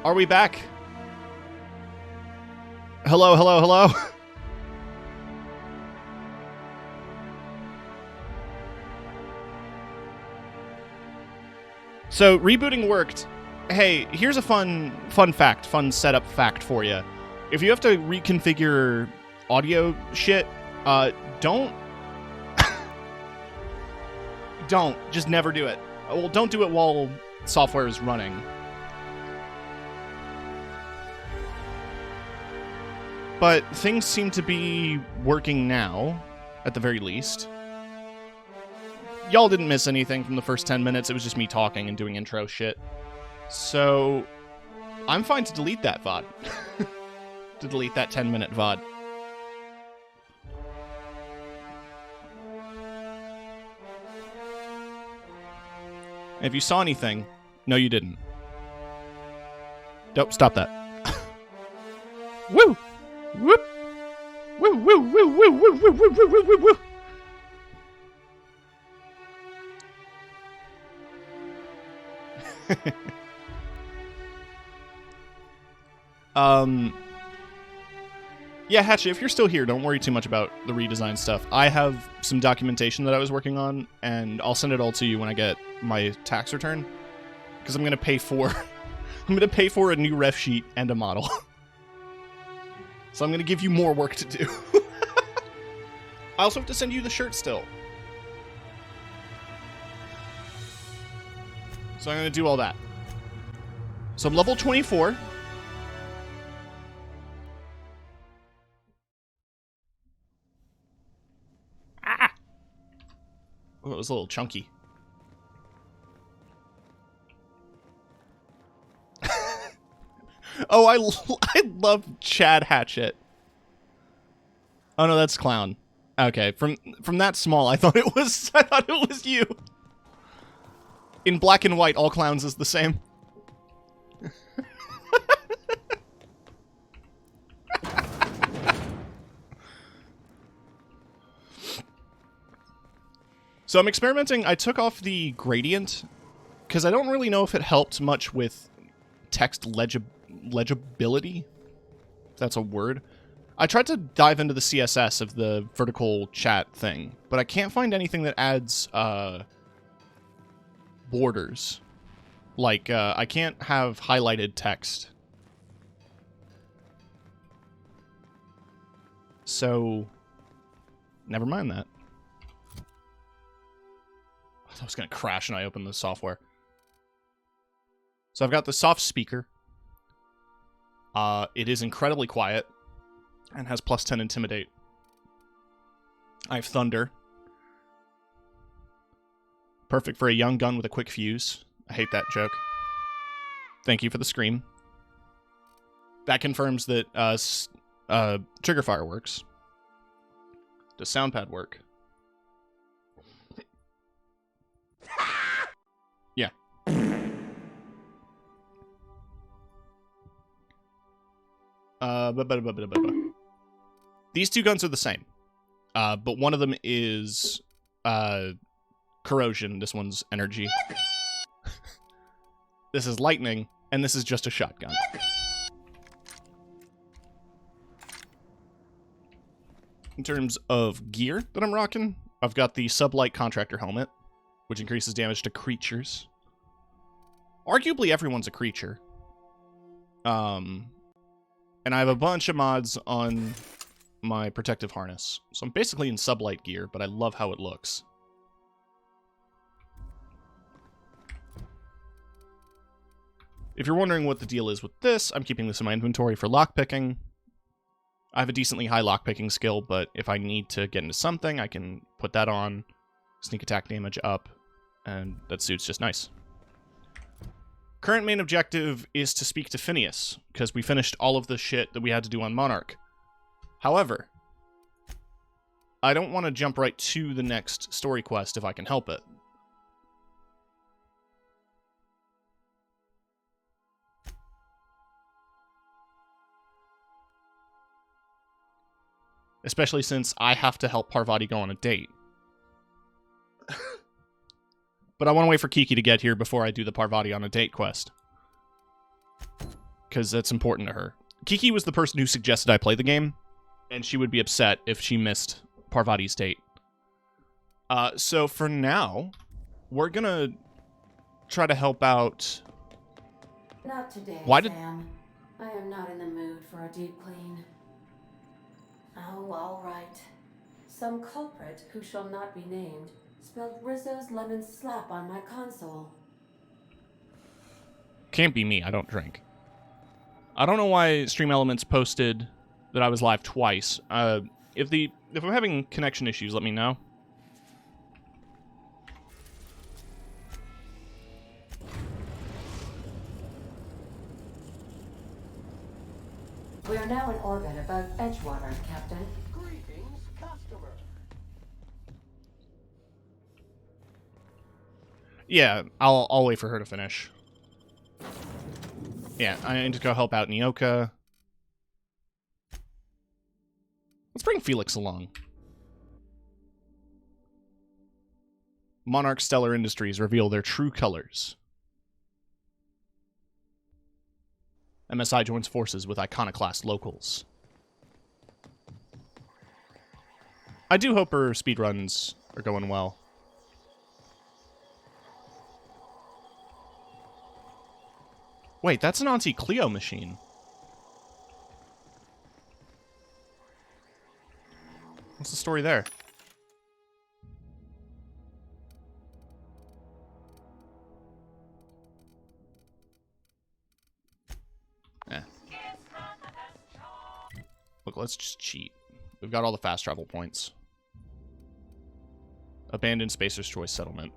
Are we back? Hello, hello, hello. So, rebooting worked. Hey, here's a fun setup fact for you. If you have to reconfigure audio shit, don't just never do it. Well, don't do it while software is running. But things seem to be working now, at the very least. Y'all didn't miss anything from the first 10 minutes. It was just me talking and doing intro shit. So, I'm fine to delete that VOD. To delete that 10-minute VOD. If you saw anything, no you didn't. Nope, stop that. Woo! Whoop! Woo, woo, woo, woo, woo, woo, woo, woo, woo, woo, woo. Yeah, Hatchet, if you're still here, don't worry too much about the redesign stuff. I have some documentation that I was working on, and I'll send it all to you when I get my tax return. Because I'm gonna pay for a new ref sheet and a model. So I'm gonna give you more work to do. I also have to send you the shirt still. So I'm gonna do all that. So I'm level 24. Ah! Oh, it was a little chunky. Oh, I love Chad Hatchet. Oh no, that's Clown. Okay, from that small, I thought it was you. In black and white, all clowns is the same. So I'm experimenting. I took off the gradient because I don't really know if it helped much with text legibility, if that's a word. I tried to dive into the CSS of the vertical chat thing, but I can't find anything that adds borders. Like, I can't have highlighted text. So, never mind that. I thought I was going to crash when I opened the software. So I've got the soft speaker. It is incredibly quiet and has plus 10 intimidate. I have thunder. Perfect for a young gun with a quick fuse. I hate that joke. Thank you for the scream. That confirms that trigger fire works. Does soundpad work? Yeah. These two guns are the same. But one of them is corrosion. This one's energy. This is lightning, and this is just a shotgun. In terms of gear that I'm rocking, I've got the Sublight Contractor helmet, which increases damage to creatures. Arguably, everyone's a creature. And I have a bunch of mods on my protective harness. So I'm basically in Sublight gear, but I love how it looks. If you're wondering what the deal is with this, I'm keeping this in my inventory for lockpicking. I have a decently high lockpicking skill, but if I need to get into something, I can put that on, sneak attack damage up, and that suit's just nice. Current main objective is to speak to Phineas, because we finished all of the shit that we had to do on Monarch. However, I don't want to jump right to the next story quest if I can help it. Especially since I have to help Parvati go on a date. But I want to wait for Kiki to get here before I do the Parvati on a date quest. because that's important to her. Kiki was the person who suggested I play the game, and she would be upset if she missed Parvati's date. So for now, we're gonna try to help out. Not today, Why did... Sam. I am not in the mood for a deep clean. Oh, all right. Some culprit who shall not be named spilled Rizzo's lemon slap on my console. Can't be me. I don't drink. I don't know why Stream Elements posted that I was live twice. If I'm having connection issues, let me know. We are now in orbit above Edgewater, Captain. Greetings, customer. Yeah, I'll wait for her to finish. Yeah, I need to go help out Nyoka. Let's bring Felix along. Monarch Stellar Industries reveal their true colors. MSI joins forces with Iconoclast locals. I do hope her speedruns are going well. Wait, that's an Auntie Cleo machine. What's the story there? Eh. Look, let's just cheat. We've got all the fast travel points. Abandoned Spacer's Choice Settlement.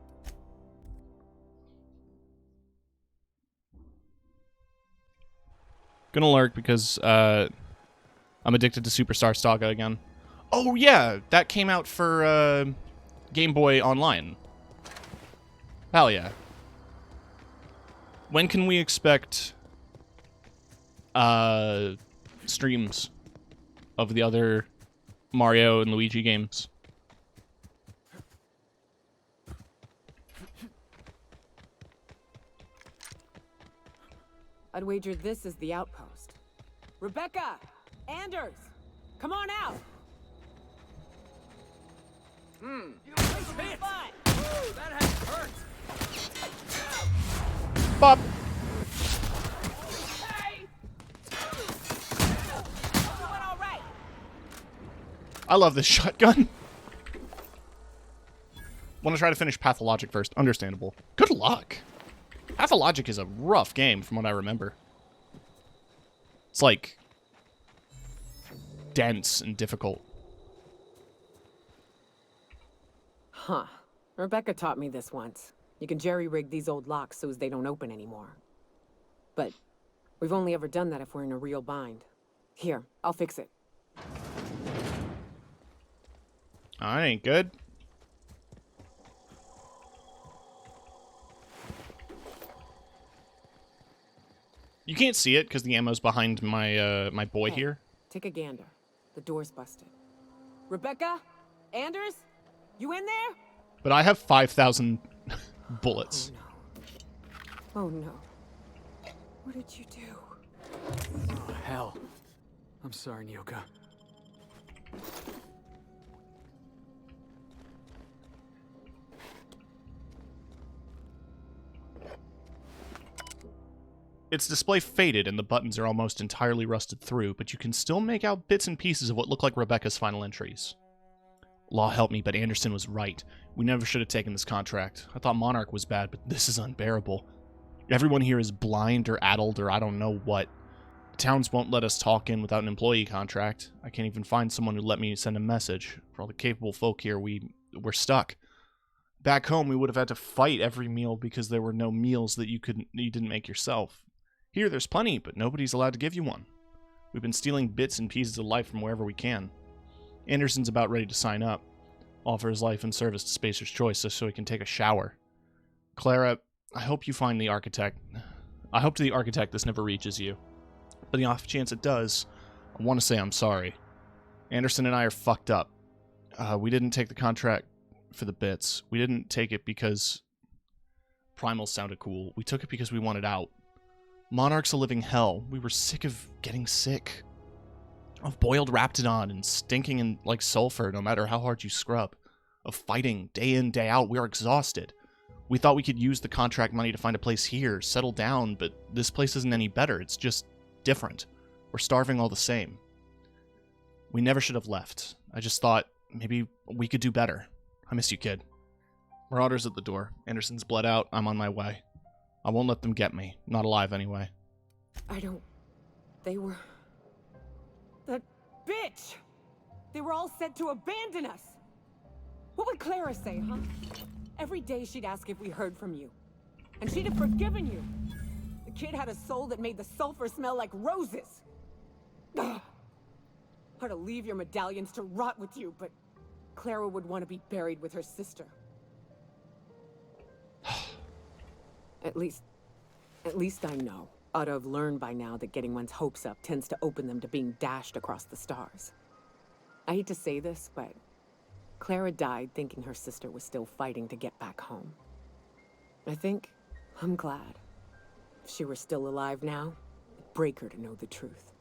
Gonna lurk because I'm addicted to Superstar Saga again. Oh yeah, that came out for Game Boy Online. Hell yeah. When can we expect streams of the other Mario and Luigi games? I'd wager this is the outpost. Rebecca! Anders! Come on out! You hit! Ooh, that has hurt! Bob! Hey! Doing all right. I love this shotgun. Want to try to finish Pathologic first. Understandable. Good luck. Pathologic is a rough game from what I remember. It's like dense and difficult. Huh. Rebecca taught me this once. You can jerry-rig these old locks so as they don't open anymore. But we've only ever done that if we're in a real bind. Here, I'll fix it. That ain't good. You can't see it because the ammo's behind my my boy Hey, here. Take a gander. The door's busted. Rebecca? Anders? You in there? But I have 5,000 bullets. Oh no. What did you do? Oh, hell. I'm sorry, Nyoka. Its display faded and the buttons are almost entirely rusted through, but you can still make out bits and pieces of what look like Rebecca's final entries. Law help me, but Anderson was right. We never should have taken this contract. I thought Monarch was bad, but this is unbearable. Everyone here is blind or addled or I don't know what. The towns won't let us talk in without an employee contract. I can't even find someone who'd let me send a message. For all the capable folk here, we're stuck. Back home, we would have had to fight every meal because there were no meals that you didn't make yourself. Here, there's plenty, but nobody's allowed to give you one. We've been stealing bits and pieces of life from wherever we can. Anderson's about ready to sign up. Offer his life and service to Spacer's Choice so he can take a shower. Clara, I hope you find the architect. I hope to the architect this never reaches you. But the off chance it does, I want to say I'm sorry. Anderson and I are fucked up. We didn't take the contract for the bits. We didn't take it because Primal sounded cool. We took it because we wanted out. Monarch's a living hell. We were sick of getting sick. Of boiled Raptidon and stinking in like sulfur no matter how hard you scrub. Of fighting day in, day out. We are exhausted. We thought we could use the contract money to find a place here, settle down, but this place isn't any better. It's just different. We're starving all the same. We never should have left. I just thought maybe we could do better. I miss you, kid. Marauder's at the door. Anderson's bled out. I'm on my way. I won't let them get me. Not alive, anyway. They were... That bitch! They were all set to abandon us! What would Clara say, huh? Every day she'd ask if we heard from you. And she'd have forgiven you. The kid had a soul that made the sulfur smell like roses. Ugh. Or to leave your medallions to rot with you, but Clara would want to be buried with her sister. At least I know. Ought to have learned by now that getting one's hopes up tends to open them to being dashed across the stars. I hate to say this, but Clara died thinking her sister was still fighting to get back home. I'm glad. If she were still alive now, it'd break her to know the truth.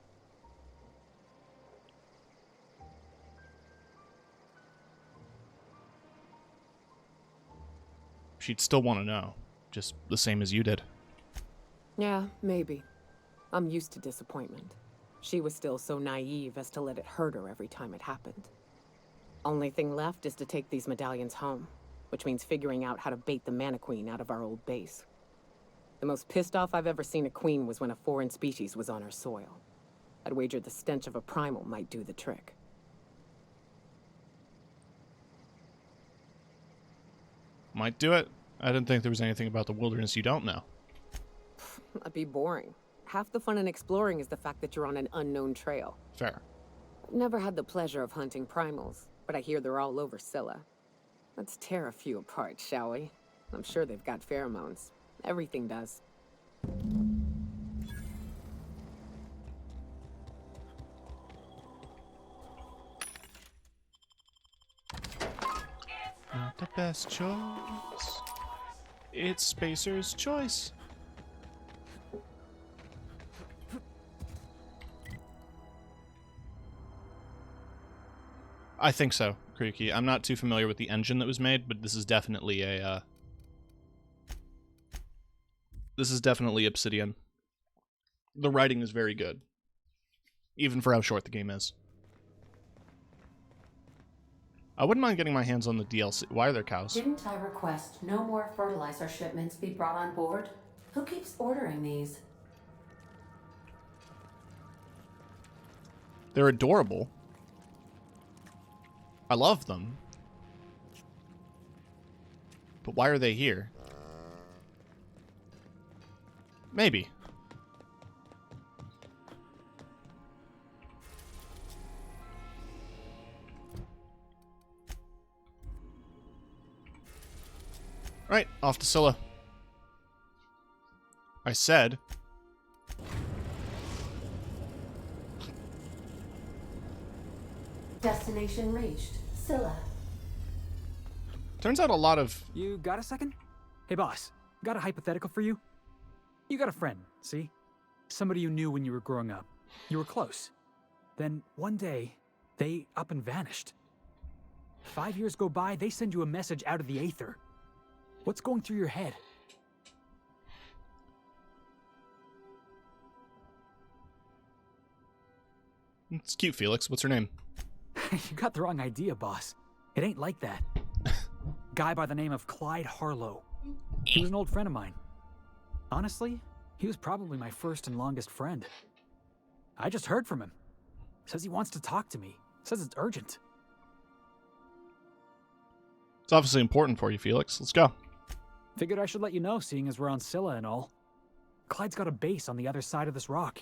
She'd still want to know. Just the same as you did. Yeah, maybe. I'm used to disappointment. She was still so naive as to let it hurt her every time it happened. Only thing left is to take these medallions home, which means figuring out how to bait the Mana Queen out of our old base. The most pissed off I've ever seen a queen was when a foreign species was on her soil. I'd wager the stench of a primal might do the trick. Might do it. I didn't think there was anything about the wilderness you don't know. That'd be boring. Half the fun in exploring is the fact that you're on an unknown trail. Fair. I've never had the pleasure of hunting primals, but I hear they're all over Scylla. Let's tear a few apart, shall we? I'm sure they've got pheromones. Everything does. Not the best choice. It's Spacer's choice. I think so, Kriyuki. I'm not too familiar with the engine that was made, but this is definitely a, this is definitely Obsidian. The writing is very good. Even for how short the game is. I wouldn't mind getting my hands on the DLC. Why are there cows? Didn't I request no more fertilizer shipments be brought on board? Who keeps ordering these? They're adorable. I love them. But why are they here? Maybe. Right, off to Scylla. I said... Destination reached. Scylla. Turns out a lot of... You got a second? Hey boss, got a hypothetical for you? You got a friend, see? Somebody you knew when you were growing up. You were close. Then one day, they up and vanished. 5 years go by, they send you a message out of the aether. What's going through your head? It's cute, Felix. What's her name? You got the wrong idea, boss. It ain't like that. Guy by the name of Clyde Harlow. He was an old friend of mine. Honestly, he was probably my first and longest friend. I just heard from him. Says he wants to talk to me. Says it's urgent. It's obviously important for you, Felix. Let's go. Figured I should let you know, seeing as we're on Scylla and all. Clyde's got a base on the other side of this rock.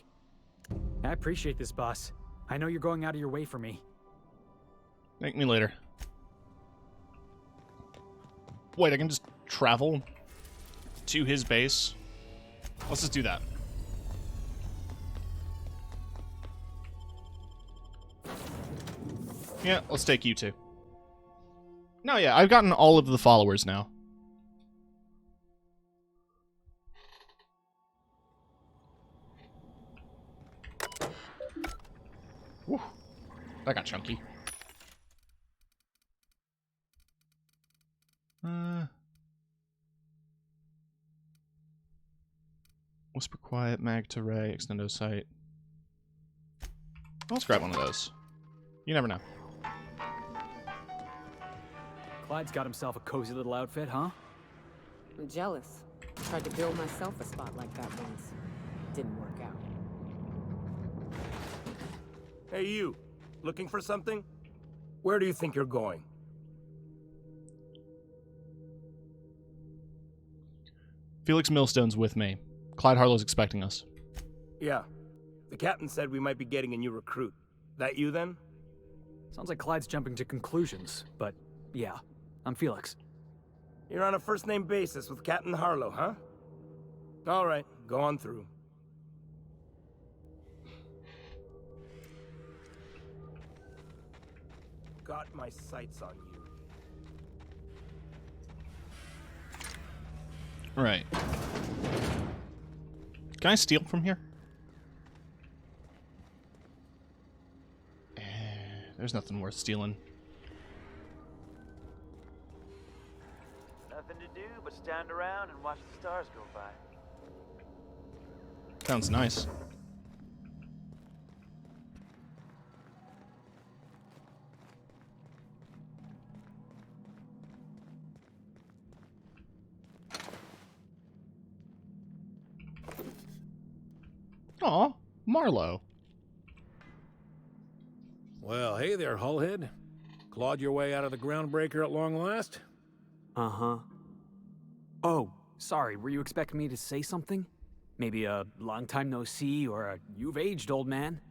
I appreciate this, boss. I know you're going out of your way for me. Thank me later. Wait, I can just travel to his base? Let's just do that. Yeah, let's take you two. No, yeah, I've gotten all of the followers now. That got chunky. Whisper Quiet, Mag to Ray, Extendo Sight. Let's grab one of those. You never know. Clyde's got himself a cozy little outfit, huh? I'm jealous. Tried to build myself a spot like that once. Didn't work out. Hey, you. Looking for something? Where do you think you're going? Felix Millstone's with me. Clyde Harlow's expecting us. Yeah. The captain said we might be getting a new recruit. That you, then? Sounds like Clyde's jumping to conclusions, but yeah, I'm Felix. You're on a first-name basis with Captain Harlow, huh? All right, go on through. Got my sights on you. Right. Can I steal from here? There's nothing worth stealing. Nothing to do but stand around and watch the stars go by. Sounds nice. Aw, Marlowe. Well, hey there, Hullhead. Clawed your way out of the groundbreaker at long last? Uh-huh. Oh, sorry, were you expecting me to say something? Maybe a long time no see or a you've aged, old man?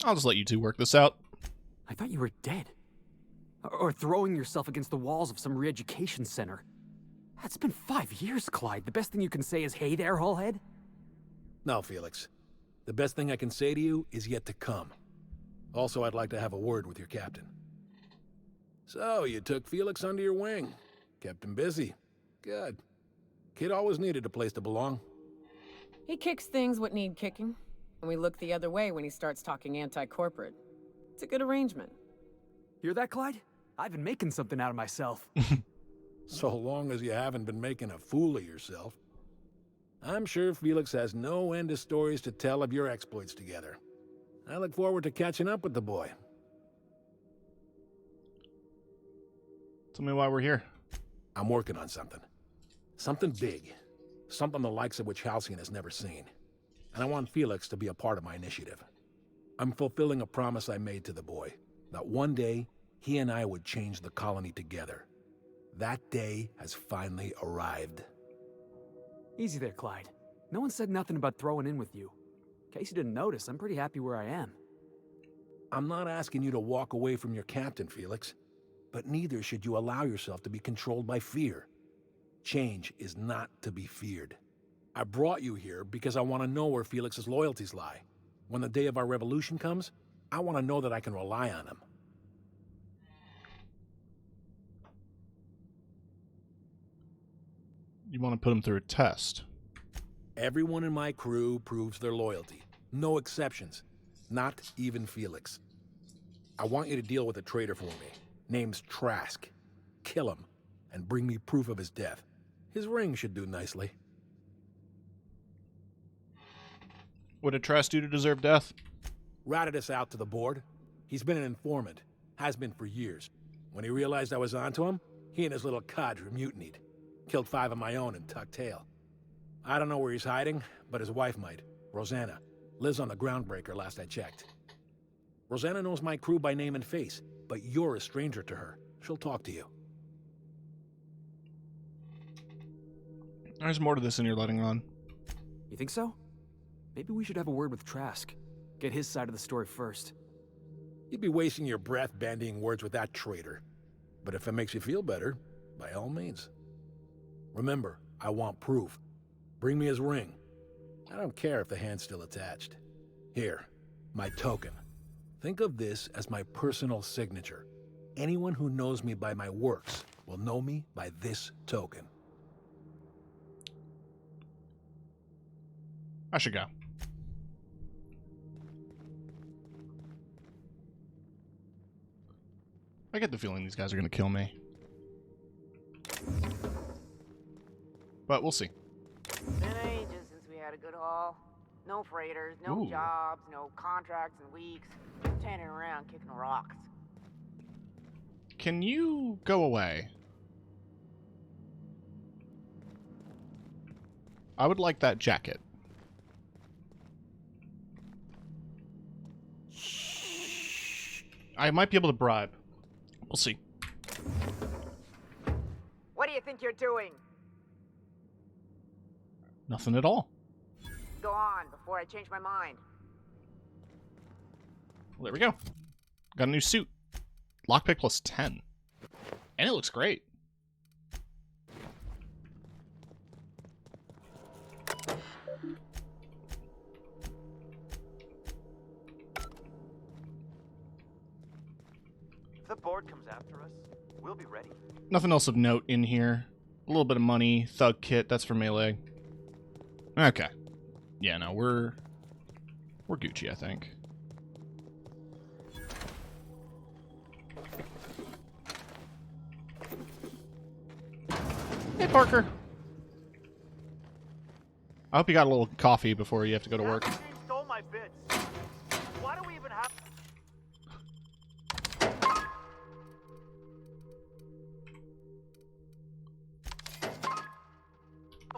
I'll just let you two work this out. I thought you were dead. Or throwing yourself against the walls of some re-education center. That's been 5 years, Clyde. The best thing you can say is, hey there, Hullhead? No, Felix. The best thing I can say to you is yet to come. Also, I'd like to have a word with your captain. So, you took Felix under your wing. Kept him busy. Good. Kid always needed a place to belong. He kicks things what need kicking, and we look the other way when he starts talking anti-corporate. It's a good arrangement. Hear that, Clyde? I've been making something out of myself. So long as you haven't been making a fool of yourself. I'm sure Felix has no end of stories to tell of your exploits together. I look forward to catching up with the boy. Tell me why we're here. I'm working on something. Something big. Something the likes of which Halcyon has never seen. And I want Felix to be a part of my initiative. I'm fulfilling a promise I made to the boy, that one day he and I would change the colony together. That day has finally arrived. Easy there, Clyde. No one said nothing about throwing in with you. In case you didn't notice, I'm pretty happy where I am. I'm not asking you to walk away from your captain, Felix. But neither should you allow yourself to be controlled by fear. Change is not to be feared. I brought you here because I want to know where Felix's loyalties lie. When the day of our revolution comes, I want to know that I can rely on him. You want to put him through a test. Everyone in my crew proves their loyalty. No exceptions. Not even Felix. I want you to deal with a traitor for me. Name's Trask. Kill him, and bring me proof of his death. His ring should do nicely. What did Trask do to deserve death? Ratted us out to the board. He's been an informant. Has been for years. When he realized I was onto him, he and his little cadre mutinied. Killed 5 of my own and tucked tail. I don't know where he's hiding, but his wife might. Rosanna. Lives on the groundbreaker last I checked. Rosanna knows my crew by name and face, but you're a stranger to her. She'll talk to you. There's more to this than you're letting on. You think so? Maybe we should have a word with Trask. Get his side of the story first. You'd be wasting your breath bandying words with that traitor. But if it makes you feel better, by all means. Remember, I want proof. Bring me his ring. I don't care if the hand's still attached. Here, my token. Think of this as my personal signature. Anyone who knows me by my works will know me by this token. I should go. I get the feeling these guys are going to kill me. But we'll see. Been ages since we had a good haul. No freighters, no Ooh. jobs, no contracts in weeks. Standing around kicking rocks. Can you go away? I would like that jacket. I might be able to bribe. We'll see. What do you think you're doing? Nothing at all. Go on before I change my mind. Well, there we go. Got a new suit. Lockpick plus 10. And it looks great. If the board comes after us, we'll be ready. Nothing else of note in here. A little bit of money. Thug kit. That's for melee. Okay. Yeah, no, we're Gucci, I think. Hey, Parker. I hope you got a little coffee before you have to go to work. That machine stole my bits. Why do we even have...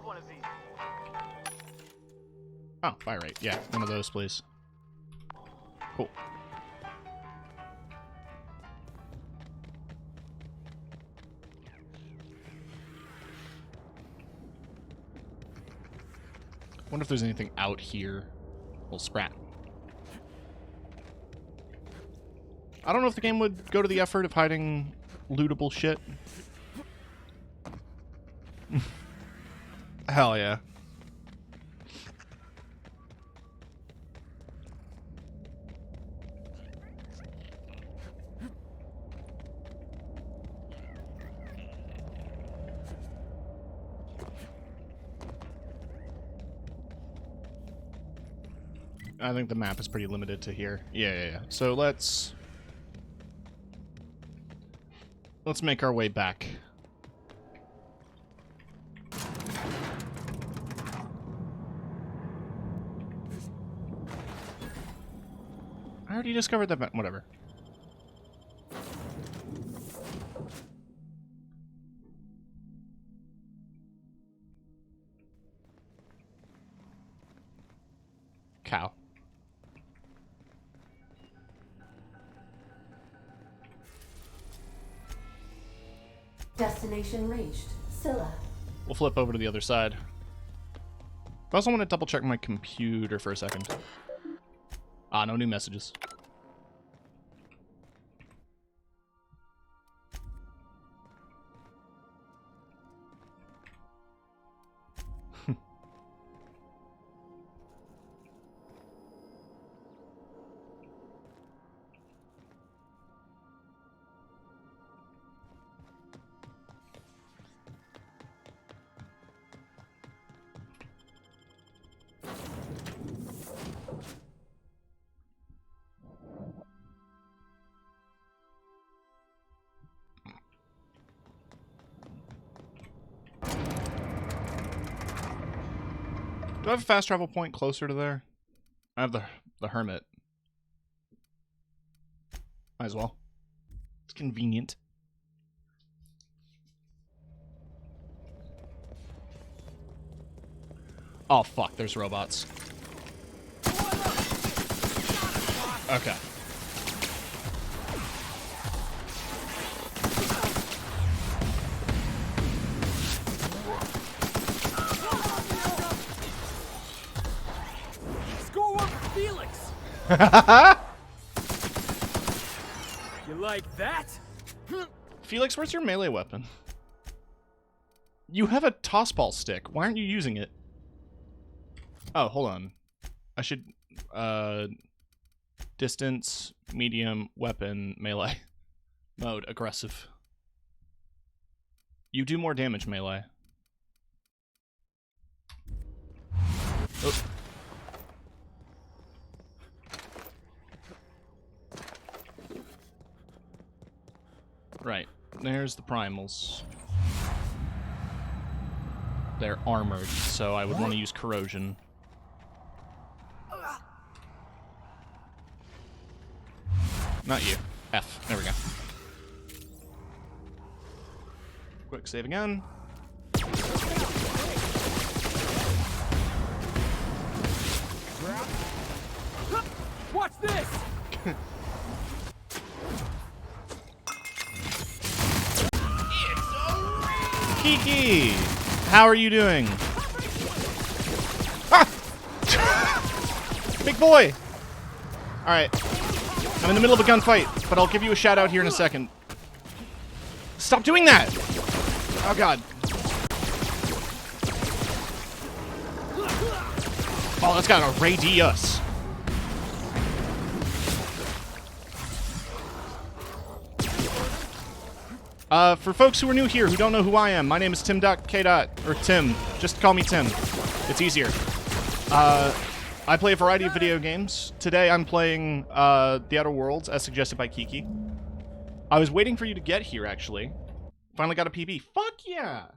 one of these? Oh, fire rate. Yeah, one of those, please. Cool. Wonder if there's anything out here. Well, Sprat. I don't know if the game would go to the effort of hiding lootable shit. Hell yeah. I think the map is pretty limited to here. Yeah. So let's make our way back. I already discovered that map. Whatever. Cow. Destination reached. Scylla. We'll flip over to the other side. I also want to double check my computer for a second. Ah, no new messages. Do I have a fast travel point closer to there? I have the Hermit. Might as well. It's convenient. Oh fuck, there's robots. Okay. Score one for Felix! You like that? Felix, where's your melee weapon? You have a tossball stick. Why aren't you using it? Oh, hold on. I should... Distance, medium, weapon, melee. Mode, aggressive. You do more damage melee. Oh. There's the primals. They're armored, so I would want to use corrosion. Not you. F. There we go. Quick save again. Watch this! Kiki! How are you doing? Ah! Big boy! Alright. I'm in the middle of a gunfight, but I'll give you a shout out here in a second. Stop doing that! Oh god. Oh, that's got a radius. For folks who are new here, who don't know who I am, my name is Tim.K. Or Tim. Just call me Tim. It's easier. I play a variety of video games. Today I'm playing The Outer Worlds, as suggested by Kiki. I was waiting for you to get here, actually. Finally got a PB. Fuck yeah!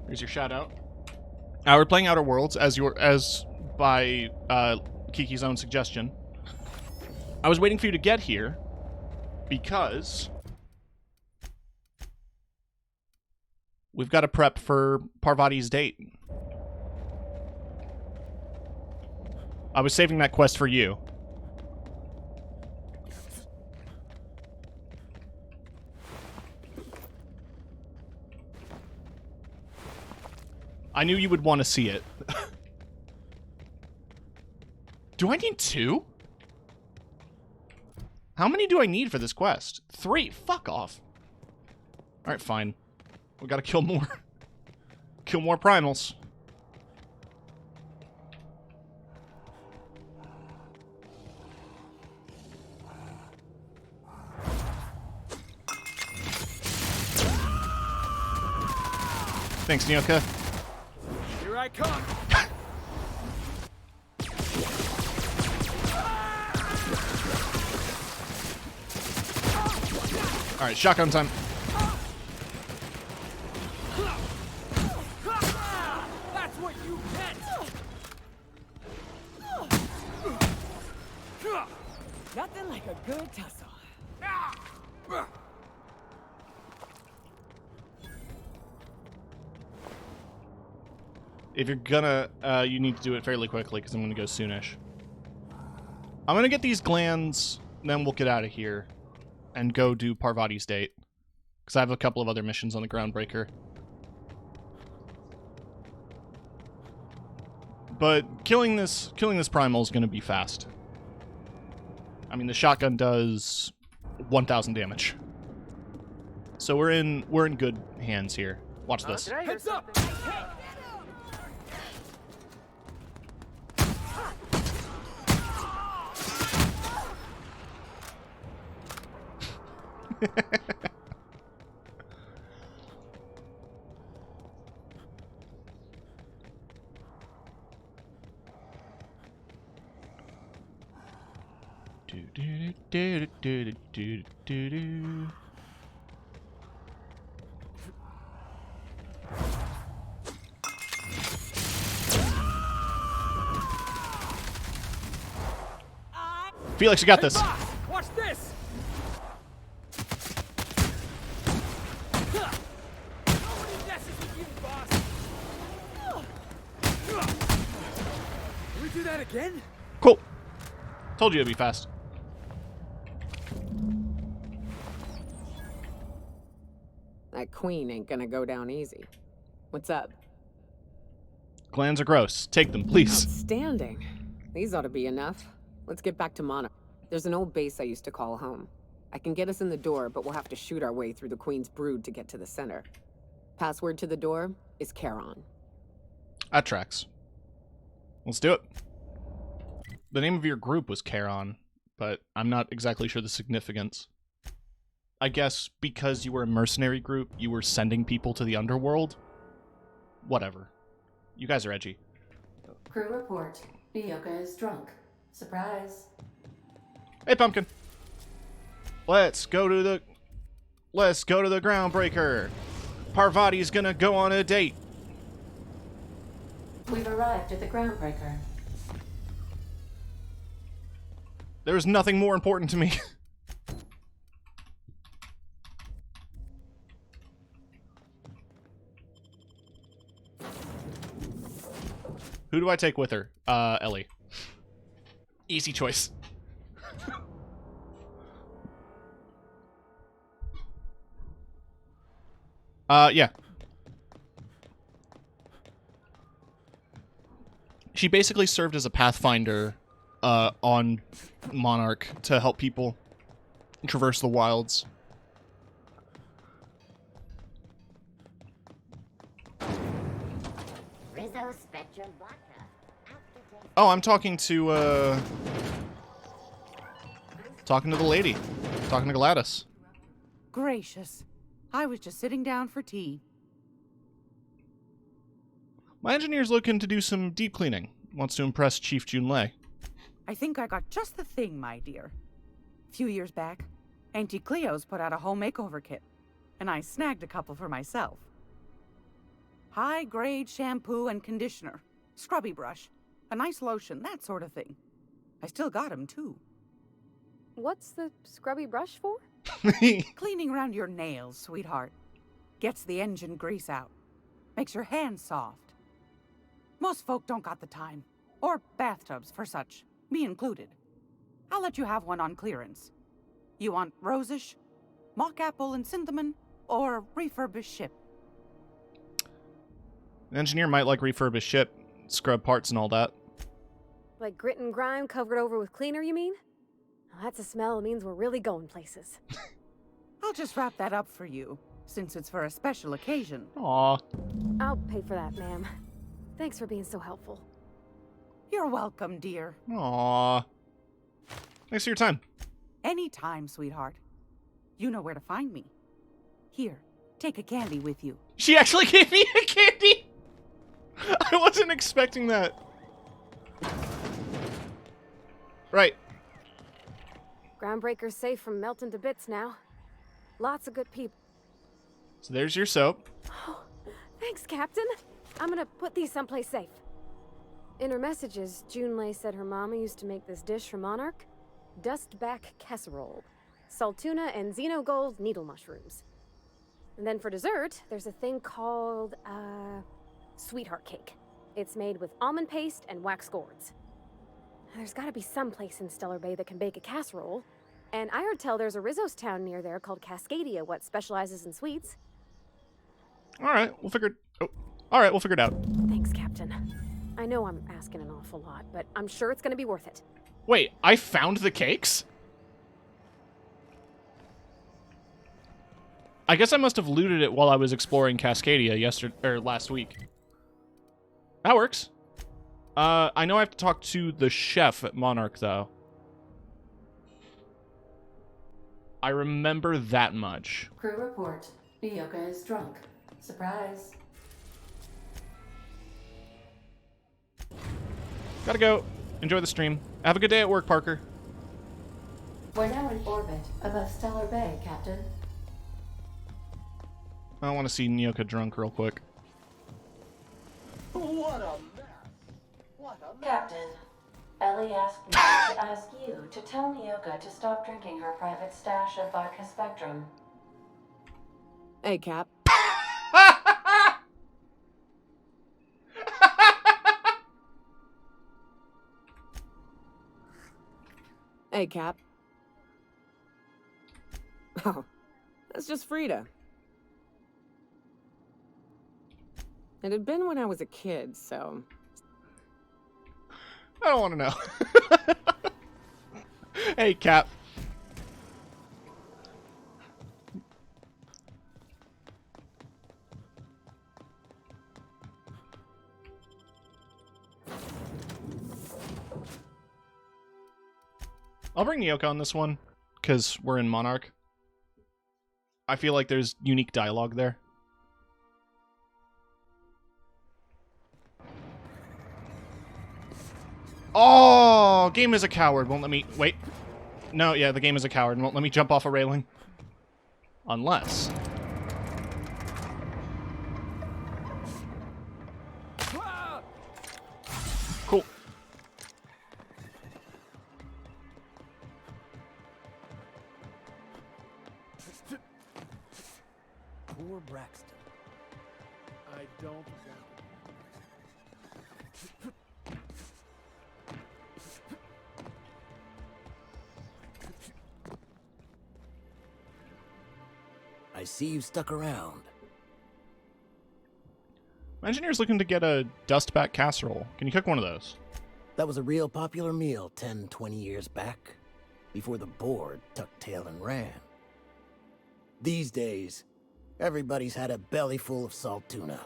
Here's your shout out. We're playing Outer Worlds as by Kiki's own suggestion. I was waiting for you to get here because we've got to prep for Parvati's date. I was saving that quest for you. I knew you would want to see it. Do I need 2? How many do I need for this quest? 3. Fuck off. Alright, fine. We gotta kill more. Kill more primals. Thanks, Nyoka. Here I come! Alright, shotgun time. That's what you get! Nothing like a good tussle. If you're gonna, you need to do it fairly quickly, because I'm gonna go soonish. I'm gonna get these glands, then we'll get out of here and go do Parvati's date, because I have a couple of other missions on the Groundbreaker. But killing this primal is gonna be fast. I mean, the shotgun does 1,000 damage, so we're in good hands here. Watch this. Heads up! Felix, you got this. Boss, watch this! Nobody messes with you, boss! Can we do that again? Cool. Told you it'd be fast. That queen ain't gonna go down easy. What's up? Glands are gross. Take them, please. Outstanding. These ought to be enough. Let's get back to Mono. There's an old base I used to call home. I can get us in the door, but we'll have to shoot our way through the Queen's brood to get to the center. Password to the door is Charon. That tracks. Let's do it. The name of your group was Charon, but I'm not exactly sure the significance. I guess because you were a mercenary group, you were sending people to the underworld? Whatever. You guys are edgy. Crew report. Nyoka is drunk. Surprise. Hey, Pumpkin. Let's go to the groundbreaker. Parvati's gonna go on a date. We've arrived at the groundbreaker. There's nothing more important to me. Who do I take with her? Ellie. Easy choice. Yeah. She basically served as a pathfinder on Monarch to help people traverse the wilds. Oh, I'm talking to the lady. Talking to Gladys. Gracious. I was just sitting down for tea. My engineer's looking to do some deep cleaning. Wants to impress Chief Junlei. I think I got just the thing, my dear. A few years back, Auntie Cleo's put out a home makeover kit, and I snagged a couple for myself. High-grade shampoo and conditioner, scrubby brush, a nice lotion, that sort of thing. I still got 'em, too. What's the scrubby brush for? Cleaning around your nails, sweetheart. Gets the engine grease out. Makes your hands soft. Most folk don't got the time. Or bathtubs for such, me included. I'll let you have one on clearance. You want rosish, mock apple and cinnamon, or refurbished ship? The engineer might like refurbished ship, scrub parts and all that. Like grit and grime covered over with cleaner, you mean? Well, that's a smell that means we're really going places. I'll just wrap that up for you, since it's for a special occasion. Aww. I'll pay for that, ma'am. Thanks for being so helpful. You're welcome, dear. Aww. Thanks for your time. Anytime, sweetheart. You know where to find me. Here, take a candy with you. She actually gave me a candy! I wasn't expecting that. Right. Groundbreaker's safe from melting to bits now. Lots of good people. So there's your soap. Oh, thanks, Captain. I'm gonna put these someplace safe. In her messages, Junlei said her mama used to make this dish for Monarch. Dustback casserole. Salt tuna and xenogold needle mushrooms. And then for dessert, there's a thing called, sweetheart cake. It's made with almond paste and wax gourds. There's gotta be some place in Stellar Bay that can bake a casserole. And I heard tell there's a Rizzo's town near there called Cascadia, what specializes in sweets. Alright, we'll figure it out. Thanks, Captain. I know I'm asking an awful lot, but I'm sure it's gonna be worth it. Wait, I found the cakes? I guess I must have looted it while I was exploring Cascadia last week. That works. I know I have to talk to the chef at Monarch, though. I remember that much. Crew report. Nyoka is drunk. Surprise. Gotta go. Enjoy the stream. Have a good day at work, Parker. We're now in orbit above Stellar Bay, Captain. I want to see Nyoka drunk real quick. What a mess. What a mess. Captain, Ellie asked me to ask you to tell Nyoka to stop drinking her private stash of vodka Spectrum. Hey, Cap. Hey, Cap. Oh, that's just Frida. It had been when I was a kid, so... I don't want to know. Hey, Cap. I'll bring Nyoka on this one, because we're in Monarch. I feel like there's unique dialogue there. Oh, game is a coward. Won't let me... Wait. No, yeah, the game is a coward and won't let me jump off a railing. Unless... Cool. Poor Braxton. I don't... I see you stuck around. My engineer's looking to get a dustback casserole. Can you cook one of those? That was a real popular meal 10, 20 years back, before the board tucked tail and ran. These days, everybody's had a belly full of salt tuna.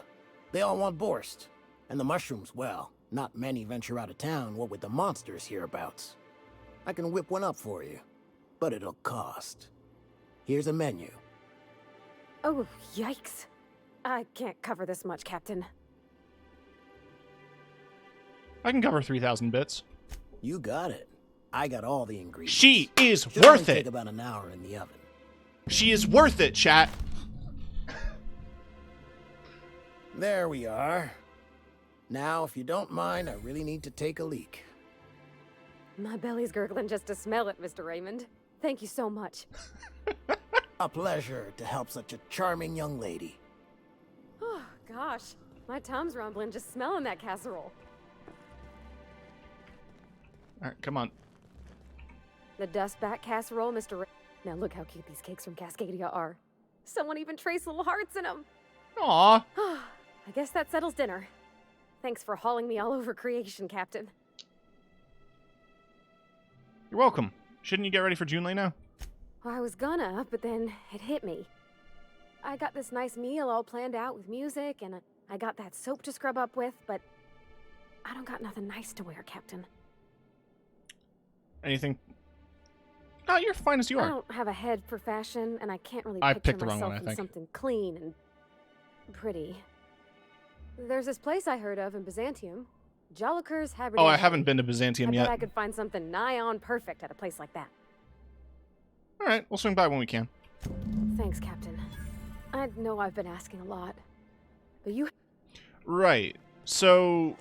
They all want borscht. And the mushrooms, well, not many venture out of town, what with the monsters hereabouts. I can whip one up for you, but it'll cost. Here's a menu. Oh, yikes. I can't cover this much, Captain. I can cover 3,000 bits. You got it. I got all the ingredients. She is Should worth only take it. about an hour in the oven. She is worth it, chat. There we are. Now, if you don't mind, I really need to take a leak. My belly's gurgling just to smell it, Mr. Raymond. Thank you so much. A pleasure to help such a charming young lady. Oh, gosh. My tum's rumbling just smelling that casserole. Alright, come on. The dustback casserole, Mr. Now look how cute these cakes from Cascadia are. Someone even traced little hearts in them. Aw. I guess that settles dinner. Thanks for hauling me all over creation, Captain. You're welcome. Shouldn't you get ready for Junlei now? Well, I was gonna, but then it hit me. I got this nice meal all planned out with music, and I got that soap to scrub up with, but I don't got nothing nice to wear, Captain. Anything? No, you're fine as you I are. don't have a head for fashion, and I can't really I picture picked the wrong myself one, I in think. something clean and pretty. There's this place I heard of in Byzantium. Jolliker's Haberdashery. Oh, I haven't been to Byzantium I yet. bet I could find something nigh on perfect at a place like that. Alright, we'll swing by when we can. Thanks, Captain. I know I've been asking a lot, but you... Right. So,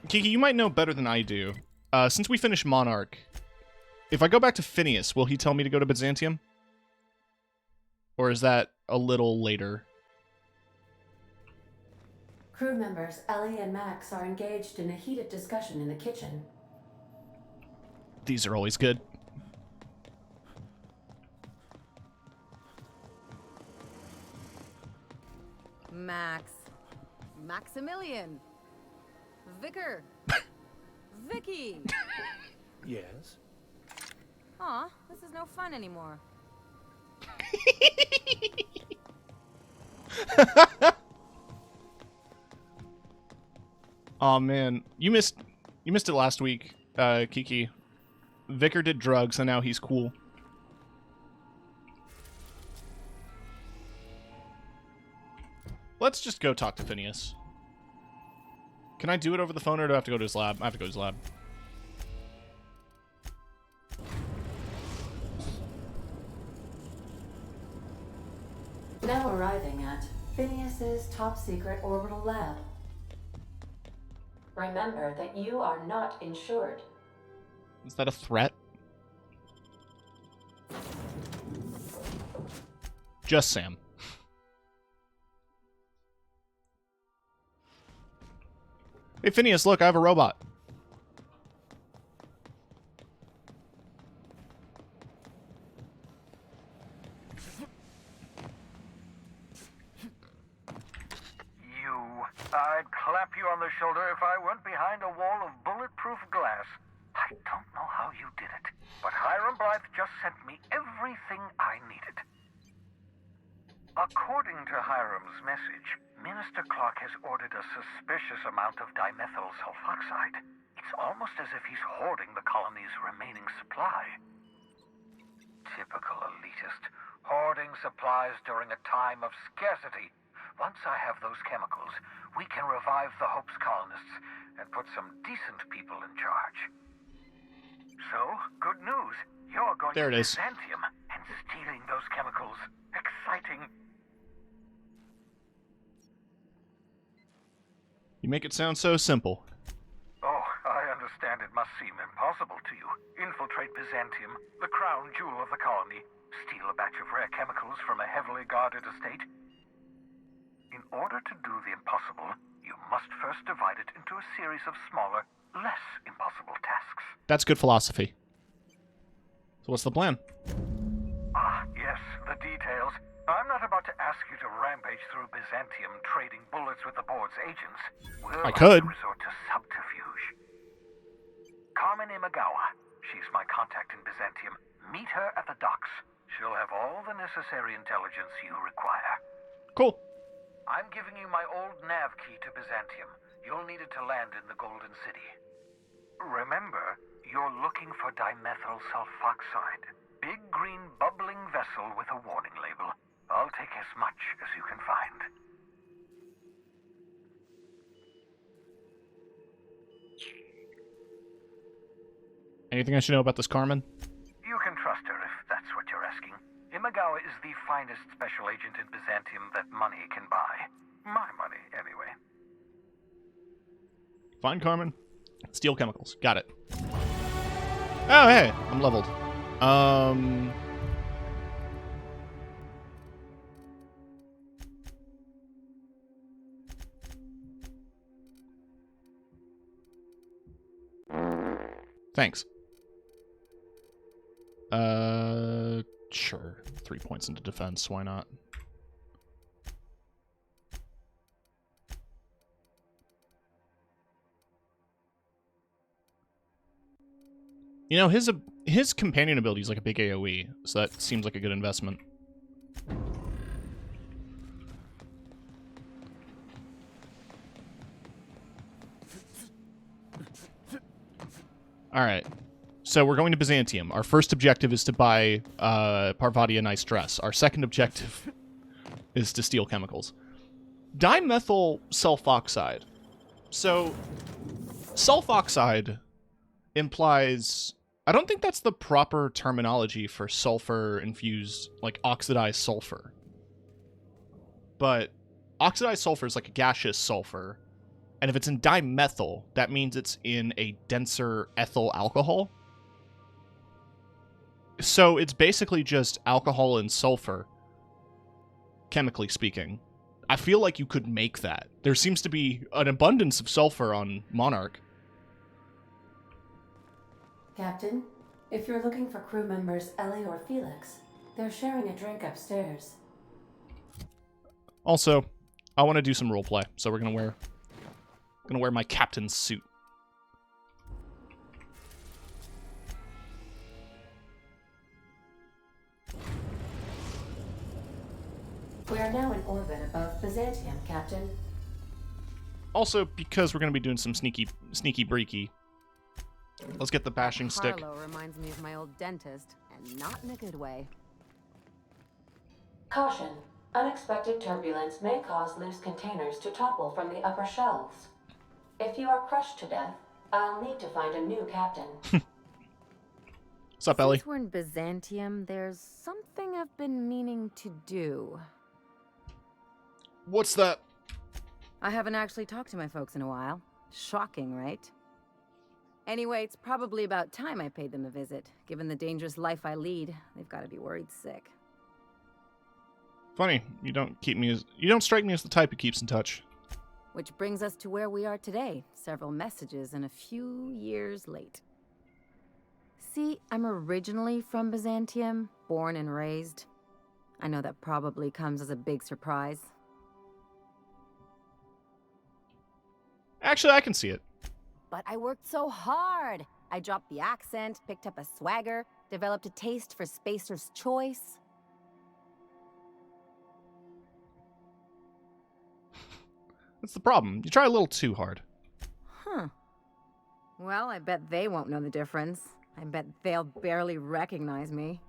Kiki, you might know better than I do. Since we finished Monarch, if I go back to Phineas, will he tell me to go to Byzantium? Or is that a little later? Crew members Ellie and Max are engaged in a heated discussion in the kitchen. These are always good. Max. Maximilian. Vicar. Vicky. Yes? Aw, this is no fun anymore. Oh man, you missed it last week, Kiki. Vicar did drugs and now he's cool. Let's just go talk to Phineas. Can I do it over the phone or do I have to go to his lab? I have to go to his lab. Now arriving at Phineas's top-secret orbital lab. Remember that you are not insured. Is that a threat? Just Sam. Hey Phineas, look, I have a robot. I'd clap you on the shoulder if I weren't behind a wall of bulletproof glass. I don't know how you did it, but Hiram Blythe just sent me everything I needed. According to Hiram's message, Minister Clark has ordered a suspicious amount of dimethyl sulfoxide. It's almost as if he's hoarding the colony's remaining supply. Typical elitist, hoarding supplies during a time of scarcity. once I have those chemicals, we can revive the Hope's colonists and put some decent people in charge. So, good news. You're going There to it is. Byzantium and stealing those chemicals. Exciting. You make it sound so simple. Oh, I understand it must seem impossible to you. Infiltrate Byzantium, the crown jewel of the colony, steal a batch of rare chemicals from a heavily guarded estate. In order to do the impossible, you must first divide it into a series of smaller, less impossible tasks. That's good philosophy. So what's the plan? Ah, yes, the details. I'm not about to ask you to rampage through Byzantium trading bullets with the board's agents. I could. Resort to subterfuge. Carmen Imagawa. She's my contact in Byzantium. Meet her at the docks. She'll have all the necessary intelligence you require. Cool. I'm giving you my old nav key to Byzantium. You'll need it to land in the Golden City. Remember, you're looking for dimethyl sulfoxide. Big green bubbling vessel with a warning label. I'll take as much as you can find. Anything I should know about this Carmen? You can trust her if that's what you're asking. Imagawa is the finest special agent in Byzantium that money can buy. My money, anyway. Find Carmen. Steal chemicals. Got it. Oh, hey. I'm leveled. Thanks. Sure. 3 points into defense. Why not? You know, his companion ability is like a big AoE, so that seems like a good investment. Alright. So we're going to Byzantium. Our first objective is to buy Parvati a nice dress. Our second objective is to steal chemicals. Dimethyl sulfoxide. So, sulfoxide implies... I don't think that's the proper terminology for sulfur-infused, like, oxidized sulfur. But oxidized sulfur is like a gaseous sulfur. And if it's in dimethyl, that means it's in a denser ethyl alcohol. So it's basically just alcohol and sulfur, chemically speaking. I feel like you could make that. There seems to be an abundance of sulfur on Monarch. Captain, if you're looking for crew members Ellie or Felix, they're sharing a drink upstairs. Also, I want to do some roleplay, so we're gonna wear my captain's suit. We are now in orbit above Byzantium, Captain. Also, because we're gonna be doing some sneaky breaky. Let's get the bashing stick. Harlow reminds me of my old dentist, and not in a good way. Caution. Unexpected turbulence may cause loose containers to topple from the upper shelves. If you are crushed to death, I'll need to find a new captain. What's up, Ellie? Since we're in Byzantium, there's something I've been meaning to do. What's that? I haven't actually talked to my folks in a while. Shocking, right? Anyway, it's probably about time I paid them a visit. Given the dangerous life I lead, they've got to be worried sick. Funny, you don't strike me as the type who keeps in touch. Which brings us to where we are today. Several messages and a few years late. See, I'm originally from Byzantium, born and raised. I know that probably comes as a big surprise. Actually, I can see it. But I worked so hard. I dropped the accent, picked up a swagger, developed a taste for Spacer's Choice. That's the problem. You try a little too hard. Huh. Well, I bet they won't know the difference. I bet they'll barely recognize me.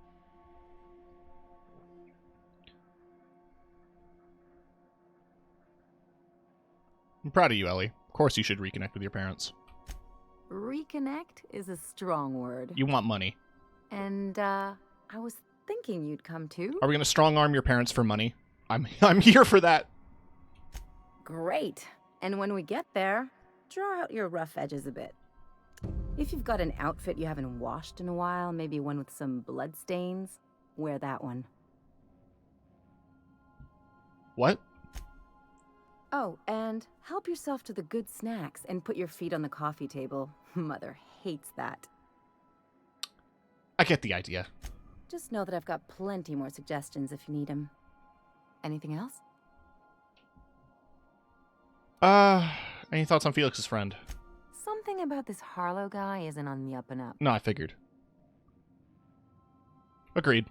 I'm proud of you, Ellie. Of course you should reconnect with your parents. Reconnect is a strong word. You want money. And, I was thinking you'd come too. Are we going to strong-arm your parents for money? I'm here for that. Great. And when we get there, draw out your rough edges a bit. If you've got an outfit you haven't washed in a while, maybe one with some blood stains, wear that one. What? Oh, and help yourself to the good snacks and put your feet on the coffee table. Mother hates that. I get the idea. Just know that I've got plenty more suggestions if you need them. Anything else? Any thoughts on Felix's friend? Something about this Harlow guy isn't on the up and up. No, I figured. Agreed.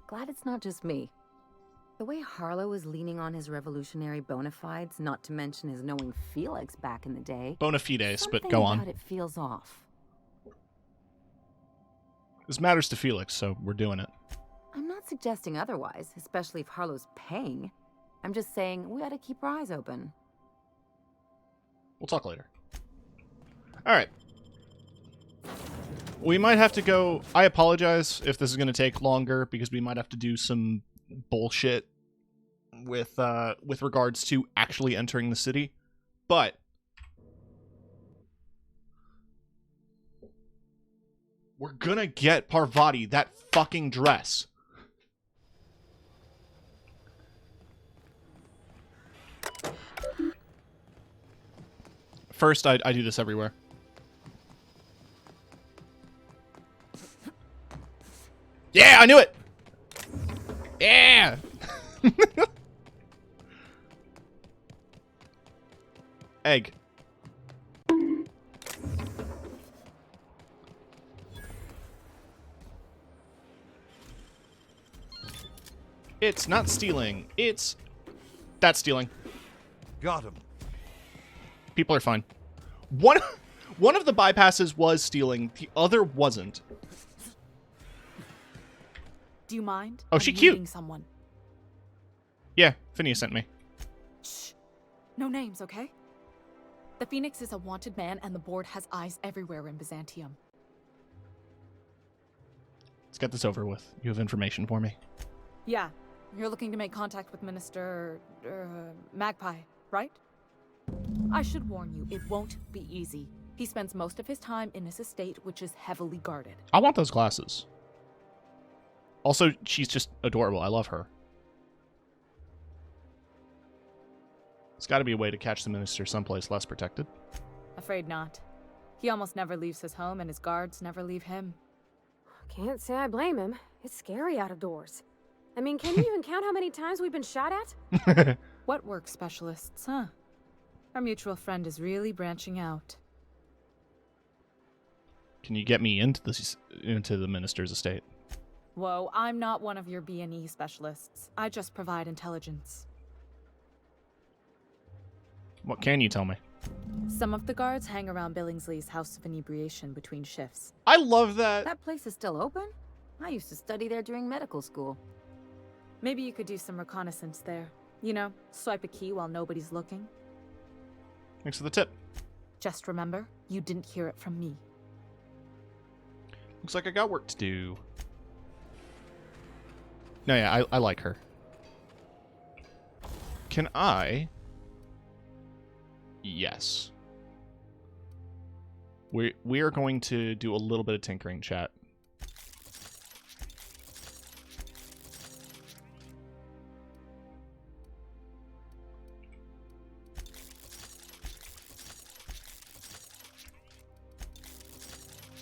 Glad it's not just me. The way Harlow is leaning on his revolutionary bona fides, not to mention his knowing Felix back in the day. Bona fides, but something go on. about it feels off. This matters to Felix, so we're doing it. I'm not suggesting otherwise, especially if Harlow's paying. I'm just saying we ought to keep our eyes open. We'll talk later. Alright. We might have to go... I apologize if this is going to take longer, because we might have to do some bullshit with regards to actually entering the city. But... we're gonna get Parvati that fucking dress. First, I do this everywhere. Yeah, I knew it! Yeah! Egg. It's not stealing. It's... that's stealing. Got him. People are fine. One of the bypasses was stealing. The other wasn't. Do you mind? Oh, I'm she cute. meeting someone. Yeah, Phineas sent me. Shh. No names, okay? The Phoenix is a wanted man, and the board has eyes everywhere in Byzantium. Let's get this over with. You have information for me. Yeah. You're looking to make contact with Minister... Magpie, right? I should warn you, it won't be easy. He spends most of his time in his estate, which is heavily guarded. I want those glasses. Also, she's just adorable. I love her. There's got to be a way to catch the minister someplace less protected. Afraid not. He almost never leaves his home, and his guards never leave him. Can't say I blame him. It's scary out of doors. I mean, can you even count how many times we've been shot at? What work specialists, huh? Our mutual friend is really branching out. Can you get me into the minister's estate? Whoa, I'm not one of your B&E specialists. I just provide intelligence. What can you tell me? Some of the guards hang around Billingsley's House of Inebriation between shifts. I love that. That place is still open? I used to study there during medical school. Maybe you could do some reconnaissance there. You know, swipe a key while nobody's looking. Thanks for the tip. Just remember, you didn't hear it from me. Looks like I got work to do. No, yeah, I like her. Can I... Yes. We are going to do a little bit of tinkering, chat.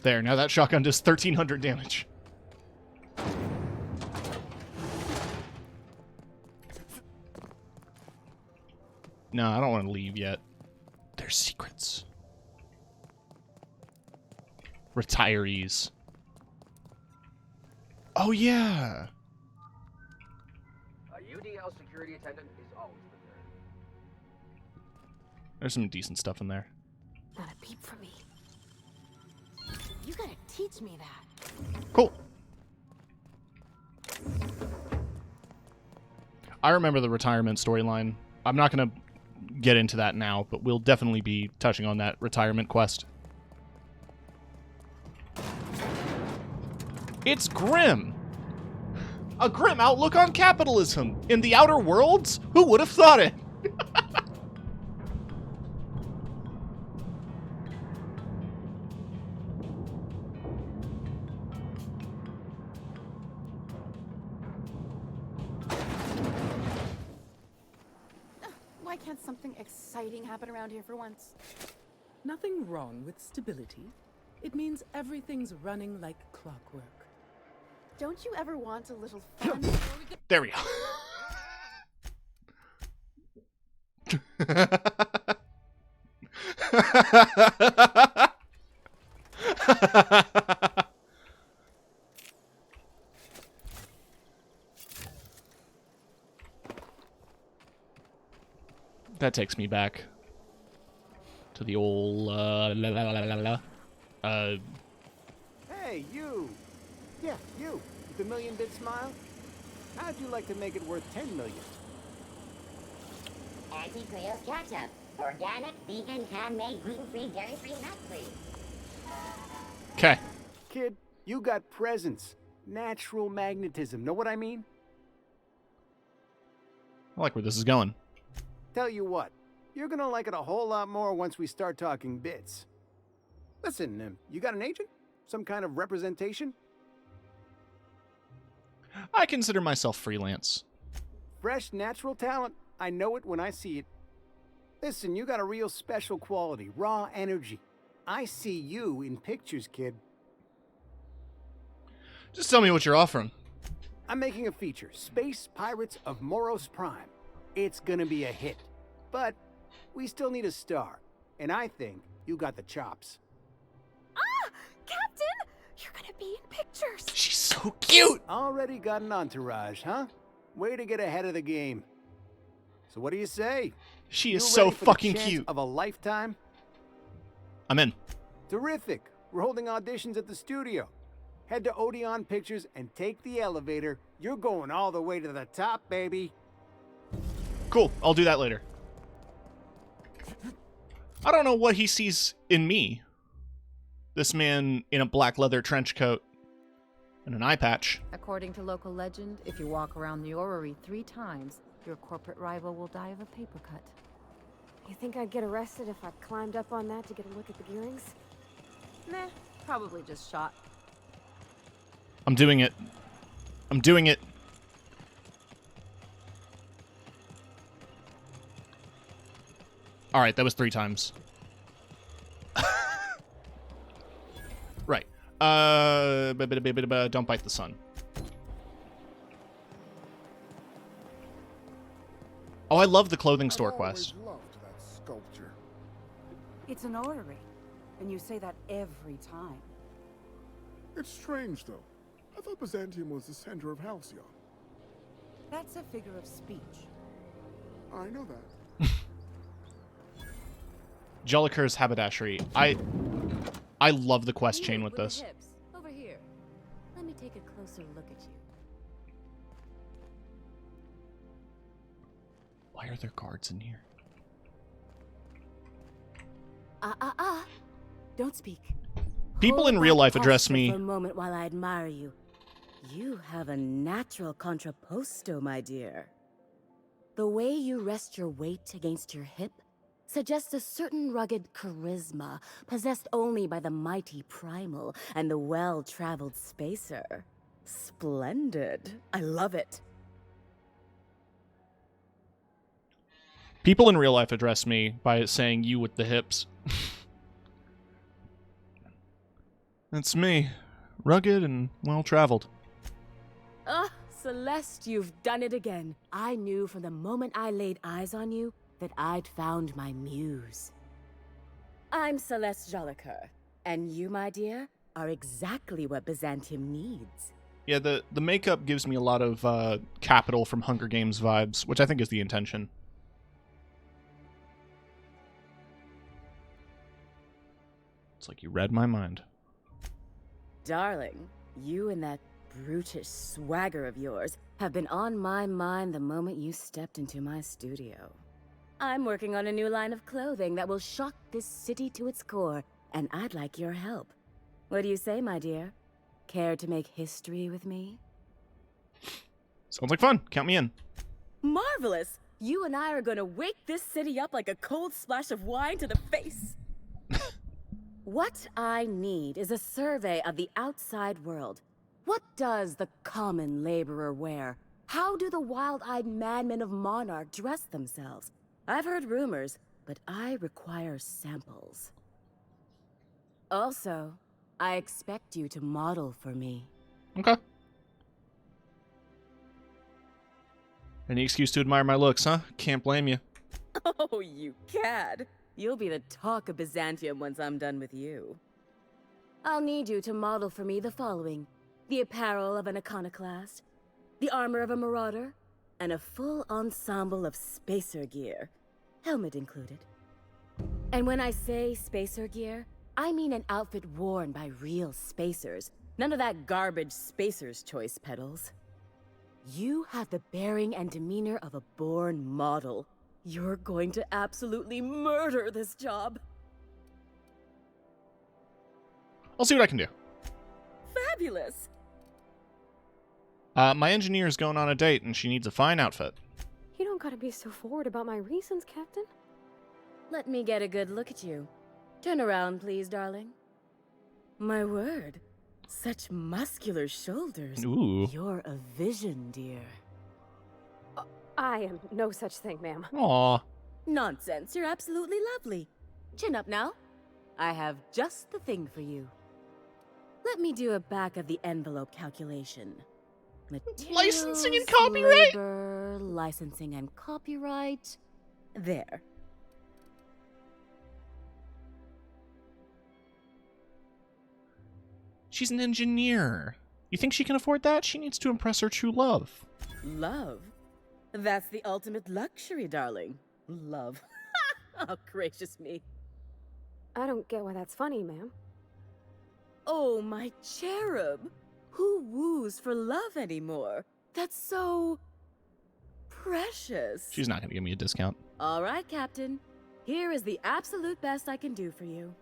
There, now that shotgun does 1,300 damage. No, I don't want to leave yet. There's secrets. Retirees. Oh, yeah. A UDL security attendant is always prepared. There's some decent stuff in there. Not a peep from me. You gotta teach me that. Cool. I remember the retirement storyline. I'm not gonna get into that now, but we'll definitely be touching on that retirement quest. It's Grim! A grim outlook on capitalism in the Outer Worlds? Who would have thought it? Why can't something exciting happen around here for once? Nothing wrong with stability. It means everything's running like clockwork. Don't you ever want a little fun? There we go. That takes me back to the old Hey, you! Yeah, you! With the million-bit smile? How'd you like to make it worth 10 million? Anti-Creo's ketchup. Organic, vegan, handmade, gluten-free, dairy-free, nut-free. Okay. Kid, you got presence. Natural magnetism. Know what I mean? I like where this is going. Tell you what, you're gonna like it a whole lot more once we start talking bits. Listen, you got an agent? Some kind of representation? I consider myself freelance. Fresh, natural talent. I know it when I see it. Listen, you got a real special quality, raw energy. I see you in pictures, kid. Just tell me what you're offering. I'm making a feature, Space Pirates of Moros Prime. It's gonna be a hit. But we still need a star. And I think you got the chops. Ah! Captain! You're gonna be in pictures! She's so cute! Already got an entourage, huh? Way to get ahead of the game. So what do you say? She is You so ready for the fucking chance cute. of a lifetime? I'm in. Terrific. We're holding auditions at the studio. Head to Odeon Pictures and take the elevator. You're going all the way to the top, baby. Cool. I'll do that later. I don't know what he sees in me. This man in a black leather trench coat and an eye patch. According to local legend, if you walk around the orrery 3 times, your corporate rival will die of a paper cut. You think I'd get arrested if I climbed up on that to get a look at the gearings? Nah, probably just shot. I'm doing it. I'm doing it. Alright, that was 3 times. Right. Don't bite the sun. Oh, I love the clothing store quest. Loved that sculpture. It's an orrery, and you say that every time. It's strange, though. I thought Byzantium was the center of Halcyon. That's a figure of speech. I know that. Jolicoeur's haberdashery. I love the quest chain with this. Hips. Over here. Let me take a closer look at you. Why are there guards in here? Don't speak. People in real life address me. For a moment while I admire you. You have a natural contrapposto, my dear. The way you rest your weight against your hip suggests a certain rugged charisma possessed only by the mighty primal and the well-traveled spacer. Splendid. I love it. People in real life address me by saying you with the hips. That's me. Rugged and well-traveled. Ah, Celeste, you've done it again. I knew from the moment I laid eyes on you that I'd found my muse. I'm Celeste Jolicoeur, and you, my dear, are exactly what Byzantium needs. Yeah, the makeup gives me a lot of Capital from Hunger Games vibes, which I think is the intention. It's like you read my mind. Darling, you and that brutish swagger of yours have been on my mind the moment you stepped into my studio. I'm working on a new line of clothing that will shock this city to its core, and I'd like your help. What do you say, my dear? Care to make history with me? Sounds like fun. Count me in. Marvelous! You and I are gonna wake this city up like a cold splash of wine to the face. What I need is a survey of the outside world. What does the common laborer wear? How do the wild-eyed madmen of Monarch dress themselves? I've heard rumors, but I require samples. Also, I expect you to model for me. Okay. Any excuse to admire my looks, huh? Can't blame you. Oh, you cad. You'll be the talk of Byzantium once I'm done with you. I'll need you to model for me the following: the apparel of an iconoclast, the armor of a marauder, and a full ensemble of spacer gear, helmet included. And when I say spacer gear, I mean an outfit worn by real spacers, none of that garbage spacer's choice pedals. You have the bearing and demeanor of a born model. You're going to absolutely murder this job. I'll see what I can do. Fabulous! My engineer's going on a date, and she needs a fine outfit. You don't gotta be so forward about my reasons, Captain. Let me get a good look at you. Turn around, please, darling. My word. Such muscular shoulders. Ooh. You're a vision, dear. I am no such thing, ma'am. Aw. Nonsense. You're absolutely lovely. Chin up now. I have just the thing for you. Let me do a back-of-the-envelope calculation. Licensing and copyright? Labor, licensing and copyright. There. She's an engineer. You think she can afford that? She needs to impress her true love. Love? That's the ultimate luxury, darling. Love. Oh, gracious me. I don't get why that's funny, ma'am. Oh, my cherub. Who woos for love anymore? That's so... precious. She's not going to give me a discount. All right, Captain. Here is the absolute best I can do for you.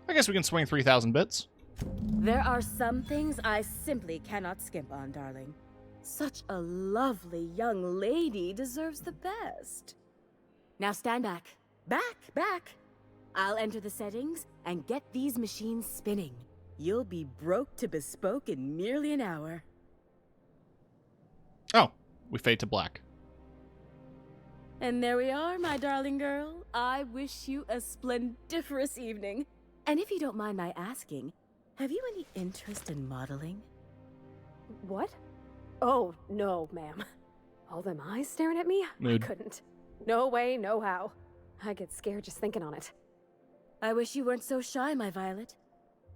I guess we can swing 3,000 bits. There are some things I simply cannot skimp on, darling. Such a lovely young lady deserves the best. Now stand back. Back! I'll enter the settings and get these machines spinning. You'll be broke to bespoke in merely an hour. Oh, we fade to black. And there we are, my darling girl. I wish you a splendiferous evening. And if you don't mind my asking, have you any interest in modeling? What? Oh, no, ma'am. All them eyes staring at me? Mood. I couldn't. No way, no how. I get scared just thinking on it. I wish you weren't so shy, my Violet.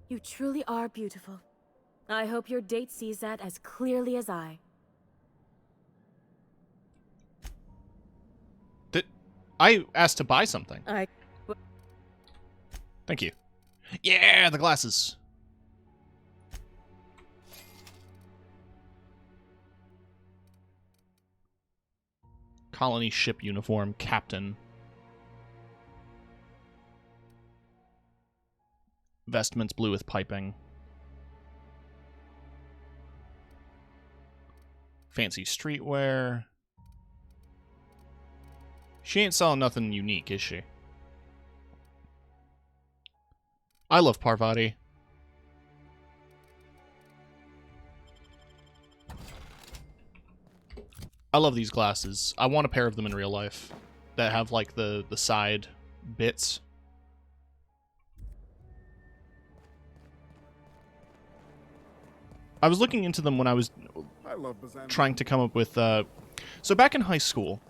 You truly are beautiful. I hope your date sees that as clearly as I. I asked to buy something. Thank you. Yeah, the glasses. Colony ship uniform, captain. Vestments blue with piping. Fancy streetwear. She ain't selling nothing unique, is she? I love Parvati. I love these glasses. I want a pair of them in real life that have like the side bits. I was looking into them when I was trying to come up with so back in high school.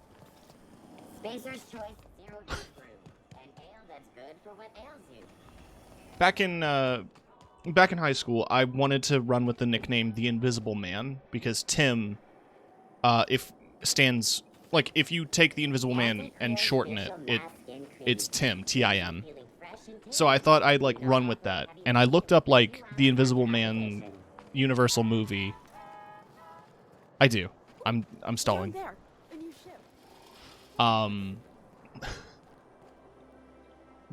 Spacer's Choice Zero Proof, an ale that's good for what ails you. Back in high school, I wanted to run with the nickname The Invisible Man because Tim, if you take The Invisible Man and shorten it, it's Tim, T-I-M. So I thought I'd like run with that, and I looked up like The Invisible Man Universal movie. I do. I'm stalling. But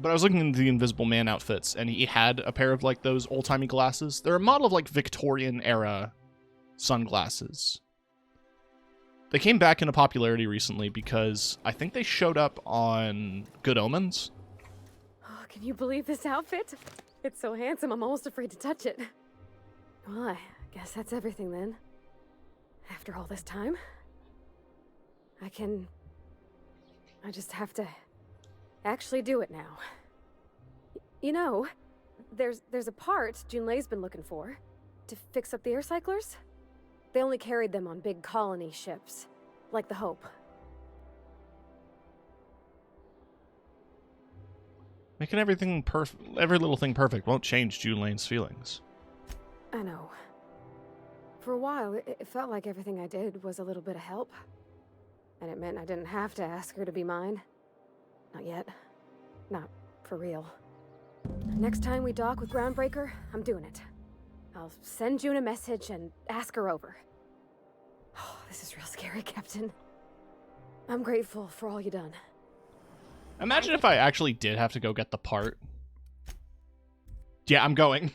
I was looking into the Invisible Man outfits, and he had a pair of, like, those old-timey glasses. They're a model of, like, Victorian-era sunglasses. They came back into popularity recently because I think they showed up on Good Omens. Oh, can you believe this outfit? It's so handsome, I'm almost afraid to touch it. Well, I guess that's everything then. After all this time, I just have to actually do it now. You know, there's a part Junlei's been looking for to fix up the air cyclers. They only carried them on big colony ships, like the Hope. Making everything every little thing perfect won't change Junlei's feelings. I know. For a while, it felt like everything I did was a little bit of help. And it meant I didn't have to ask her to be mine. Not yet. Not for real. Next time we dock with Groundbreaker, I'm doing it. I'll send June a message and ask her over. Oh, this is real scary, Captain. I'm grateful for all you done. Imagine if I actually did have to go get the part. Yeah, I'm going.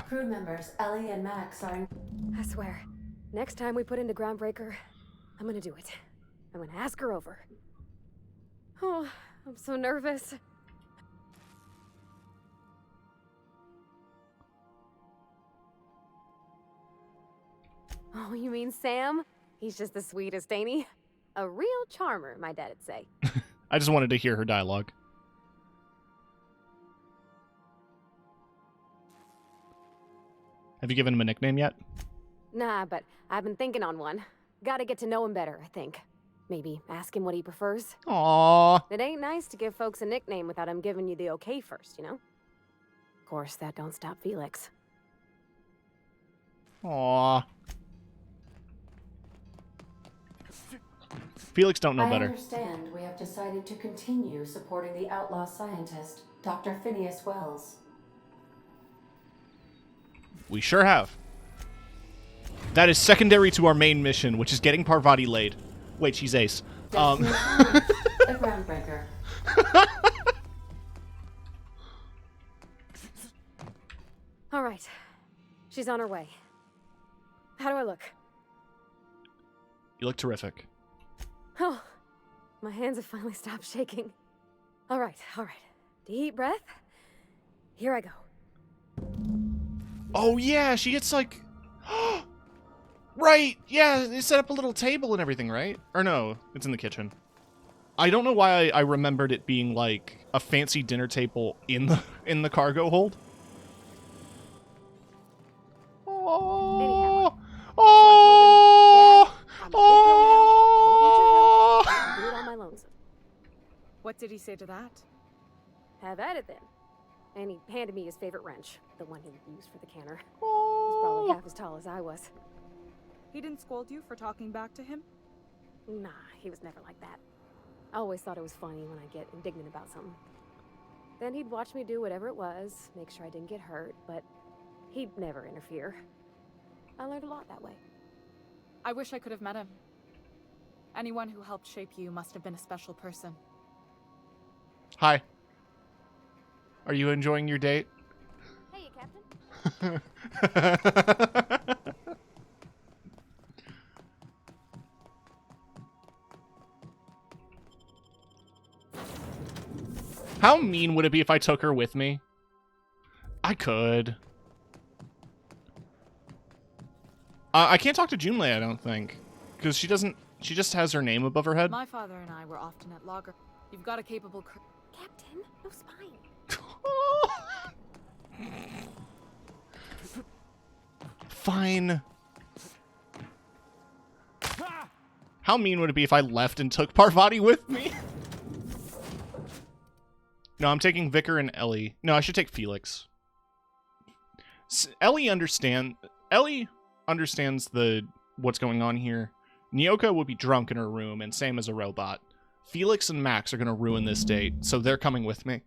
Crew members Ellie and Max are... I swear, next time we put into Groundbreaker, I'm gonna do it. I'm gonna ask her over. Oh, I'm so nervous. Oh, you mean Sam? He's just the sweetest, ain't he? A real charmer, my dad'd say. I just wanted to hear her dialogue. Have you given him a nickname yet? Nah, but I've been thinking on one. Gotta get to know him better, I think. Maybe ask him what he prefers. Aww. It ain't nice to give folks a nickname without him giving you the okay first, you know? Of course, that don't stop Felix. Aww. Felix don't know better. I understand we have decided to continue supporting the outlaw scientist, Dr. Phineas Wells. We sure have. That is secondary to our main mission, which is getting Parvati laid. Wait, she's ace. The Groundbreaker. All right. She's on her way. How do I look? You look terrific. Oh, my hands have finally stopped shaking. All right. Deep breath. Here I go. Oh, yeah, she gets, like... Right, yeah, they set up a little table and everything, right? Or no, it's in the kitchen. I don't know why I remembered it being, like, a fancy dinner table in the cargo hold. Anyhow. Oh! I'll do it on my lonesome. What did he say to that? Have at it then. And he handed me his favorite wrench, the one he used for the canner. He was probably half as tall as I was. He didn't scold you for talking back to him? Nah, he was never like that. I always thought it was funny when I get indignant about something. Then he'd watch me do whatever it was, make sure I didn't get hurt, but he'd never interfere. I learned a lot that way. I wish I could have met him. Anyone who helped shape you must have been a special person. Hi. Are you enjoying your date? Hey, Captain. How mean would it be if I took her with me? I could. I can't talk to Junlei, I don't think. Because she just has her name above her head. My father and I were often at Lager. You've got a capable crew. Captain, no spine. Fine. How mean would it be if I left and took Parvati with me? No, I'm taking Vicar and Ellie. No, I should take Felix. Ellie understands what's going on here. Nyoka will be drunk in her room and same as a robot. Felix and Max are going to ruin this date, so they're coming with me.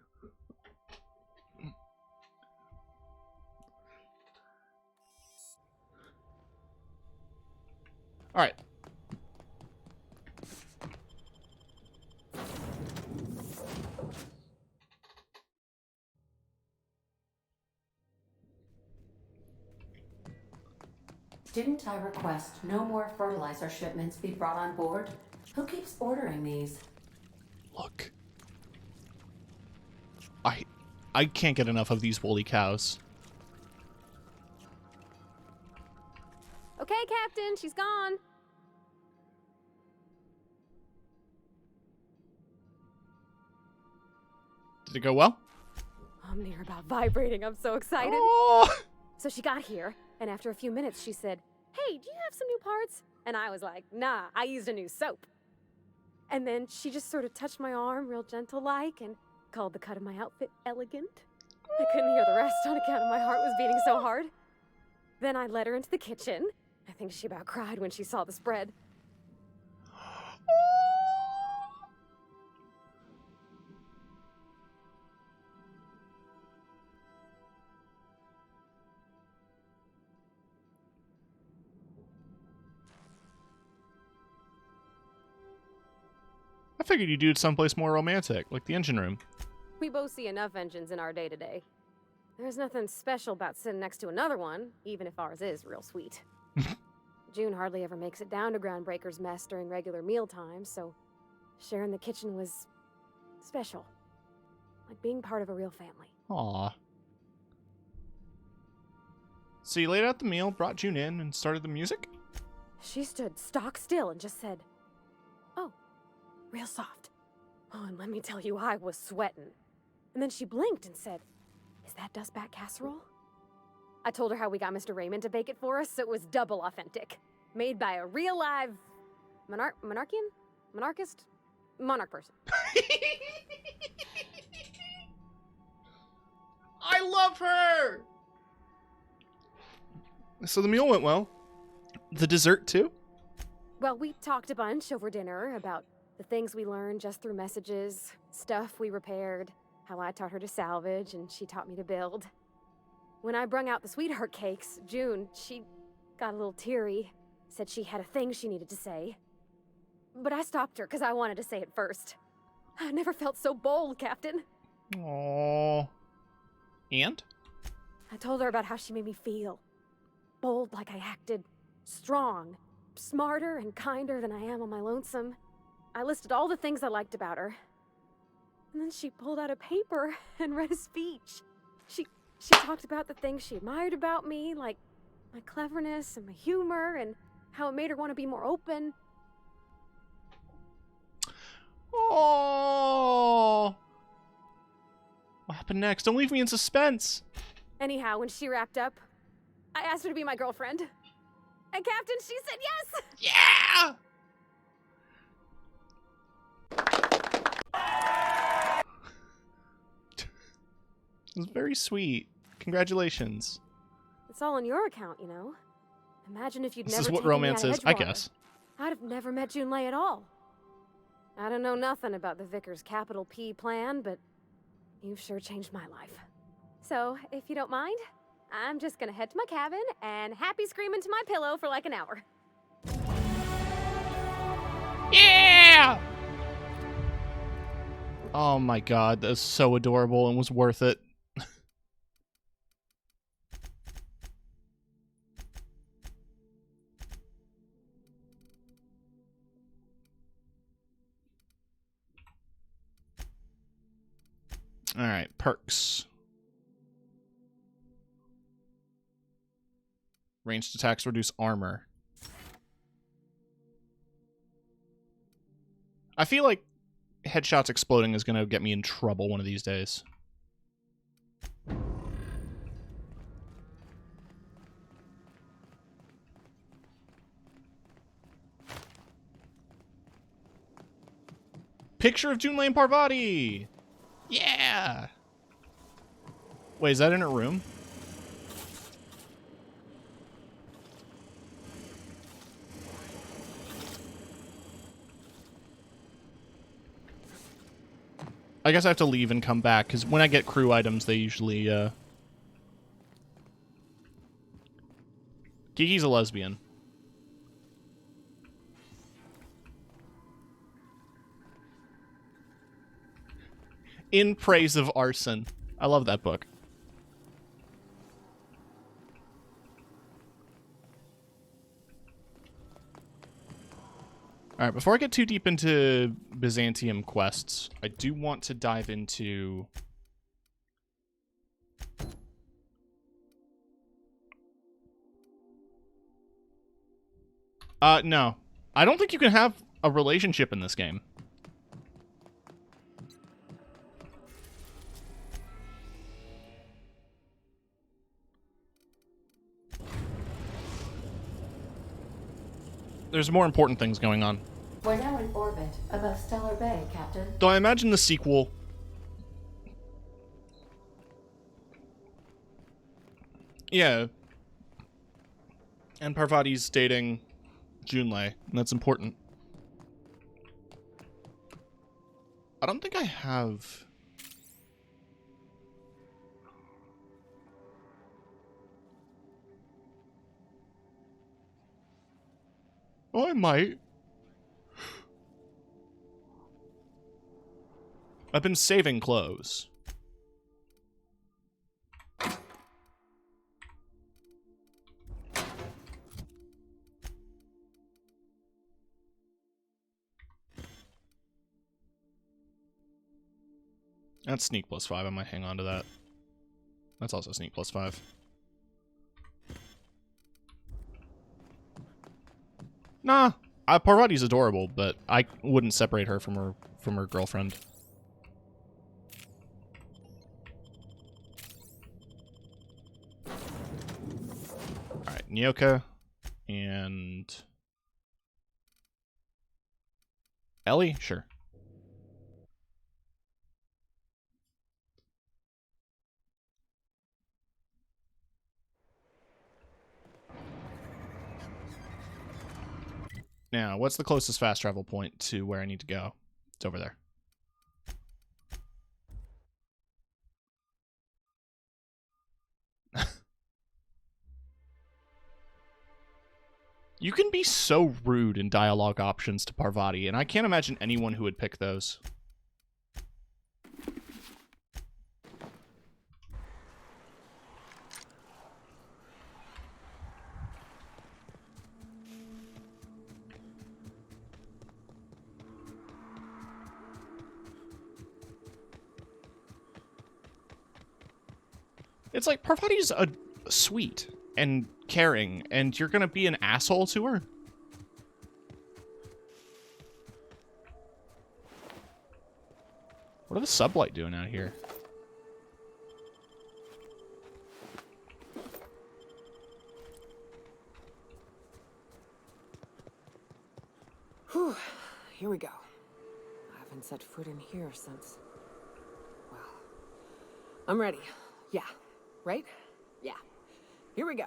Alright. Didn't I request no more fertilizer shipments be brought on board? Who keeps ordering these? Look. I can't get enough of these woolly cows. Okay, Captain, she's gone. Did it go well? I'm near about vibrating. I'm so excited. Oh. So she got here, and after a few minutes, she said, "Hey, do you have some new parts?" And I was like, "Nah, I used a new soap." And then she just sort of touched my arm real gentle-like and called the cut of my outfit elegant. I couldn't hear the rest on account of my heart was beating so hard. Then I led her into the kitchen. I think she about cried when she saw the spread. I figured you'd do it someplace more romantic, like the engine room. We both see enough engines in our day-to-day. There's nothing special about sitting next to another one, even if ours is real sweet. June hardly ever makes it down to Groundbreaker's mess during regular meal times, so sharing the kitchen was special. Like being part of a real family. Aww. So you laid out the meal, brought June in, and started the music? She stood stock still and just said, "Oh, real soft." Oh, and let me tell you, I was sweating. And then she blinked and said, "Is that dustback casserole?" I told her how we got Mr. Raymond to bake it for us, so it was double authentic. Made by a real live monarch person. I love her! So the meal went well. The dessert, too? Well, we talked a bunch over dinner about the things we learned just through messages, stuff we repaired, how I taught her to salvage and she taught me to build. When I brung out the sweetheart cakes, June, she got a little teary, said she had a thing she needed to say. But I stopped her because I wanted to say it first. I never felt so bold, Captain. Aww. And? I told her about how she made me feel. Bold like I acted, strong, smarter and kinder than I am on my lonesome. I listed all the things I liked about her. And then she pulled out a paper and read a speech. She talked about the things she admired about me, like my cleverness and my humor, and how it made her want to be more open. Oh. What happened next? Don't leave me in suspense. Anyhow, when she wrapped up, I asked her to be my girlfriend. And Captain, she said yes! Yeah! It was very sweet. Congratulations. It's all on your account, you know. Imagine if you'd This never is what taken me romance out of is, I Edgewater. guess. I'd have never met Junlei at all. I don't know nothing about the Vickers capital P plan, but you've sure changed my life. So, if you don't mind, I'm just gonna head to my cabin and happy scream into my pillow for like an hour. Yeah! Oh my god, that's so adorable and was worth it. Alright, perks. Ranged attacks reduce armor. I feel like headshots exploding is going to get me in trouble one of these days. Picture of Junlei and Parvati! Yeah! Wait, is that in her room? I guess I have to leave and come back, because when I get crew items, they usually, Kiki's a lesbian. In Praise of Arson. I love that book. Alright, before I get too deep into Byzantium quests, I do want to dive into... no. I don't think you can have a relationship in this game. There's more important things going on. We're now in orbit above Stellar Bay, Captain. Though I imagine the sequel... Yeah. And Parvati's dating Junlei, and that's important. I don't think I have... Oh, I might. I've been saving clothes. That's sneak +5. I might hang on to that. That's also sneak +5. Nah, Parvati's adorable, but I wouldn't separate her from her girlfriend. All right, Nyoka and Ellie, sure. Now, what's the closest fast travel point to where I need to go? It's over there. You can be so rude in dialogue options to Parvati, and I can't imagine anyone who would pick those. It's like, Parvati's sweet and caring, and you're gonna be an asshole to her? What are the sublight doing out here? Whew, here we go. I haven't set foot in here since... Well, I'm ready. Yeah. Right? Yeah. Here we go.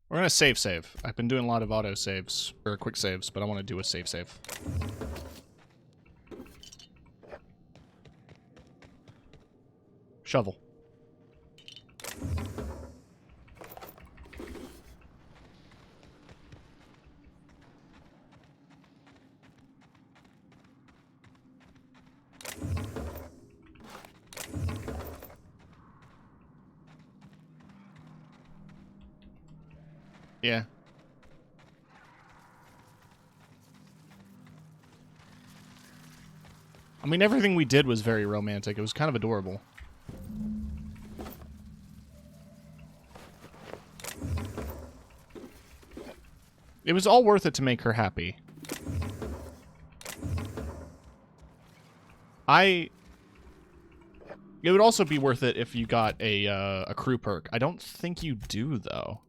We're gonna save. I've been doing a lot of auto saves, or quick saves, but I want to do a save. Shovel. Yeah. I mean, everything we did was very romantic. It was kind of adorable. It was all worth it to make her happy. It would also be worth it if you got a crew perk. I don't think you do, though.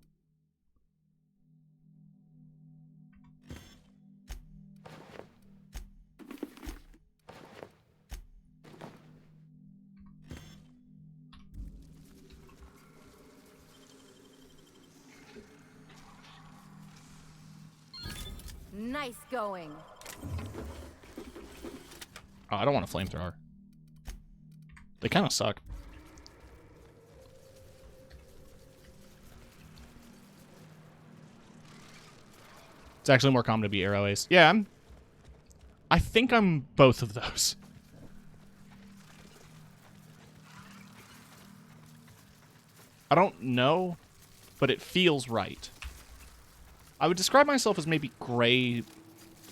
Nice going. Oh, I don't want a flamethrower. They kind of suck. It's actually more common to be arrow ace. Yeah, I think I'm both of those. I don't know, but it feels right. I would describe myself as maybe gray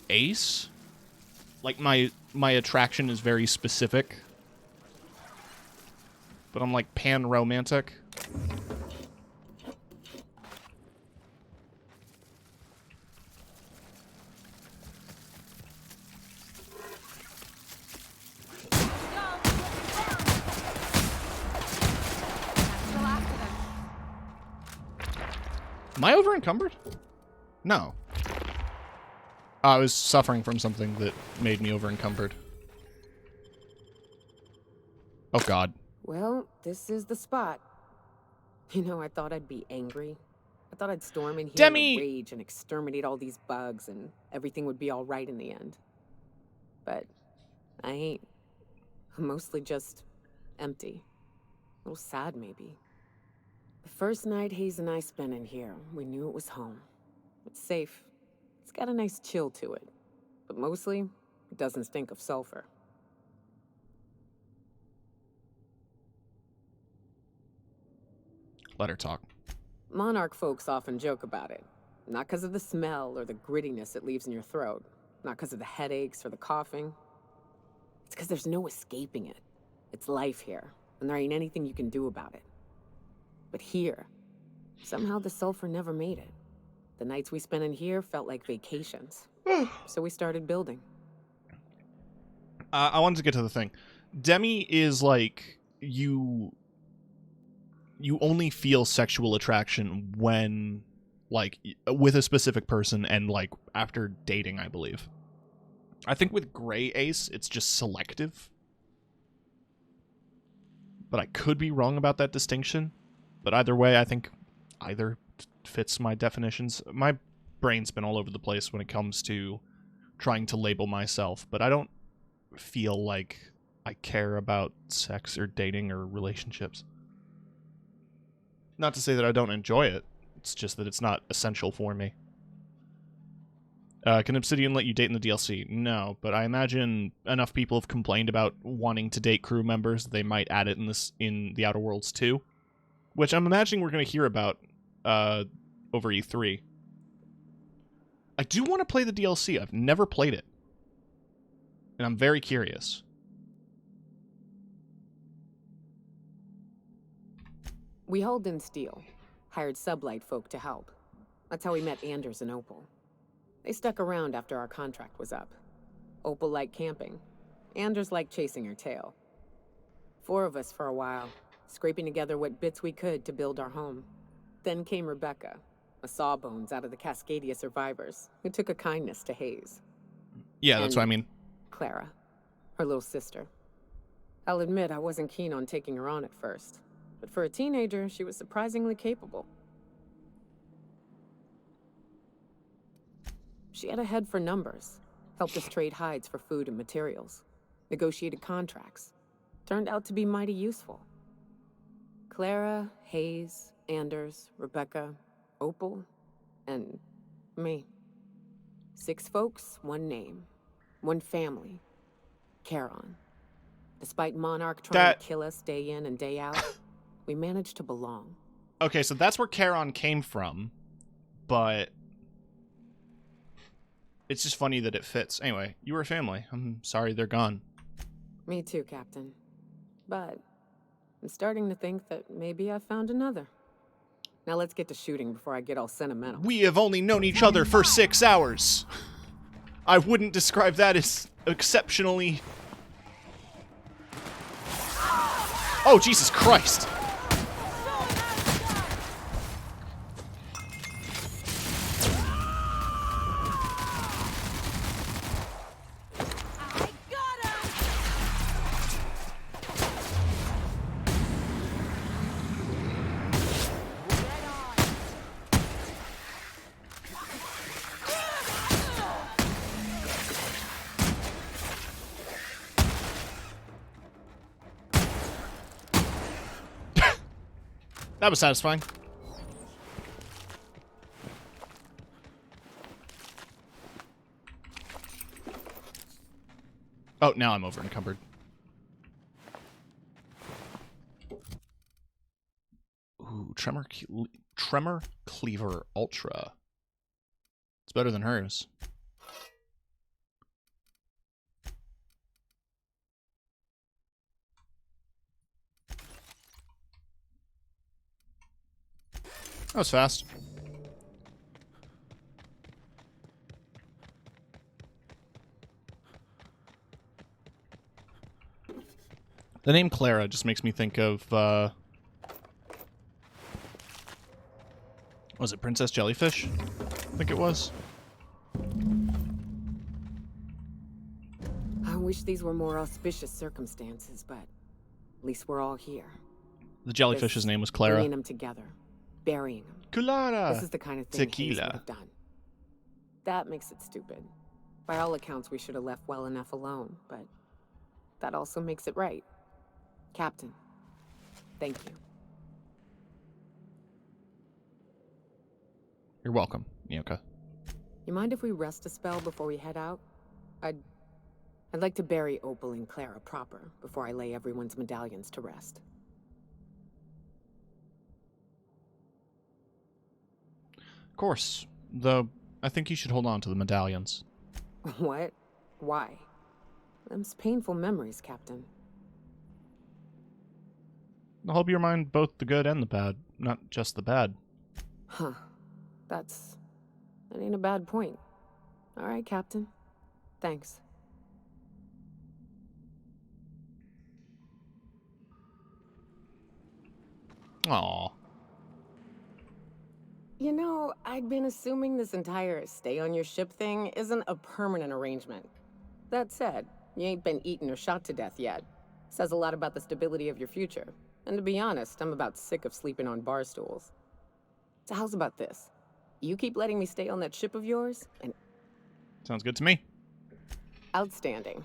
ace. Like, my attraction is very specific. But I'm, like, pan-romantic. Am I over-encumbered? No. I was suffering from something that made me over-encumbered. Oh, God. Well, this is the spot. You know, I thought I'd be angry. I thought I'd storm in here Demi! in a rage and exterminate all these bugs and everything would be all right in the end. But I ain't. I'm mostly just empty. A little sad, maybe. The first night Hayes and I spent in here, we knew it was home. It's safe. It's got a nice chill to it. But mostly, it doesn't stink of sulfur. Let her talk. Monarch folks often joke about it. Not because of the smell or the grittiness it leaves in your throat. Not because of the headaches or the coughing. It's because there's no escaping it. It's life here, and there ain't anything you can do about it. But here, somehow the sulfur never made it. The nights we spent in here felt like vacations. So we started building. I wanted to get to the thing. Demi is like, you only feel sexual attraction when, like, with a specific person and, like, after dating, I believe. I think with Gray Ace, it's just selective. But I could be wrong about that distinction. But either way, I think either fits my definitions. My brain's been all over the place when it comes to trying to label myself, but I don't feel like I care about sex or dating or relationships. Not to say that I don't enjoy it, it's just that it's not essential for me. Can Obsidian let you date in the DLC? No, but I imagine enough people have complained about wanting to date crew members that they might add it in the Outer Worlds too. Which I'm imagining we're going to hear about over E3. I do want to play the DLC. I've never played it. And I'm very curious. We hauled in steel, hired sublight folk to help. That's how we met Anders and Opal. They stuck around after our contract was up. Opal liked camping. Anders liked chasing her tail. 4 of us for a while, scraping together what bits we could to build our home. Then came Rebecca, a sawbones out of the Cascadia survivors, who took a kindness to Hayes. Yeah, that's what I mean. Clara, her little sister. I'll admit I wasn't keen on taking her on at first, but for a teenager, she was surprisingly capable. She had a head for numbers, helped us trade hides for food and materials, negotiated contracts. Turned out to be mighty useful. Clara, Hayes, Anders, Rebecca, Opal, and me. 6 folks, 1 name, 1 family. Charon. Despite Monarch trying to kill us day in and day out, we managed to belong. Okay, so that's where Charon came from, but it's just funny that it fits. Anyway, you were a family. I'm sorry they're gone. Me too, Captain. But I'm starting to think that maybe I found another. Now let's get to shooting before I get all sentimental. We have only known each other for 6 hours. I wouldn't describe that as exceptionally... Oh, Jesus Christ. That was satisfying. Oh, now I'm over encumbered. Ooh, Tremor Cleaver Ultra. It's better than hers. That was fast. The name Clara just makes me think of, was it Princess Jellyfish? I think it was. I wish these were more auspicious circumstances, but at least we're all here. The jellyfish's name was Clara. Bringing them together, burying them. Clara. This is the kind of thing Hayes Tequila. would have done. That makes it stupid. By all accounts, we should have left well enough alone, but that also makes it right. Captain, thank you. You're welcome, Nyoka. You mind if we rest a spell before we head out? I'd like to bury Opal and Clara proper before I lay everyone's medallions to rest. Of course. Though, I think you should hold on to the medallions. What? Why? Them's painful memories, Captain. I'll help you remind both the good and the bad, not just the bad. Huh. That ain't a bad point. All right, Captain. Thanks. Aww. You know, I'd been assuming this entire stay on your ship thing isn't a permanent arrangement. That said, you ain't been eaten or shot to death yet. Says a lot about the stability of your future. And to be honest, I'm about sick of sleeping on bar stools. So how's about this? You keep letting me stay on that ship of yours, and... Sounds good to me. Outstanding.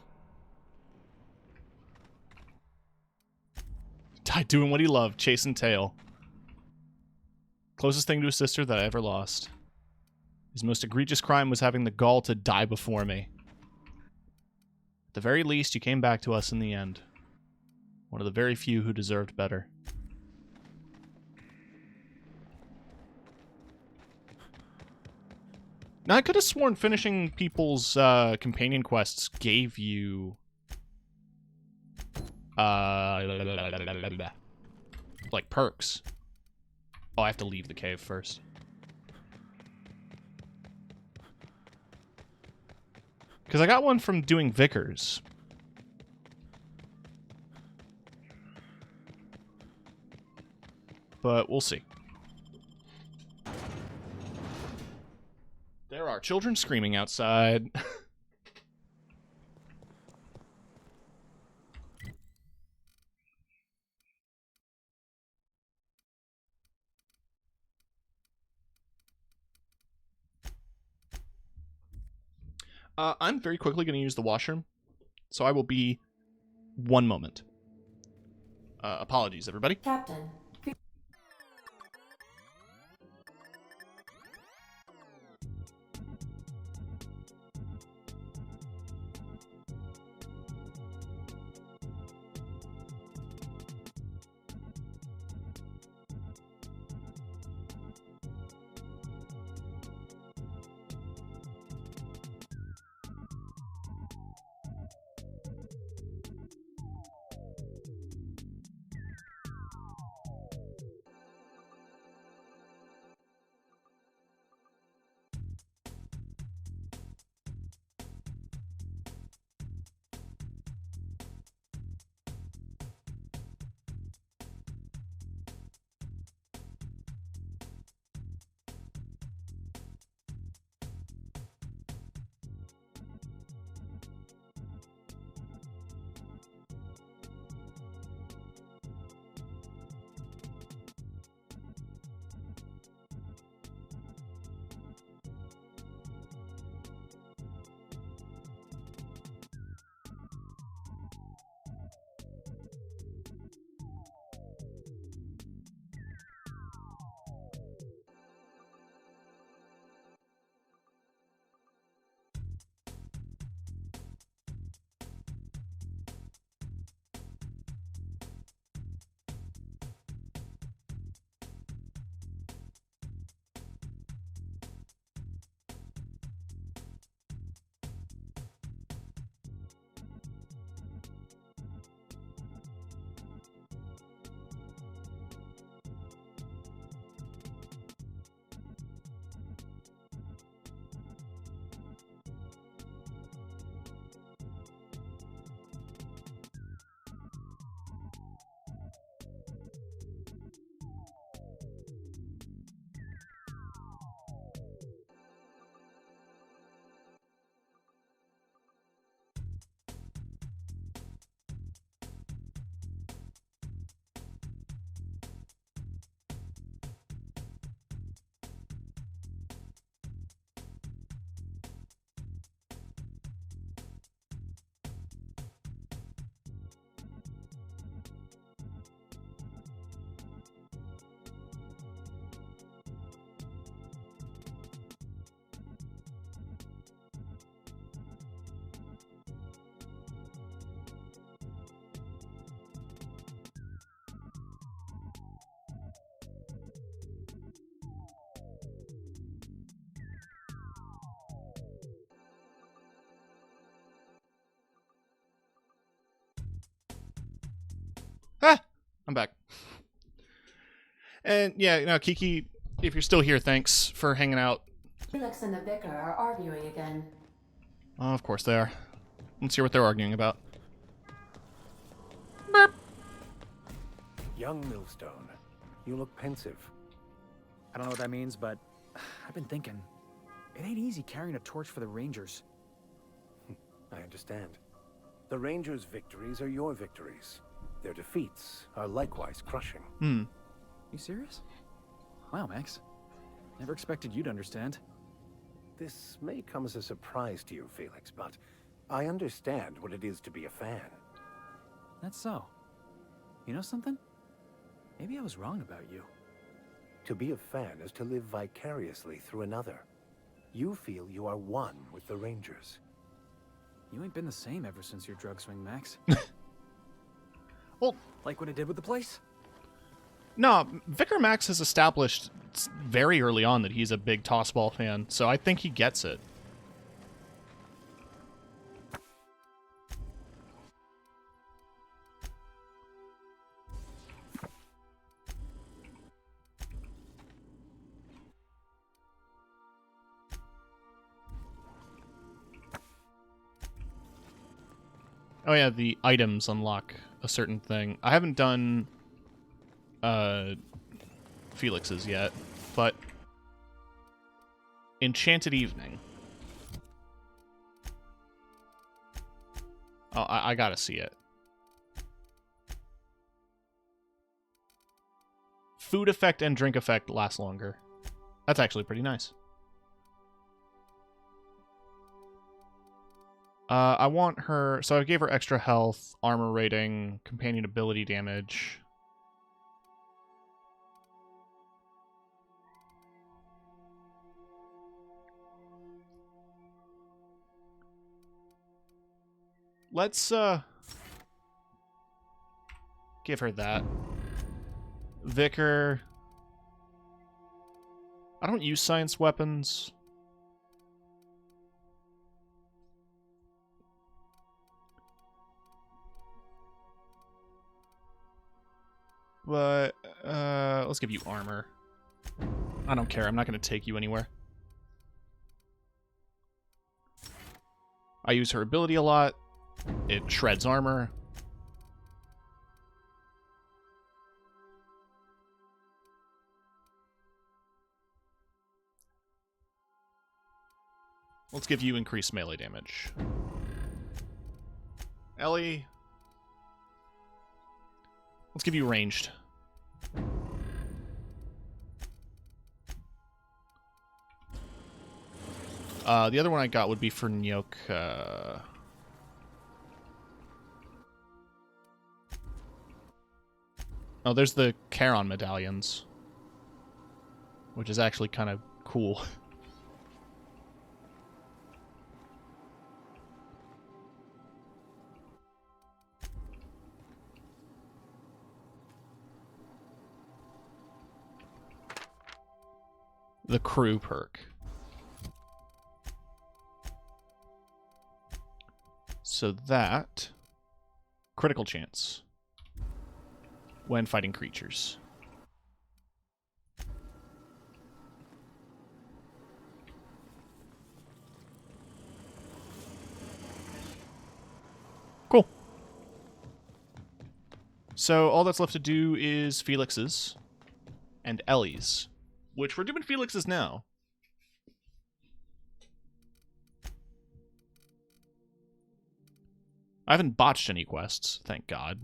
Died doing what he loved, chasing tail. Closest thing to a sister that I ever lost. His most egregious crime was having the gall to die before me. At the very least, you came back to us in the end. One of the very few who deserved better. Now, I could have sworn finishing people's companion quests gave you... like perks. Oh, I have to leave the cave first. Because I got one from doing Vickers. But we'll see. There are children screaming outside. I'm very quickly going to use the washroom, so I will be 1 moment. Apologies, everybody. Captain. Ah! I'm back. And yeah, no, Kiki, if you're still here, thanks for hanging out. Felix and the vicar are arguing again. Oh, of course they are. Let's hear what they're arguing about. Young Millstone, you look pensive. I don't know what that means, but I've been thinking. It ain't easy carrying a torch for the Rangers. I understand. The Rangers' victories are your victories. Their defeats are likewise crushing. You serious? Wow, Max. Never expected you to understand. This may come as a surprise to you, Felix, but I understand what it is to be a fan. That's so. You know something? Maybe I was wrong about you. To be a fan is to live vicariously through another. You feel you are one with the Rangers. You ain't been the same ever since your drug swing, Max. Well, like what it did with the place? No, Vicar Max has established very early on that he's a big Tossball fan, so I think he gets it. Oh yeah, the items unlock a certain thing. I haven't done Felix's yet, but Enchanted Evening. Oh, I gotta see it. Food effect and drink effect last longer. That's actually pretty nice. I want her... So I gave her extra health, armor rating, companion ability damage. Let's, give her that. Vicar... I don't use science weapons. But, let's give you armor. I don't care. I'm not going to take you anywhere. I use her ability a lot. It shreds armor. Let's give you increased melee damage. Ellie... Let's give you ranged. The other one I got would be for Nyoka. Oh, there's the Charon medallions, which is actually kind of cool. The crew perk. So that... critical chance when fighting creatures. Cool. So all that's left to do is Felix's and Ellie's. Which we're doing Felix's now. I haven't botched any quests, thank God.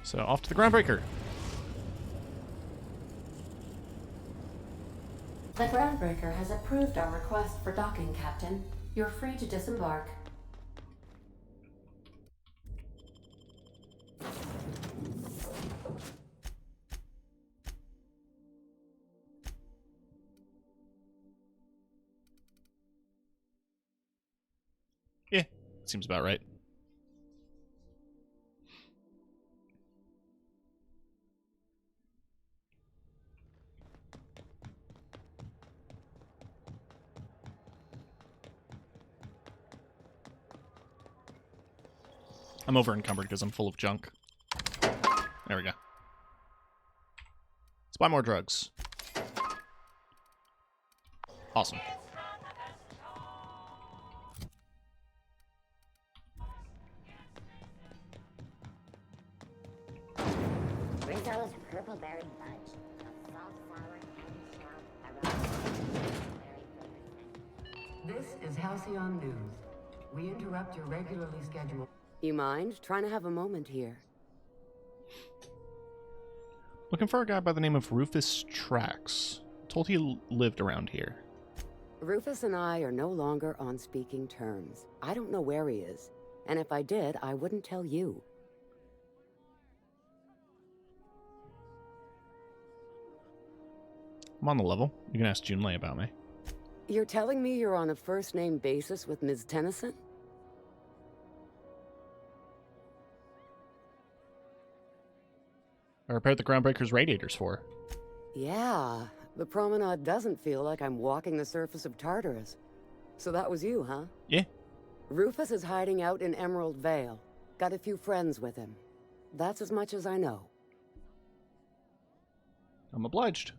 So off to the Groundbreaker. The Groundbreaker has approved our request for docking, Captain. You're free to disembark. Yeah, seems about right. I'm over encumbered because I'm full of junk. There we go. Let's buy more drugs. Awesome. Rizzo's purple berry fudge. A salt sour egg shell This is Halcyon News. We interrupt your regularly scheduled... You mind? Trying to have a moment here. Looking for a guy by the name of Rufus Trax. Told he lived around here. Rufus and I are no longer on speaking terms. I don't know where he is. And if I did, I wouldn't tell you. I'm on the level. You can ask Junlei about me. You're telling me you're on a first-name basis with Ms. Tennyson? I repaired the Groundbreaker's radiators for her. Yeah, the promenade doesn't feel like I'm walking the surface of Tartarus. So that was you, huh? Yeah. Rufus is hiding out in Emerald Vale. Got a few friends with him. That's as much as I know. I'm obliged.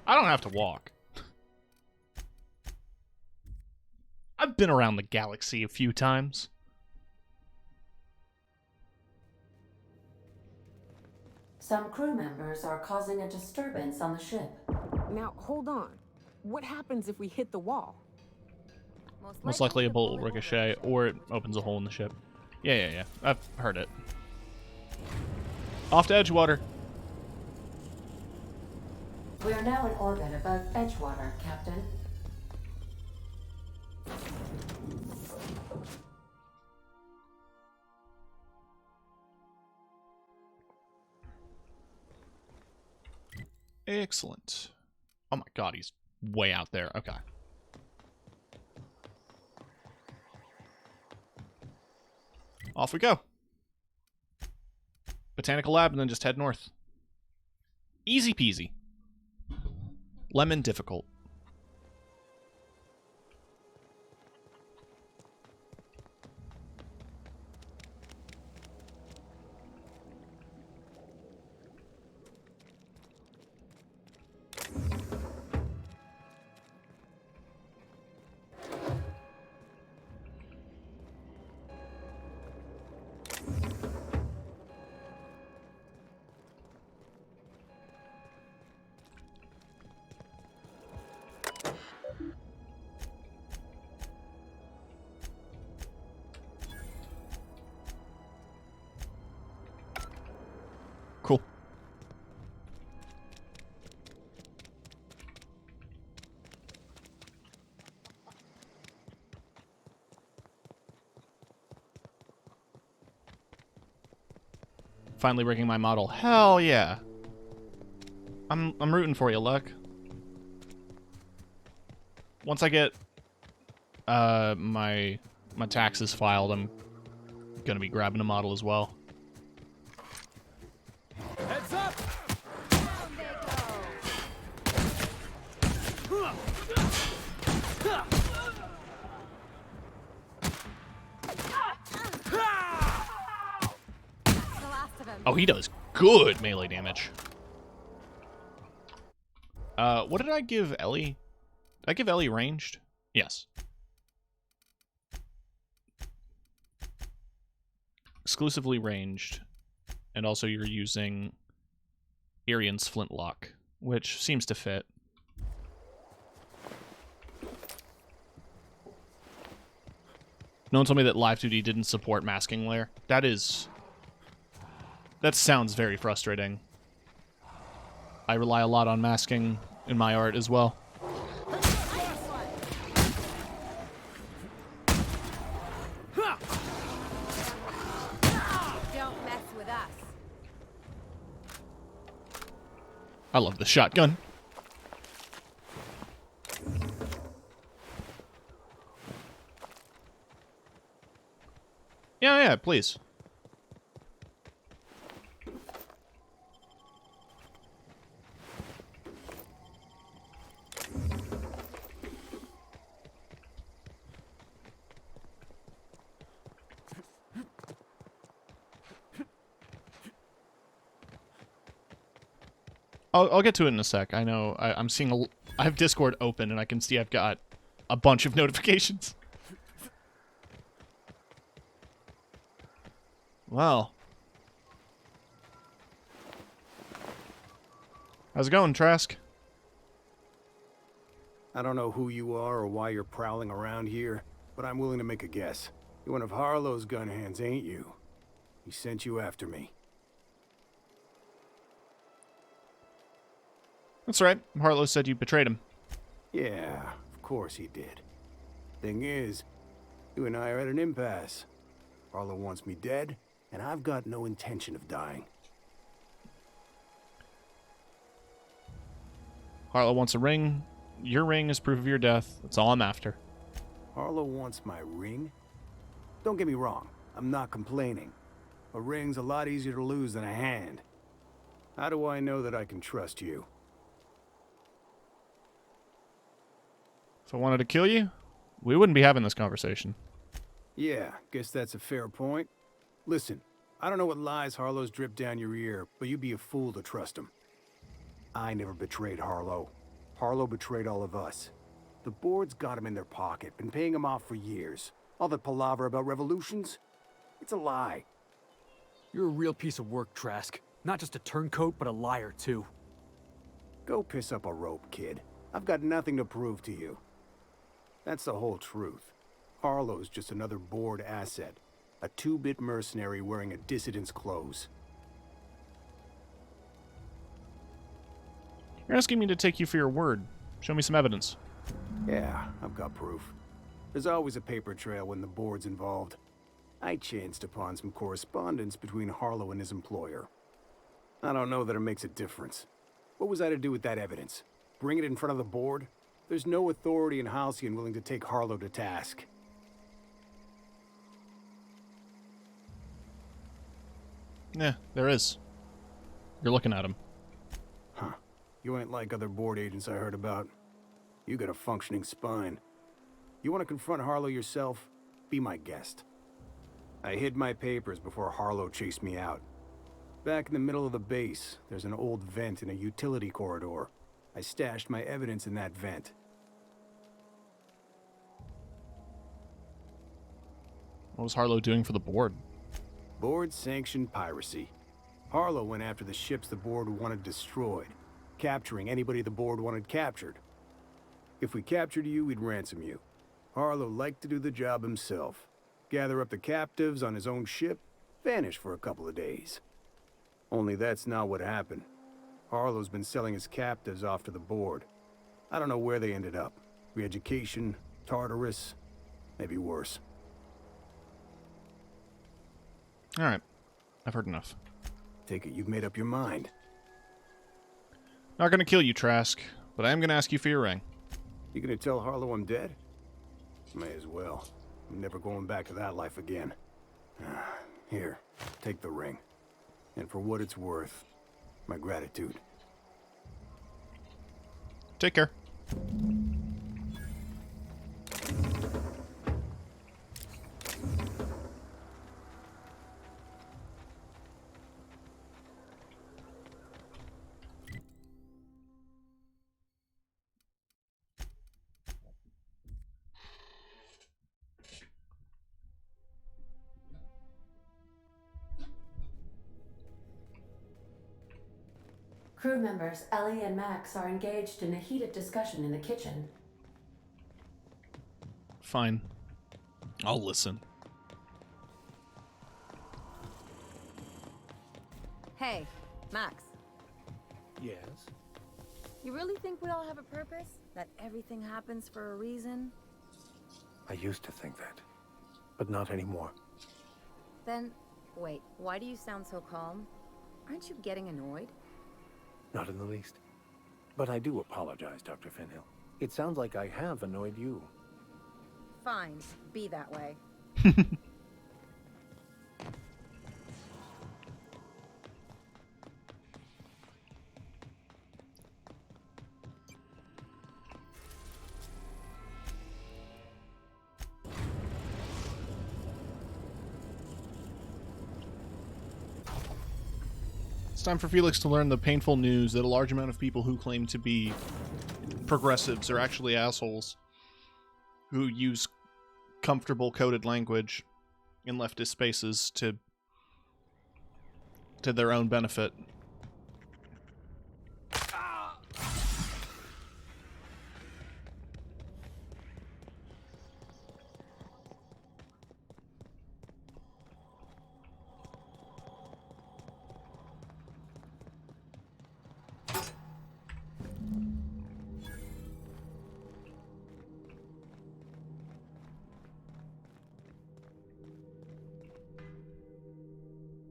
I don't have to walk. I've been around the galaxy a few times. Some crew members are causing a disturbance on the ship. Now, hold on. What happens if we hit the wall? Most likely a bullet will ricochet, or it opens a hole in the ship. Yeah. I've heard it. Off to Edgewater. We are now in orbit above Edgewater, Captain. Excellent. Oh my god, he's way out there. Okay. Off we go. Botanical lab and then just head north. Easy peasy. Lemon difficult. Cool. Finally rigging my model. Hell yeah. I'm rooting for you, Luck. Once I get my taxes filed, I'm gonna be grabbing a model as well. Heads up! Oh, he does good melee damage. What did I give Ellie? Did I give Ellie ranged? Yes. Exclusively ranged. And also you're using Arian's flintlock, which seems to fit. No one told me that Live 2D didn't support masking layer. That sounds very frustrating. I rely a lot on masking in my art as well. Don't mess with us. I love the shotgun. Yeah, please. I'll get to it in a sec. I know I'm seeing I have Discord open and I can see I've got a bunch of notifications. Well. How's it going, Trask? I don't know who you are or why you're prowling around here, but I'm willing to make a guess. You're one of Harlow's gun hands, ain't you? He sent you after me. That's right. Harlow said you betrayed him. Yeah, of course he did. Thing is, you and I are at an impasse. Harlow wants me dead, and I've got no intention of dying. Harlow wants a ring. Your ring is proof of your death. That's all I'm after. Harlow wants my ring? Don't get me wrong, I'm not complaining. A ring's a lot easier to lose than a hand. How do I know that I can trust you? If I wanted to kill you, we wouldn't be having this conversation. Yeah, guess that's a fair point. Listen, I don't know what lies Harlow's dripped down your ear, but you'd be a fool to trust him. I never betrayed Harlow. Harlow betrayed all of us. The board's got him in their pocket, been paying him off for years. All that palaver about revolutions? It's a lie. You're a real piece of work, Trask. Not just a turncoat, but a liar, too. Go piss up a rope, kid. I've got nothing to prove to you. That's the whole truth. Harlow's just another board asset. A two-bit mercenary wearing a dissident's clothes. You're asking me to take you for your word. Show me some evidence. Yeah, I've got proof. There's always a paper trail when the board's involved. I chanced upon some correspondence between Harlow and his employer. I don't know that it makes a difference. What was I to do with that evidence? Bring it in front of the board? There's no authority in Halcyon willing to take Harlow to task. Yeah, there is. You're looking at him. Huh. You ain't like other board agents I heard about. You got a functioning spine. You want to confront Harlow yourself? Be my guest. I hid my papers before Harlow chased me out. Back in the middle of the base, there's an old vent in a utility corridor. I stashed my evidence in that vent. What was Harlow doing for the board? Board-sanctioned piracy. Harlow went after the ships the board wanted destroyed, capturing anybody the board wanted captured. If we captured you, we'd ransom you. Harlow liked to do the job himself. Gather up the captives on his own ship, vanish for a couple of days. Only that's not what happened. Harlow's been selling his captives off to the board. I don't know where they ended up. Re-education, Tartarus, maybe worse. Alright. I've heard enough. Take it you've made up your mind. Not gonna kill you, Trask, but I am gonna ask you for your ring. You gonna tell Harlow I'm dead? May as well. I'm never going back to that life again. Here, take the ring. And for what it's worth, my gratitude. Take care. Crew members Ellie and Max are engaged in a heated discussion in the kitchen. Fine. I'll listen. Hey, Max. Yes? You really think we all have a purpose? That everything happens for a reason? I used to think that, but not anymore. Then, wait, why do you sound so calm? Aren't you getting annoyed? Not in the least. But I do apologize, Dr. Finhill. It sounds like I have annoyed you. Fine, be that way. time for Felix to learn the painful news that a large amount of people who claim to be progressives are actually assholes who use comfortable coded language in leftist spaces to their own benefit.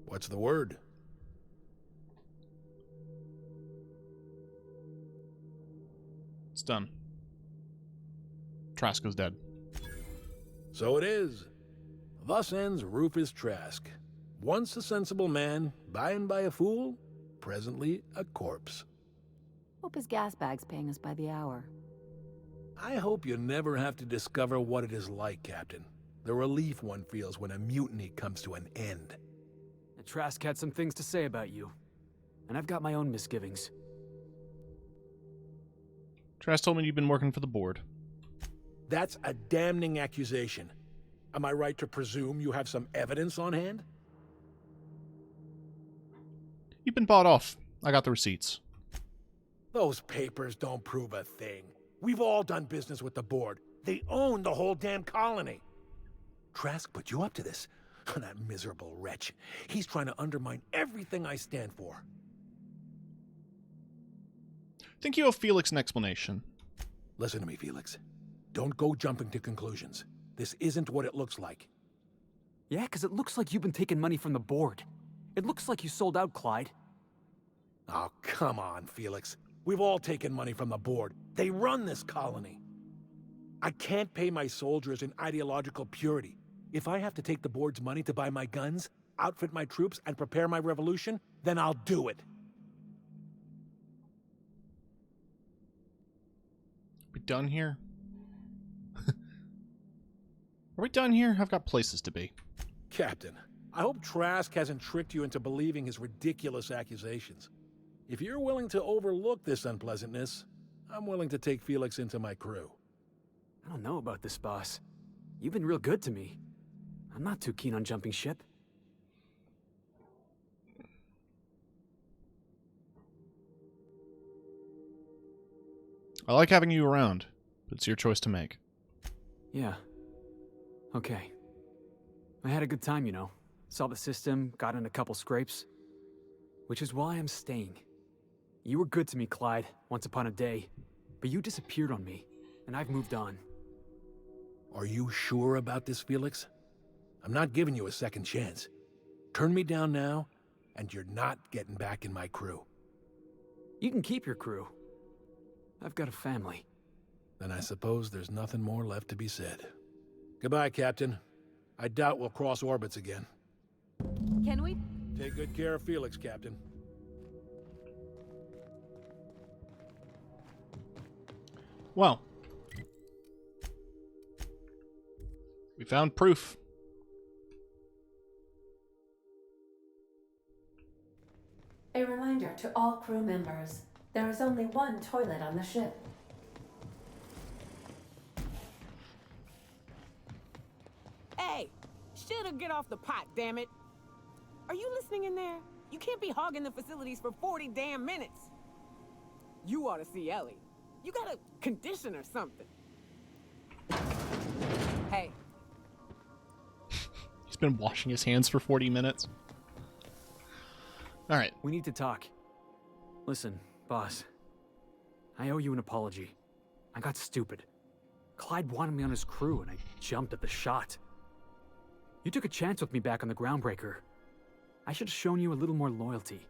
What's the word? It's done. Trask is dead. So it is. Thus ends Rufus Trask. Once a sensible man, by and by a fool, presently a corpse. Hope his gas bag's paying us by the hour. I hope you never have to discover what it is like, Captain. The relief one feels when a mutiny comes to an end. Trask had some things to say about you, and I've got my own misgivings. Trask told me you've been working for the board. That's a damning accusation. Am I right to presume you have some evidence on hand? You've been bought off. I got the receipts. Those papers don't prove a thing. We've all done business with the board. They own the whole damn colony. Trask put you up to this. That miserable wretch. He's trying to undermine everything I stand for. Think you owe Felix an explanation. Listen to me, Felix. Don't go jumping to conclusions. This isn't what it looks like. Yeah, because it looks like you've been taking money from the board. It looks like you sold out, Clyde. Oh, come on, Felix. We've all taken money from the board. They run this colony. I can't pay my soldiers in ideological purity. If I have to take the board's money to buy my guns, outfit my troops, and prepare my revolution, then I'll do it. We done here? Are we done here? I've got places to be. Captain, I hope Trask hasn't tricked you into believing his ridiculous accusations. If you're willing to overlook this unpleasantness, I'm willing to take Felix into my crew. I don't know about this, boss. You've been real good to me. I'm not too keen on jumping ship. I like having you around, but it's your choice to make. Yeah. Okay. I had a good time, you know. Saw the system, got in a couple scrapes. Which is why I'm staying. You were good to me, Clyde, once upon a day. But you disappeared on me, and I've moved on. Are you sure about this, Felix? I'm not giving you a second chance. Turn me down now, and you're not getting back in my crew. You can keep your crew. I've got a family. Then I suppose there's nothing more left to be said. Goodbye, Captain. I doubt we'll cross orbits again. Can we? Take good care of Felix, Captain. Well, we found proof. A reminder to all crew members, there is only one toilet on the ship. Hey, shit'll get off the pot, damn it. Are you listening in there? You can't be hogging the facilities for 40 damn minutes. You ought to see Ellie. You got a condition or something. Hey. He's been washing his hands for 40 minutes. All right. We need to talk. Listen, boss. I owe you an apology. I got stupid. Clyde wanted me on his crew, and I jumped at the shot. You took a chance with me back on the Groundbreaker. I should have shown you a little more loyalty.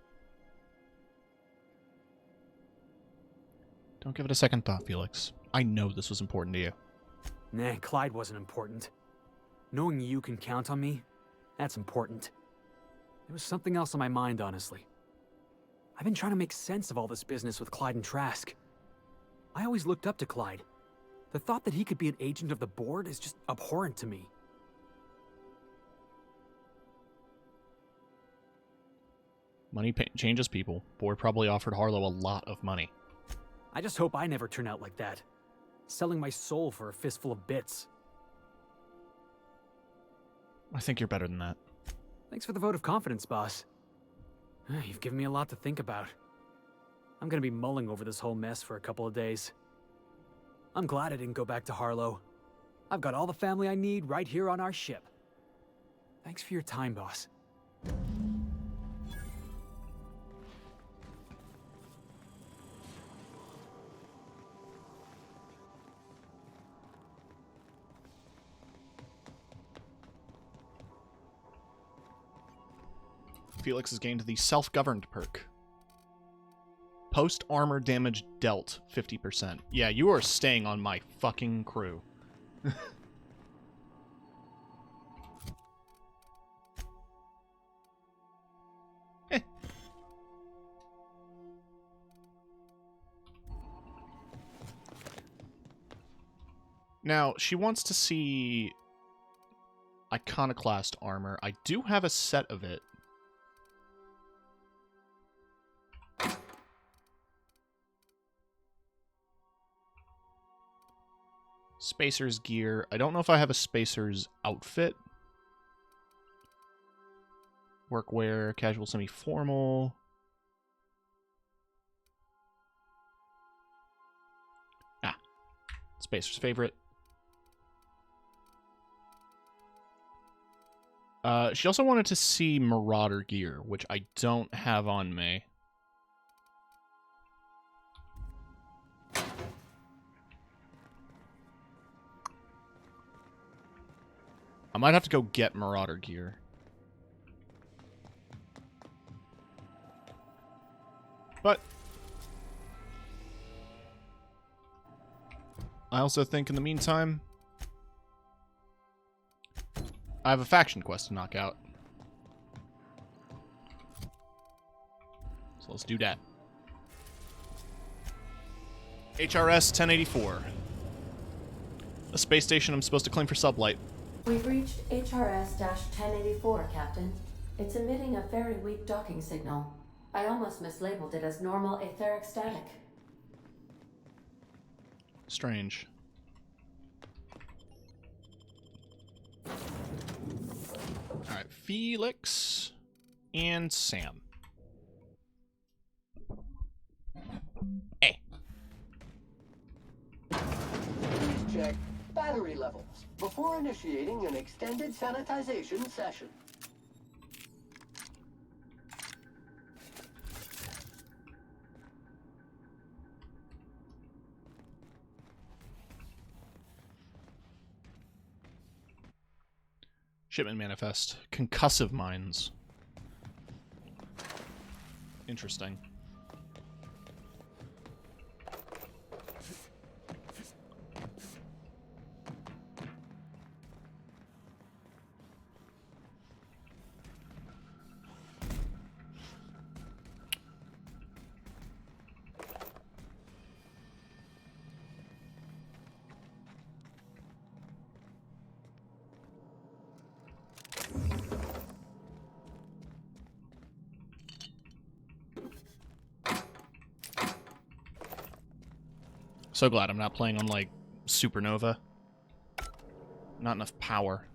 Don't give it a second thought, Felix. I know this was important to you. Nah, Clyde wasn't important. Knowing you can count on me, that's important. There was something else on my mind, honestly. I've been trying to make sense of all this business with Clyde and Trask. I always looked up to Clyde. The thought that he could be an agent of the board is just abhorrent to me. Money changes people. Board probably offered Harlow a lot of money. I just hope I never turn out like that. Selling my soul for a fistful of bits. I think you're better than that. Thanks for the vote of confidence, boss. You've given me a lot to think about. I'm gonna be mulling over this whole mess for a couple of days. I'm glad I didn't go back to Harlow. I've got all the family I need right here on our ship. Thanks for your time, boss. Felix has gained the self-governed perk. Post-armor damage dealt 50%. Yeah, you are staying on my fucking crew. Now, she wants to see Iconoclast armor. I do have a set of it. Spacer's gear. I don't know if I have a Spacer's outfit. Workwear, casual, semi-formal. Ah. Spacer's favorite. She also wanted to see Marauder gear, which I don't have on me. I might have to go get Marauder gear. But I also think in the meantime, I have a faction quest to knock out. So let's do that. HRS 1084. A space station I'm supposed to claim for sublight. We've reached HRS-1084, Captain. It's emitting a very weak docking signal. I almost mislabeled it as normal etheric static. Strange. Alright, Felix and Sam. Hey. Please check battery levels before initiating an extended sanitization session. Shipment manifest. Concussive mines. Interesting. So glad I'm not playing on, like, Supernova. Not enough power.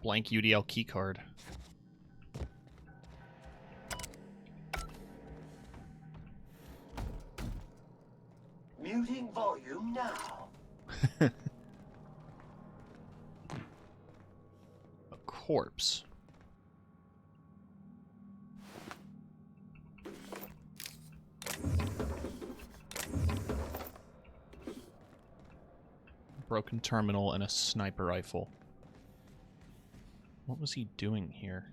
Blank UDL keycard. Muting volume now. Corpse. Broken terminal and a sniper rifle. What was he doing here?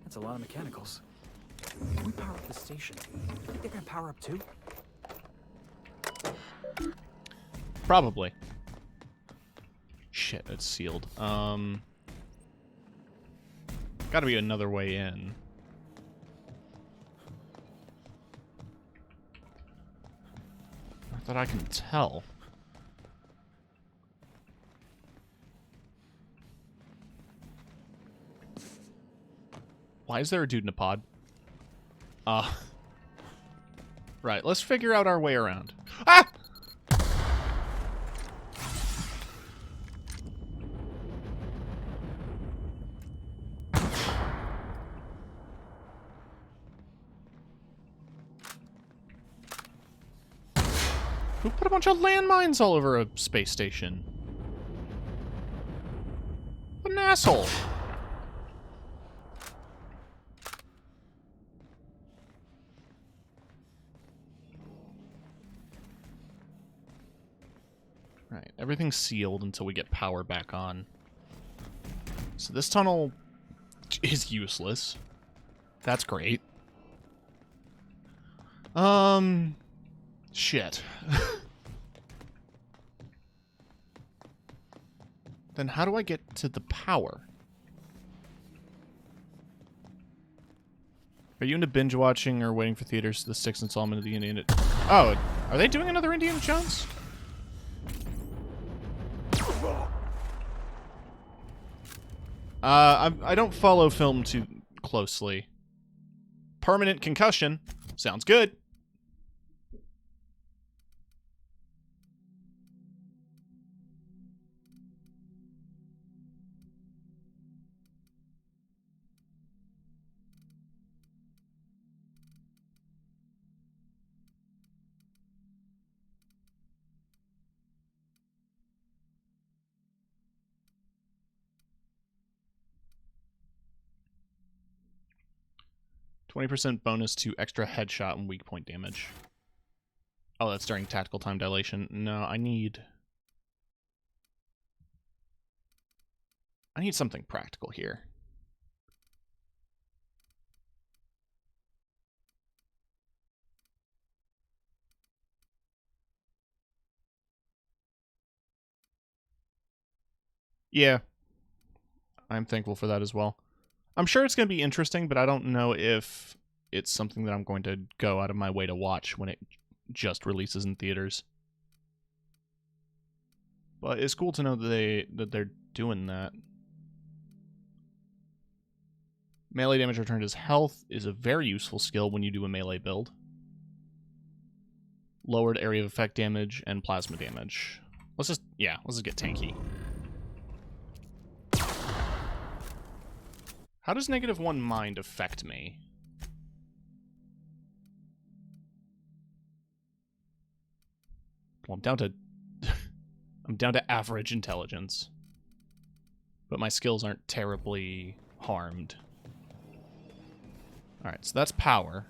That's a lot of mechanicals. Can we power up the station? You think they're gonna power up too? Probably. Shit, it's sealed. Gotta be another way in. that I can tell. Why is there a dude in a pod? Right, let's figure out our way around. Ah! Who put a bunch of landmines all over a space station? What an asshole. Right, everything's sealed until we get power back on. So this tunnel is useless. That's great. Shit. Then how do I get to the power? Are you into binge watching or waiting for theaters to the 6th installment of the Indiana... Oh, are they doing another Indiana Jones? I don't follow film too closely. Permanent concussion. Sounds good. %20 bonus to extra headshot and weak point damage. Oh, that's during tactical time dilation. No, I need something practical here. Yeah. I'm thankful for that as well. I'm sure it's going to be interesting, but I don't know if it's something that I'm going to go out of my way to watch when it just releases in theaters. But it's cool to know that they're doing that. Melee damage returned as health is a very useful skill when you do a melee build. Lowered area of effect damage and plasma damage. Let's just get tanky. How does -1 mind affect me? Well, I'm down to average intelligence. But my skills aren't terribly harmed. Alright, so that's power.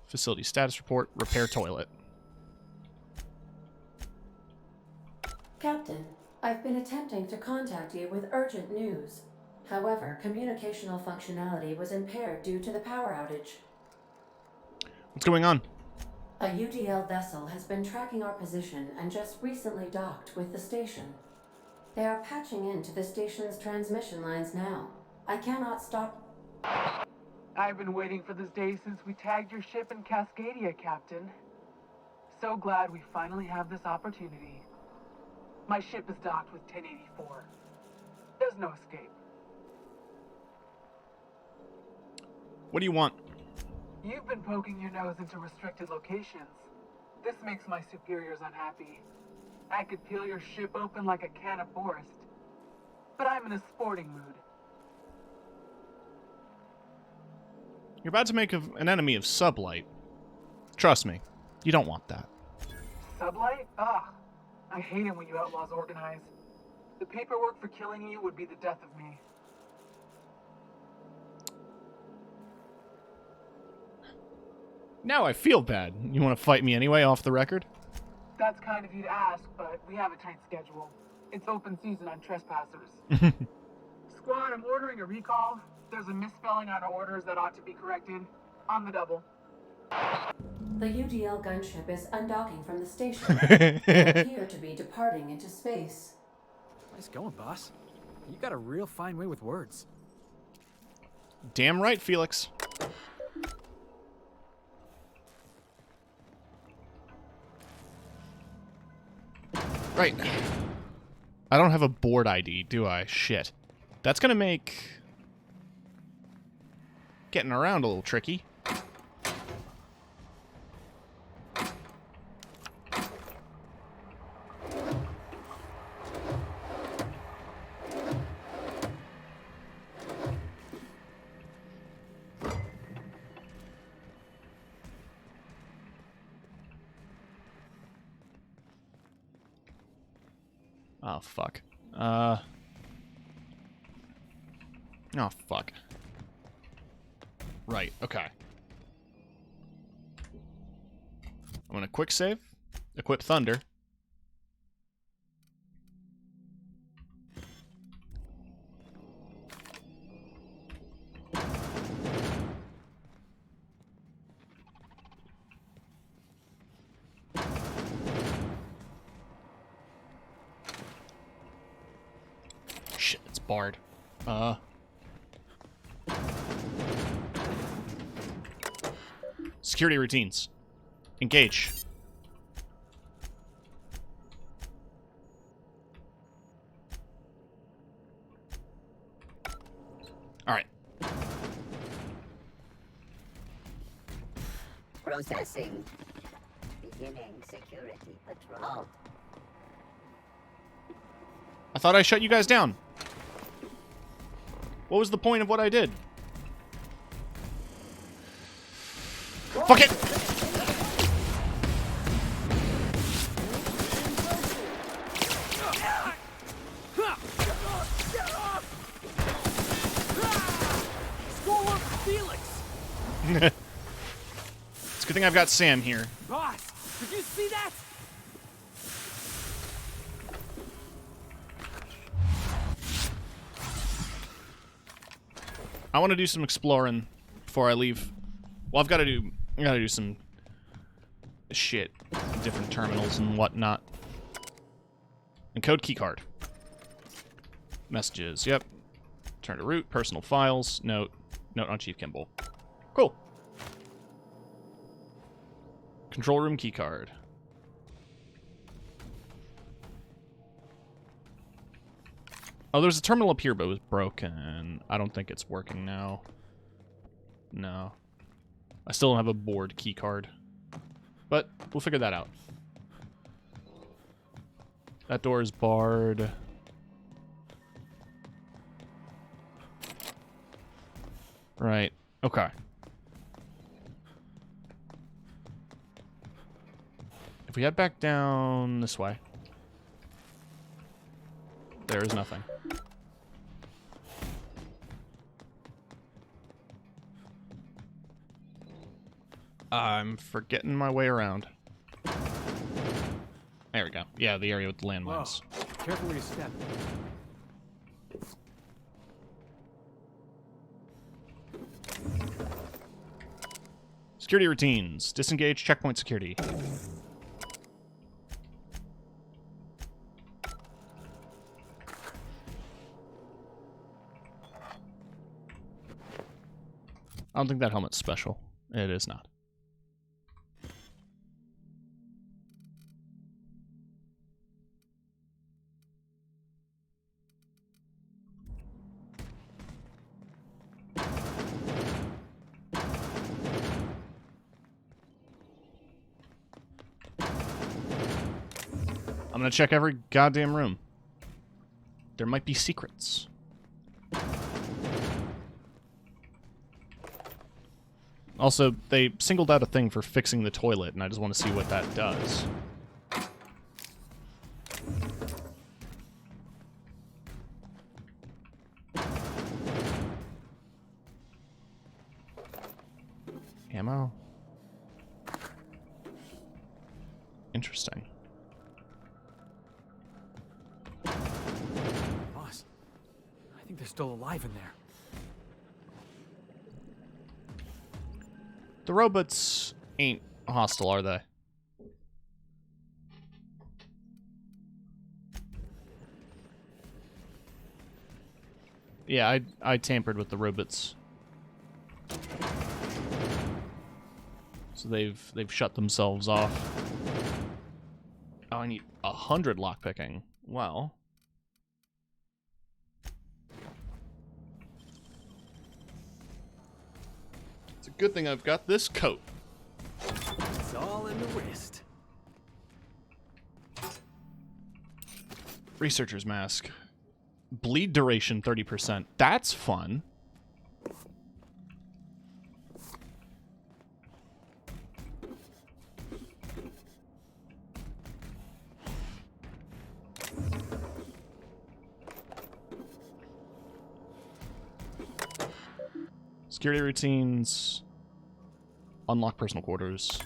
Facility status report, repair toilet. Captain, I've been attempting to contact you with urgent news. However, communicational functionality was impaired due to the power outage. What's going on? A UDL vessel has been tracking our position and just recently docked with the station. They are patching into the station's transmission lines now. I cannot stop... I've been waiting for this day since we tagged your ship in Cascadia, Captain. So glad we finally have this opportunity. My ship is docked with 1084. There's no escape. What do you want? You've been poking your nose into restricted locations. This makes my superiors unhappy. I could peel your ship open like a can of Forest. But I'm in a sporting mood. You're about to make an enemy of Sublight. Trust me, you don't want that. Sublight? Ugh. I hate it when you outlaws organize. The paperwork for killing you would be the death of me. Now I feel bad. You want to fight me anyway, off the record? That's kind of you to ask, but we have a tight schedule. It's open season on trespassers. Squad, I'm ordering a recall. There's a misspelling on orders that ought to be corrected. On the double. The UDL gunship is undocking from the station. They appear to be departing into space. Nice going, boss. You got a real fine way with words. Damn right, Felix. Right. I don't have a board ID, do I? Shit. That's gonna make getting around a little tricky. Oh, fuck. Oh, fuck. Right, okay. I'm gonna quick save, equip Thunder. Shit, it's barred. Security routines. Engage. Alright. Processing. Beginning security patrol. I thought I shut you guys down. What was the point of what I did? Fuck it! Score for Felix! It's a good thing I've got Sam here. Boss, did you see that? I want to do some exploring before I leave. Well, I gotta do some shit, different terminals and whatnot. Encode keycard. Messages. Yep. Turn to root. Personal files. Note. Note on Chief Kimball. Cool. Control room keycard. Oh, there's a terminal up here, but it was broken. I don't think it's working now. No. I still don't have a board keycard. But we'll figure that out. That door is barred. Right. Okay. If we head back down this way, there is nothing. I'm forgetting my way around. There we go. Yeah, the area with the landmines. Whoa. Careful where you step. Security routines. Disengage checkpoint security. I don't think that helmet's special. It is not. I'm gonna check every goddamn room. There might be secrets. Also, they singled out a thing for fixing the toilet, and I just want to see what that does. Ammo? Interesting. Boss, I think they're still alive in there. The robots ain't hostile, are they? Yeah, I tampered with the robots So they've shut themselves off. Oh, I need 100 lockpicking. Well. It's a good thing I've got this coat. It's all in the wrist. Researcher's mask. Bleed duration 30%. That's fun. Security routines. Unlock personal quarters.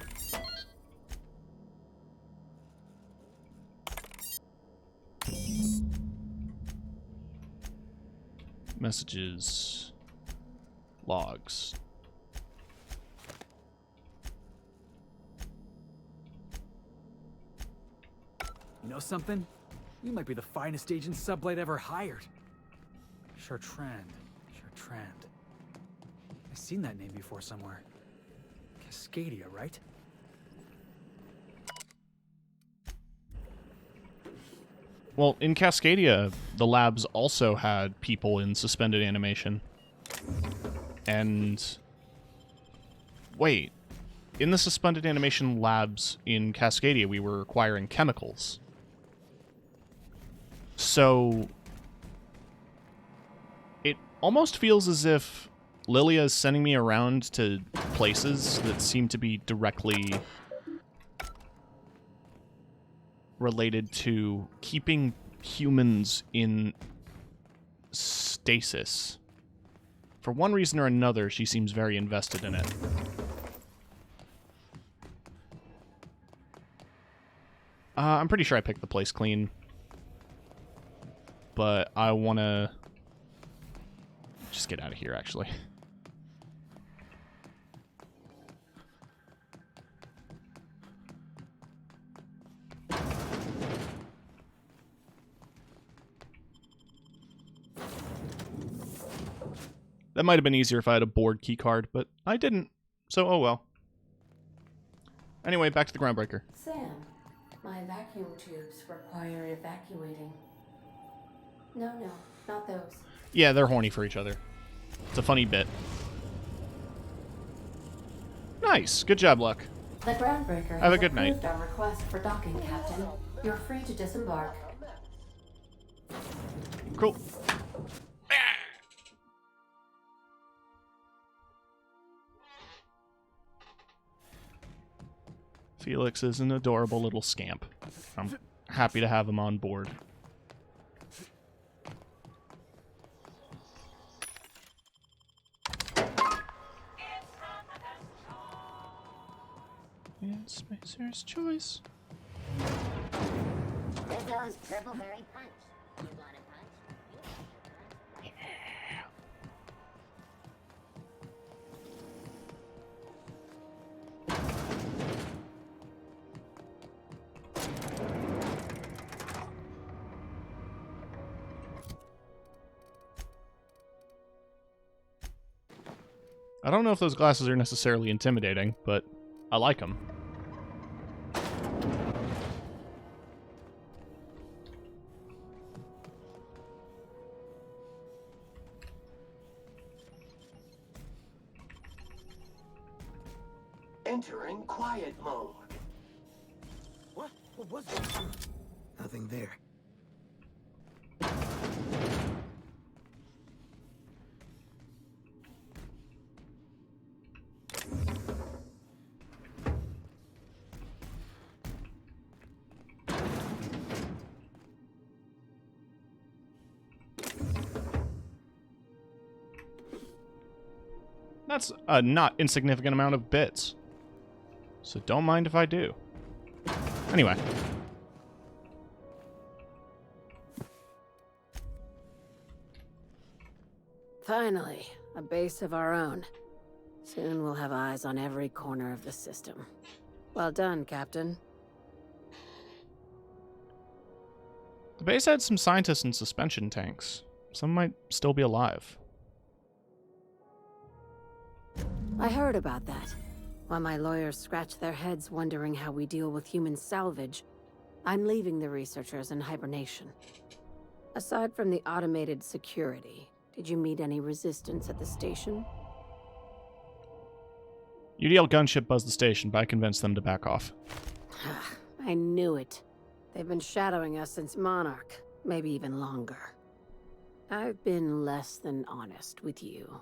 Messages. Logs. You know something? You might be the finest agent Sublight ever hired. Chartrand. I've seen that name before somewhere. Cascadia, right? Well, in Cascadia, the labs also had people in suspended animation. And... wait. In the suspended animation labs in Cascadia, we were acquiring chemicals. So... it almost feels as if Lilia is sending me around to places that seem to be directly related to keeping humans in stasis. For one reason or another, she seems very invested in it. I'm pretty sure I picked the place clean. But I want to just get out of here, actually. That might have been easier if I had a board key card, but I didn't, so oh well. Anyway, back to the Groundbreaker. Sam, my vacuum tubes require evacuating. No, not those. Yeah, they're horny for each other. It's a funny bit. Nice. Good job, Luck. The Groundbreaker Have a good night. approved our request for docking, Captain. You're free to disembark. Cool. Felix is an adorable little scamp. I'm happy to have him on board. And Spacer's choice. Rizzo's Purple Berry Punch. You want a punch? Yeah. I don't know if those glasses are necessarily intimidating, but I like them. Entering quiet mode. What was it? Nothing there. That's a not insignificant amount of bits. So don't mind if I do. Anyway. Finally, a base of our own. Soon we'll have eyes on every corner of the system. Well done, Captain. The base had some scientists in suspension tanks. Some might still be alive. I heard about that. While my lawyers scratch their heads wondering how we deal with human salvage, I'm leaving the researchers in hibernation. Aside from the automated security, did you meet any resistance at the station? UDL gunship buzzed the station, but I convinced them to back off. I knew it. They've been shadowing us since Monarch, maybe even longer. I've been less than honest with you.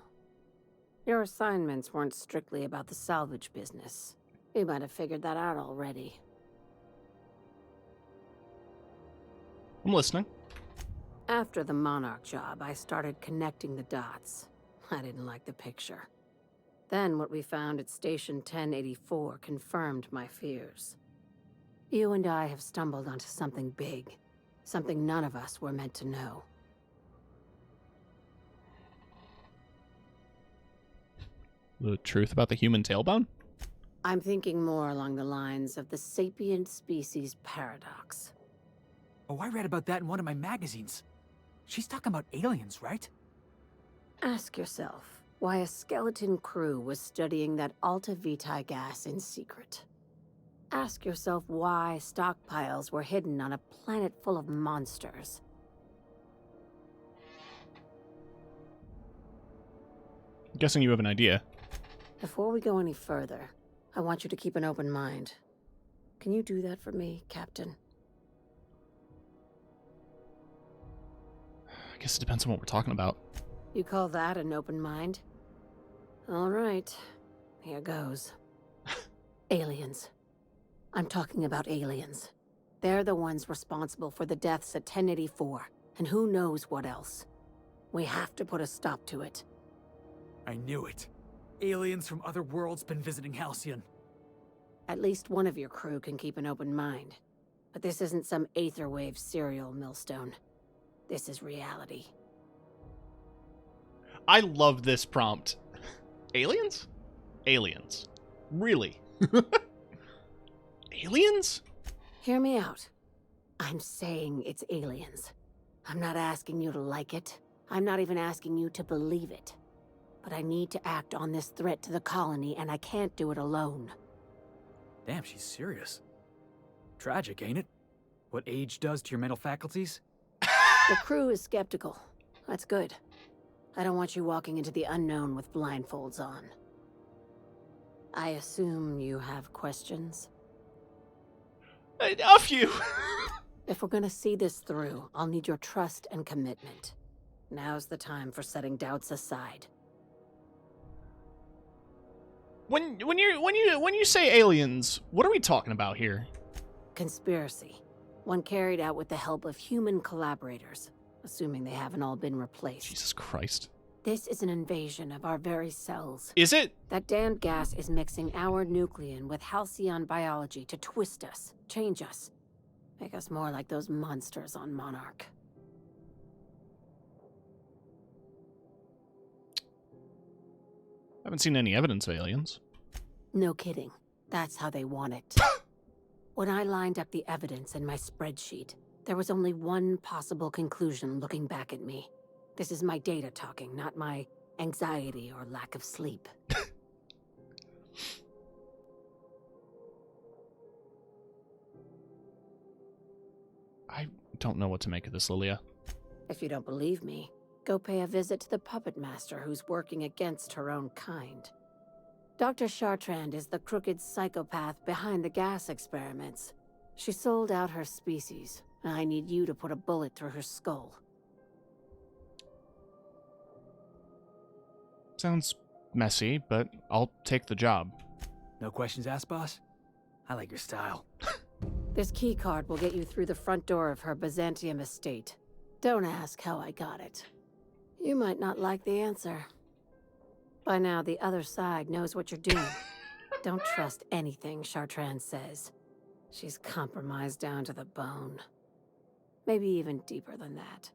Your assignments weren't strictly about the salvage business. You might have figured that out already. I'm listening. After the Monarch job, I started connecting the dots. I didn't like the picture. Then what we found at Station 1084 confirmed my fears. You and I have stumbled onto something big. Something none of us were meant to know. The truth about the human tailbone? I'm thinking more along the lines of the sapient species paradox. Oh, I read about that in one of my magazines. She's talking about aliens, right? Ask yourself why a skeleton crew was studying that Alta Vitae gas in secret. Ask yourself why stockpiles were hidden on a planet full of monsters. I'm guessing you have an idea. Before we go any further, I want you to keep an open mind. Can you do that for me, Captain? I guess it depends on what we're talking about. You call that an open mind? All right, here goes. Aliens. I'm talking about aliens. They're the ones responsible for the deaths at 1084, and who knows what else. We have to put a stop to it. I knew it. Aliens from other worlds been visiting Halcyon. At least one of your crew can keep an open mind. But this isn't some Aetherwave serial, Millstone. This is reality. I love this prompt. Aliens? Aliens. Really? Aliens? Hear me out. I'm saying it's aliens. I'm not asking you to like it. I'm not even asking you to believe it. But I need to act on this threat to the colony, and I can't do it alone. Damn, she's serious. Tragic, ain't it? What age does to your mental faculties? The crew is skeptical. That's good. I don't want you walking into the unknown with blindfolds on. I assume you have questions? A few. If we're gonna see this through, I'll need your trust and commitment. Now's the time for setting doubts aside. When you say aliens, what are we talking about here? Conspiracy. One carried out with the help of human collaborators, assuming they haven't all been replaced. Jesus Christ. This is an invasion of our very cells. Is it? That damned gas is mixing our nucleon with halcyon biology to twist us, change us, make us more like those monsters on Monarch. I haven't seen any evidence of aliens. No kidding. That's how they want it. When I lined up the evidence in my spreadsheet, there was only one possible conclusion looking back at me. This is my data talking, not my anxiety or lack of sleep. I don't know what to make of this, Lilia. If you don't believe me, go pay a visit to the puppet master who's working against her own kind. Dr. Chartrand is the crooked psychopath behind the gas experiments. She sold out her species, and I need you to put a bullet through her skull. Sounds messy, but I'll take the job. No questions asked, boss? I like your style. This key card will get you through the front door of her Byzantium estate. Don't ask how I got it. You might not like the answer. By now, the other side knows what you're doing. Don't trust anything Chartrand says. She's compromised down to the bone. Maybe even deeper than that.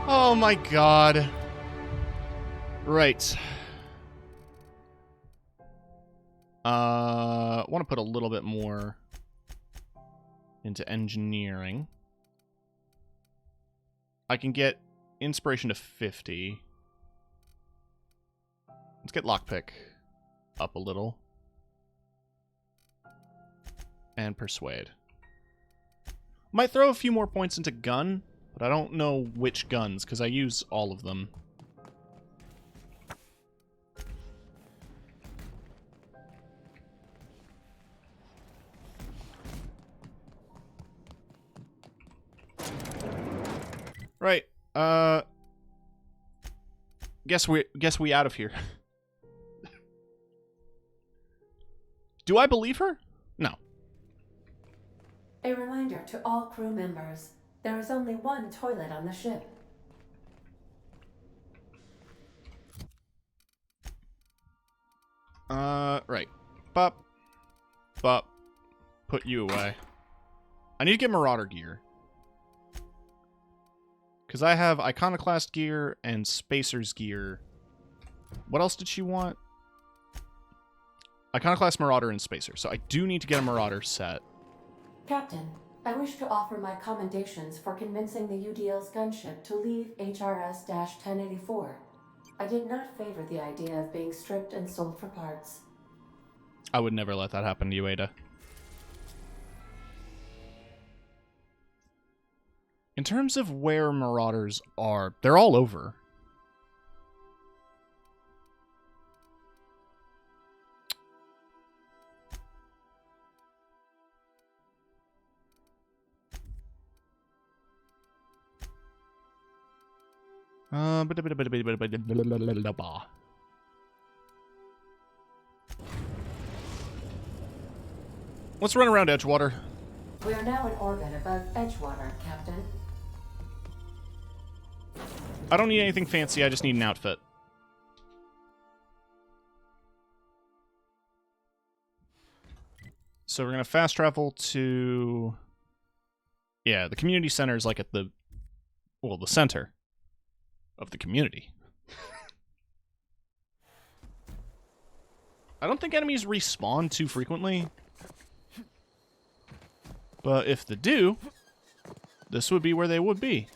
Oh my god. Right. I want to put a little bit more into engineering. I can get inspiration to 50. Let's get lockpick. up a little. And persuade. Might throw a few more points into gun, but I don't know which guns, because I use all of them. Right. Guess we out of here. Do I believe her? No. A reminder to all crew members, there is only one toilet on the ship. Right. Bop. Bop. Put you away. I need to get Marauder gear. Because I have Iconoclast gear and Spacer's gear. What else did she want? Iconoclast, Marauder, and Spacer. So I do need to get a Marauder set. Captain, I wish to offer my commendations for convincing the UDL's gunship to leave HRS-1084. I did not favor the idea of being stripped and sold for parts. I would never let that happen to you, Ada. In terms of where Marauders are, they're all over. Let's run around Edgewater. We are now in orbit above Edgewater, Captain. I don't need anything fancy, I just need an outfit. So we're going to fast travel to... Yeah, the community center is like at the... Well, the center of the community. I don't think enemies respawn too frequently. But if they do, this would be where they would be.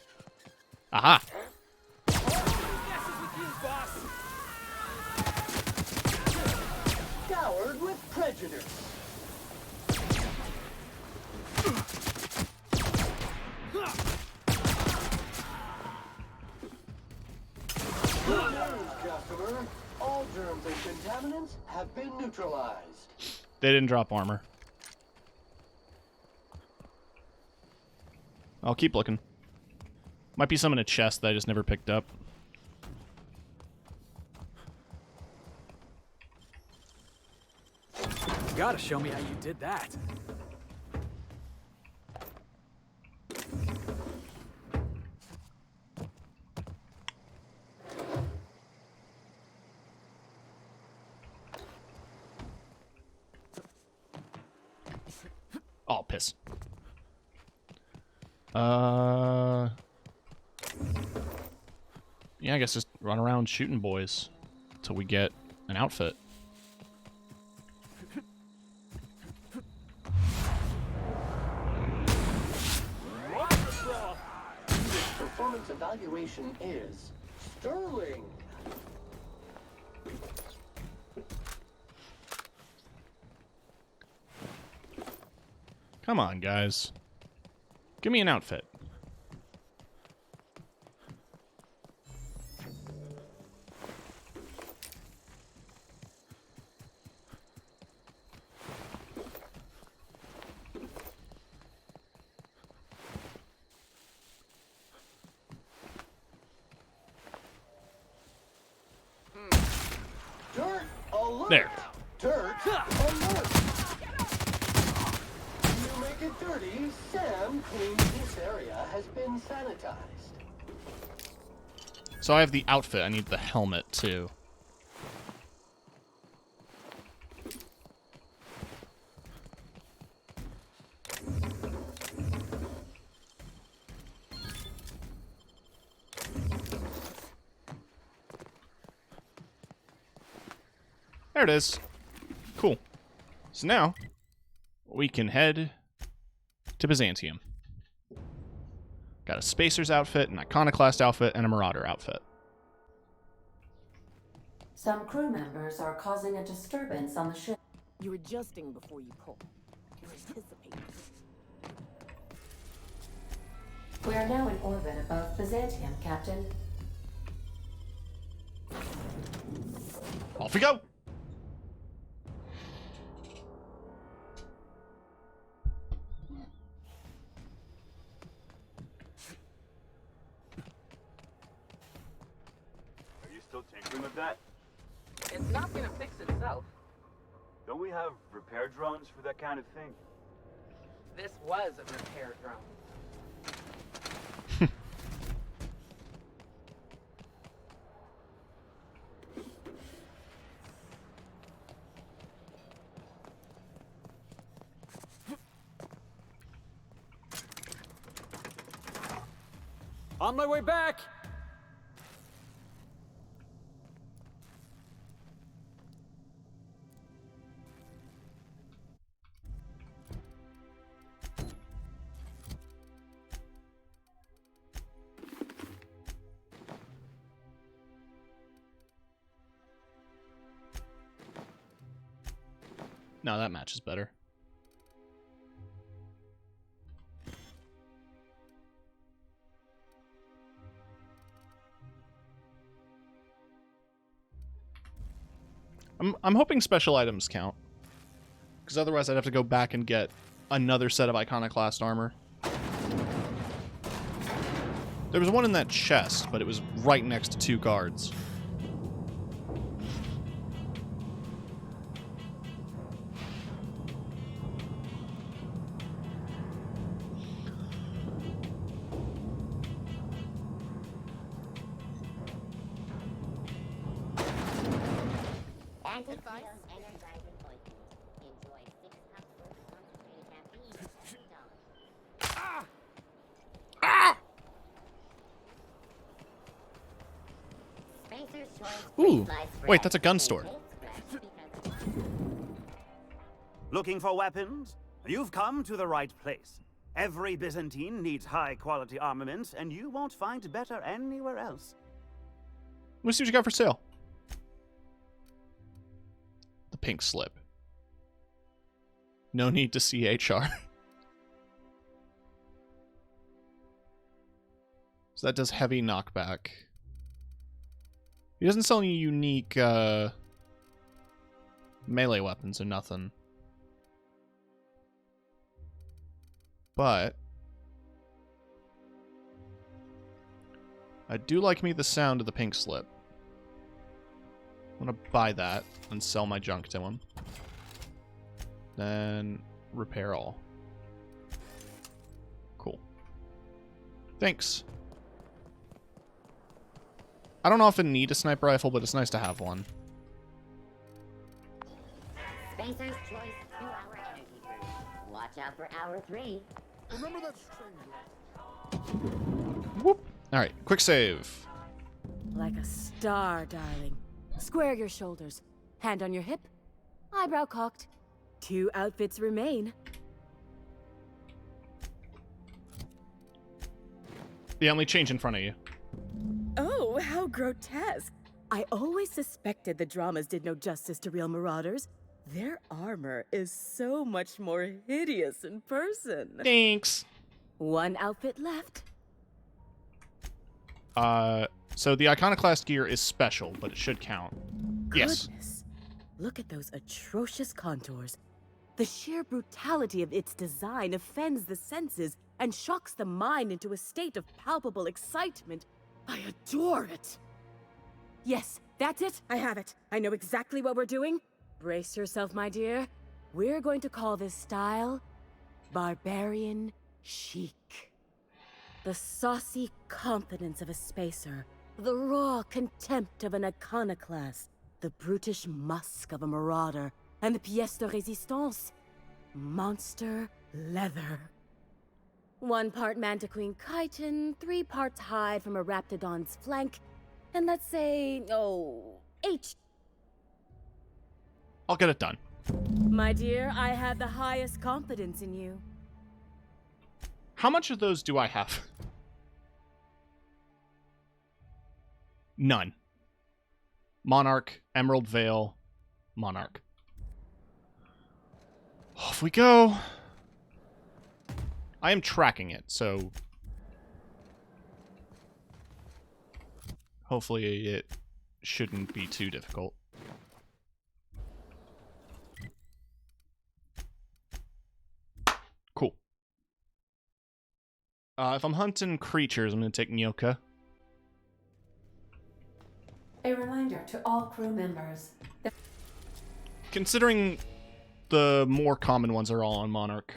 Aha! Scoured with prejudice. Good news, customer. All germs and contaminants have been neutralized. They didn't drop armor. I'll keep looking. Might be some in a chest that I just never picked up. You gotta show me how you did that. Oh, piss. Yeah, I guess just run around shooting boys till we get an outfit. Performance evaluation is sterling. Come on, guys. Give me an outfit. Dirt alert. There. Dirt alert. You make it dirty, Sam cleans this area has been sanitized. So I have the outfit. I need the helmet, too. There it is. Cool. So now, we can head to Byzantium. Got a Spacer's outfit, an Iconoclast outfit, and a Marauder outfit. Some crew members are causing a disturbance on the ship. You're adjusting before you pull. You're anticipating. We are now in orbit above Byzantium, Captain. Off we go! Are you still tinkering with that? It's not gonna fix itself. Don't we have repair drones for that kind of thing? This was a repair drone. On my way back! No, that match is better. I'm hoping special items count, because otherwise I'd have to go back and get another set of Iconoclast armor. There was one in that chest, but it was right next to 2 guards. Ooh, wait, that's a gun store. Looking for weapons? You've come to the right place. Every Byzantine needs high-quality armaments, and you won't find better anywhere else. Let's see what you got for sale. The pink slip. No need to see HR. So that does heavy knockback. He doesn't sell any unique melee weapons or nothing. But I do like me the sound of the pink slip. I'm gonna buy that and sell my junk to him. Then repair all. Cool. Thanks. I don't often need a sniper rifle, but it's nice to have one. Spacer's Choice 2-hour energy boost. Watch out for hour 3. Remember that stranger? Whoop. Alright, quick save. Like a star, darling. Square your shoulders. Hand on your hip. Eyebrow cocked. 2 outfits remain. The only change in front of you. Oh, how grotesque. I always suspected the dramas did no justice to real marauders. Their armor is so much more hideous in person. Thanks. 1 outfit left. So the Iconoclast gear is special, but it should count. Goodness. Yes. Look at those atrocious contours. The sheer brutality of its design offends the senses and shocks the mind into a state of palpable excitement. I adore it. Yes, that's it. I have it. I know exactly what we're doing. Brace yourself, my dear. We're going to call this style Barbarian Chic. The saucy confidence of a spacer, the raw contempt of an iconoclast, the brutish musk of a marauder, and the pièce de résistance, monster leather. 1 part Mantiqueen chitin, 3 parts hide from a Raptidon's flank, and let's say, I'll get it done. My dear, I have the highest confidence in you. How much of those do I have? None. Monarch, Emerald Vale, Monarch. Off we go. I am tracking it, so hopefully it shouldn't be too difficult. Cool. If I'm hunting creatures, I'm going to take Nyoka. A reminder to all crew members. Considering the more common ones are all on Monarch,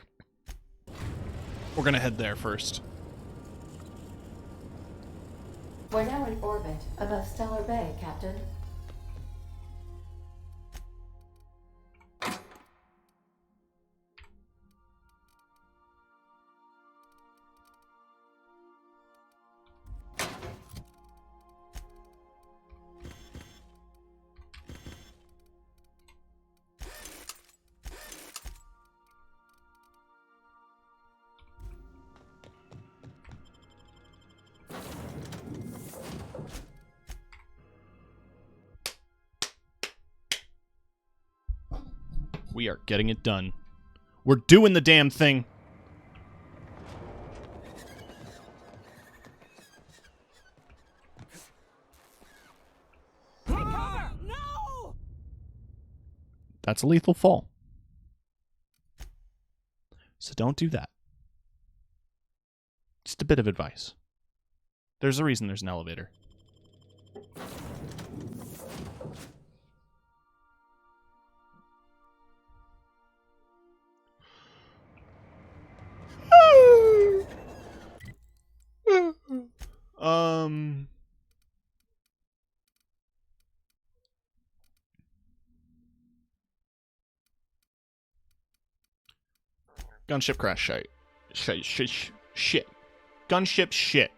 we're going to head there first. We're now in orbit above Stellar Bay, Captain. We are getting it done. We're doing the damn thing. Take cover! No! That's a lethal fall. So don't do that. Just a bit of advice. There's a reason there's an elevator. Gunship crash shite. Shit. Gunship shit.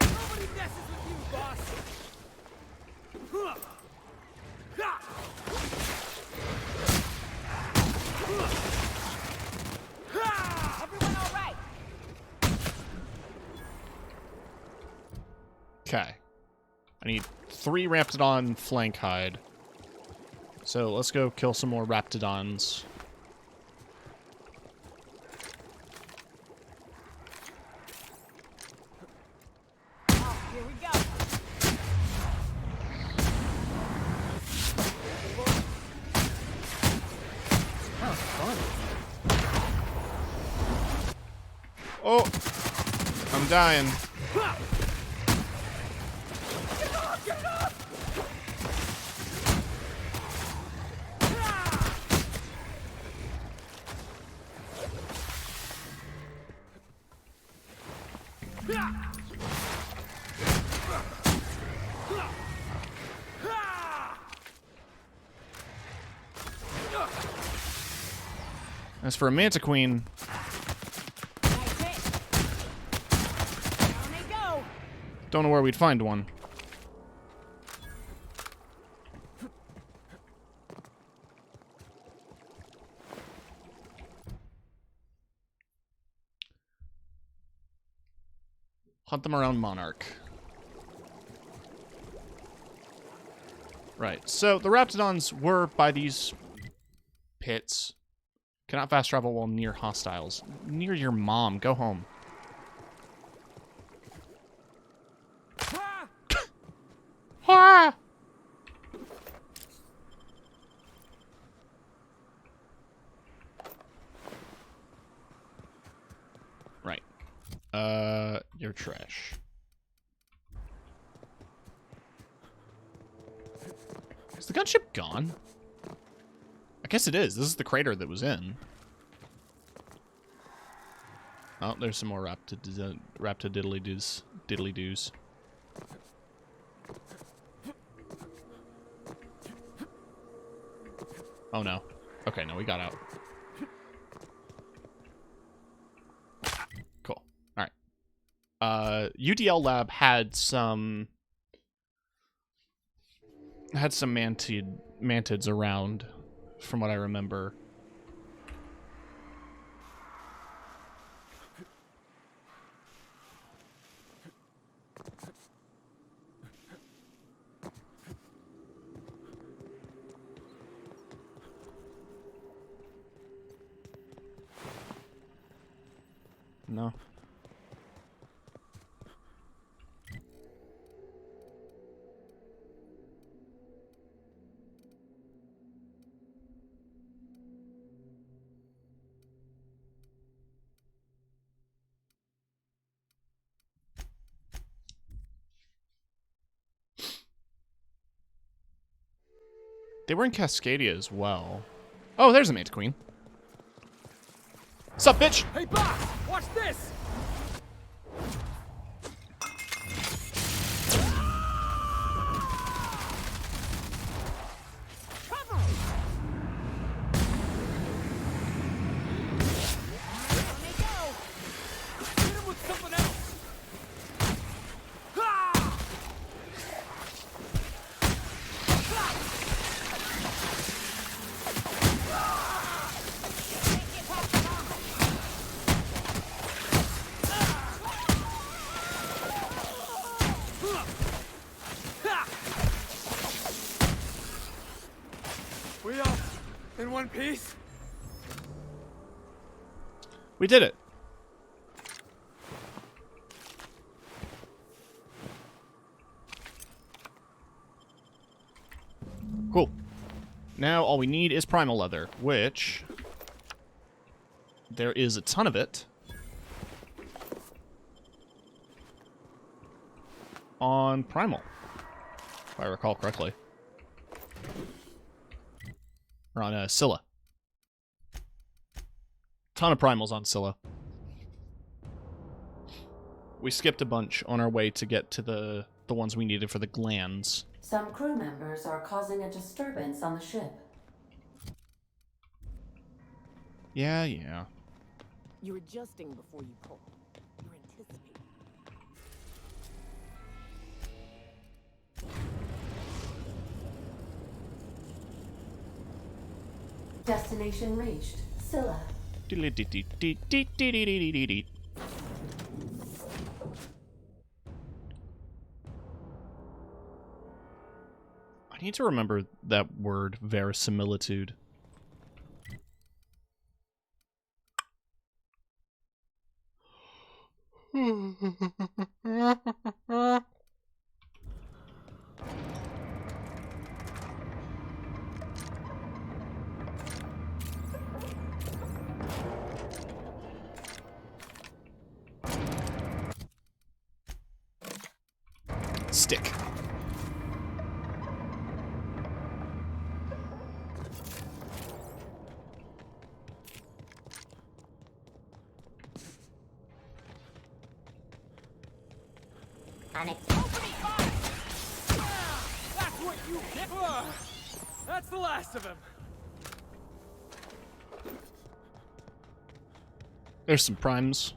Nobody messes with you, boss! Everyone all right? Okay. I need 3 Raptidon flank hide. So let's go kill some more Raptidons. Here we go. That was fun. Oh! I'm dying. Get off! Get off! As for a Mantiqueen, don't know where we'd find one. Hunt them around Monarch. Right, so the Raptidons were by these pits. Cannot fast travel while near hostiles. Near your mom. Go home. Ah! Right. You're trash. Is the gunship gone? I guess it is. This is the crater that was in. Oh, there's some more Raptididdly-doos. Oh no. Okay, no, we got out. Cool. Alright. UDL Lab had some mantids around, from what I remember. No. They were in Cascadia as well. Oh, there's a Manta Queen. Sup, bitch? Hey, boss! Watch this! We all in one piece? We did it. Cool. Now all we need is primal leather, which there is a ton of it on primal, if I recall correctly. Or on Scylla. Ton of primals on Scylla. We skipped a bunch on our way to get to the ones we needed for the glands. Some crew members are causing a disturbance on the ship. Yeah. You're adjusting before you pull. You're anticipating. Destination reached. Scylla. I need to remember that word, verisimilitude. Stick. That's what you get! That's the last of him! There's some primes.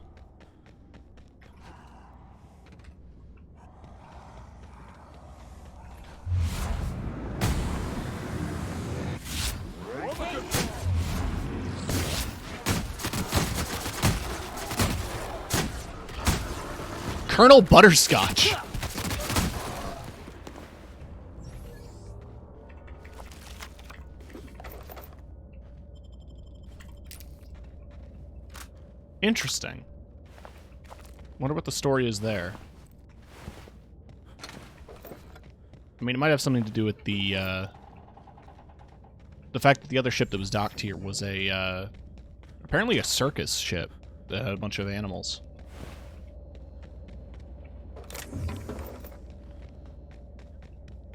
Colonel Butterscotch. Interesting. Wonder what the story is there. I mean, it might have something to do with the fact that the other ship that was docked here was a, apparently a circus ship that had a bunch of animals.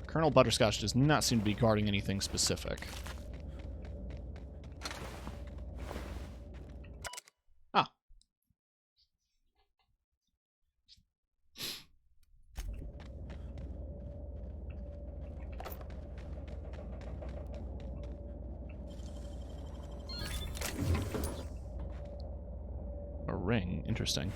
Colonel Butterscotch does not seem to be guarding anything specific. Ah. A ring. Interesting.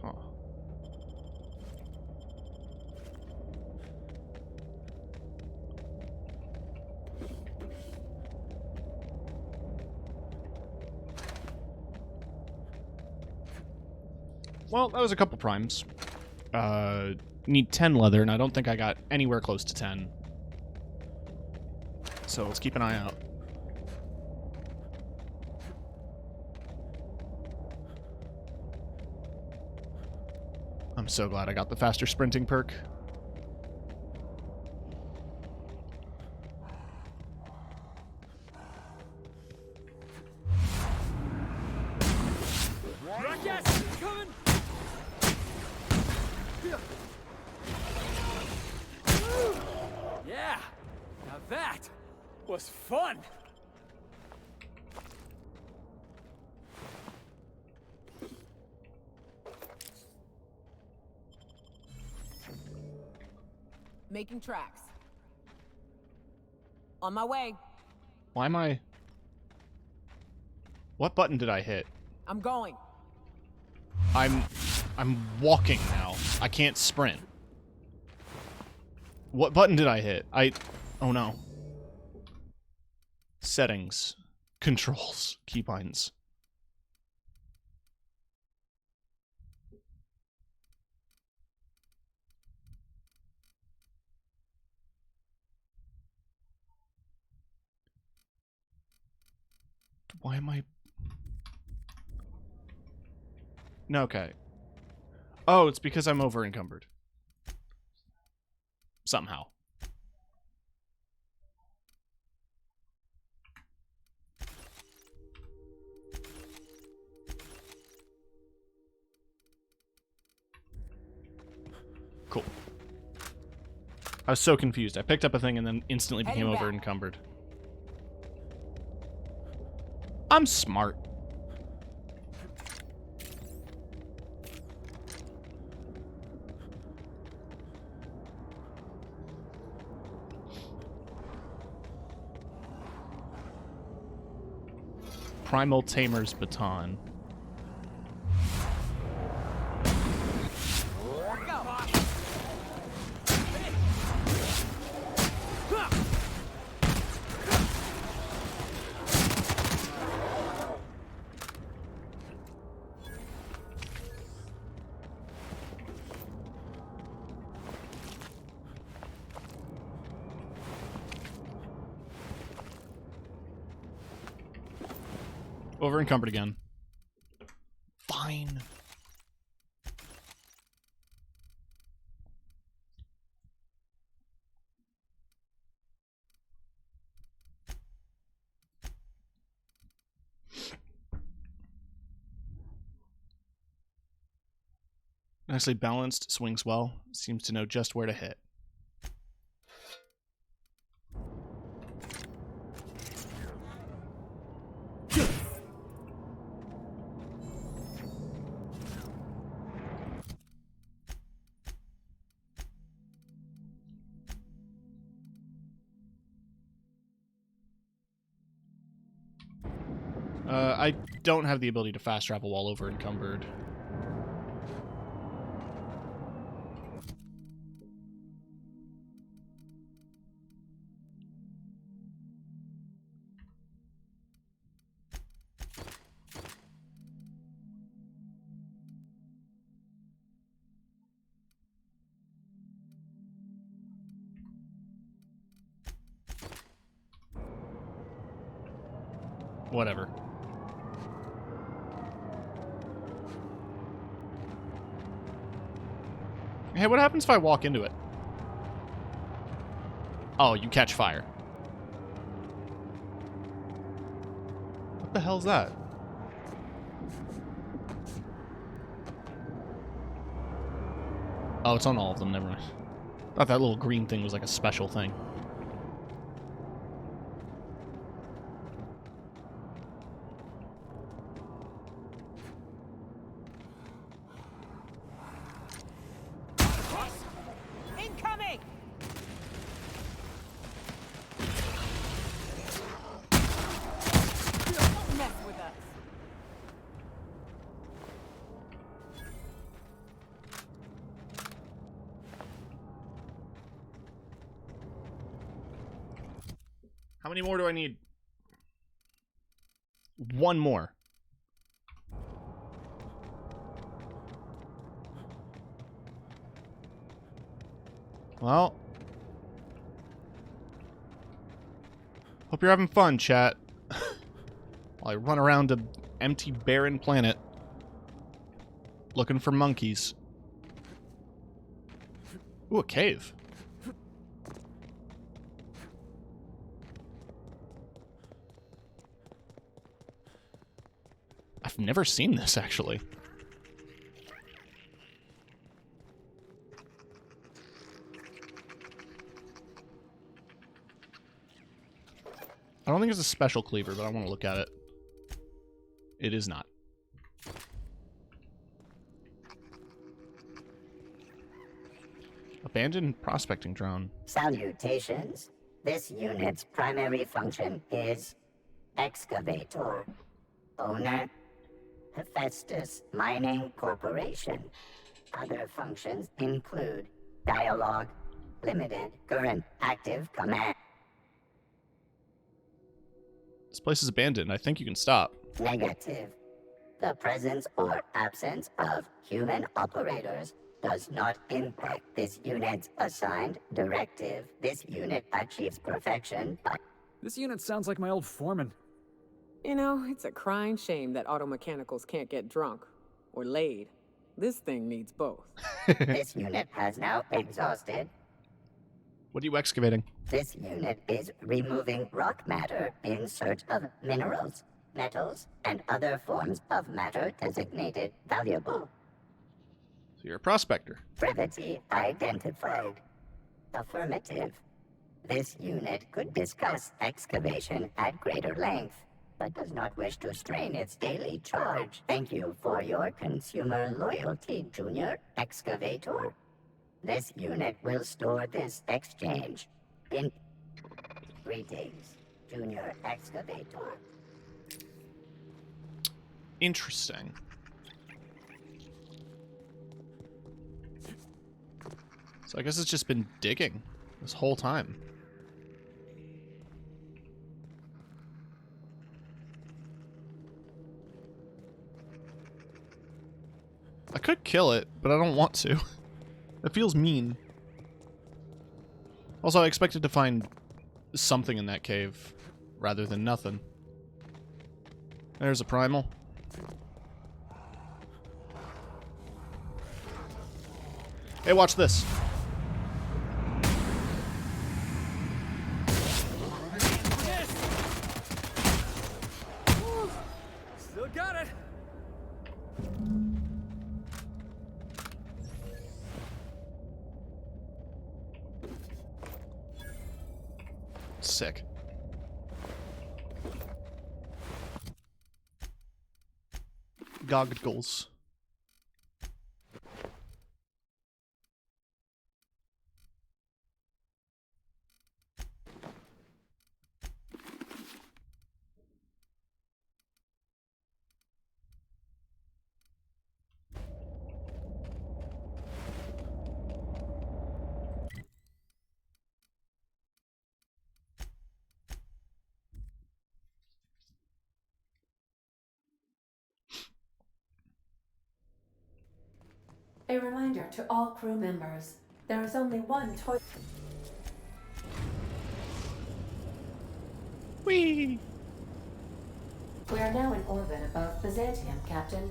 Huh. Well, that was a couple primes. Need 10 leather, and I don't think I got anywhere close to 10. So let's keep an eye out. I'm so glad I got the faster sprinting perk. Yeah, now that was fun. Making tracks. On my way. Why am I... What button did I hit? I'm going. I'm walking now. I can't sprint. What button did I hit? Oh no. Settings. Controls. Keybinds. Why am I... No, okay. Oh, it's because I'm over encumbered. Somehow. Cool. I was so confused. I picked up a thing and then instantly became over encumbered. I'm smart. Primal Tamer's Baton. Over encumbered again. Fine. Nicely balanced, swings well, seems to know just where to hit. I don't have the ability to fast travel while over encumbered. Whatever. Hey, what happens if I walk into it? Oh, you catch fire. What the hell's that? Oh, it's on all of them, never mind. Thought that little green thing was like a special thing. Incoming! Don't mess with us. How many more do I need? One more. Well, hope you're having fun, chat. While I run around an empty, barren planet looking for monkeys. Ooh, a cave. I've never seen this, actually. I don't think it's a special cleaver, but I want to look at it. It is not. Abandoned prospecting drone. Salutations. This unit's primary function is excavator. Owner, Hephaestus Mining Corporation. Other functions include dialogue, limited current active command. This place is abandoned. I think you can stop. Negative. The presence or absence of human operators does not impact this unit's assigned directive. This unit achieves perfection by... This unit sounds like my old foreman. You know, it's a crying shame that auto mechanicals can't get drunk. Or laid. This thing needs both. This unit has now exhausted. What are you excavating? This unit is removing rock matter in search of minerals, metals, and other forms of matter designated valuable. So you're a prospector. Brevity identified. Affirmative. This unit could discuss excavation at greater length, but does not wish to strain its daily charge. Thank you for your consumer loyalty, Junior Excavator. This unit will store this exchange in... Greetings, Junior Excavator. Interesting. So I guess it's just been digging this whole time. I could kill it, but I don't want to. It feels mean. Also, I expected to find something in that cave rather than nothing. There's a primal. Hey, watch this. Still got it. Sick. Goggles. A reminder to all crew members, there is only one toilet. Whee! We are now in orbit above Byzantium, Captain.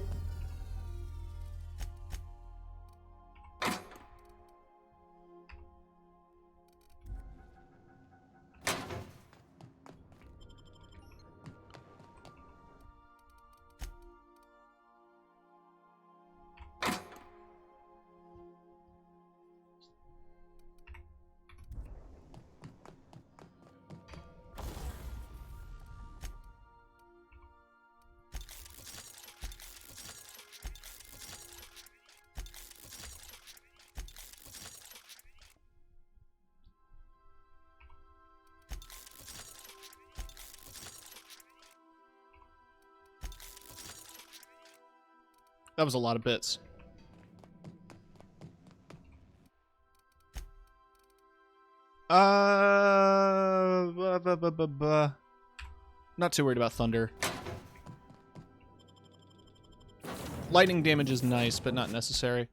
That was a lot of bits. Not too worried about thunder. Lightning damage is nice, but not necessary.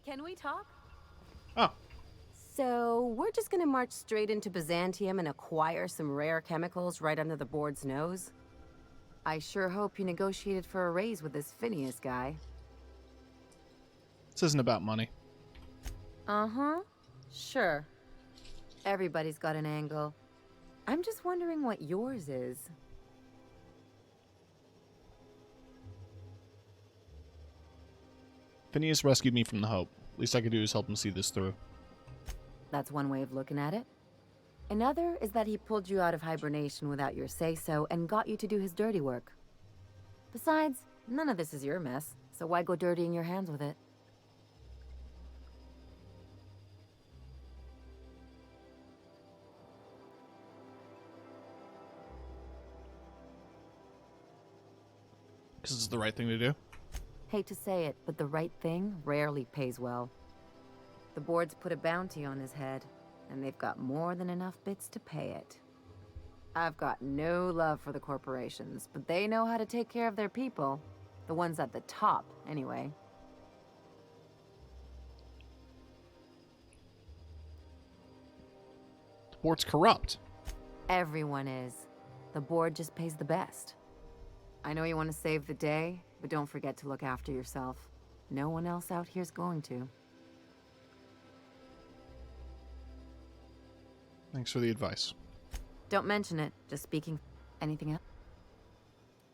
Can we talk? Oh. So, we're just gonna march straight into Byzantium and acquire some rare chemicals right under the board's nose? I sure hope you negotiated for a raise with this Phineas guy. This isn't about money. Uh-huh. Sure. Everybody's got an angle. I'm just wondering what yours is. Phineas rescued me from the Hope. Least I could do is help him see this through. That's one way of looking at it. Another is that he pulled you out of hibernation without your say-so and got you to do his dirty work. Besides, none of this is your mess, so why go dirtying your hands with it? Because it's the right thing to do. Hate to say it, but the right thing rarely pays well. The board's put a bounty on his head, and they've got more than enough bits to pay it. I've got no love for the corporations, but they know how to take care of their people. The ones at the top, anyway. The board's corrupt. Everyone is. The board just pays the best. I know you want to save the day, but don't forget to look after yourself. No one else out here's going to. Thanks for the advice. Don't mention it. Just speaking. Anything else?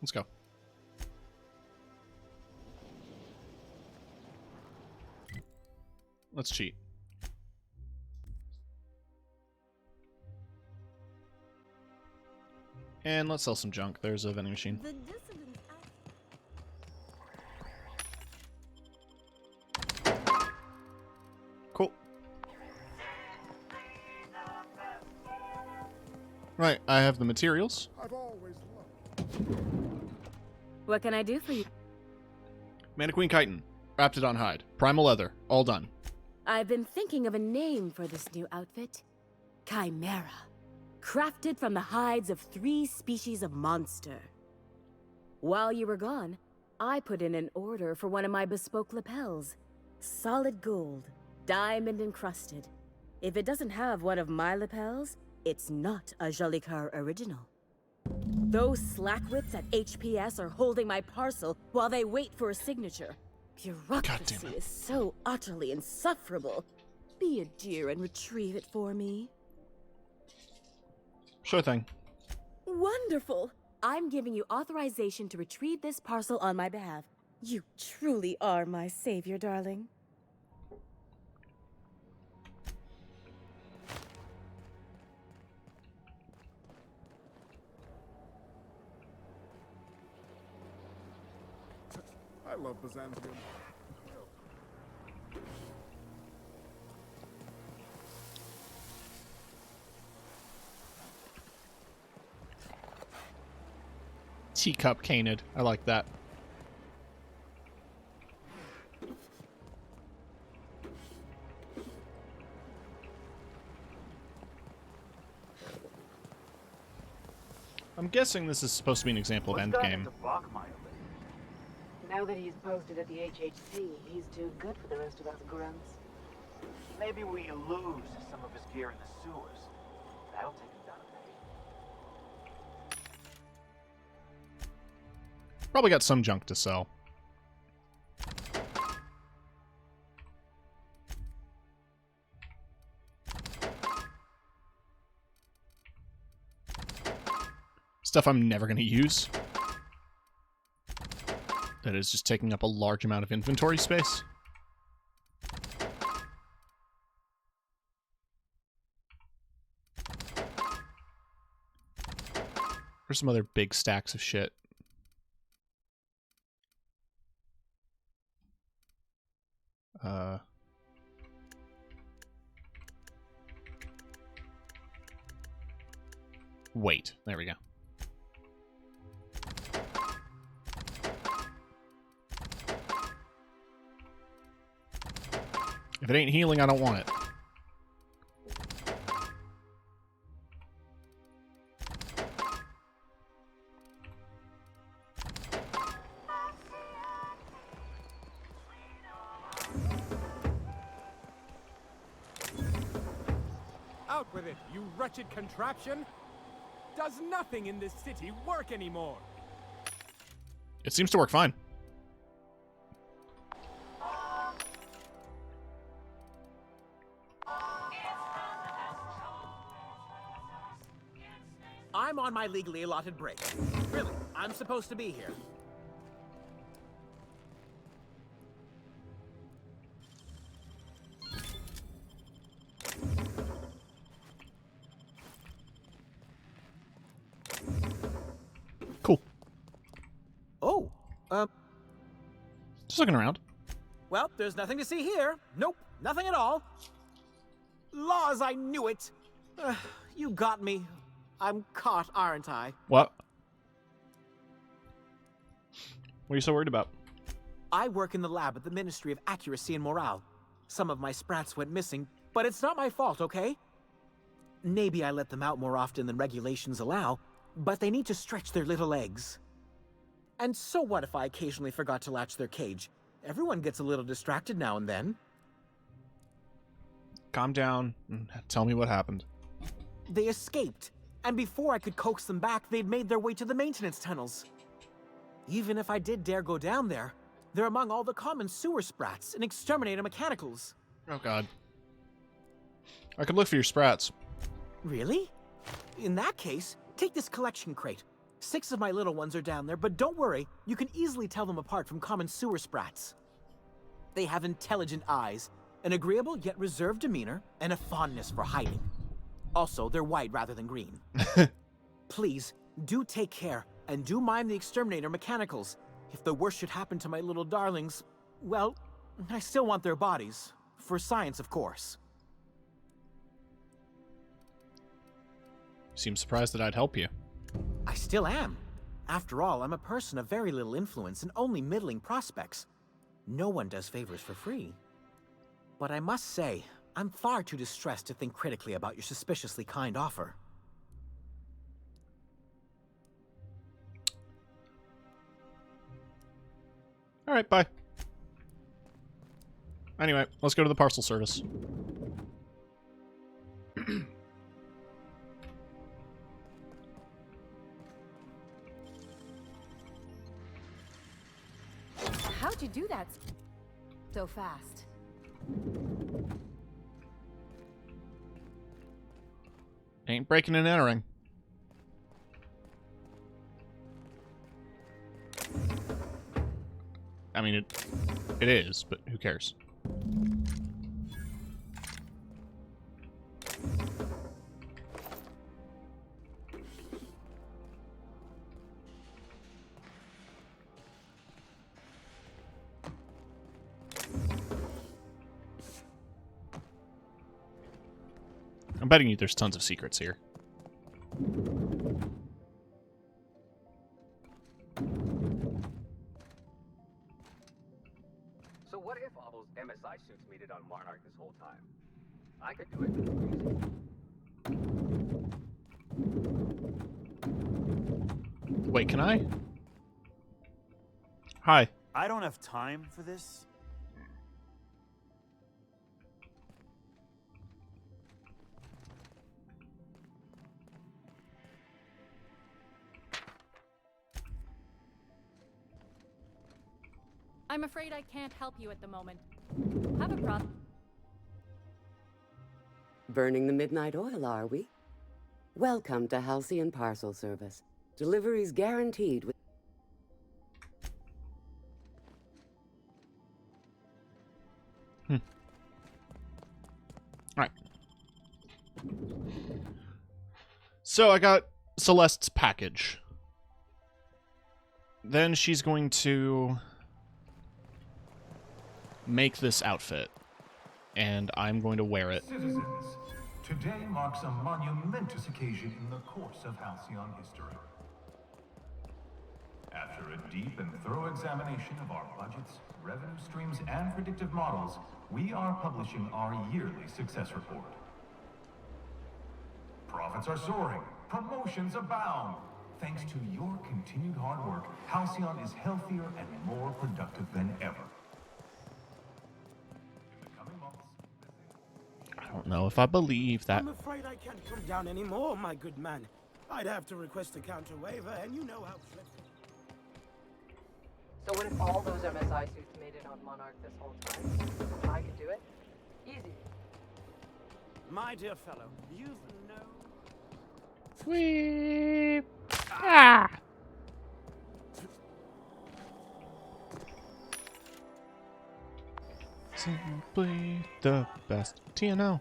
Let's go. Let's cheat. And let's sell some junk. There's a vending machine. Cool. Right, I have the materials. I've always loved. What can I do for you? Mantiqueen chitin. Wrapped it on hide. Primal leather. All done. I've been thinking of a name for this new outfit. Chimera. Crafted from the hides of 3 species of monster. While you were gone, I put in an order for one of my bespoke lapels. Solid gold, diamond encrusted. If it doesn't have one of my lapels, it's not a Jolicoeur original. Those slackwits at HPS are holding my parcel while they wait for a signature. Bureaucracy is so utterly insufferable. Be a dear and retrieve it for me. Sure thing. Wonderful! I'm giving you authorization to retrieve this parcel on my behalf. You truly are my savior, darling. I love Byzantium. Teacup canid. I like that. I'm guessing this is supposed to be an example of endgame. Now that he's posted at the HHC, he's too good for the rest of us grunts. Maybe we lose some of his gear in the sewers. That'll take him down a peg. Probably got some junk to sell. Stuff I'm never going to use. That is just taking up a large amount of inventory space. There's some other big stacks of shit. Wait, there we go. If it ain't healing, I don't want it. Out with it, you wretched contraption! Does nothing in this city work anymore? It seems to work fine. I'm on my legally allotted break. Really, I'm supposed to be here. Cool. Oh, Just looking around. well, there's nothing to see here. Nope, nothing at all. Laws, I knew it. You got me. I'm caught, aren't I? What? What are you so worried about? I work in the lab at the Ministry of Accuracy and Morale. Some of my sprats went missing, but it's not my fault, okay? Maybe I let them out more often than regulations allow, but they need to stretch their little legs. And so what if I occasionally forgot to latch their cage? Everyone gets a little distracted now and then. Calm down and tell me what happened. They escaped, and before I could coax them back, they'd made their way to the maintenance tunnels. Even if I did dare go down there, they're among all the common sewer sprats and exterminator mechanicals. Oh god. I could look for your sprats. Really? In that case, take this collection crate. 6 of my little ones are down there, but don't worry, you can easily tell them apart from common sewer sprats. They have intelligent eyes, an agreeable yet reserved demeanor, and a fondness for hiding. Also, they're white rather than green. Please, do take care, and do mind the exterminator mechanicals. If the worst should happen to my little darlings, well, I still want their bodies. For science, of course. You seem surprised that I'd help you. I still am. After all, I'm a person of very little influence and only middling prospects. No one does favors for free. But I must say, I'm far too distressed to think critically about your suspiciously kind offer. Alright, bye. Anyway, let's go to the parcel service. How'd you do that so fast? Ain't breaking and entering. I mean, it is, but who cares? I'm betting you there's tons of secrets here. So what if all those MSI suits waited on Monarch this whole time? I could do it. Wait, can I? Hi. I don't have time for this. I'm afraid I can't help you at the moment. Have a problem. Burning the midnight oil, are we? Welcome to Halcyon Parcel Service. Deliveries guaranteed with... Alright. So I got Celeste's package. Then she's going to make this outfit, and I'm going to wear it. Citizens, today marks a monumentous occasion in the course of Halcyon history. After a deep and thorough examination of our budgets, revenue streams, and predictive models, we are publishing our yearly success report. Profits are soaring, promotions abound. Thanks to your continued hard work, Halcyon is healthier and more productive than ever. I don't don't know if I believe that. I'm afraid I can't come down anymore, my good man. I'd have to request a counter waiver, and you know how flexible. So what if all those MSI suits made it on Monarch this whole time? I could do it. Easy. My dear fellow, you've no... Sweep! Ah! Simply the best. TNO.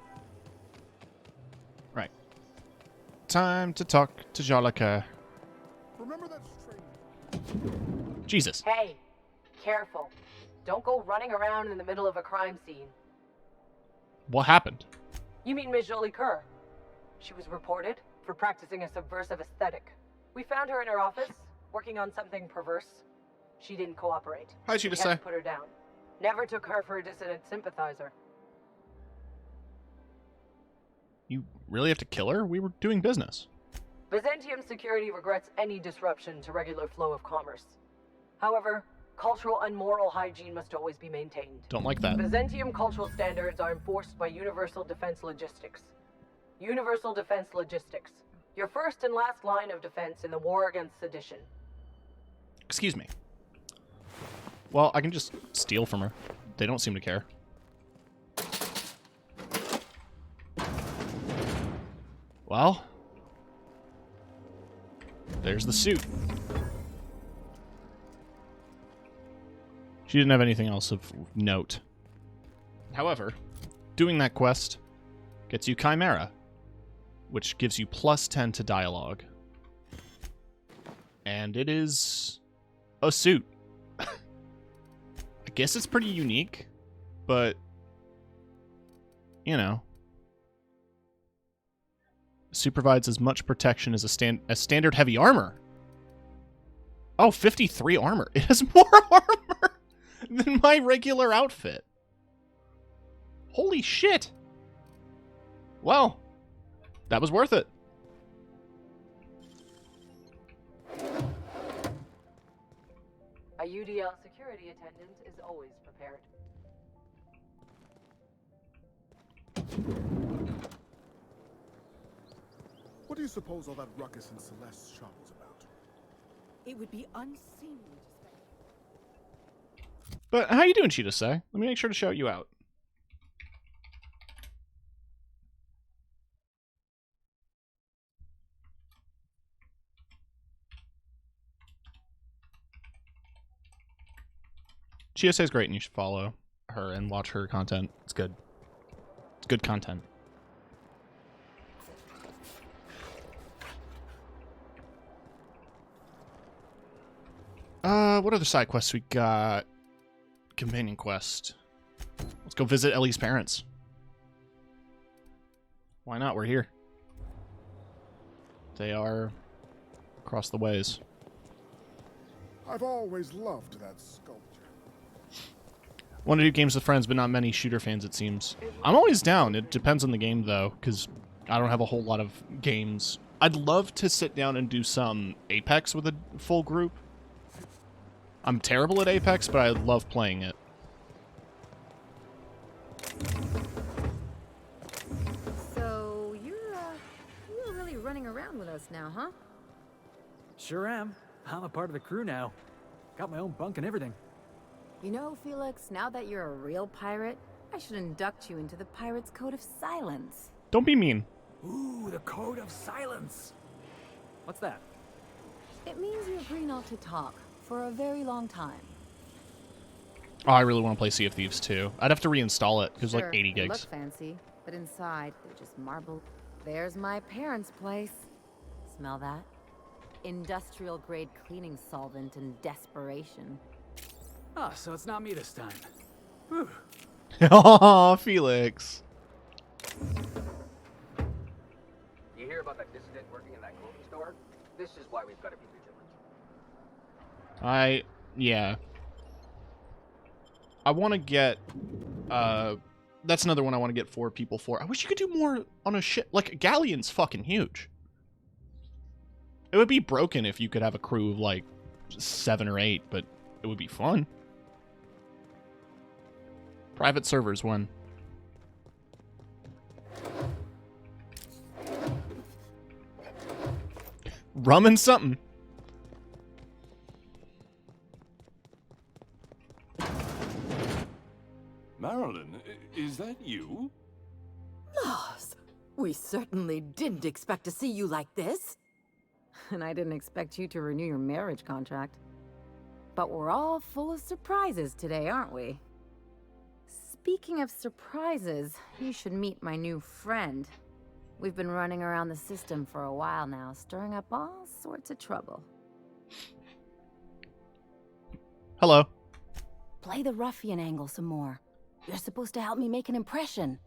Right. Time to talk to Jalika. Remember that stranger? Jesus. Hey, careful. Don't go running around in the middle of a crime scene. What happened? You mean Ms. Jolie Kerr? She was reported for practicing a subversive aesthetic. We found her in her office, working on something perverse. She didn't cooperate. How'd you We had say? to put her down. Never took her for a dissident sympathizer. You really have to kill her? We were doing business. Byzantium security regrets any disruption to regular flow of commerce. However, cultural and moral hygiene must always be maintained. Don't like that. Byzantium cultural standards are enforced by Universal Defense Logistics. Universal Defense Logistics. Your first and last line of defense in the war against sedition. Excuse me. Well, I can just steal from her. They don't seem to care. Well, there's the suit. She didn't have anything else of note. However, doing that quest gets you Chimera, which gives you +10 to dialogue. And it is a suit. I guess it's pretty unique, but, you know. Suit provides as much protection as as standard heavy armor. Oh, 53 armor. It has more armor than my regular outfit. Holy shit. Well, that was worth it. A UDL security attendant is always prepared. What do you suppose all that ruckus in Celeste's shop was about? It would be unseemly to spend. But how you doing, Cheetah Say? Let me make sure to shout you out. GSA is great, and you should follow her and watch her content. It's good. It's good content. What other side quests we got? Companion quest. Let's go visit Ellie's parents. Why not? We're here. They are across the ways. I've always loved that sculpture. Want to do games with friends, but not many shooter fans, it seems. I'm always down. It depends on the game, though, because I don't have a whole lot of games. I'd love to sit down and do some Apex with a full group. I'm terrible at Apex, but I love playing it. So, you're really running around with us now, huh? Sure am. I'm a part of the crew now. Got my own bunk and everything. You know, Felix, now that you're a real pirate, I should induct you into the Pirates' Code of Silence. Don't be mean. Ooh, the Code of Silence. What's that? It means you agree not to talk for a very long time. Oh, I really want to play Sea of Thieves too. I'd have to reinstall it because Sure, like 80 they gigs. look fancy, but inside they're just marble. There's my parents' place. Smell that? Industrial grade cleaning solvent and desperation. Ah, so it's not me this time. Whew. Aw, Felix. You hear about that dissident working in that clothing store? This is why we've got to be vigilant. Yeah. I want to get, that's another one I want to get 4 people for. I wish you could do more on a ship. Like, Galleon's fucking huge. It would be broken if you could have a crew of, like, 7 or 8, but it would be fun. Private servers one. Rum and something. Marilyn, is that you? Loss. We certainly didn't expect to see you like this. And I didn't expect you to renew your marriage contract. But we're all full of surprises today, aren't we? Speaking of surprises, you should meet my new friend. We've been running around the system for a while now, stirring up all sorts of trouble. Hello. Play the ruffian angle some more. You're supposed to help me make an impression.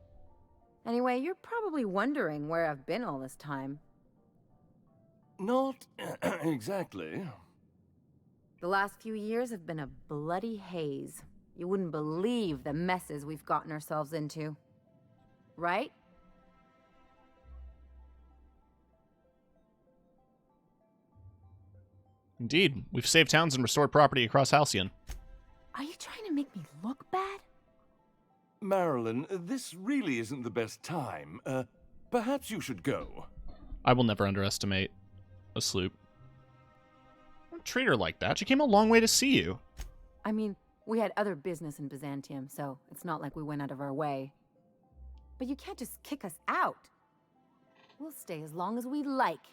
Anyway, you're probably wondering where I've been all this time. Not exactly. The last few years have been a bloody haze. You wouldn't believe the messes we've gotten ourselves into. Right? Indeed. We've saved towns and restored property across Halcyon. Are you trying to make me look bad? Marilyn, this really isn't the best time. Perhaps you should go. I will never underestimate a sloop. Don't treat her like that. She came a long way to see you. I mean, we had other business in Byzantium, so it's not like we went out of our way. But you can't just kick us out. We'll stay as long as we like.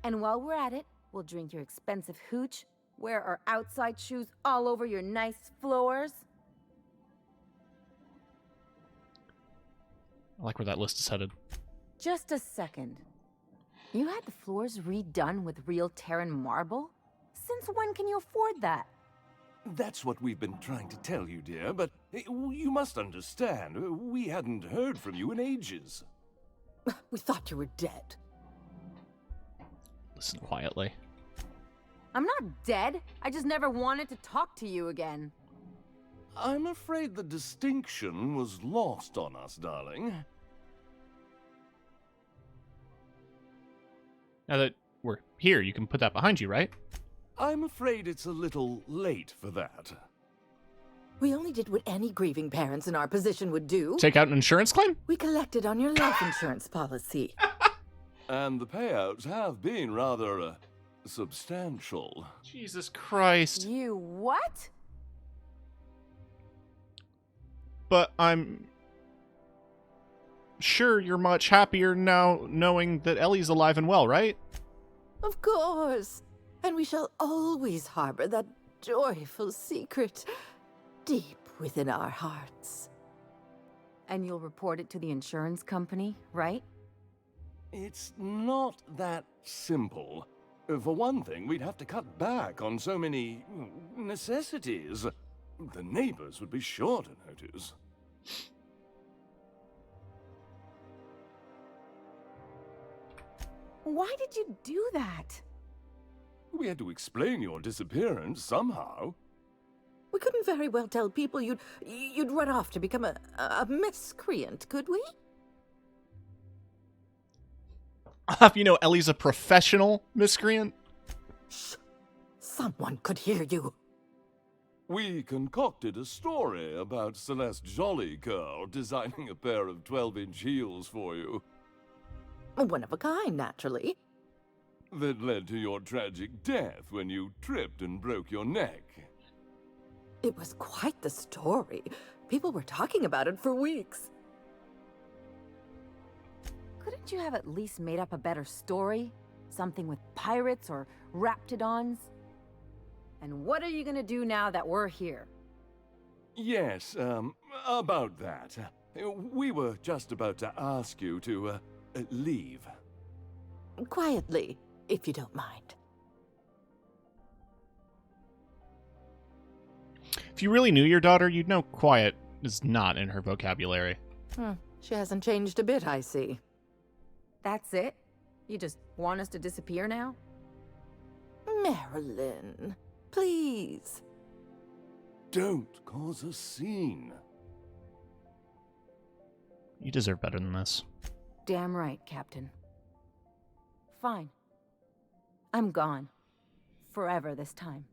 And while we're at it, we'll drink your expensive hooch, wear our outside shoes all over your nice floors. I like where that list is headed. Just a second. You had the floors redone with real Terran marble? Since when can you afford that? That's what we've been trying to tell you, dear, but you must understand, we hadn't heard from you in ages. We thought you were dead. Listen quietly. I'm not dead. I just never wanted to talk to you again. I'm afraid the distinction was lost on us, darling. Now that we're here, you can put that behind you, right? I'm afraid it's a little late for that. We only did what any grieving parents in our position would do. Take out an insurance claim? We collected on your life insurance policy. And the payouts have been rather, substantial. Jesus Christ. You what? But I'm sure you're much happier now knowing that Ellie's alive and well, right? Of course. And we shall always harbor that joyful secret deep within our hearts. And you'll report it to the insurance company, right? It's not that simple. For one thing, we'd have to cut back on so many necessities. The neighbors would be sure to notice. Why did you do that? We had to explain your disappearance somehow. We couldn't very well tell people you'd run off to become a miscreant, could we? You know, Ellie's a professional miscreant. Shh! Someone could hear you. We concocted a story about Celeste Jollycurl designing a pair of 12-inch heels for you. One of a kind, naturally. That led to your tragic death when you tripped and broke your neck. It was quite the story. People were talking about it for weeks. Couldn't you have at least made up a better story? Something with pirates or raptidons? And what are you gonna do now that we're here? Yes, about that. We were just about to ask you to, leave. Quietly, if you don't mind. If you really knew your daughter, you'd know quiet is not in her vocabulary. She hasn't changed a bit, I see. That's it? You just want us to disappear now? Marilyn, please. Don't cause a scene. You deserve better than this. Damn right, Captain. Fine. I'm gone. Forever this time.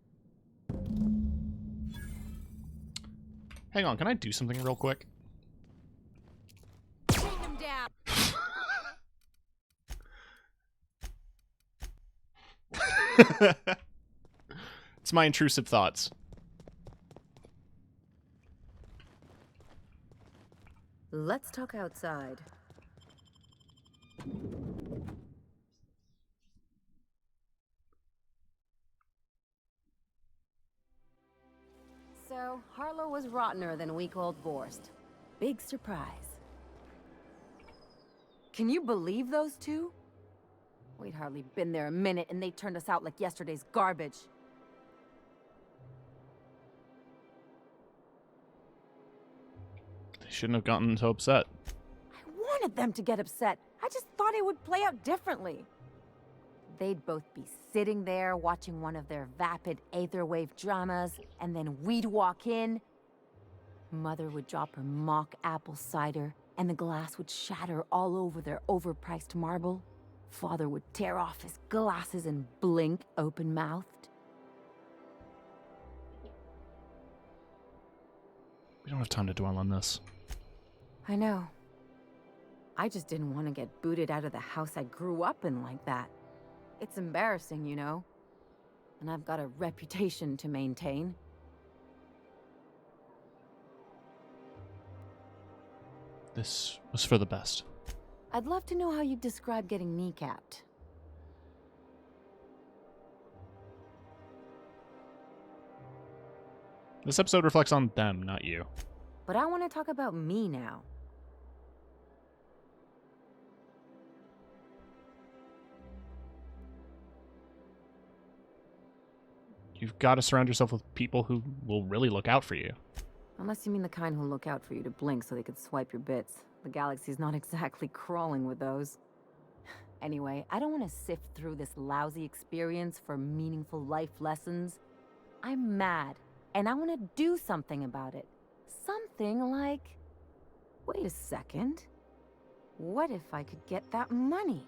Hang on, can I do something real quick? Take him down! It's my intrusive thoughts. Let's talk outside. So, Harlow was rottener than week-old Borst. Big surprise. Can you believe those two? We'd hardly been there a minute and they turned us out like yesterday's garbage. They shouldn't have gotten so upset. I wanted them to get upset. I just thought it would play out differently. They'd both be sitting there watching one of their vapid aetherwave dramas, and then we'd walk in. Mother would drop her mock apple cider, and the glass would shatter all over their overpriced marble. Father would tear off his glasses and blink open-mouthed. We don't have time to dwell on this. I know. I just didn't want to get booted out of the house I grew up in like that. It's embarrassing, you know. And I've got a reputation to maintain. This was for the best. I'd love to know how you'd describe getting kneecapped. This episode reflects on them, not you. But I want to talk about me now. You've got to surround yourself with people who will really look out for you. Unless you mean the kind who'll look out for you to blink so they could swipe your bits. The galaxy's not exactly crawling with those. Anyway, I don't want to sift through this lousy experience for meaningful life lessons. I'm mad, and I want to do something about it. Something like... Wait a second. What if I could get that money?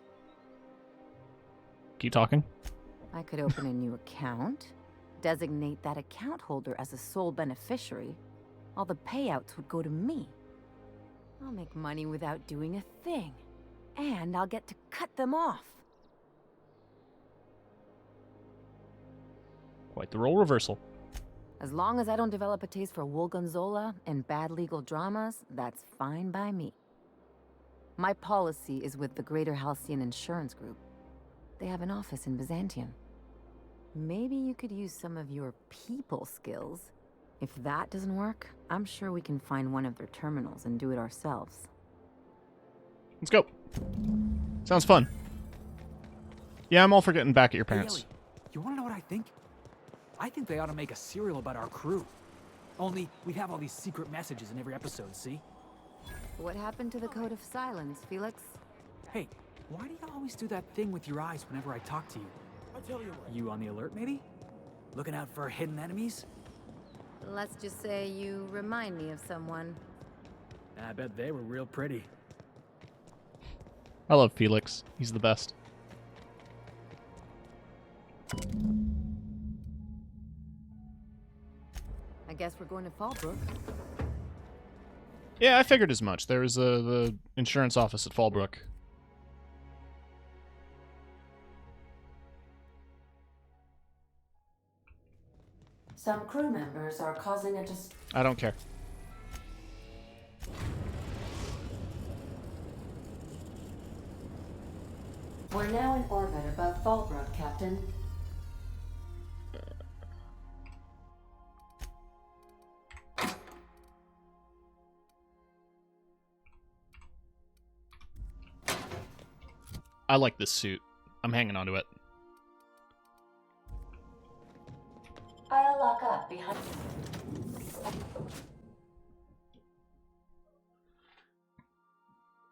Keep talking. I could open a new account, designate that account holder as a sole beneficiary. All the payouts would go to me. I'll make money without doing a thing. And I'll get to cut them off. Quite the role reversal. As long as I don't develop a taste for Woolgonzola and bad legal dramas, that's fine by me. My policy is with the Greater Halcyon Insurance Group. They have an office in Byzantium. Maybe you could use some of your people skills. If that doesn't work, I'm sure we can find one of their terminals and do it ourselves. Let's go. Sounds fun. Yeah, I'm all for getting back at your parents. Hey, Ellie, you want to know what I think? I think they ought to make a serial about our crew. Only, we'd have all these secret messages in every episode, see? What happened to the Code of Silence, Felix? Hey, why do you always do that thing with your eyes whenever I talk to you? I tell you what. You on the alert, maybe? Looking out for hidden enemies? Let's just say you remind me of someone. I bet they were real pretty. I love Felix. He's the best. I guess we're going to Fallbrook. Yeah, I figured as much. There was the insurance office at Fallbrook. Some crew members are causing a I don't care. We're now in orbit above Fallbrook, Captain. I like this suit. I'm hanging on to it. I'll lock up behind.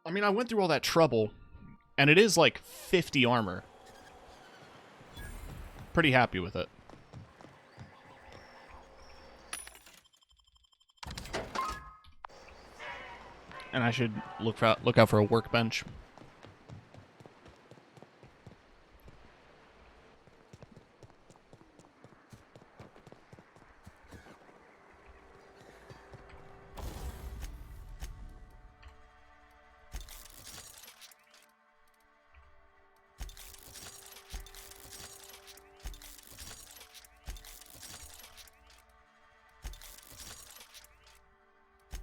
I mean, I went through all that trouble, and it is like 50 armor. Pretty happy with it. And I should look out for a workbench.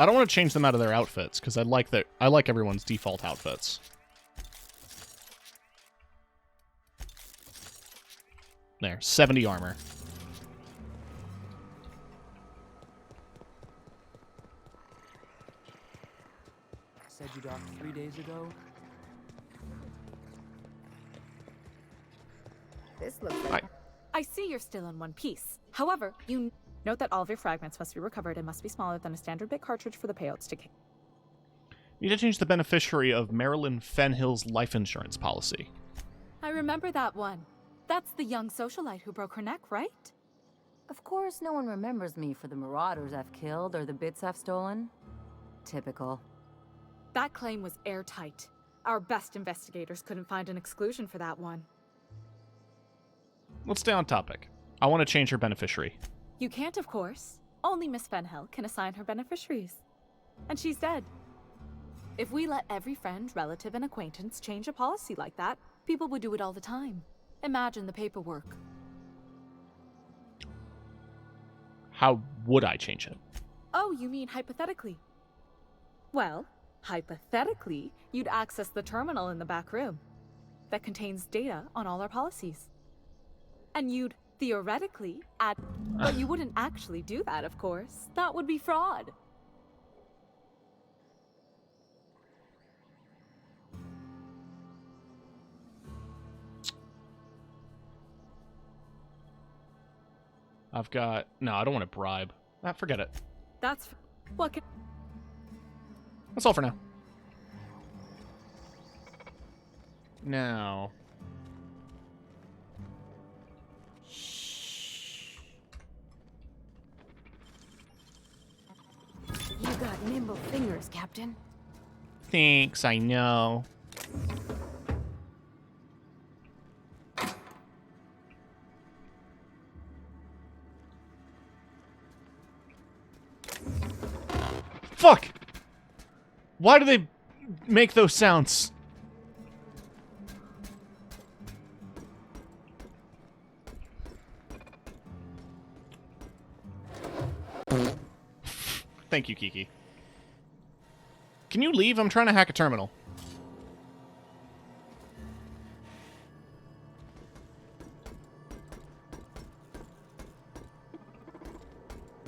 I don't want to change them out of their outfits, because I like everyone's default outfits. There, 70 armor. Said you docked 3 days ago. This looks like... I see you're still in one piece. However, you note that all of your fragments must be recovered and must be smaller than a standard bit cartridge for the payouts to kick. Need to change the beneficiary of Marilyn Fenhill's life insurance policy. I remember that one. That's the young socialite who broke her neck, right? Of course, no one remembers me for the marauders I've killed or the bits I've stolen. Typical. That claim was airtight. Our best investigators couldn't find an exclusion for that one. Let's stay on topic. I want to change her beneficiary. You can't, of course. Only Miss Fenhill can assign her beneficiaries. And she's dead. If we let every friend, relative, and acquaintance change a policy like that, people would do it all the time. Imagine the paperwork. How would I change it? Oh, you mean hypothetically? Well, hypothetically, you'd access the terminal in the back room that contains data on all our policies. And you'd theoretically add... But you wouldn't actually do that, of course. That would be fraud. I've got... No, I don't want to bribe. Ah, forget it. That's... What can... That's all for now. Now... You got nimble fingers, Captain. Thanks, I know. Fuck! Why do they make those sounds? Thank you, Kiki. Can you leave? I'm trying to hack a terminal.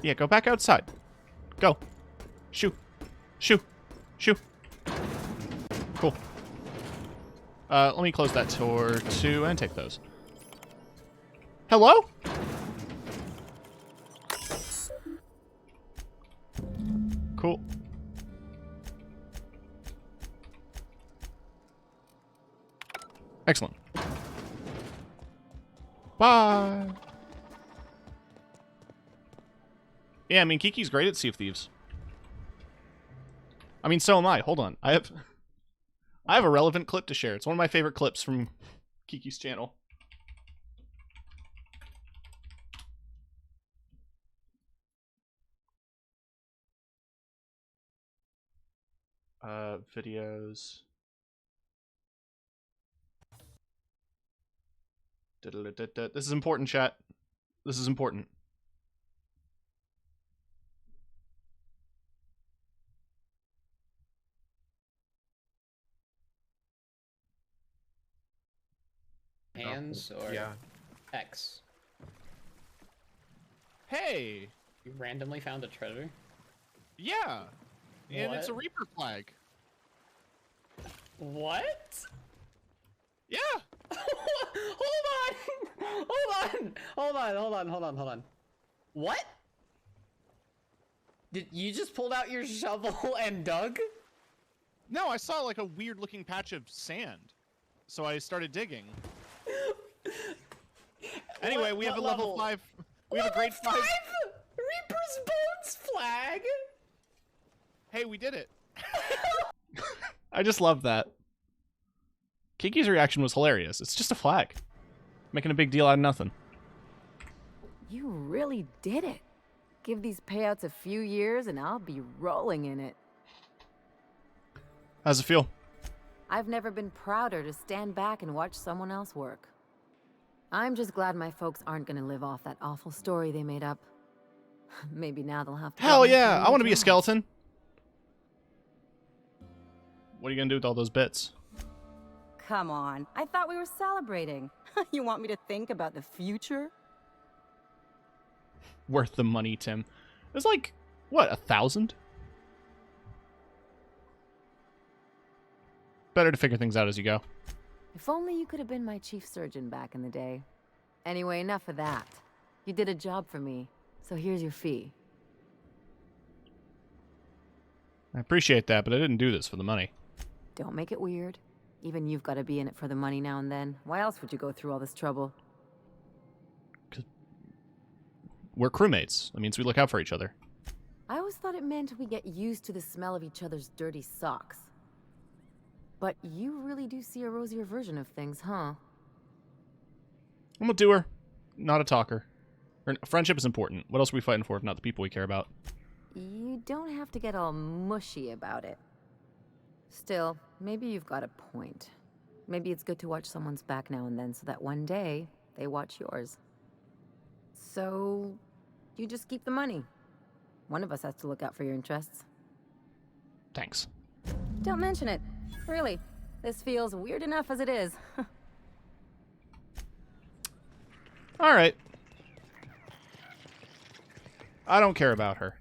Yeah, go back outside. Go. Shoo. Shoo. Shoo. Cool. Let me close that door too and take those. Hello? Cool. Excellent. Bye. Yeah, I mean, Kiki's great at Sea of Thieves. I mean, so am I. Hold on. I have a relevant clip to share. It's one of my favorite clips from Kiki's channel. Videos. This is important, chat. This is important. Hands or X? Hey! You randomly found a treasure? Yeah! And What? it's a Reaper flag. What? Yeah! Hold on. What? Did you just pulled out your shovel and dug? No, I saw like a weird looking patch of sand. So I started digging. Anyway, we have a level 5. We have a grade 5. Reaper's Bones flag? Hey, we did it. I just love that. Kiki's reaction was hilarious. It's just a flag. Making a big deal out of nothing. You really did it. Give these payouts a few years and I'll be rolling in it. How's it feel? I've never been prouder to stand back and watch someone else work. I'm just glad my folks aren't gonna live off that awful story they made up. Maybe now they'll have to... Hell yeah! I want to be a skeleton. What are you gonna do with all those bits? Come on, I thought we were celebrating. You want me to think about the future? Worth the money, Tim. It was like, what, 1,000? Better to figure things out as you go. If only you could have been my chief surgeon back in the day. Anyway, enough of that. You did a job for me, so here's your fee. I appreciate that, but I didn't do this for the money. Don't make it weird. Even you've got to be in it for the money now and then. Why else would you go through all this trouble? We're crewmates. That means we look out for each other. I always thought it meant we get used to the smell of each other's dirty socks. But you really do see a rosier version of things, huh? I'm a doer, not a talker. Friendship is important. What else are we fighting for if not the people we care about? You don't have to get all mushy about it. Still, maybe you've got a point. Maybe it's good to watch someone's back now and then so that one day they watch yours. So, you just keep the money. One of us has to look out for your interests. Thanks. Don't mention it. Really, this feels weird enough as it is. All right. I don't care about her.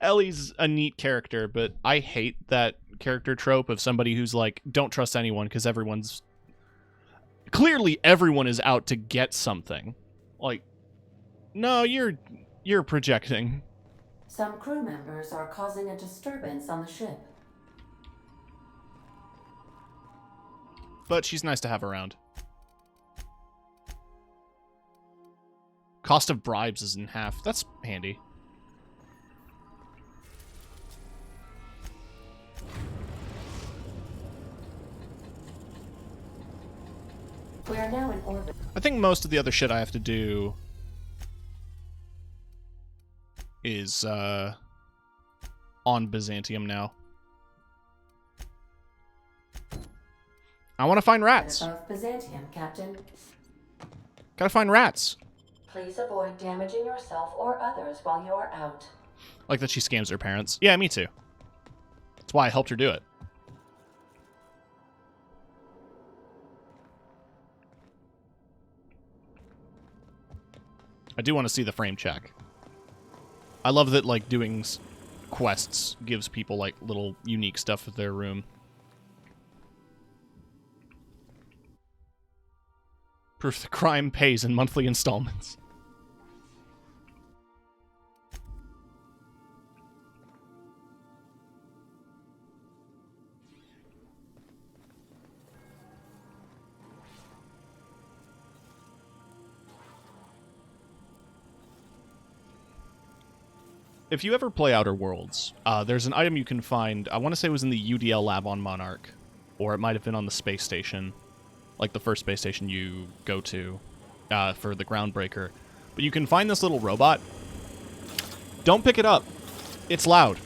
Ellie's a neat character, but I hate that character trope of somebody who's like, don't trust anyone because everyone's... Clearly everyone is out to get something. Like, no, you're projecting. Some crew members are causing a disturbance on the ship. But she's nice to have around. Cost of bribes is in half. That's handy. We are now in orbit. I think most of the other shit I have to do is on Byzantium now. I want to find rats. Of Byzantium, Captain. Gotta find rats. Please avoid damaging yourself or others while you are out. Like that she scams her parents. Yeah, me too. That's why I helped her do it. I do want to see the frame check. I love that, like, doing quests gives people, like, little unique stuff with their room. Proof the crime pays in monthly installments. If you ever play Outer Worlds, there's an item you can find, I want to say it was in the UDL lab on Monarch, or it might have been on the space station, like the first space station you go to for the Groundbreaker. But you can find this little robot. Don't pick it up. It's loud.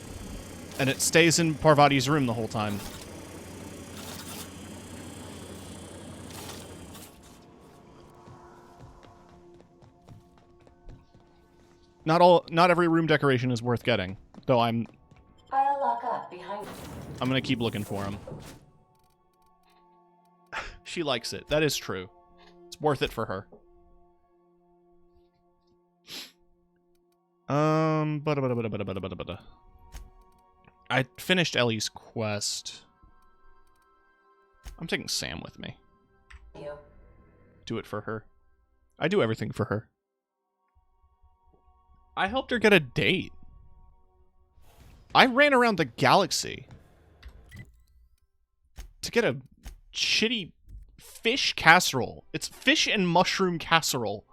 And it stays in Parvati's room the whole time. Not every room decoration is worth getting, though I'll lock up behind you. I'm gonna keep looking for him. She likes it. That is true. It's worth it for her. I finished Ellie's quest. I'm taking Sam with me. Do it for her. I do everything for her. I helped her get a date. I ran around the galaxy to get a shitty fish casserole. It's fish and mushroom casserole.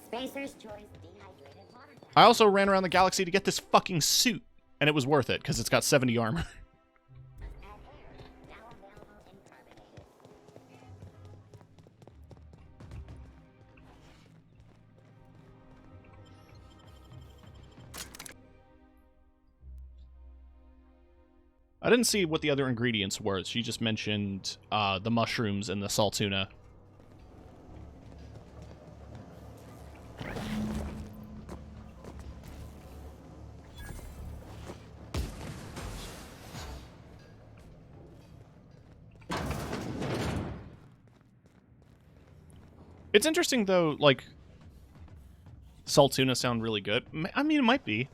Spacer's choice dehydrated water. I also ran around the galaxy to get this fucking suit, and it was worth it because it's got 70 armor. I didn't see what the other ingredients were. She just mentioned the mushrooms and the salt tuna. It's interesting, though, like, salt tuna sound really good. I mean, it might be.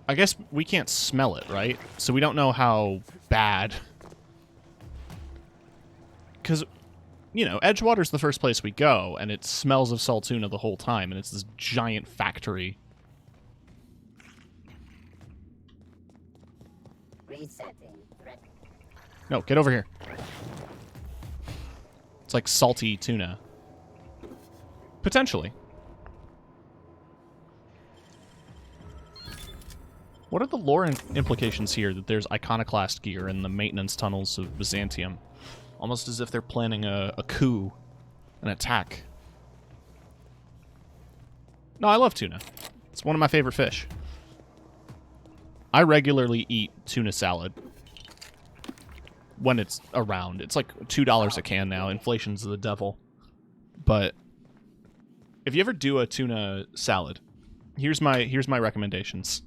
I guess we can't smell it, right? So we don't know how bad. Because, you know, Edgewater's the first place we go, and it smells of salt tuna the whole time, and it's this giant factory. No, get over here. It's like salty tuna. Potentially. What are the lore implications here that there's iconoclast gear in the maintenance tunnels of Byzantium? Almost as if they're planning a coup, an attack. No, I love tuna. It's one of my favorite fish. I regularly eat tuna salad when it's around. It's like $2 a can now. Inflation's the devil. But if you ever do a tuna salad, here's my recommendations.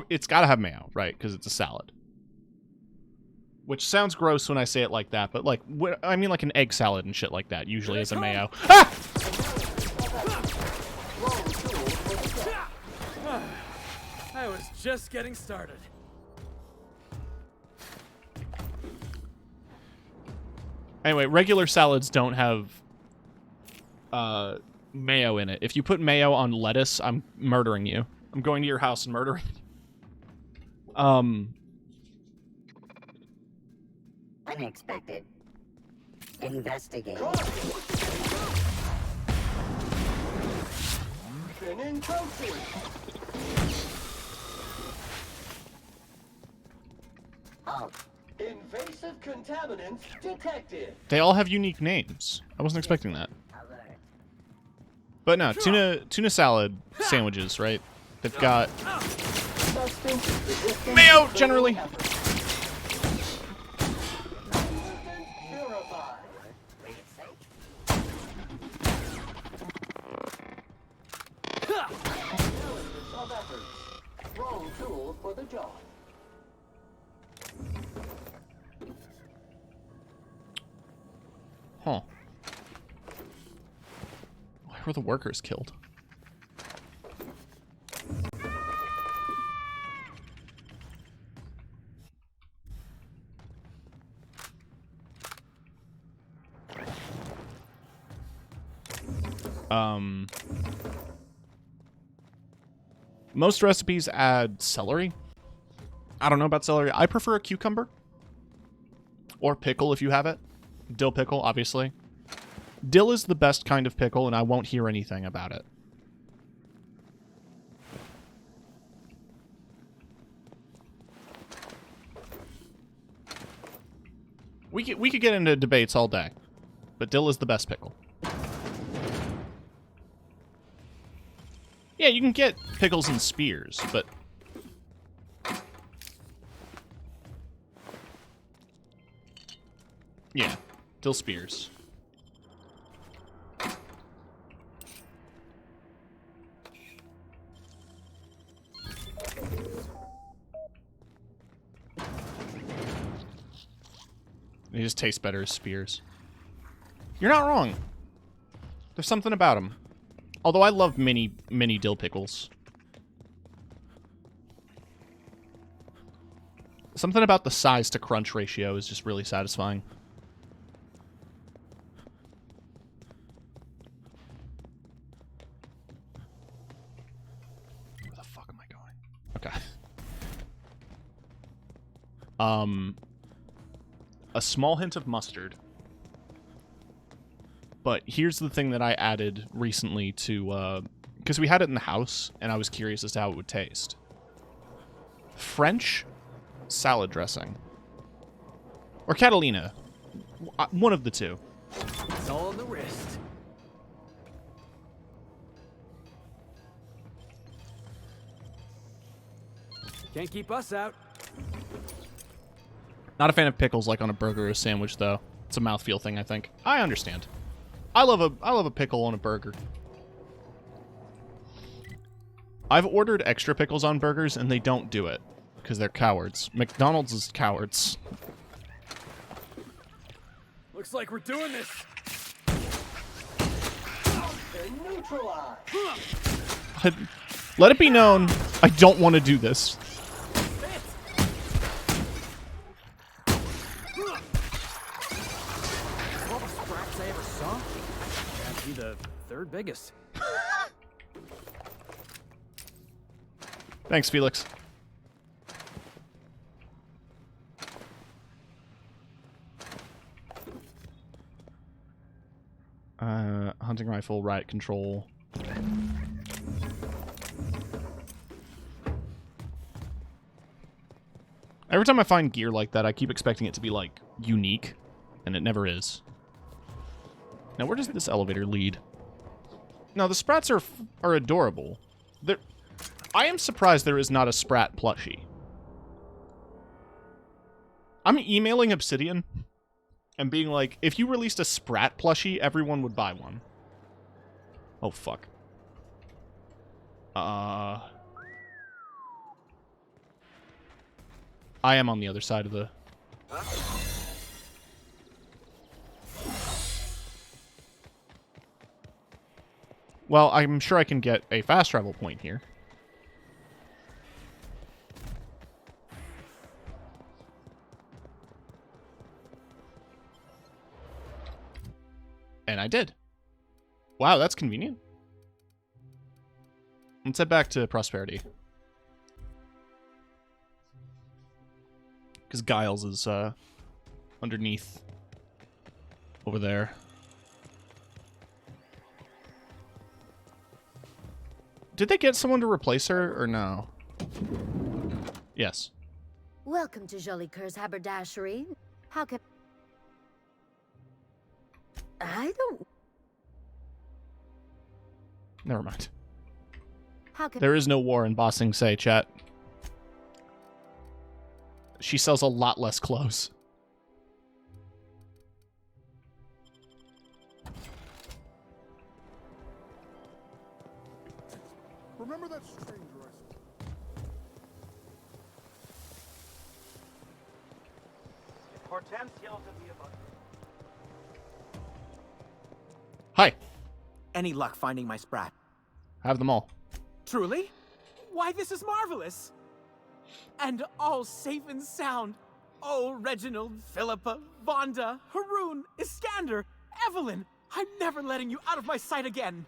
It's got to have mayo, right? Because it's a salad. Which sounds gross when I say it like that, but like, I mean like an egg salad and shit like that usually is a mayo. Ah! I was just getting started. Anyway, regular salads don't have mayo in it. If you put mayo on lettuce, I'm murdering you. I'm going to your house and murdering you. Unexpected. Investigate. Invasive contaminants detected. They all have unique names. I wasn't expecting that. But no, tuna salad sandwiches, right? They've got mayo generally. Wrong tool for the job. Huh. Why were the workers killed? Most recipes add celery. I don't know about celery. I prefer a cucumber. Or pickle if you have it. Dill pickle, obviously. Dill is the best kind of pickle, and I won't hear anything about it. We could get into debates all day, but dill is the best pickle. Yeah, you can get pickles and spears, but yeah, dill spears. They just taste better as spears. You're not wrong. There's something about them. Although I love mini dill pickles. Something about the size to crunch ratio is just really satisfying. Where the fuck am I going? Okay. A small hint of mustard. But here's the thing that I added recently to, because we had it in the house, and I was curious as to how it would taste. French salad dressing. Or Catalina. One of the two. It's all on the wrist. Can't keep us out. Not a fan of pickles like on a burger or a sandwich, though. It's a mouthfeel thing, I think. I understand. I love a pickle on a burger. I've ordered extra pickles on burgers, and they don't do it. because they're cowards. McDonald's is cowards. Looks like we're doing this. Let it be known, I don't want to do this. All the sprats I ever saw? That'd be the third biggest. Thanks, Felix. Hunting rifle, riot control. Every time I find gear like that, I keep expecting it to be, like, unique, and it never is. Now, where does this elevator lead? Now, the Sprats are adorable. I am surprised there is not a Sprat plushie. I'm emailing Obsidian and being like, if you released a Sprat plushie, everyone would buy one. Oh, fuck. I am on the other side of the... Well, I'm sure I can get a fast travel point here. And I did. Wow, that's convenient. Let's head back to Prosperity. Because Giles is underneath over there. Did they get someone to replace her or no? Yes. Welcome to Jolly Cur's haberdashery. How can... I don't... Never mind. How can... There is no war in Ba Sing Se, chat. She sells a lot less clothes. Remember that stranger I saw? Hortense yelled at me about... Hi. Any luck finding my Sprat? Have them all. Truly? Why, this is marvelous! And all safe and sound. Oh, Reginald, Philippa, Vonda, Haroon, Iskander, Evelyn, I'm never letting you out of my sight again.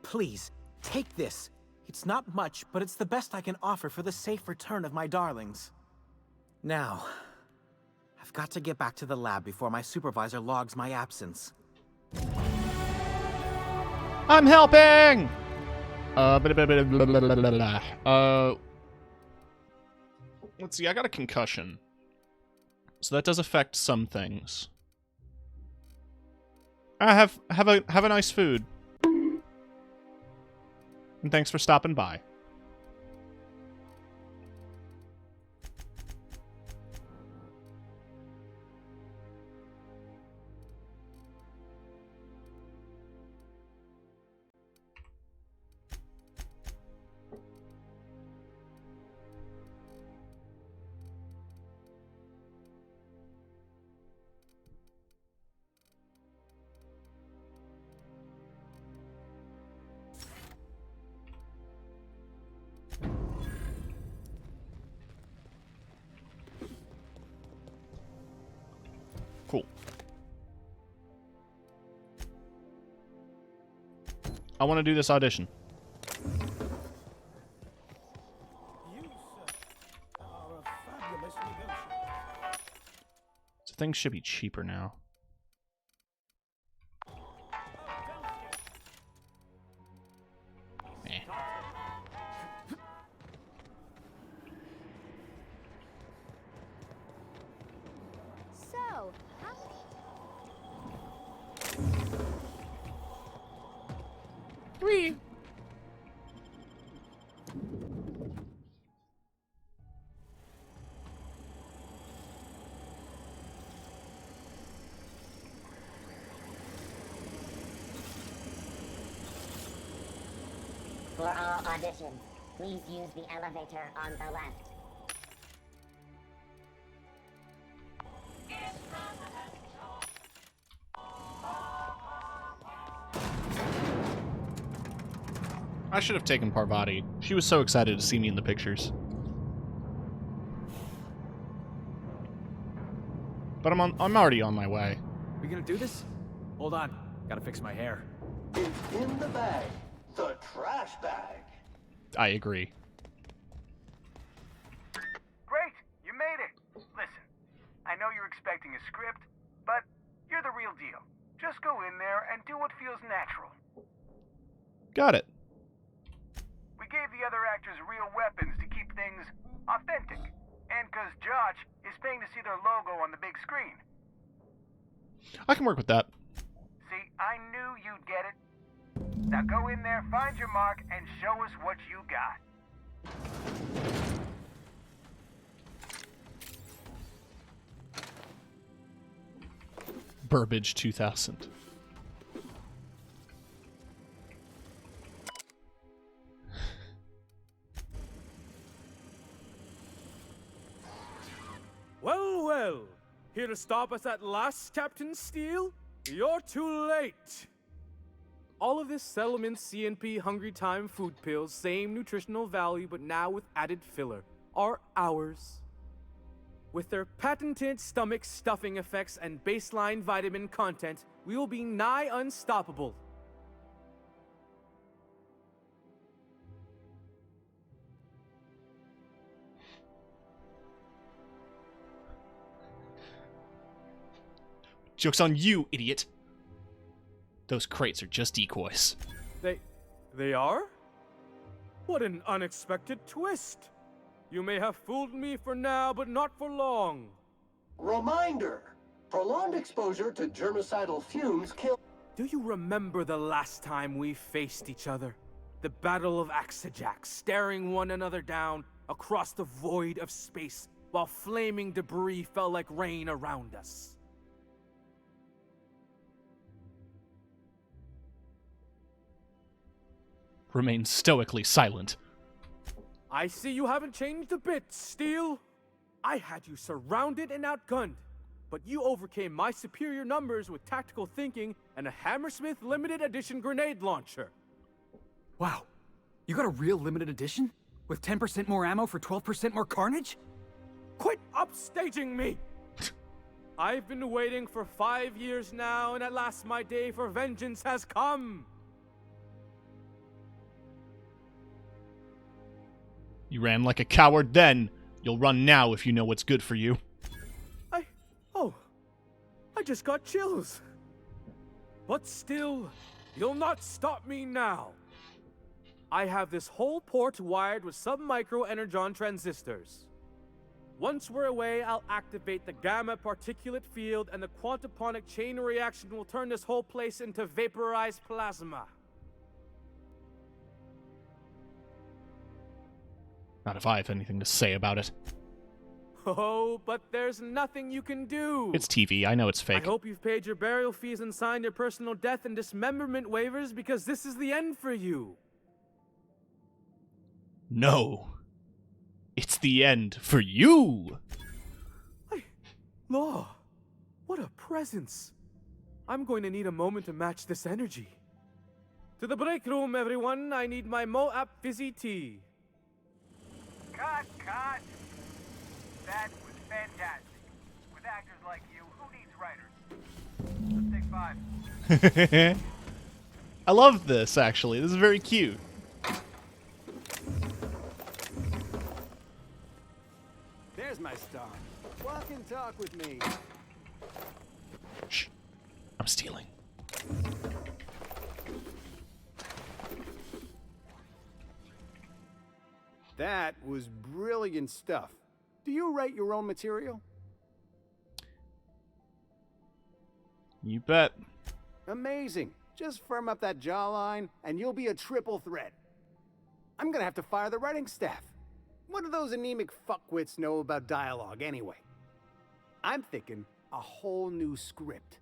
Please, take this. It's not much, but it's the best I can offer for the safe return of my darlings. Now, I've got to get back to the lab before my supervisor logs my absence. I'm helping! Let's see, I got a concussion. So that does affect some things. Have a nice food. And thanks for stopping by. Cool. I want to do this audition. So things should be cheaper now. So, Three. For all auditions, please use the elevator on the left. I should have taken Parvati. She was so excited to see me in the pictures. But I'm already on my way. We gonna do this? Hold on. Gotta fix my hair. It's in the bag. The trash bag. I agree. Great, you made it. Listen, I know you're expecting a script, but you're the real deal. Just go in there and do what feels natural. Got it. We gave the other actors real weapons to keep things authentic. And because Josh is paying to see their logo on the big screen. I can work with that. See, I knew you'd get it. Now go in there, find your mark, and show us what you got. Burbage 2000. Well, well. Here to stop us at last, Captain Steele? You're too late. All of this Settlement CNP Hungry Time food pills, same nutritional value, but now with added filler, are ours. With their patented stomach stuffing effects and baseline vitamin content, we will be nigh unstoppable. Joke's on you, idiot. Those crates are just decoys. They are? What an unexpected twist. You may have fooled me for now, but not for long. Reminder. Prolonged exposure to germicidal fumes kill... Do you remember the last time we faced each other? The Battle of Axajax, staring one another down across the void of space while flaming debris fell like rain around us. Remain stoically silent. I see you haven't changed a bit, Steele. I had you surrounded and outgunned, but you overcame my superior numbers with tactical thinking and a Hammersmith limited edition grenade launcher. Wow, you got a real limited edition? With 10% more ammo for 12% more carnage? Quit upstaging me! I've been waiting for 5 years now, and at last my day for vengeance has come! You ran like a coward then. You'll run now if you know what's good for you. I just got chills. But still, you'll not stop me now. I have this whole port wired with sub-micro energon transistors. Once we're away, I'll activate the gamma particulate field and the quantaponic chain reaction will turn this whole place into vaporized plasma. Not if I have anything to say about it. Oh, but there's nothing you can do. It's TV. I know it's fake. I hope you've paid your burial fees and signed your personal death and dismemberment waivers because this is the end for you. No. It's the end for you. Law, what a presence. I'm going to need a moment to match this energy. To the break room, everyone. I need my Moab fizzy tea. Cut! That was fantastic. With actors like you, who needs writers? Let's take 5. I love this, actually. This is very cute. There's my star. Walk and talk with me. Shh. I'm stealing. That was brilliant stuff. Do you write your own material? You bet. Amazing. Just firm up that jawline, and you'll be a triple threat. I'm gonna have to fire the writing staff. What do those anemic fuckwits know about dialogue, anyway? I'm thinking a whole new script.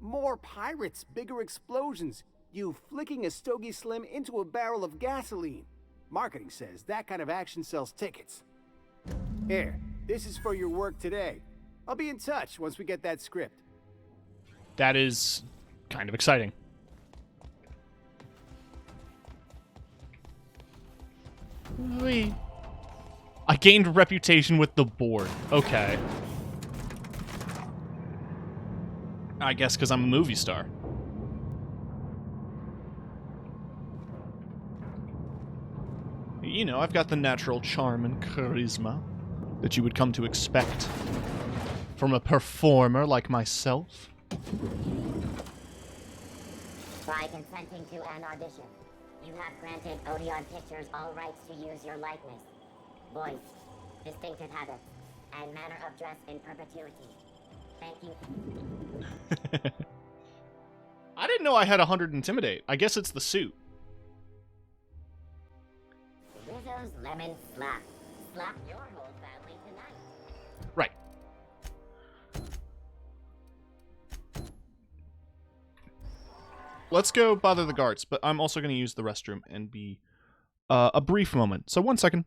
More pirates, bigger explosions, you flicking a Stogie Slim into a barrel of gasoline. Marketing says that kind of action sells tickets. Here, this is for your work today. I'll be in touch once we get that script. That is kind of exciting. sweet. I gained a reputation with the board. Okay. I guess because I'm a movie star. You know, I've got the natural charm and charisma that you would come to expect from a performer like myself. By consenting to an audition, you have granted Odeon Pictures all rights to use your likeness, voice, distinctive habits, and manner of dress in perpetuity. Thank you. I didn't know I had 100 Intimidate. I guess it's the suit. Rizzo's Lemon Slap. Slap your whole family tonight. Right. Let's go bother the guards, but I'm also going to use the restroom and be a brief moment. So 1 second.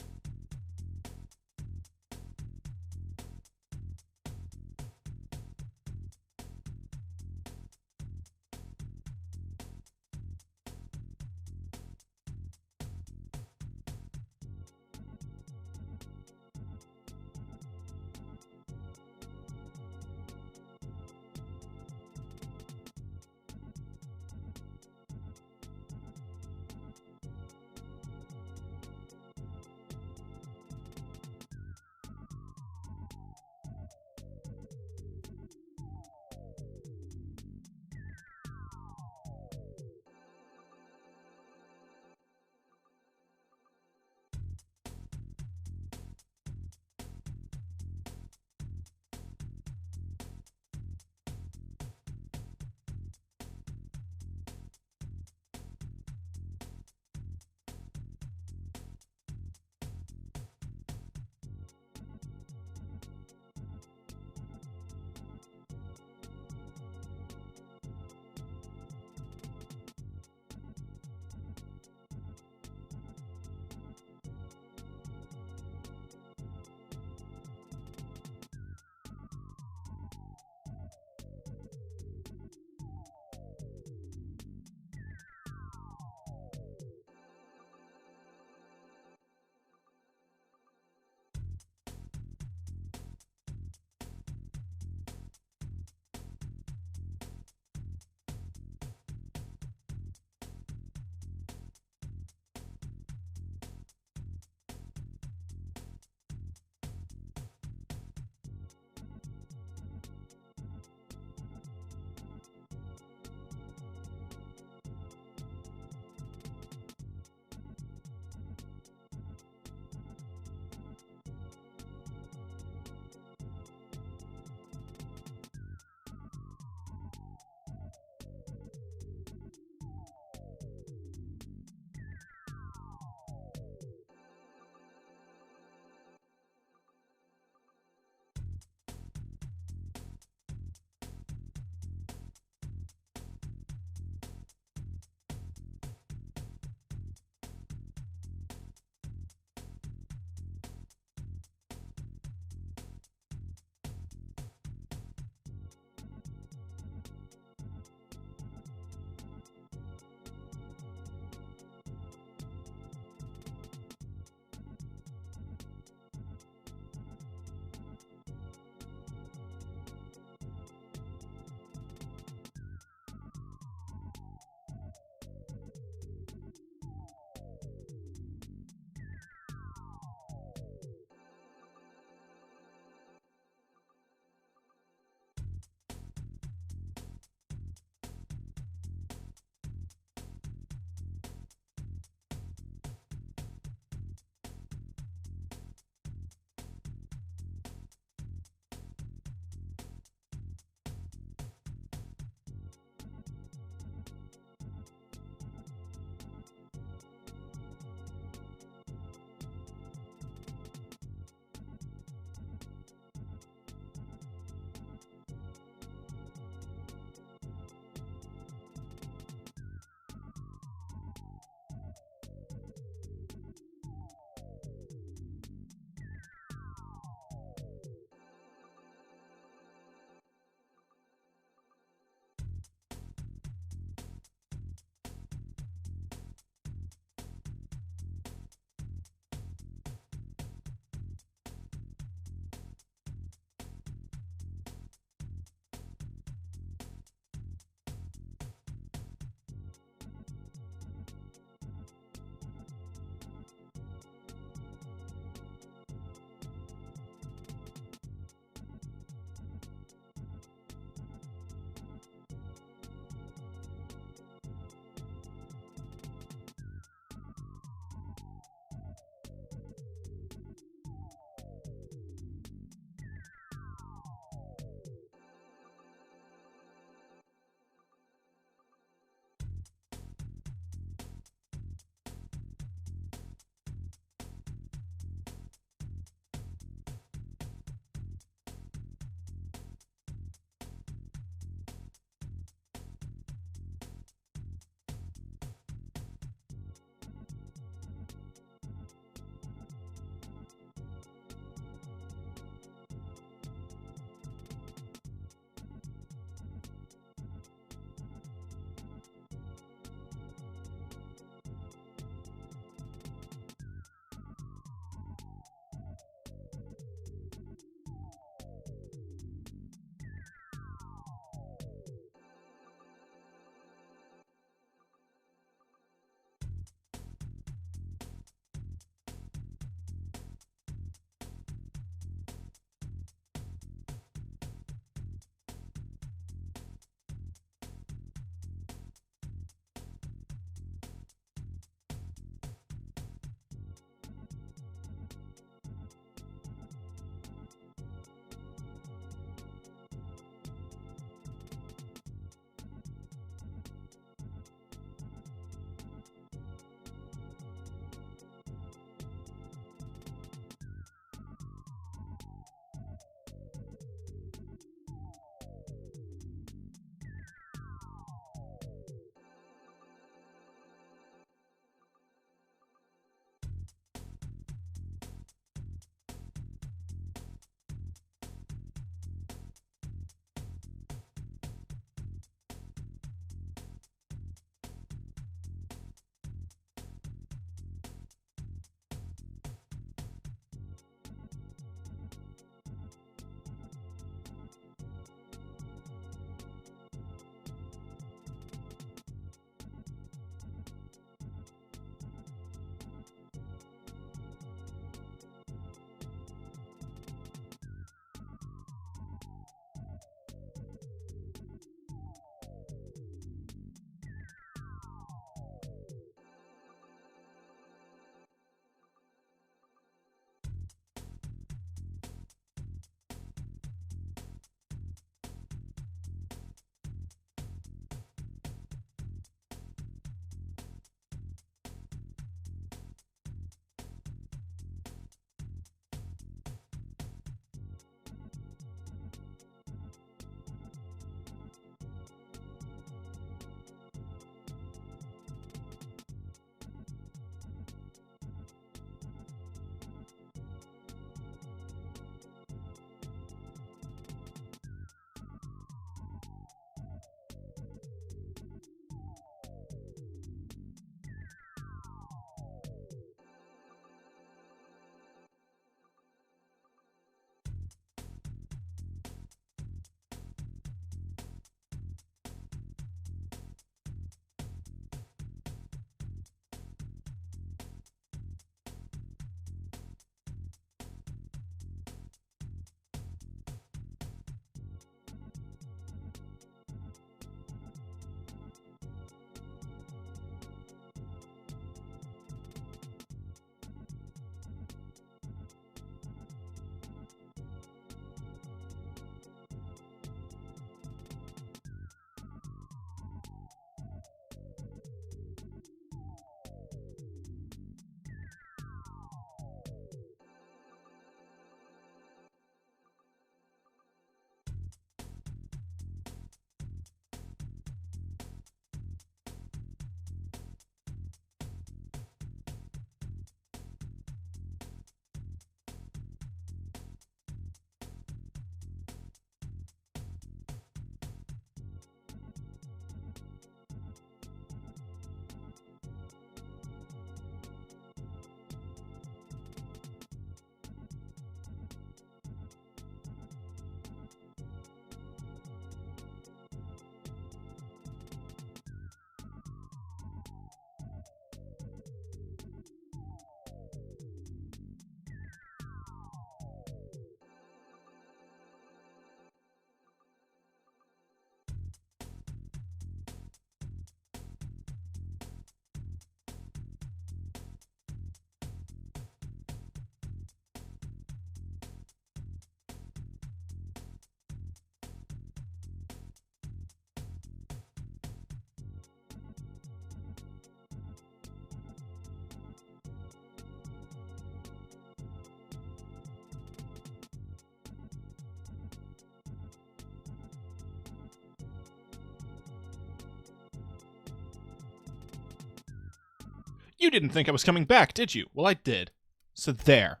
You didn't think I was coming back, did you? Well, I did. So there.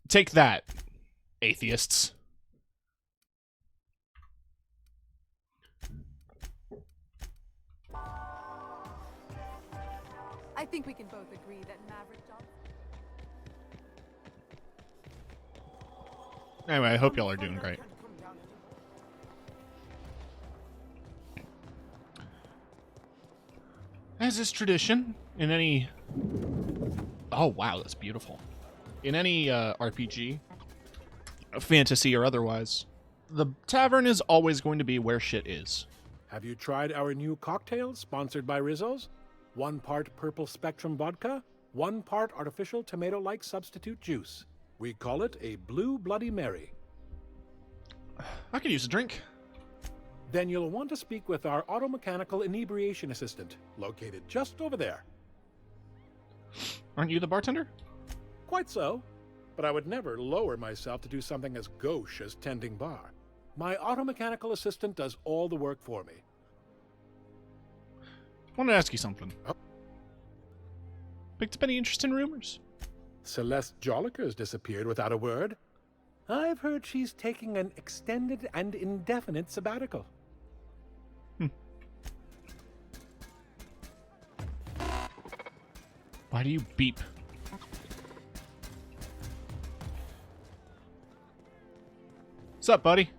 Take that, atheists. I think we can both agree that Maverick Johnson... Anyway, I hope y'all are doing great. As is tradition, in any... Oh, wow, that's beautiful. In any RPG, fantasy or otherwise, the tavern is always going to be where shit is. Have you tried our new cocktail sponsored by Rizzo's? 1 part Purple Spectrum vodka, 1 part artificial tomato-like substitute juice. We call it a Blue Bloody Mary. I could use a drink. Then you'll want to speak with our automechanical inebriation assistant, located just over there. Aren't you the bartender? Quite so, but I would never lower myself to do something as gauche as tending bar. My automechanical assistant does all the work for me. I want to ask you something. Picked up any interest in rumors? Celeste Jolliker's disappeared without a word. I've heard she's taking an extended and indefinite sabbatical. Why do you beep? What's up, buddy?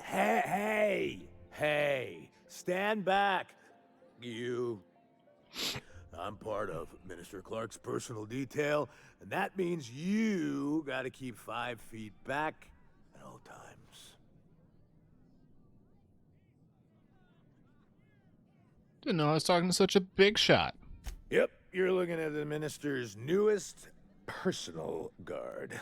Hey, stand back. You. I'm part of Minister Clark's personal detail, and that means you gotta keep 5 feet back at all times. Didn't know I was talking to such a big shot. Yep, you're looking at the Minister's newest personal guard.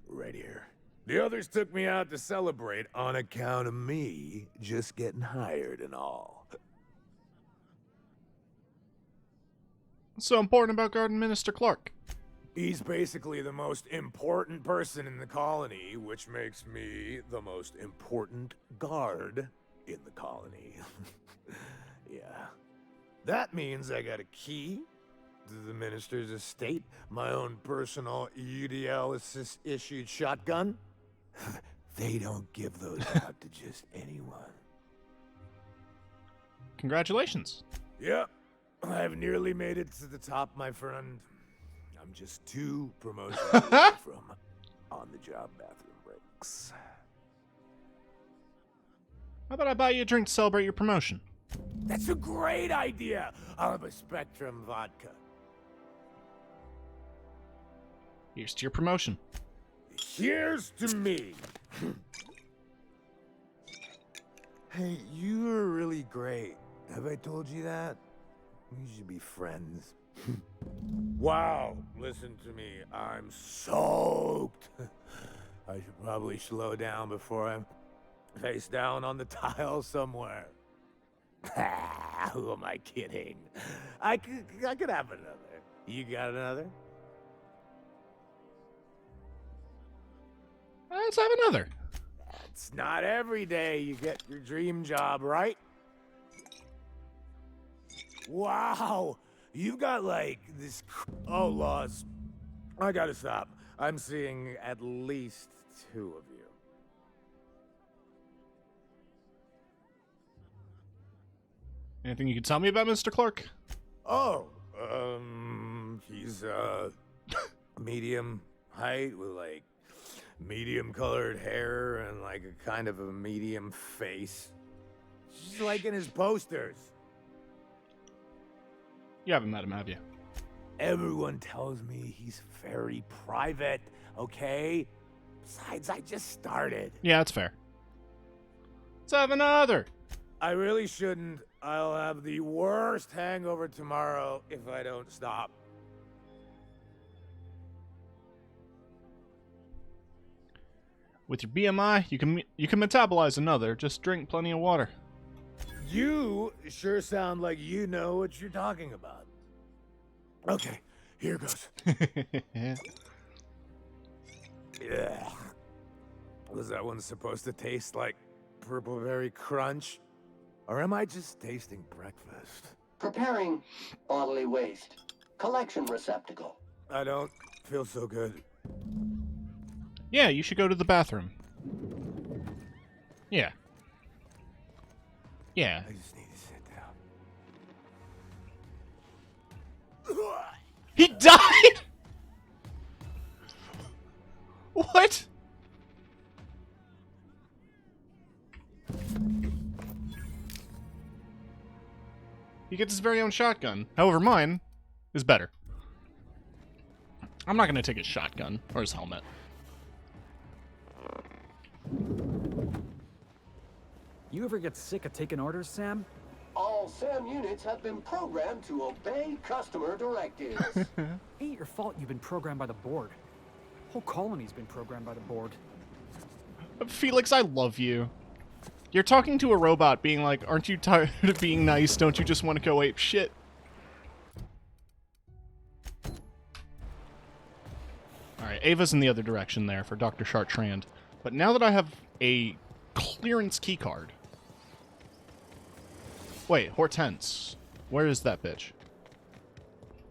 Right here. The others took me out to celebrate on account of me just getting hired and all. What's so important about guarding Minister Clark? He's basically the most important person in the colony, which makes me the most important guard in the colony. Yeah. That means I got a key to the Minister's estate, my own personal UDL-issued shotgun. They don't give those out to just anyone. Congratulations. Yep. I've nearly made it to the top, my friend. I'm just 2 promotions away from on-the-job bathroom breaks. How about I buy you a drink to celebrate your promotion? That's a great idea! I'll have a Spectrum vodka. Here's to your promotion. Here's to me. Hey, you are really great. Have I told you that? We should be friends. Wow, listen to me. I'm soaked. I should probably slow down before I'm face down on the tile somewhere. Who am I kidding? I could have another. You got another? Let's have another. It's not every day you get your dream job, right? Wow, you've got like this. Oh, Laws. I gotta stop. I'm seeing at least 2 of you. Anything you can tell me about Mr. Clark? Oh, he's medium height with like medium colored hair and like a kind of a medium face. Just like in his posters. You haven't met him, have you? Everyone tells me he's very private, okay? Besides, I just started. Yeah, that's fair. Let's have another. I really shouldn't. I'll have the worst hangover tomorrow if I don't stop. With your BMI, you can metabolize another. Just drink plenty of water. You sure sound like you know what you're talking about. Okay, here goes. Yeah. Was that one supposed to taste like Purple Berry Crunch? Or am I just tasting breakfast? Preparing bodily waste. Collection receptacle. I don't feel so good. Yeah, you should go to the bathroom. Yeah. Yeah. I just need to sit down. He died? What? He gets his very own shotgun. However, mine is better. I'm not going to take his shotgun or his helmet. You ever get sick of taking orders, Sam? All SAM units have been programmed to obey customer directives. Ain't your fault you've been programmed by the board. Whole colony's been programmed by the board. Felix, I love you. You're talking to a robot being like, aren't you tired of being nice? Don't you just want to go ape shit? Alright, Ava's in the other direction there for Dr. Chartrand. But now that I have a clearance keycard... Wait, Hortense. Where is that bitch?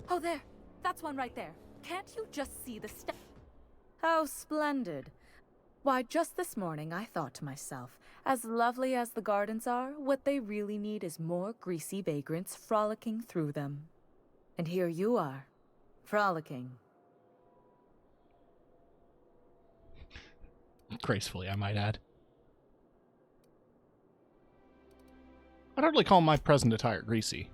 Oh, there. That's one right there. Can't you just see the step? How splendid. Why, just this morning I thought to myself, as lovely as the gardens are, what they really need is more greasy vagrants frolicking through them. And here you are, frolicking. Gracefully, I might add. I'd hardly call my present attire greasy.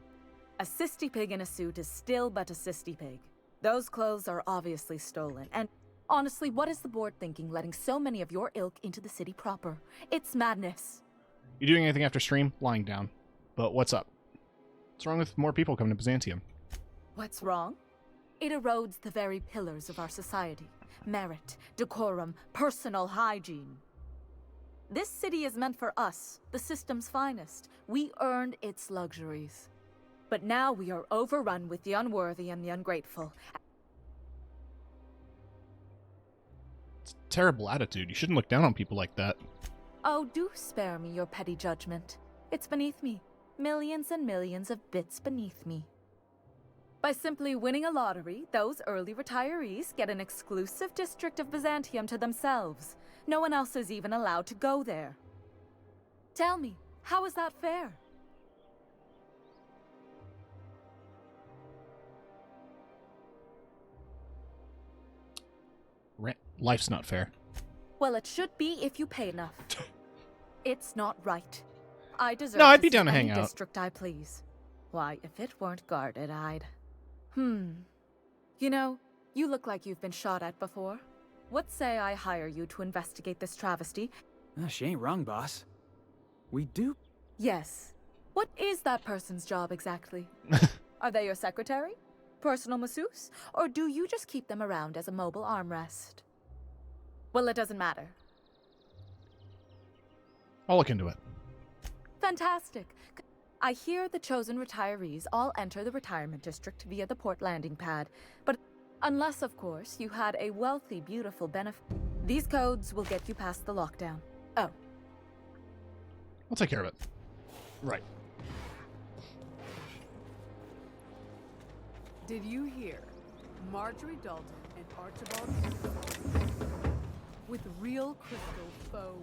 A cysty pig in a suit is still but a cysty pig. Those clothes are obviously stolen, and Honestly, what is the board thinking letting so many of your ilk into the city proper? It's madness. You doing anything after stream? Lying down. But what's up? What's wrong with more people coming to Byzantium? What's wrong? It erodes the very pillars of our society. Merit, decorum, personal hygiene. This city is meant for us, the system's finest. We earned its luxuries. But now we are overrun with the unworthy and the ungrateful. It's a terrible attitude. You shouldn't look down on people like that. Oh, do spare me your petty judgment. It's beneath me. Millions and millions of bits beneath me. By simply winning a lottery, those early retirees get an exclusive district of Byzantium to themselves. No one else is even allowed to go there. Tell me, how is that fair? Life's not fair. Well, it should be if you pay enough. It's not right. I deserve No, I'd be to down to see hang any out. district I please. Why, if it weren't guarded, I'd... You know, you look like you've been shot at before. What say I hire you to investigate this travesty? She ain't wrong, boss. We do... Yes. What is that person's job exactly? Are they your secretary? Personal masseuse? Or do you just keep them around as a mobile armrest? Well, it doesn't matter. I'll look into it. Fantastic. I hear the chosen retirees all enter the retirement district via the port landing pad, but unless, of course, you had a wealthy, beautiful benefit. These codes will get you past the lockdown. Oh. I'll take care of it. Right. Did you hear? Marjorie Dalton and Archibald with real crystal faux.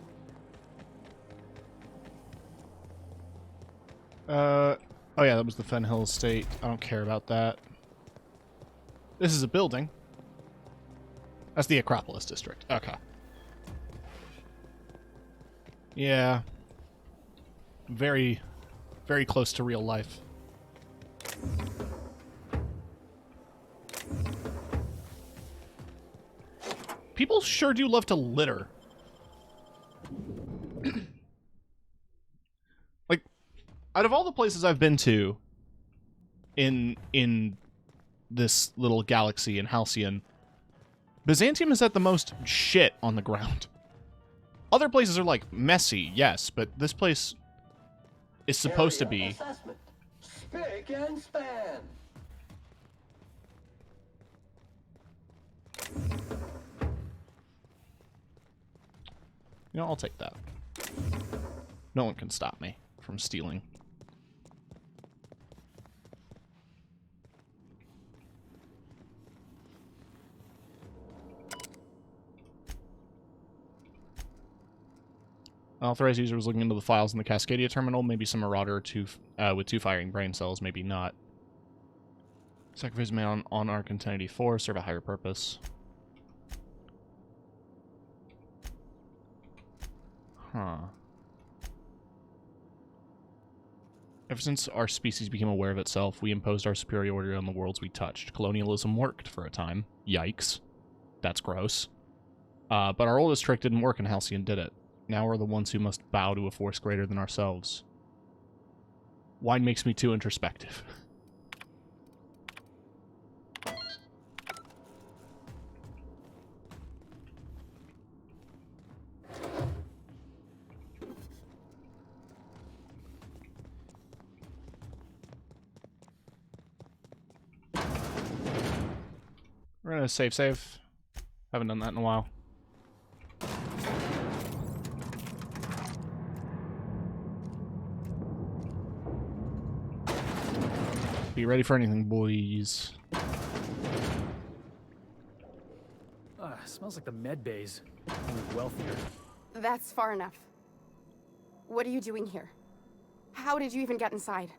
Oh yeah, that was the Fen Hill Estate. I don't care about that. This is a building. That's the Acropolis District. Okay. Yeah. Very, very close to real life. People sure do love to litter. Like, out of all the places I've been to in this little galaxy in Halcyon, Byzantium is at the most shit on the ground. Other places are like messy, yes, but this place is supposed to be. Assessment. Spick and span. You know, I'll take that. No one can stop me from stealing. Authorized user was looking into the files in the Cascadia terminal. Maybe some marauder with 2 firing brain cells. Maybe not. Sacrifice made on Arc Entity 4. Serve a higher purpose. Huh. Ever since our species became aware of itself, we imposed our superiority on the worlds we touched. Colonialism worked for a time. Yikes. That's gross. But our oldest trick didn't work and Halcyon did it. Now we're the ones who must bow to a force greater than ourselves. Wine makes me too introspective. We're gonna save. Haven't done that in a while. Be ready for anything, boys. Smells like the med bays. Only wealthier. That's far enough. What are you doing here? How did you even get inside?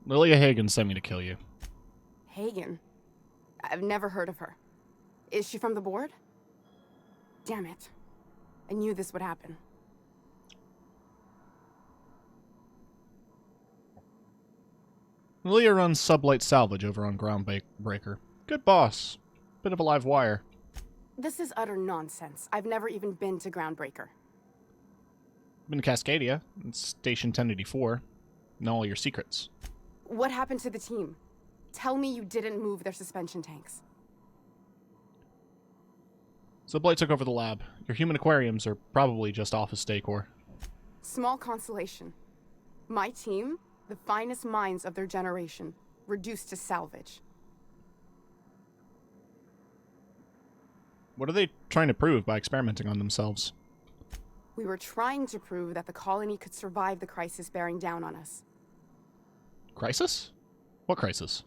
Lilia Hagen sent me to kill you. Hagen? I've never heard of her. Is she from the board? Damn it. I knew this would happen. Lilia runs Sublight Salvage over on Groundbreaker. Good boss. Bit of a live wire. This is utter nonsense. I've never even been to Groundbreaker. Been to Cascadia. It's Station 1084. Know all your secrets. What happened to the team? Tell me you didn't move their suspension tanks. Sublight took over the lab. Your human aquariums are probably just office decor. Small consolation. My team, the finest minds of their generation, reduced to salvage. What are they trying to prove by experimenting on themselves? We were trying to prove that the colony could survive the crisis bearing down on us. Crisis? What crisis?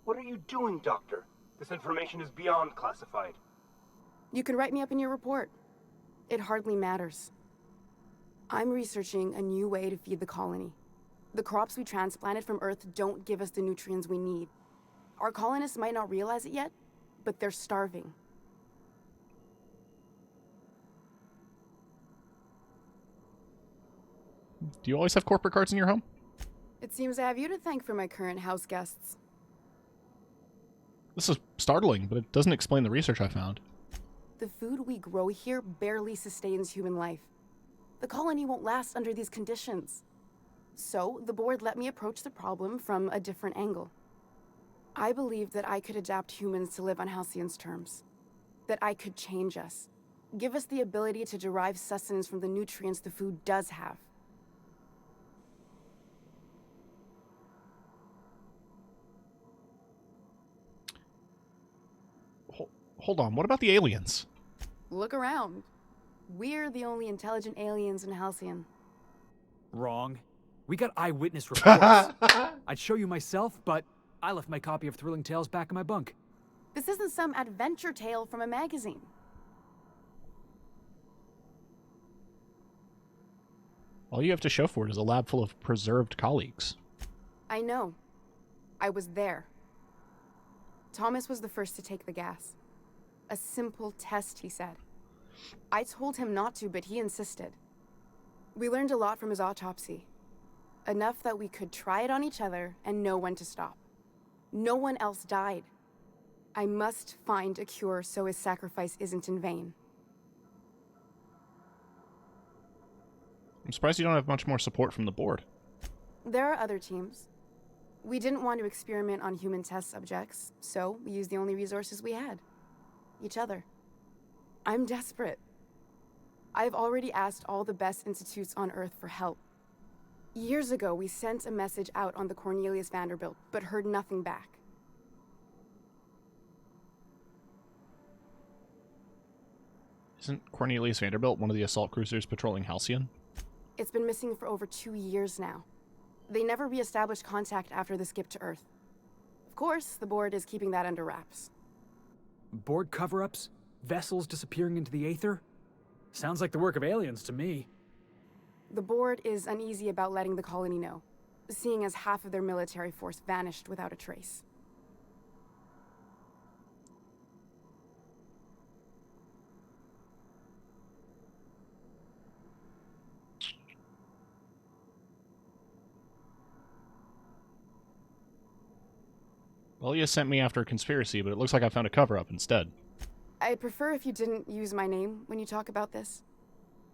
What are you doing, Doctor? This information is beyond classified. You can write me up in your report. It hardly matters. I'm researching a new way to feed the colony. The crops we transplanted from Earth don't give us the nutrients we need. Our colonists might not realize it yet, but they're starving. Do you always have corporate cards in your home? It seems I have you to thank for my current house guests. This is startling, but it doesn't explain the research I found. The food we grow here barely sustains human life. The colony won't last under these conditions. So, the board let me approach the problem from a different angle. I believed that I could adapt humans to live on Halcyon's terms. That I could change us. Give us the ability to derive sustenance from the nutrients the food does have. Hold on, what about the aliens? Look around. We're the only intelligent aliens in Halcyon. Wrong. We got eyewitness reports. I'd show you myself, but I left my copy of Thrilling Tales back in my bunk. This isn't some adventure tale from a magazine. All you have to show for it is a lab full of preserved colleagues. I know. I was there. Thomas was the first to take the gas. A simple test, he said. I told him not to, but he insisted. We learned a lot from his autopsy. Enough that we could try it on each other and know when to stop. No one else died. I must find a cure so his sacrifice isn't in vain. I'm surprised you don't have much more support from the board. There are other teams. We didn't want to experiment on human test subjects, so we used the only resources we had. Each other. I'm desperate. I've already asked all the best institutes on Earth for help. Years ago, we sent a message out on the Cornelius Vanderbilt, but heard nothing back. Isn't Cornelius Vanderbilt one of the assault cruisers patrolling Halcyon? It's been missing for over 2 years now. They never re-established contact after the skip to Earth. Of course, the board is keeping that under wraps. Board cover-ups? Vessels disappearing into the aether? Sounds like the work of aliens to me. The board is uneasy about letting the colony know, seeing as half of their military force vanished without a trace. Well, you sent me after a conspiracy, but it looks like I found a cover-up instead. I'd prefer if you didn't use my name when you talk about this.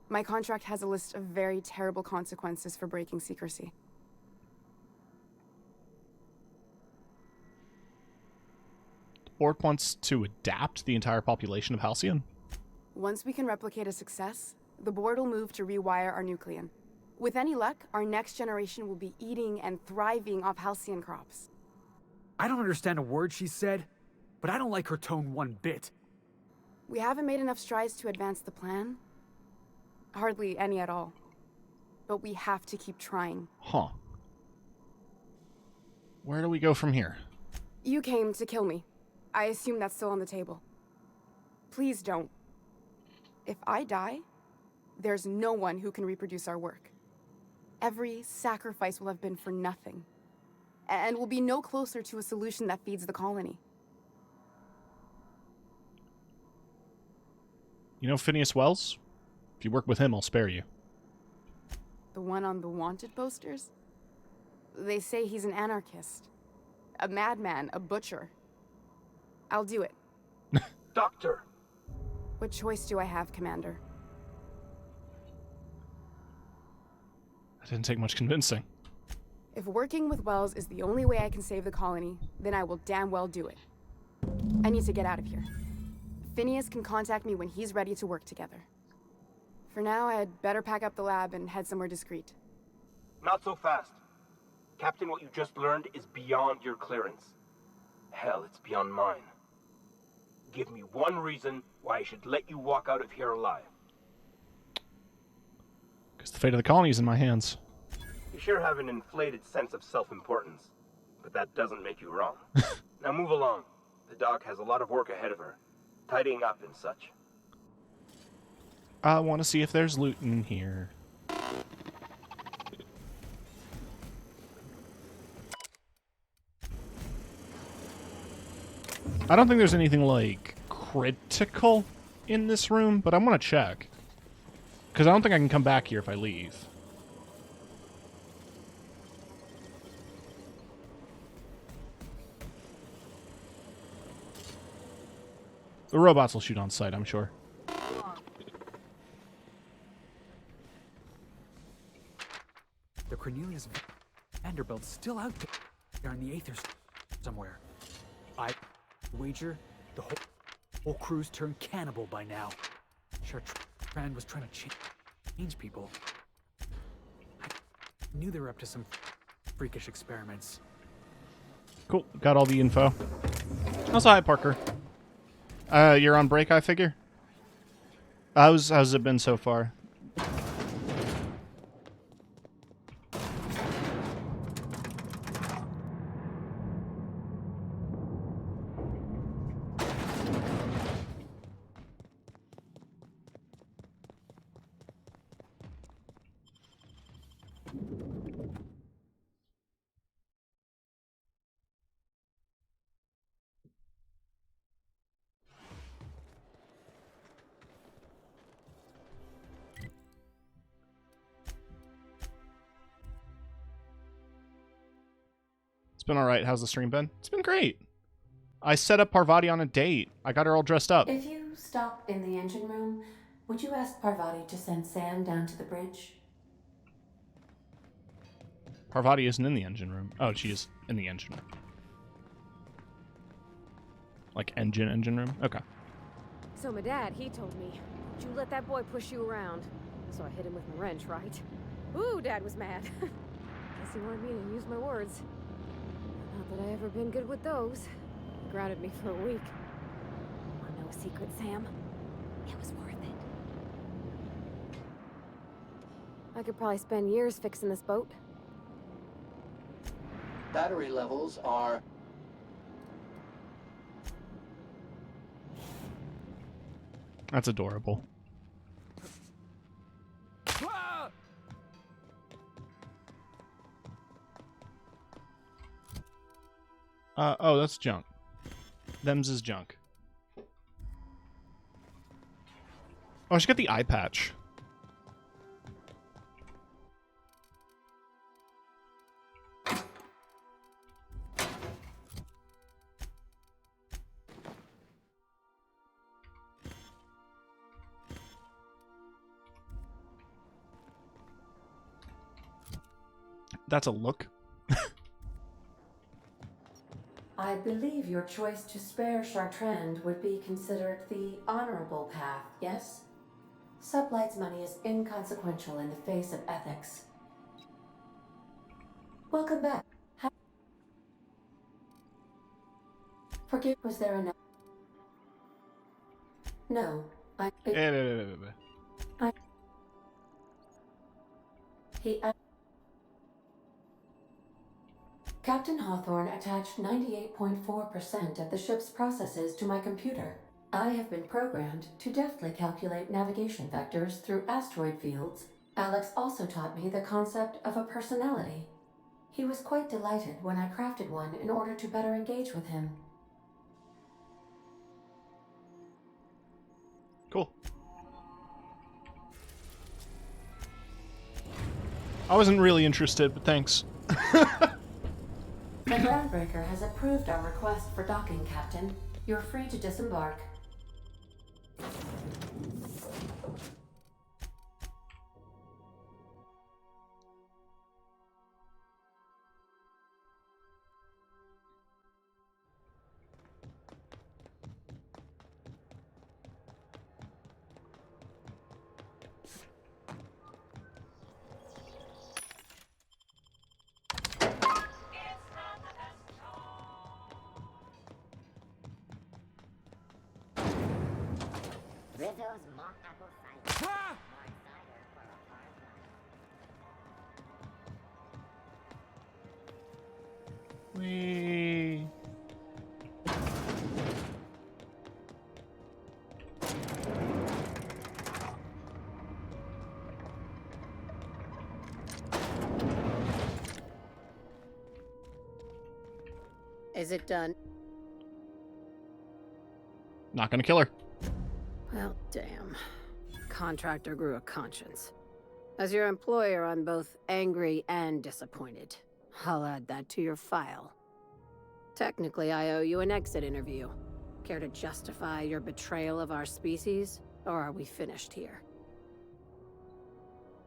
My contract has a list of very terrible consequences for breaking secrecy. The board wants to adapt the entire population of Halcyon? Once we can replicate a success, the board will move to rewire our nucleon. With any luck, our next generation will be eating and thriving off Halcyon crops. I don't understand a word she said, but I don't like her tone one bit. We haven't made enough strides to advance the plan. Hardly any at all. But we have to keep trying. Huh. Where do we go from here? You came to kill me. I assume that's still on the table. Please don't. If I die, there's no one who can reproduce our work. Every sacrifice will have been for nothing. And we'll be no closer to a solution that feeds the colony. You know Phineas Wells? If you work with him, I'll spare you. The one on the wanted posters? They say he's an anarchist. A madman, a butcher. I'll do it. Doctor! What choice do I have, Commander? That didn't take much convincing. If working with Wells is the only way I can save the colony, then I will damn well do it. I need to get out of here. Phineas can contact me when he's ready to work together. For now, I'd better pack up the lab and head somewhere discreet. Not so fast. Captain, what you just learned is beyond your clearance. Hell, it's beyond mine. Give me one reason why I should let you walk out of here alive. Because the fate of the colony is in my hands. You sure have an inflated sense of self-importance, but that doesn't make you wrong. Now move along. The doc has a lot of work ahead of her, tidying up and such. I want to see if there's loot in here. I don't think there's anything, like, critical in this room, but I want to check. Because I don't think I can come back here if I leave. The robots will shoot on sight, I'm sure. The Cornelius Vanderbilt's still out there in the aether somewhere. I wager the whole crew's turned cannibal by now. Chartrand was trying to change people. I knew they were up to some freakish experiments. Cool, got all the info. Also, hi, Parker. You're on break, I figure? How's it been so far? It's been alright. How's the stream been? It's been great. I set up Parvati on a date. I got her all dressed up. If you stop in the engine room, would you ask Parvati to send Sam down to the bridge? Parvati isn't in the engine room. Oh, she is in the engine room. Like engine room? Okay. So my dad, he told me, don't you let that boy push you around. So I hit him with my wrench, right? Ooh, Dad was mad. Guess he wanted me to use my words. Not that I ever been good with those. He grounded me for a week. Want to know a secret, Sam? It was worth it. I could probably spend years fixing this boat. Battery levels are... That's adorable. Oh, that's junk. Them's is junk. Oh, I should get the eye patch. That's a look. I believe your choice to spare Chartrand would be considered the honorable path, yes? Sublight's money is inconsequential in the face of ethics. Welcome back. Forgive, was there enough? No, Captain Hawthorne attached 98.4% of the ship's processes to my computer. I have been programmed to deftly calculate navigation vectors through asteroid fields. Alex also taught me the concept of a personality. He was quite delighted when I crafted one in order to better engage with him. Cool. I wasn't really interested, but thanks. The Groundbreaker has approved our request for docking, Captain. You're free to disembark. Rizzo's mock apple cider. More cider for a hard life. Whee. Is it done? Not gonna kill her. Well, damn. Contractor grew a conscience. As your employer, I'm both angry and disappointed. I'll add that to your file. Technically, I owe you an exit interview. Care to justify your betrayal of our species, or are we finished here?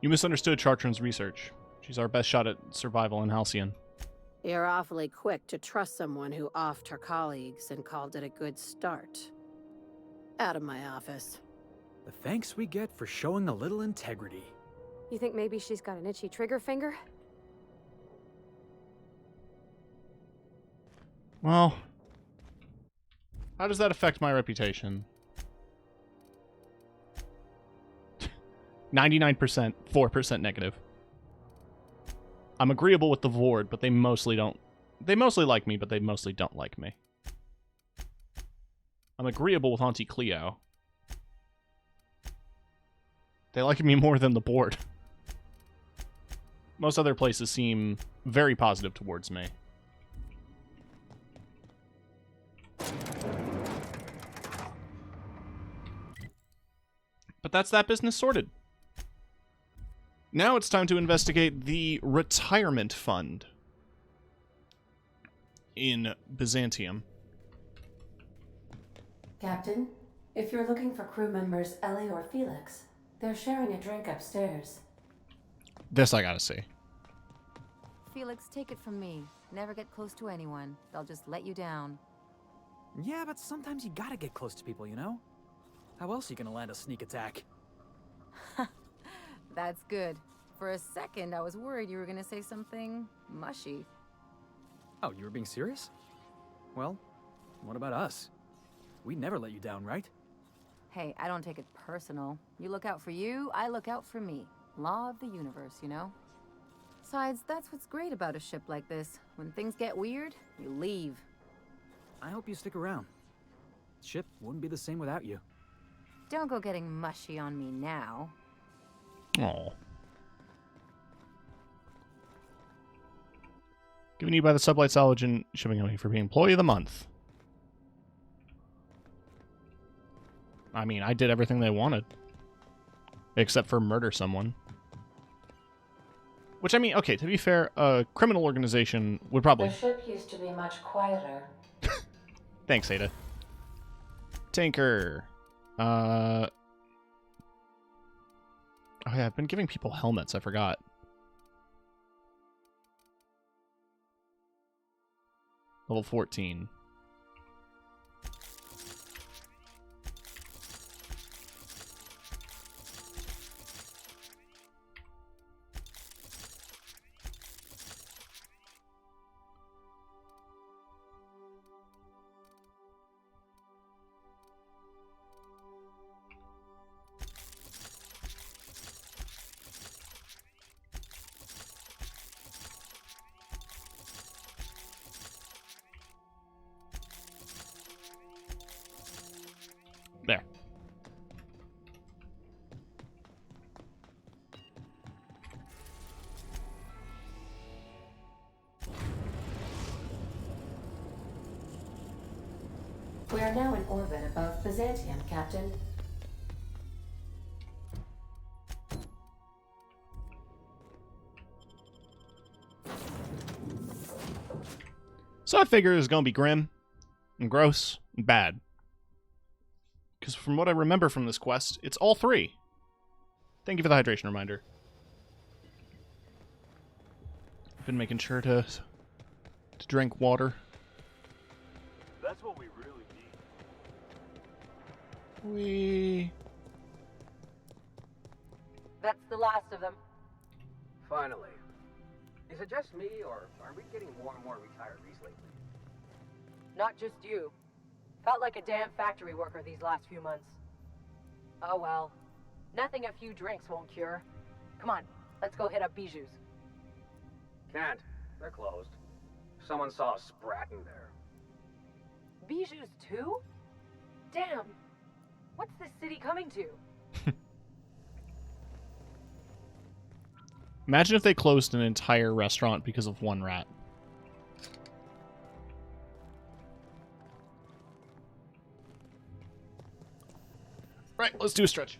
You misunderstood Chartrand's research. She's our best shot at survival in Halcyon. You're awfully quick to trust someone who offed her colleagues and called it a good start. Out of my office. The thanks we get for showing a little integrity. You think maybe she's got an itchy trigger finger? Well, how does that affect my reputation? 99%, 4% negative. I'm agreeable with the Vord, but they mostly don't. They mostly like me, but they mostly don't like me. I'm agreeable with Auntie Cleo. They like me more than the board. Most other places seem very positive towards me. But that's that business sorted. Now it's time to investigate the retirement fund in Byzantium. Captain, if you're looking for crew members Ellie or Felix, they're sharing a drink upstairs. This I gotta see. Felix, take it from me. Never get close to anyone. They'll just let you down. Yeah, but sometimes you gotta get close to people, you know? How else are you gonna land a sneak attack? That's good. For a second, I was worried you were gonna say something mushy. Oh, you were being serious? Well, what about us? We'd never let you down, right? Hey, I don't take it personal. You look out for you, I look out for me. Law of the universe, you know? Besides, that's what's great about a ship like this. When things get weird, you leave. I hope you stick around. The ship wouldn't be the same without you. Don't go getting mushy on me now. Aw. Given to you by the Sublight Salvage and Shipping Company for being Employee of the Month. I mean, I did everything they wanted. Except for murder someone. Which, I mean, okay, to be fair, a criminal organization would probably... The ship used to be much quieter. Thanks, Ada. Tanker. Oh yeah, I've been giving people helmets, I forgot. Level 14. There. We are now in orbit above Byzantium, Captain. So I figure it's gonna be grim and gross and bad. Because from what I remember from this quest, it's all three. Thank you for the hydration reminder. I've been making sure to drink water. That's what we really need. We... That's the last of them. Finally. Is it just me, or are we getting more and more retirees lately? Not just you. Felt like a damn factory worker these last few months. Oh well. Nothing a few drinks won't cure. Come on, let's go hit up Bijou's. Can't. They're closed. Someone saw a sprat in there. Bijou's too? Damn. What's this city coming to? Imagine if they closed an entire restaurant because of one rat. Right, let's do a stretch.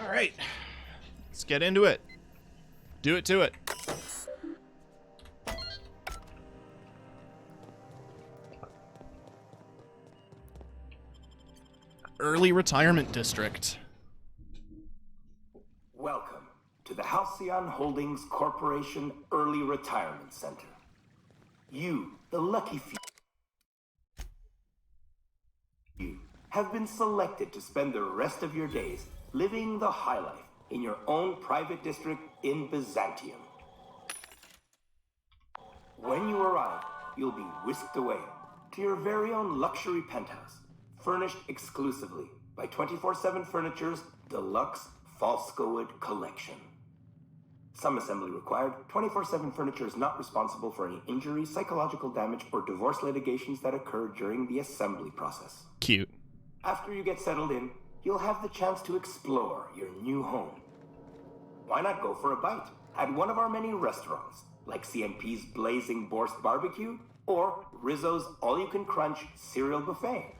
All right, let's get into it. Do it to it. Early Retirement District. Welcome to the Halcyon Holdings Corporation Early Retirement Center. You, the lucky few, have been selected to spend the rest of your days living the high life in your own private district in Byzantium. When you arrive, you'll be whisked away to your very own luxury penthouse, furnished exclusively by 24/7 Furniture's deluxe Falskowood collection. Some assembly required. 24/7 Furniture is not responsible for any injuries, psychological damage, or divorce litigations that occur during the assembly process. Cute. After you get settled in, you'll have the chance to explore your new home. Why not go for a bite at one of our many restaurants, like CNP's Blazing Borscht Barbecue or Rizzo's All-You-Can-Crunch Cereal Buffet?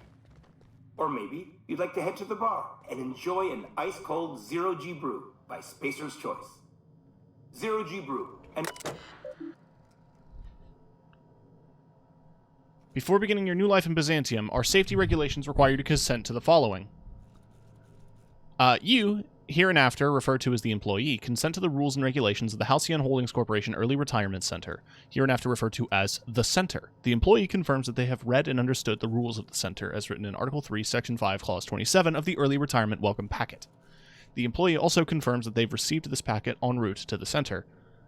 Or maybe you'd like to head to the bar and enjoy an ice-cold Zero G Brew by Spacer's Choice. Zero G Brew and... Before beginning your new life in Byzantium, our safety regulations require you to consent to the following. You, hereinafter referred to as the employee, consent to the rules and regulations of the Halcyon Holdings Corporation Early Retirement Center, hereinafter referred to as the Center. The employee confirms that they have read and understood the rules of the Center as written in Article 3, Section 5, Clause 27 of the Early Retirement Welcome Packet. The employee also confirms that they've received this packet en route to the center.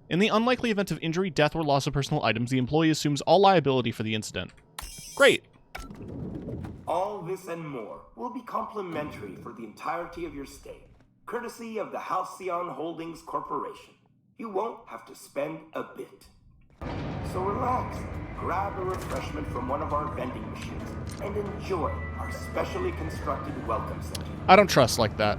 In the unlikely event of injury, death, or loss of personal items, the employee assumes all liability for the incident. Great. All this and more will be complimentary for the entirety of your stay, courtesy of the Halcyon Holdings Corporation. You won't have to spend a bit. So relax, grab a refreshment from one of our vending machines, and enjoy our specially constructed welcome center. I don't trust like that.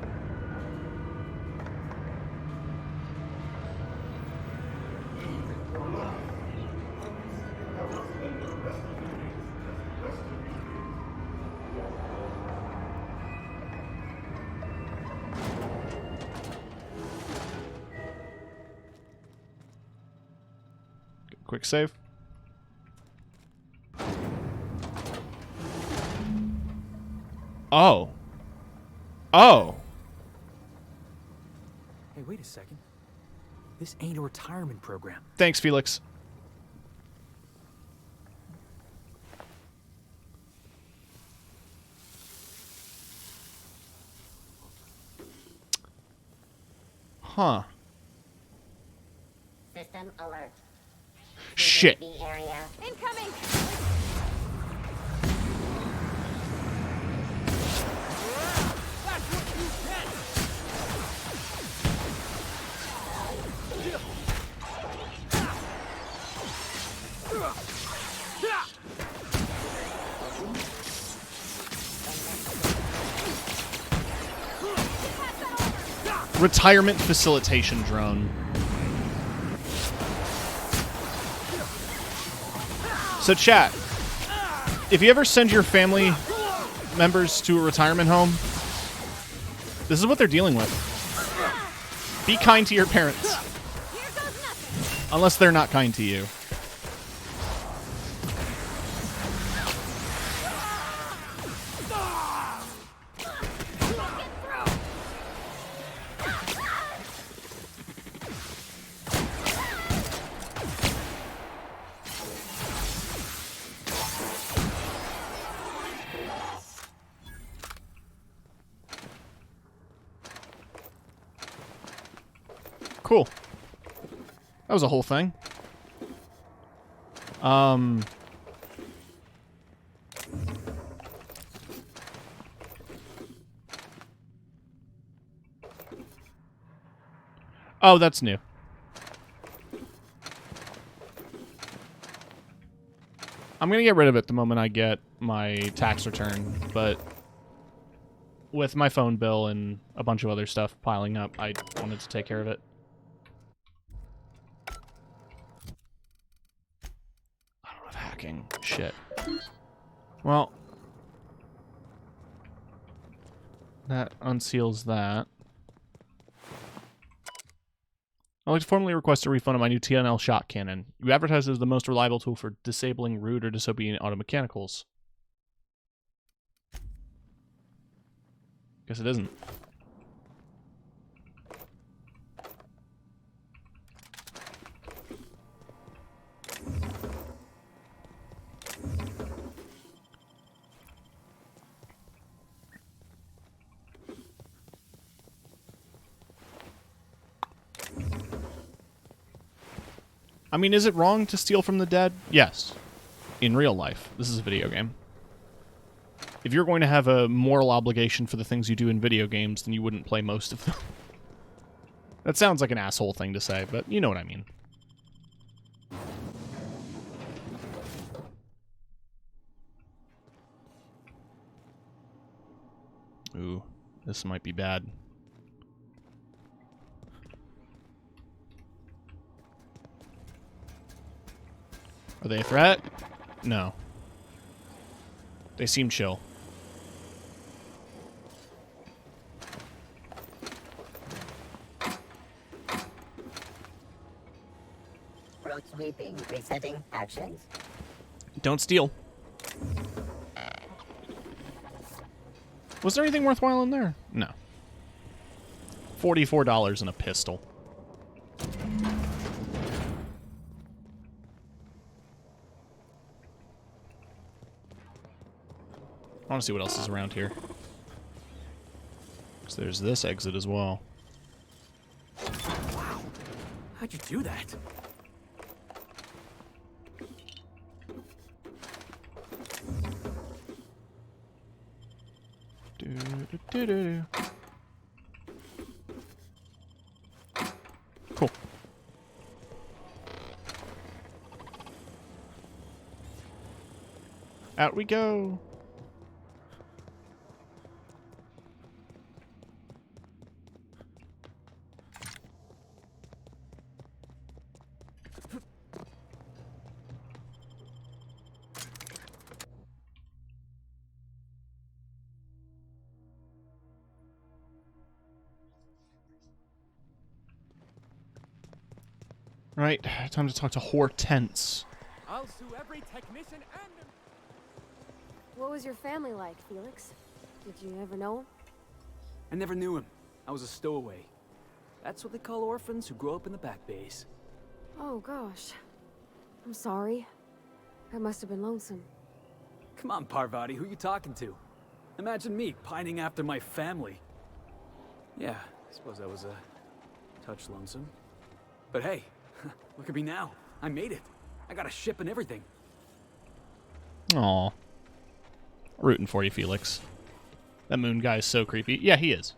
Quick save. Oh. Oh. Hey, wait a second. This ain't a retirement program. Thanks, Felix. Huh. System alert. Shit. Area. Incoming! Retirement facilitation drone. So chat, if you ever send your family members to a retirement home, this is what they're dealing with. Be kind to your parents. Unless they're not kind to you. Cool. That was a whole thing. Oh, that's new. I'm gonna get rid of it the moment I get my tax return, but with my phone bill and a bunch of other stuff piling up, I wanted to take care of it. Shit. Well, that unseals that. I'd like to formally request a refund of my new TNL shot cannon. You advertise it as the most reliable tool for disabling rude or disobedient automechanicals. Guess it isn't. I mean, is it wrong to steal from the dead? Yes. In real life. This is a video game. If you're going to have a moral obligation for the things you do in video games, then you wouldn't play most of them. That sounds like an asshole thing to say, but you know what I mean. Ooh, this might be bad. Are they a threat? No. They seem chill. Road sweeping, resetting, actions. Don't steal. Was there anything worthwhile in there? No. $44 and a pistol. I want to see what else is around here. So there's this exit as well. Wow. How'd you do that? Cool. Out we go. Right, time to talk to Hortense. I'll sue every technician and... What was your family like, Felix? Did you ever know him? I never knew him. I was a stowaway. That's what they call orphans who grow up in the back bays. Oh, gosh. I'm sorry. That must have been lonesome. Come on, Parvati, who you talking to? Imagine me pining after my family. Yeah, I suppose that was a touch lonesome. But hey, look at me now. I made it. I got a ship and everything. Aw. Rooting for you, Felix. That moon guy is so creepy. Yeah, he is.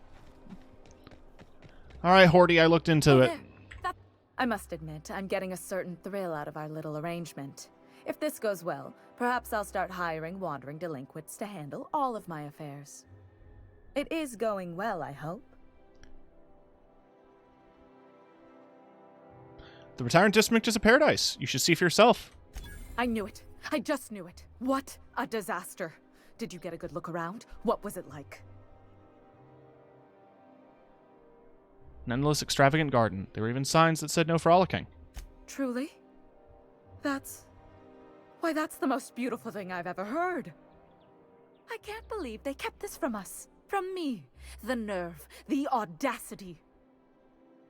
Alright, Horty, I looked into it. I must admit, I'm getting a certain thrill out of our little arrangement. If this goes well, perhaps I'll start hiring wandering delinquents to handle all of my affairs. It is going well, I hope. The retirement district is a paradise. You should see for yourself. I knew it. I just knew it. What a disaster. Did you get a good look around? What was it like? An endless, extravagant garden. There were even signs that said no frolicking. Truly? Why, that's the most beautiful thing I've ever heard. I can't believe they kept this from us. From me. The nerve. The audacity.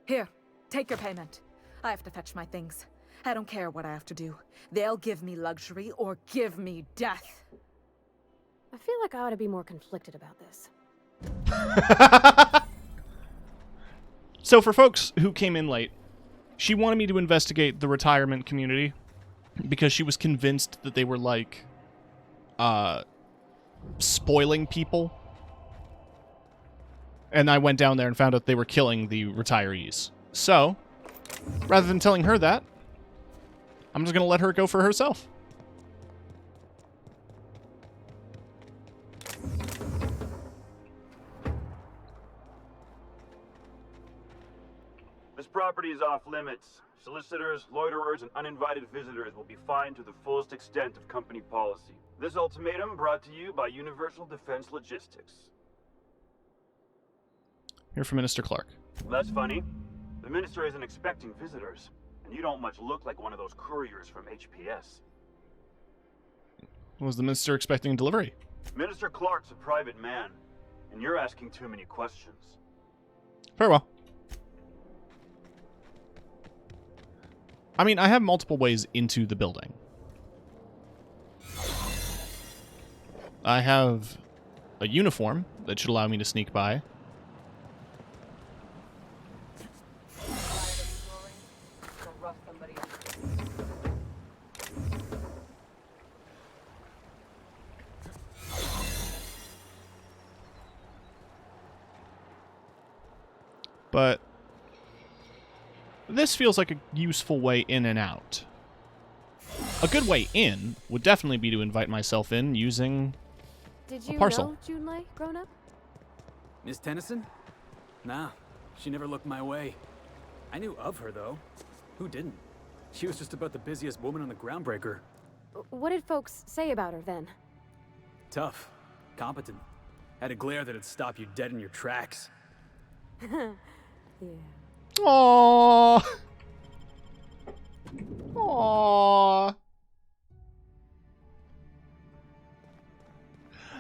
Here, take your payment. I have to fetch my things. I don't care what I have to do. They'll give me luxury or give me death. I feel like I ought to be more conflicted about this. So for folks who came in late, she wanted me to investigate the retirement community because she was convinced that they were like spoiling people. And I went down there and found out they were killing the retirees. So, rather than telling her that, I'm just going to let her go for herself. This property is off limits. Solicitors, loiterers, and uninvited visitors will be fined to the fullest extent of company policy. This ultimatum brought to you by Universal Defense Logistics. Here for Minister Clark. That's funny. The minister isn't expecting visitors, and you don't much look like one of those couriers from HPS. Was the minister expecting a delivery? Minister Clark's a private man, and you're asking too many questions. Very well. I mean, I have multiple ways into the building. I have a uniform that should allow me to sneak by. But this feels like a useful way in and out. A good way in would definitely be to invite myself in using Did a you parcel. know Junlei growing up? Miss Tennyson? Nah, she never looked my way. I knew of her, though. Who didn't? She was just about the busiest woman on the Groundbreaker. What did folks say about her then? Tough. Competent. Had a glare that'd stop you dead in your tracks. Yeah. Aww. Aww.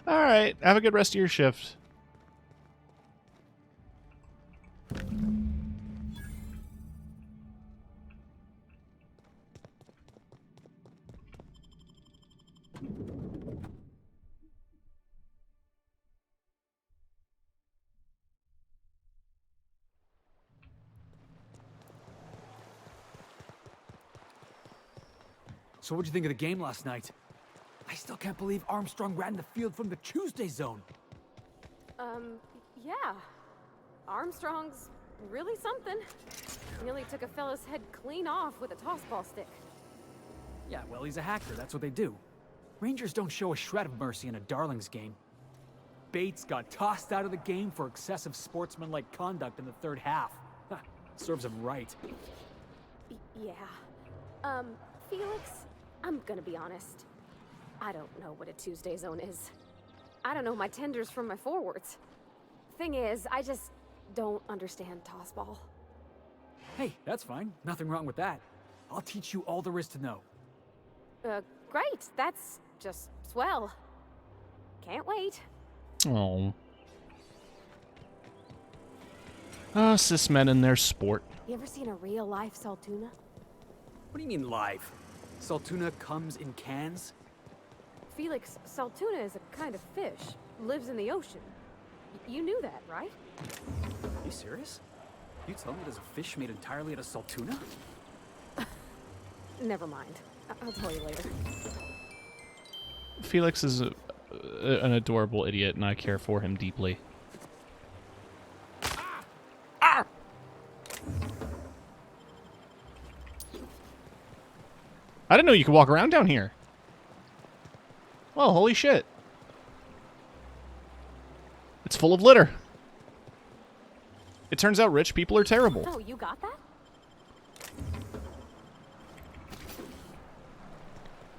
Alright, have a good rest of your shift. So what'd you think of the game last night? I still can't believe Armstrong ran the field from the Tuesday zone. Yeah. Armstrong's really something. Nearly took a fella's head clean off with a tossball stick. Yeah, well, he's a hacker. That's what they do. Rangers don't show a shred of mercy in a Darlings game. Bates got tossed out of the game for excessive sportsmanlike conduct in the third half. Serves him right. Yeah. Felix, I'm gonna be honest. I don't know what a Tuesday zone is. I don't know my tenders from my forwards. Thing is, I just don't understand tossball. Hey, that's fine. Nothing wrong with that. I'll teach you all there is to know. Great. That's just swell. Can't wait. Oh. Cis men in their sport. You ever seen a real-life Saltuna? What do you mean live? Saltuna comes in cans? Felix, Saltuna is a kind of fish. Lives in the ocean. You knew that, right? Are you serious? You tell me there's a fish made entirely out of Saltuna? Never mind. I'll tell you later. Felix is an adorable idiot, and I care for him deeply. Ah! I didn't know you could walk around down here. Well, holy shit. It's full of litter. It turns out rich people are terrible. Oh, you got that?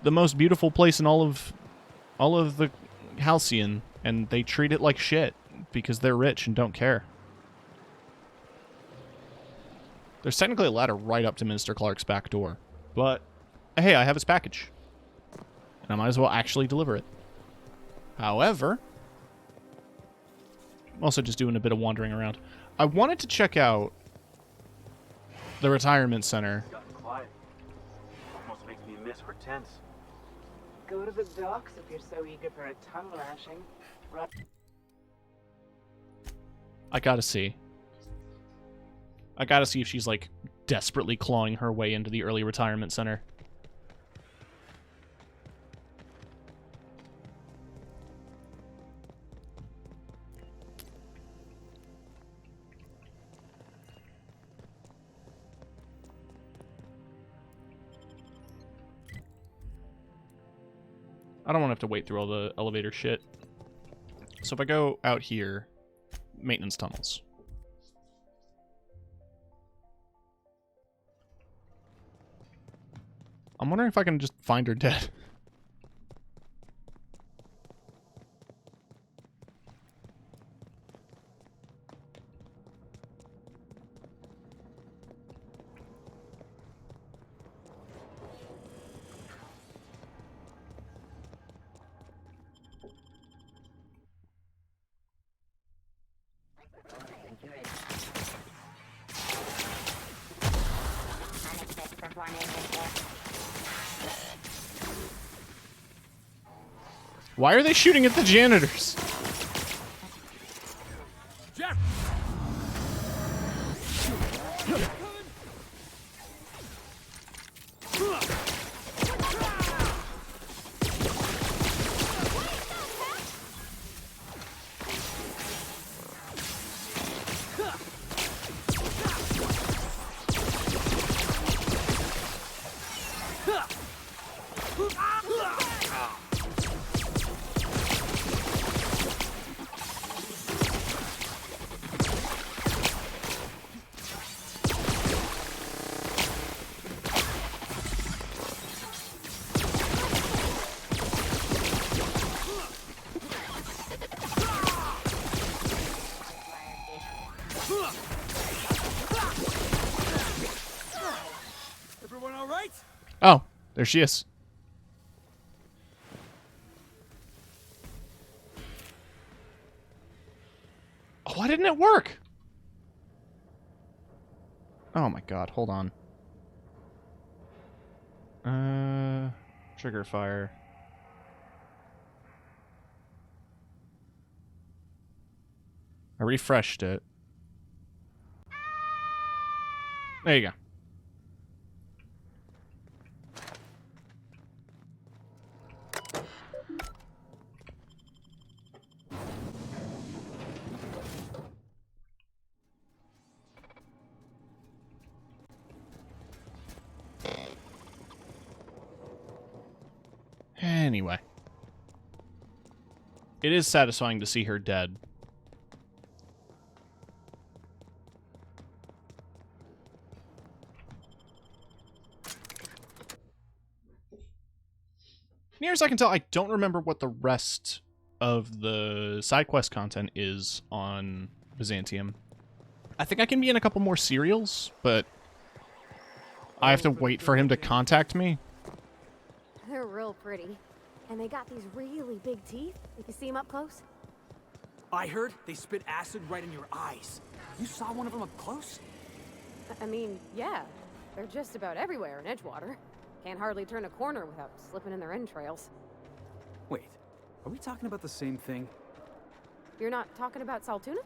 The most beautiful place in all of the Halcyon, and they treat it like shit because they're rich and don't care. There's technically a ladder right up to Minister Clark's back door, but hey, I have his package, and I might as well actually deliver it. However, I'm also just doing a bit of wandering around. I wanted to check out the retirement center. It's gotten quiet. Almost makes me miss Hortense. Go to the docks if you're so eager for a tongue lashing. I gotta see. I gotta see if she's, like, desperately clawing her way into the early retirement center. I don't want to have to wait through all the elevator shit. So if I go out here, maintenance tunnels. I'm wondering if I can just find her dead. Why are they shooting at the janitors? Jeff! Everyone all right? Oh, there she is. Oh, why didn't it work? Oh my god, hold on. Trigger fire. I refreshed it. There you go. Anyway. It is satisfying to see her dead. Near as I can tell, I don't remember what the rest of the side quest content is on Byzantium. I think I can be in a couple more serials, but I have to wait for him to contact me. They're real pretty. And they got these really big teeth, if you see them up close. I heard they spit acid right in your eyes. You saw one of them up close? I mean, yeah. They're just about everywhere in Edgewater. Can't hardly turn a corner without slipping in their entrails. Wait, are we talking about the same thing? You're not talking about Saltuna?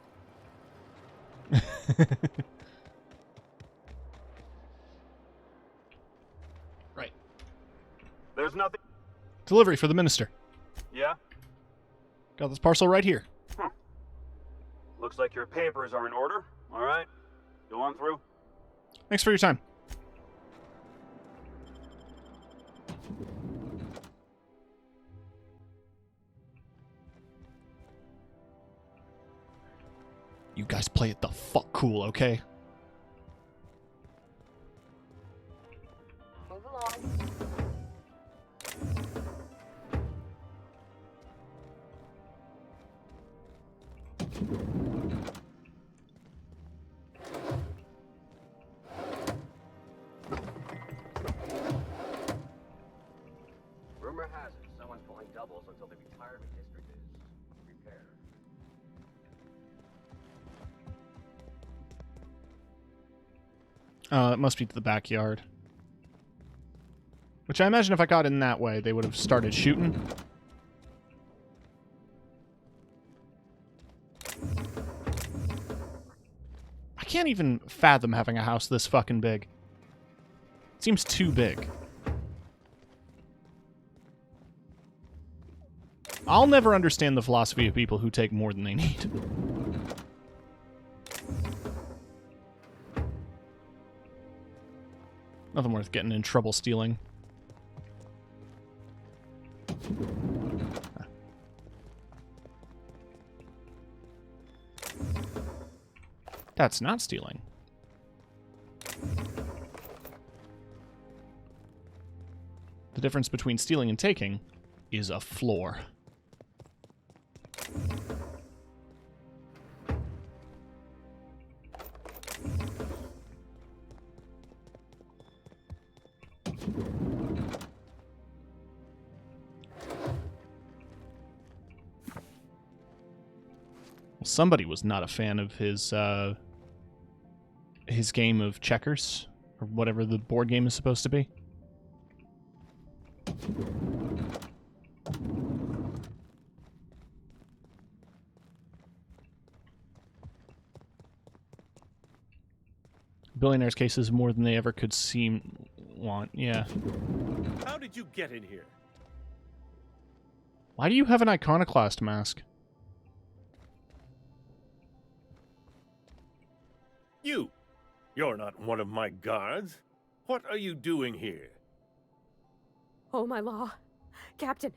Right. There's nothing. Delivery for the minister. Yeah? Got this parcel right here. Looks like your papers are in order. All right. Go on through. Thanks for your time. You guys play it the fuck cool, okay? Move along. Rumor has it someone's pulling doubles until the retirement district is repaired. It must be to the backyard. Which I imagine if I got in that way, they would have started shooting. I can't even fathom having a house this fucking big. It seems too big. I'll never understand the philosophy of people who take more than they need. Nothing worth getting in trouble stealing. That's not stealing. The difference between stealing and taking is a floor. Well, somebody was not a fan of his game of checkers, or whatever the board game is supposed to be. Billionaire's case is more than they ever could want, yeah. How did you get in here? Why do you have an iconoclast mask? You're not one of my guards. What are you doing here? Oh, my law. Captain.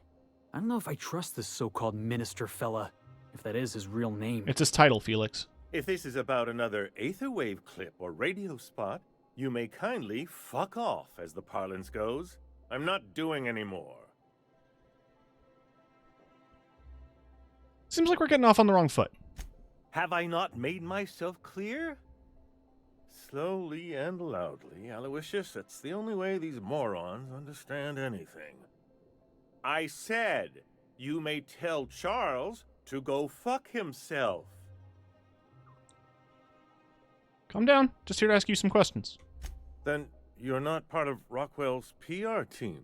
I don't know if I trust this so-called minister fella, if that is his real name. It's his title, Felix. If this is about another Aetherwave clip or radio spot, you may kindly fuck off, as the parlance goes. I'm not doing any more. Seems like we're getting off on the wrong foot. Have I not made myself clear? Slowly and loudly, Aloysius, that's the only way these morons understand anything. I said, you may tell Charles to go fuck himself. Calm down. Just here to ask you some questions. Then you're not part of Rockwell's PR team.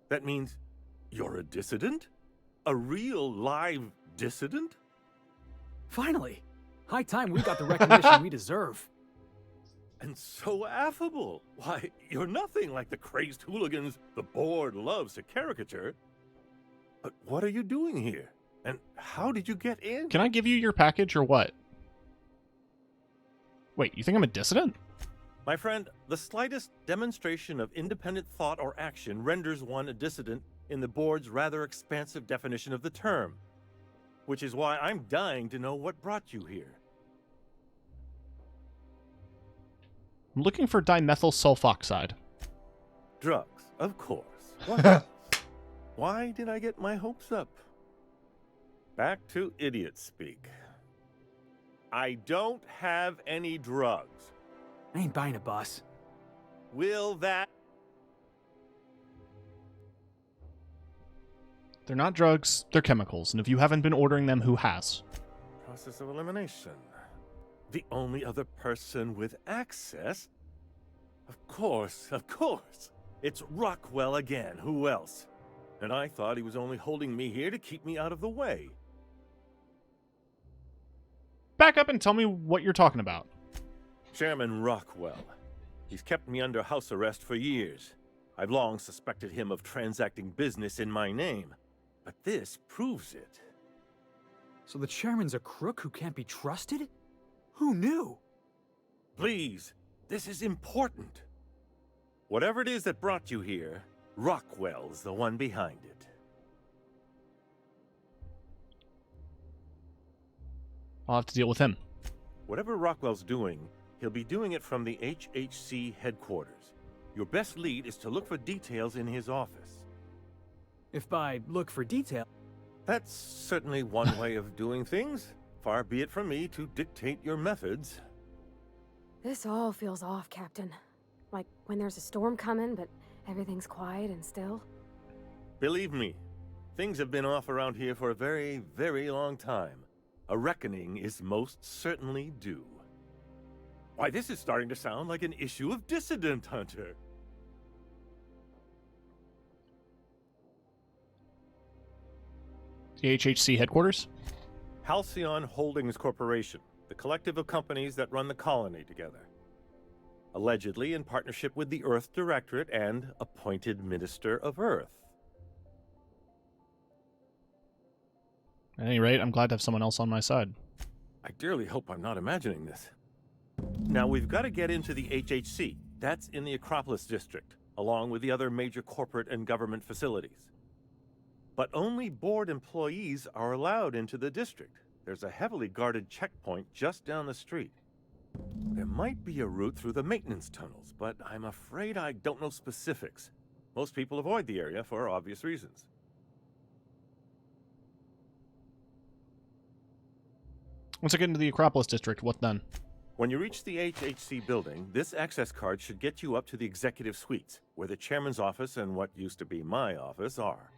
That means you're a dissident? A real live dissident? Finally! High time we got the recognition we deserve. And so affable. Why, you're nothing like the crazed hooligans the board loves to caricature. But what are you doing here? And how did you get in? Can I give you your package or what? Wait, you think I'm a dissident? My friend, the slightest demonstration of independent thought or action renders one a dissident in the board's rather expansive definition of the term, which is why I'm dying to know what brought you here. I'm looking for dimethyl sulfoxide. Drugs, of course. What else? Why did I get my hopes up? Back to idiot speak. I don't have any drugs. I ain't buying it, boss. Will that... They're not drugs, they're chemicals, and if you haven't been ordering them, who has? Process of elimination. The only other person with access? Of course. It's Rockwell again. Who else? And I thought he was only holding me here to keep me out of the way. Back up and tell me what you're talking about. Chairman Rockwell. He's kept me under house arrest for years. I've long suspected him of transacting business in my name, but this proves it. So the chairman's a crook who can't be trusted? Who knew? Please, this is important. Whatever it is that brought you here, Rockwell's the one behind it. I'll have to deal with him. Whatever Rockwell's doing, he'll be doing it from the HHC headquarters. Your best lead is to look for details in his office. If by look for detail... That's certainly one way of doing things. Far be it from me to dictate your methods. This all feels off, Captain. Like when there's a storm coming, but everything's quiet and still. Believe me, things have been off around here for a very, very long time. A reckoning is most certainly due. Why, this is starting to sound like an issue of Dissident Hunter. The HHC headquarters? Halcyon Holdings Corporation, the collective of companies that run the colony together. Allegedly in partnership with the Earth Directorate and appointed Minister of Earth. At any rate, I'm glad to have someone else on my side. I dearly hope I'm not imagining this. Now, we've got to get into the HHC. That's in the Acropolis District, along with the other major corporate and government facilities. But only board employees are allowed into the district. There's a heavily guarded checkpoint just down the street. There might be a route through the maintenance tunnels, but I'm afraid I don't know specifics. Most people avoid the area for obvious reasons. Once I get into the Acropolis District, what then? When you reach the HHC building, this access card should get you up to the executive suites, where the chairman's office and what used to be my office are.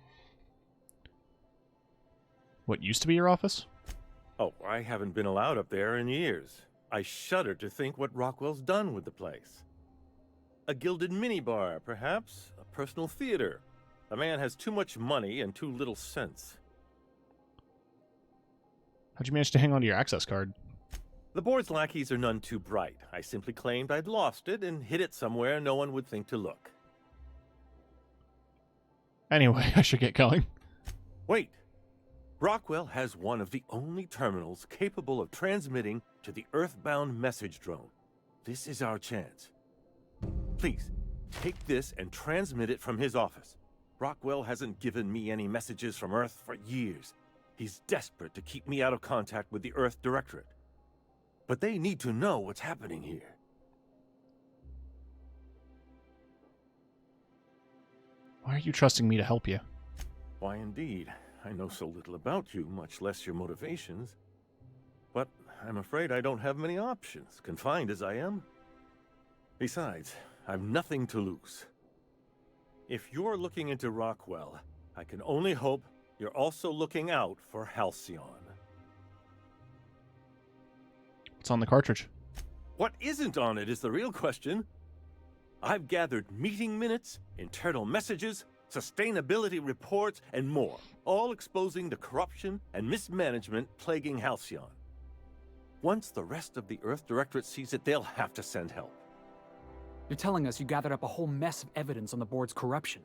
What used to be your office? Oh, I haven't been allowed up there in years. I shudder to think what Rockwell's done with the place. A gilded minibar, perhaps? A personal theater. The man has too much money and too little sense. How'd you manage to hang on to your access card? The board's lackeys are none too bright. I simply claimed I'd lost it and hid it somewhere no one would think to look. Anyway, I should get going. Wait. Rockwell has one of the only terminals capable of transmitting to the Earthbound message drone. This is our chance. Please, take this and transmit it from his office. Rockwell hasn't given me any messages from Earth for years. He's desperate to keep me out of contact with the Earth Directorate. But they need to know what's happening here. Why are you trusting me to help you? Why, indeed. I know so little about you, much less your motivations. But I'm afraid I don't have many options, confined as I am. Besides, I've nothing to lose. If you're looking into Rockwell, I can only hope you're also looking out for Halcyon. What's on the cartridge? What isn't on it is the real question. I've gathered meeting minutes, internal messages, sustainability reports, and more, all exposing the corruption and mismanagement plaguing Halcyon. Once the rest of the Earth Directorate sees it, they'll have to send help. You're telling us you gathered up a whole mess of evidence on the board's corruption.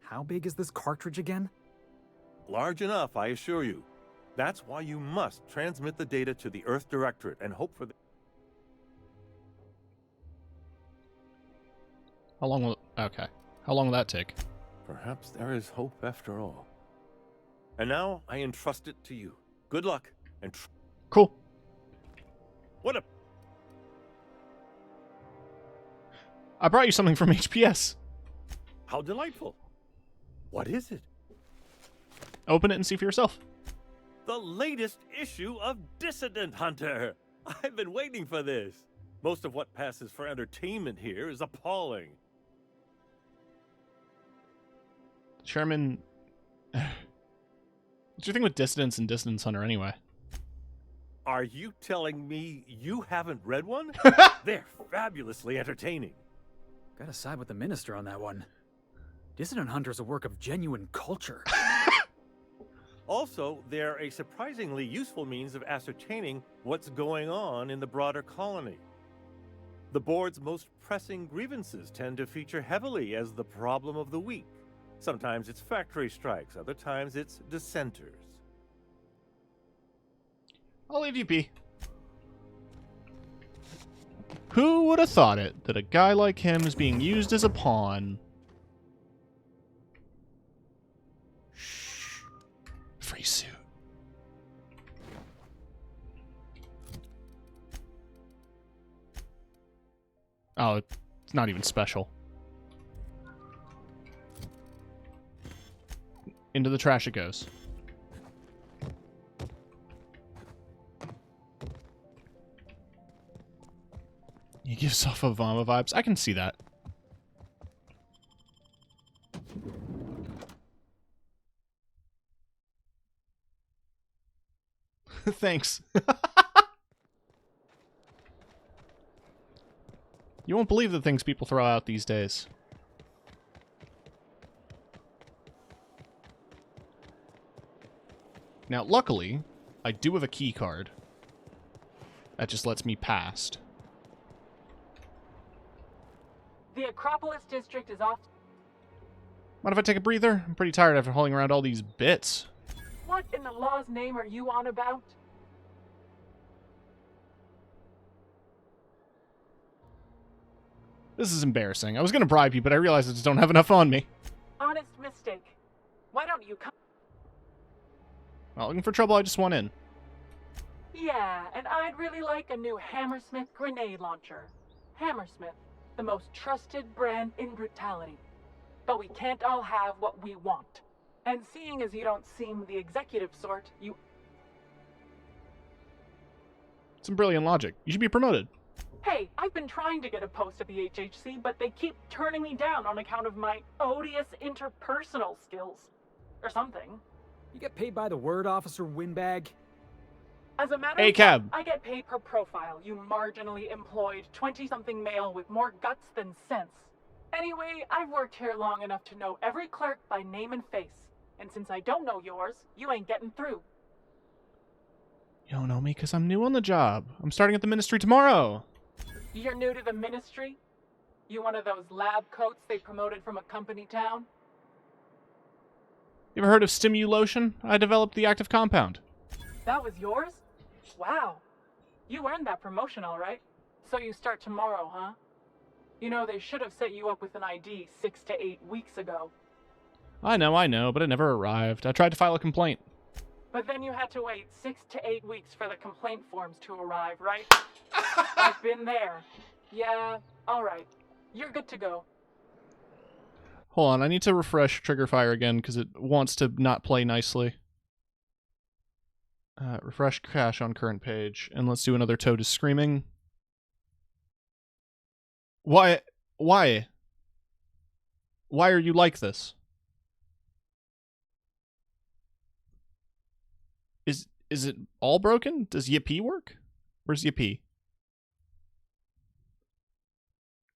How big is this cartridge again? Large enough, I assure you. That's why you must transmit the data to the Earth Directorate and hope for the... How long will... Okay. How long will that take? Perhaps there is hope after all. And now I entrust it to you. Good luck and cool. What a... I brought you something from HPS. How delightful. What is it? Open it and see for yourself. The latest issue of Dissident Hunter. I've been waiting for this. Most of what passes for entertainment here is appalling. Sherman, what's your thing with Dissidents and Dissidents Hunter anyway? Are you telling me you haven't read one? They're fabulously entertaining. Gotta side with the Minister on that one. Dissident Hunter is a work of genuine culture. Also, they're a surprisingly useful means of ascertaining what's going on in the broader colony. The board's most pressing grievances tend to feature heavily as the problem of the week. Sometimes it's factory strikes, other times it's dissenters. I'll leave you be. Who would have thought it, that a guy like him is being used as a pawn? Shh. Free suit. Oh, it's not even special. Into the trash it goes. He gives off Obama vibes. I can see that. Thanks. You won't believe the things people throw out these days. Now, luckily, I do have a key card. That just lets me past. The Acropolis District is off. Mind if I take a breather? I'm pretty tired after hauling around all these bits. What in the law's name are you on about? This is embarrassing. I was gonna bribe you, but I realized I just don't have enough on me. Honest mistake. Why don't you come? Not looking for trouble, I just want in. Yeah, and I'd really like a new Hammersmith grenade launcher. Hammersmith, the most trusted brand in brutality. But we can't all have what we want. And seeing as you don't seem the executive sort, you... Some brilliant logic. You should be promoted. Hey, I've been trying to get a post at the HHC, but they keep turning me down on account of my odious interpersonal skills. Or something. You get paid by the word, Officer Windbag? As a matter Hey, of fact, Cab. I get paid per profile, you marginally employed 20-something male with more guts than sense. Anyway, I've worked here long enough to know every clerk by name and face. And since I don't know yours, you ain't getting through. You don't know me because I'm new on the job. I'm starting at the ministry tomorrow. You're new to the ministry? You one of those lab coats they promoted from a company town? You ever heard of Stimulotion? I developed the active compound. That was yours? Wow. You earned that promotion, all right. So you start tomorrow, huh? You know, they should have set you up with an ID 6 to 8 weeks ago. I know, but it never arrived. I tried to file a complaint. But then you had to wait 6 to 8 weeks for the complaint forms to arrive, right? I've been there. Yeah, all right. You're good to go. Hold on, I need to refresh Triggerfire again because it wants to not play nicely. Refresh cache on current page, and let's do another Toad is Screaming. Why? Why are you like this? Is it all broken? Does Yippee work? Where's Yippee?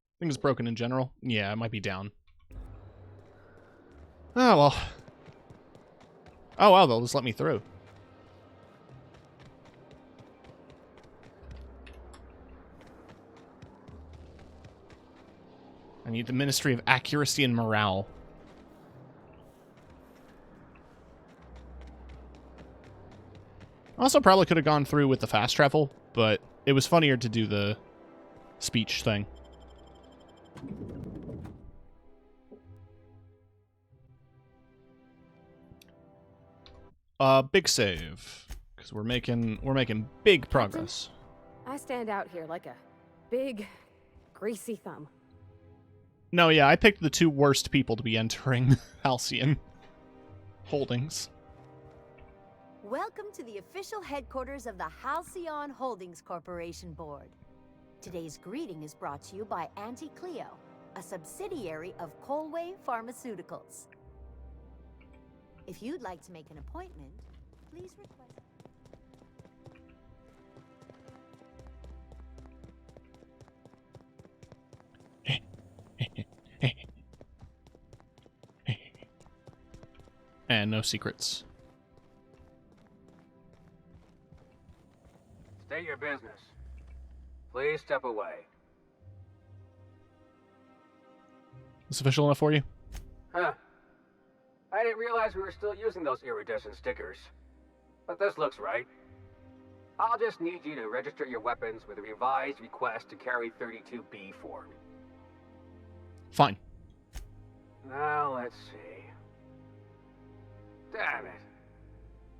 I think it's broken in general. Yeah, it might be down. Oh, well. Oh, wow, they'll just let me through. I need the Ministry of Accuracy and Morale. Also, probably could have gone through with the fast travel, but it was funnier to do the speech thing. Big save. Because we're making big progress. I stand out here like a big, greasy thumb. No, yeah, I picked the 2 worst people to be entering Halcyon Holdings. Welcome to the official headquarters of the Halcyon Holdings Corporation Board. Today's greeting is brought to you by Auntie Cleo, a subsidiary of Colway Pharmaceuticals. If you'd like to make an appointment, please request... And no secrets. State your business. Please step away. Is official enough for you? Huh. I didn't realize we were still using those iridescent stickers. But this looks right. I'll just need you to register your weapons with a revised request to carry 32B form. Fine. Now, let's see. Damn it.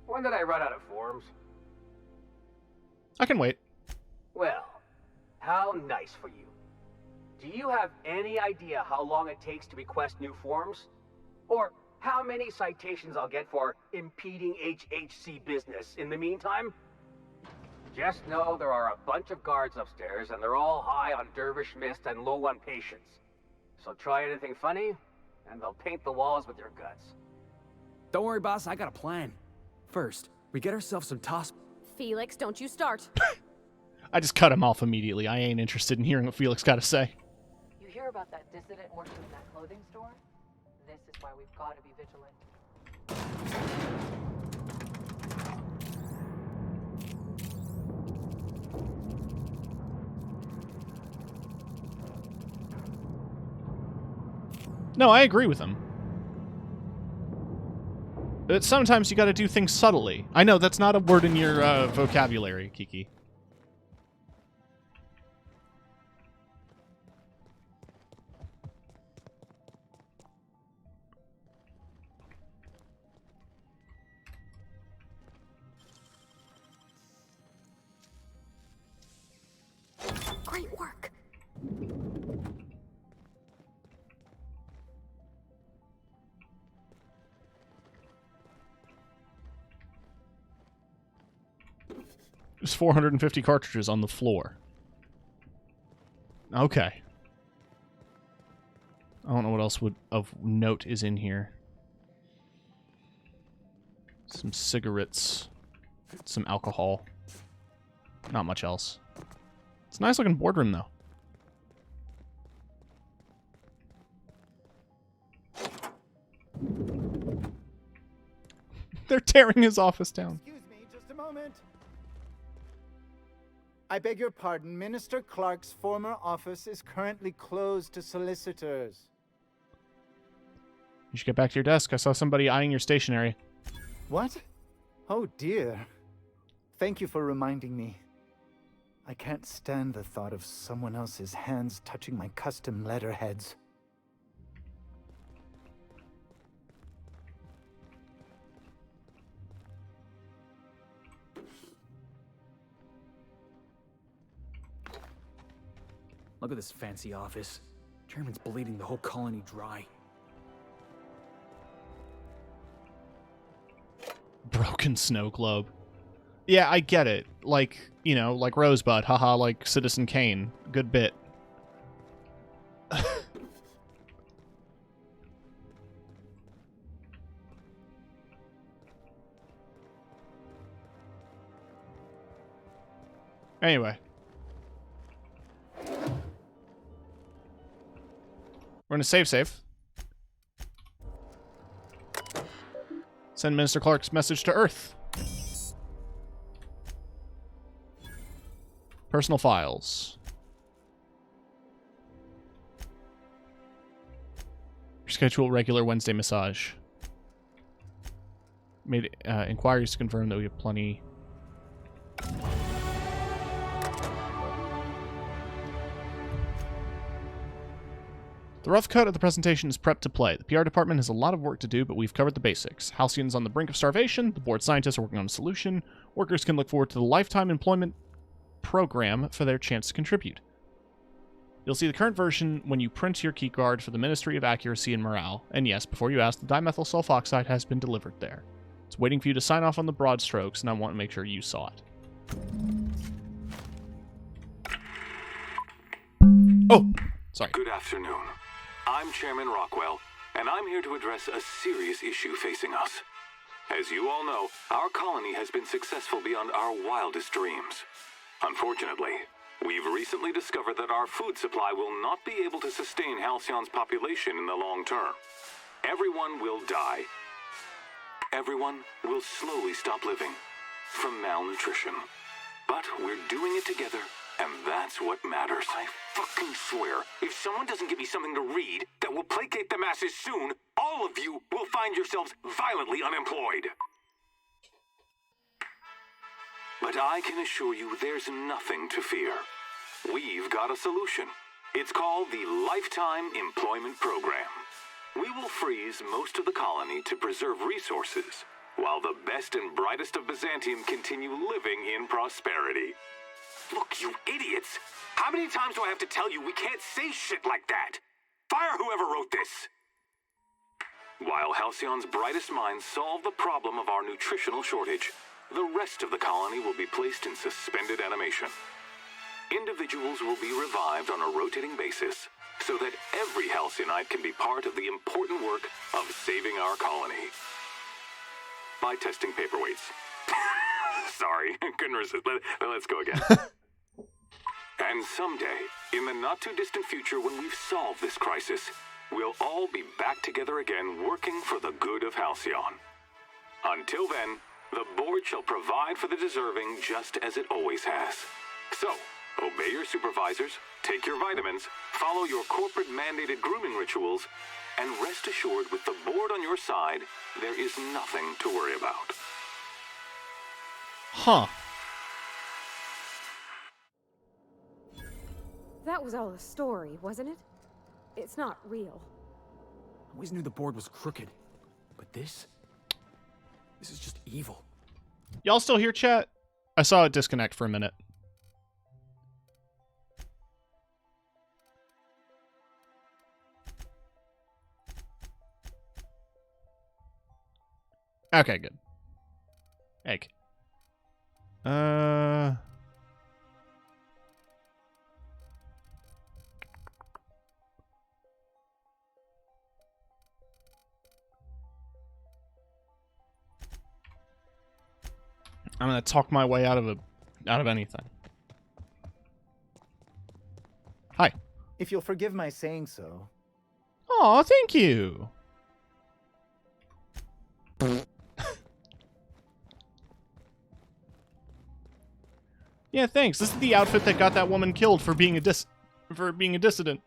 When did I run out of forms? I can wait. Well, how nice for you. Do you have any idea how long it takes to request new forms? Or how many citations I'll get for impeding HHC business in the meantime? Just know there are a bunch of guards upstairs and they're all high on Dervish Mist and low on patience. So try anything funny, and they'll paint the walls with your guts. Don't worry, boss, I got a plan. First, we get ourselves some toss... Felix, don't you start. I just cut him off immediately. I ain't interested in hearing what Felix got to say. You hear about that dissident working in that clothing store? This is why we've got to be vigilant. No, I agree with him. But sometimes you gotta do things subtly. I know, that's not a word in your vocabulary, Kiki. Great work. There's 450 cartridges on the floor. Okay. I don't know what else of note is in here. Some cigarettes. Some alcohol. Not much else. It's a nice looking boardroom, though. They're tearing his office down. Excuse me, just a moment. I beg your pardon. Minister Clark's former office is currently closed to solicitors. You should get back to your desk. I saw somebody eyeing your stationery. What? Oh dear. Thank you for reminding me. I can't stand the thought of someone else's hands touching my custom letterheads. Look at this fancy office. Chairman's bleeding the whole colony dry. Broken snow globe. Yeah, I get it. Like, you know, like Rosebud. Haha, like Citizen Kane. Good bit. Anyway. We're in a save. Send Minister Clark's message to Earth. Personal files. Schedule regular Wednesday massage. Made inquiries to confirm that we have plenty. The rough cut of the presentation is prepped to play. The PR department has a lot of work to do, but we've covered the basics. Halcyon's on the brink of starvation, the board scientists are working on a solution, workers can look forward to the lifetime employment program for their chance to contribute. You'll see the current version when you print your keycard for the Ministry of Accuracy and Morale, and yes, before you ask, the dimethyl sulfoxide has been delivered there. It's waiting for you to sign off on the broad strokes, and I want to make sure you saw it. Oh, sorry. Good afternoon. I'm Chairman Rockwell, and I'm here to address a serious issue facing us. As you all know, our colony has been successful beyond our wildest dreams. Unfortunately, we've recently discovered that our food supply will not be able to sustain Halcyon's population in the long term. Everyone will die. Everyone will slowly stop living from malnutrition. But we're doing it together, and that's what matters. I fucking swear, if someone doesn't give me something to read that will placate the masses soon, all of you will find yourselves violently unemployed. But I can assure you there's nothing to fear. We've got a solution. It's called the Lifetime Employment Program. We will freeze most of the colony to preserve resources, while the best and brightest of Byzantium continue living in prosperity. Look, you idiots! How many times do I have to tell you we can't say shit like that? Fire whoever wrote this! While Halcyon's brightest minds solve the problem of our nutritional shortage, the rest of the colony will be placed in suspended animation. Individuals will be revived on a rotating basis, so that every Halcyonite can be part of the important work of saving our colony. By testing paperweights. Sorry, couldn't resist. Let's go again. And someday, in the not-too-distant future when we've solved this crisis, we'll all be back together again working for the good of Halcyon. Until then, the board shall provide for the deserving just as it always has. So, obey your supervisors, take your vitamins, follow your corporate-mandated grooming rituals, and rest assured with the board on your side, there is nothing to worry about. Huh. That was all a story, wasn't it? It's not real. I always knew the board was crooked, but this is just evil. Y'all still here, chat? I saw it disconnect for a minute. Okay, good. Egg. I'm gonna talk my way out of anything. Hi. If you'll forgive my saying so. Aw, thank you. Yeah, thanks. This is the outfit that got that woman killed for being a dissident.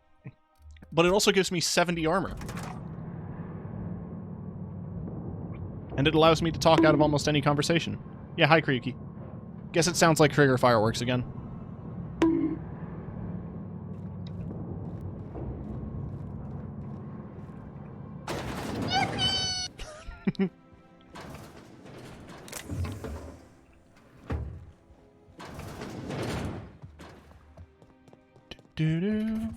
But it also gives me 70 armor. And it allows me to talk out of almost any conversation. Yeah, hi, Kryuki. Guess it sounds like trigger fireworks again. Do-do.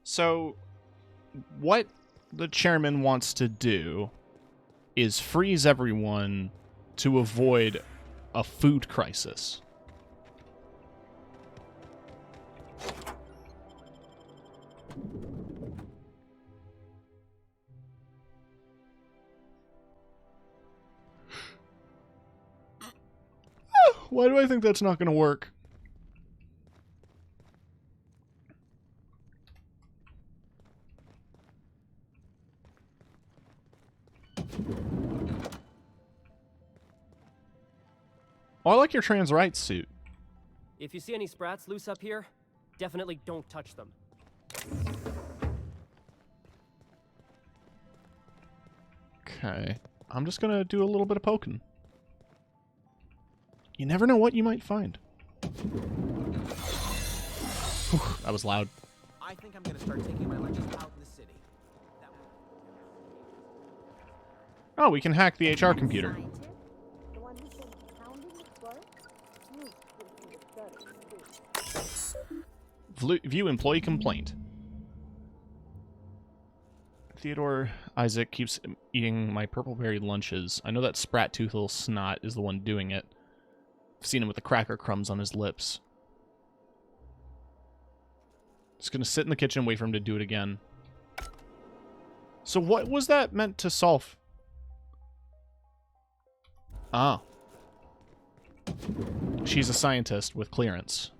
So, what the chairman wants to do is freeze everyone to avoid a food crisis. Why do I think that's not going to work? Oh, I like your trans rights suit. If you see any sprats loose up here, definitely don't touch them. Okay. I'm just going to do a little bit of poking. You never know what you might find. Whew, that was loud. I think I'm gonna start taking my lunches out in the city. Oh, we can hack the HR computer. View employee complaint. Theodore Isaac keeps eating my purple berry lunches. I know that Sprat Toothle Snot is the one doing it. I've seen him with the cracker crumbs on his lips. Just gonna sit in the kitchen and wait for him to do it again. So what was that meant to solve? Ah. She's a scientist with clearance.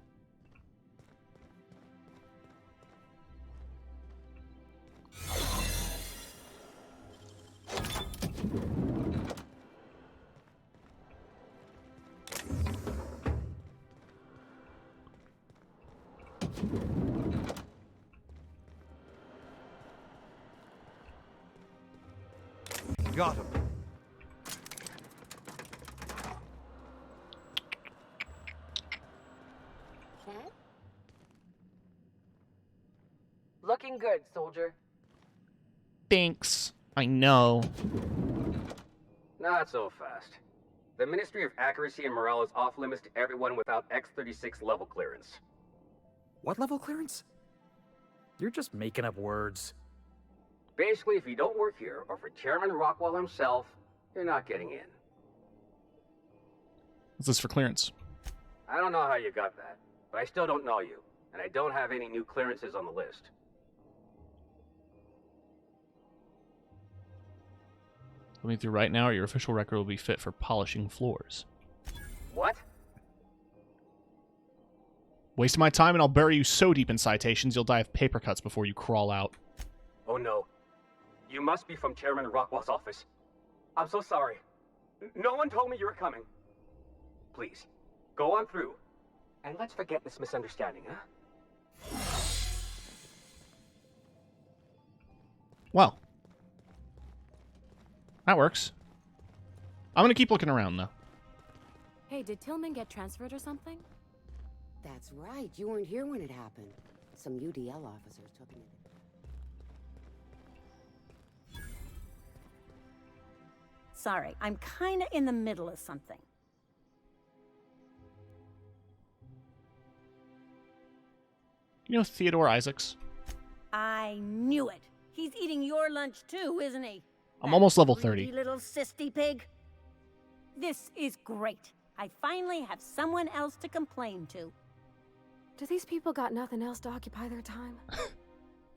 Got him. Looking good, soldier. Thanks. I know. Not so fast. The Ministry of Accuracy and Morale is off limits to everyone without X-36 level clearance. What level clearance? You're just making up words. Basically, if you don't work here, or for Chairman Rockwell himself, you're not getting in. What's this for clearance? I don't know how you got that, but I still don't know you, and I don't have any new clearances on the list. Looking through right now, your official record will be fit for polishing floors. What? Wasting my time and I'll bury you so deep in citations you'll die of paper cuts before you crawl out. Oh no. You must be from Chairman Rockwell's office. I'm so sorry. No one told me you were coming. Please, go on through. And let's forget this misunderstanding, huh? Well. That works. I'm gonna keep looking around, though. Hey, did Tillman get transferred or something? That's right. You weren't here when it happened. Some UDL officers took him in. Sorry, I'm kinda in the middle of something. You know Theodore Isaacs? I knew it. He's eating your lunch too, isn't he? I'm almost level 30. Greedy little cysty pig. This is great. I finally have someone else to complain to. Do these people got nothing else to occupy their time?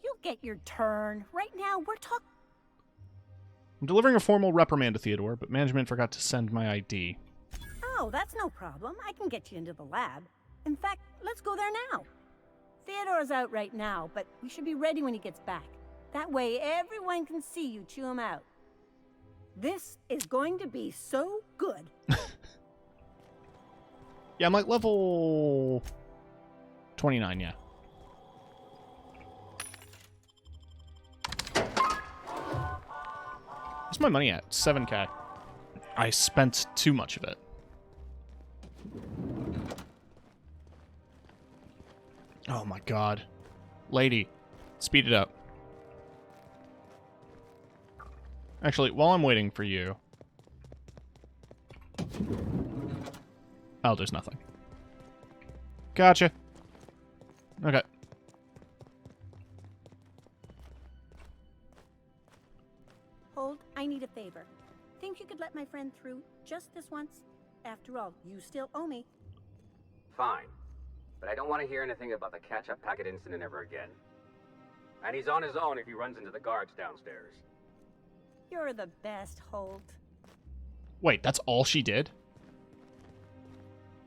You'll get your turn. Right now, we're talking. I'm delivering a formal reprimand to Theodore, but management forgot to send my ID. Oh, that's no problem. I can get you into the lab. In fact, let's go there now. Theodore's out right now, but we should be ready when he gets back. That way, everyone can see you chew him out. This is going to be so good. Yeah, I'm like level 29, yeah. What's my money at? 7K. I spent too much of it. Oh my god. Lady, speed it up. Actually, while I'm waiting for you... Oh, there's nothing. Gotcha. Okay. Hold, I need a favor. Think you could let my friend through just this once? After all, you still owe me. Fine. But I don't want to hear anything about the catch-up packet incident ever again. And he's on his own if he runs into the guards downstairs. You're the best, Holt. Wait, that's all she did?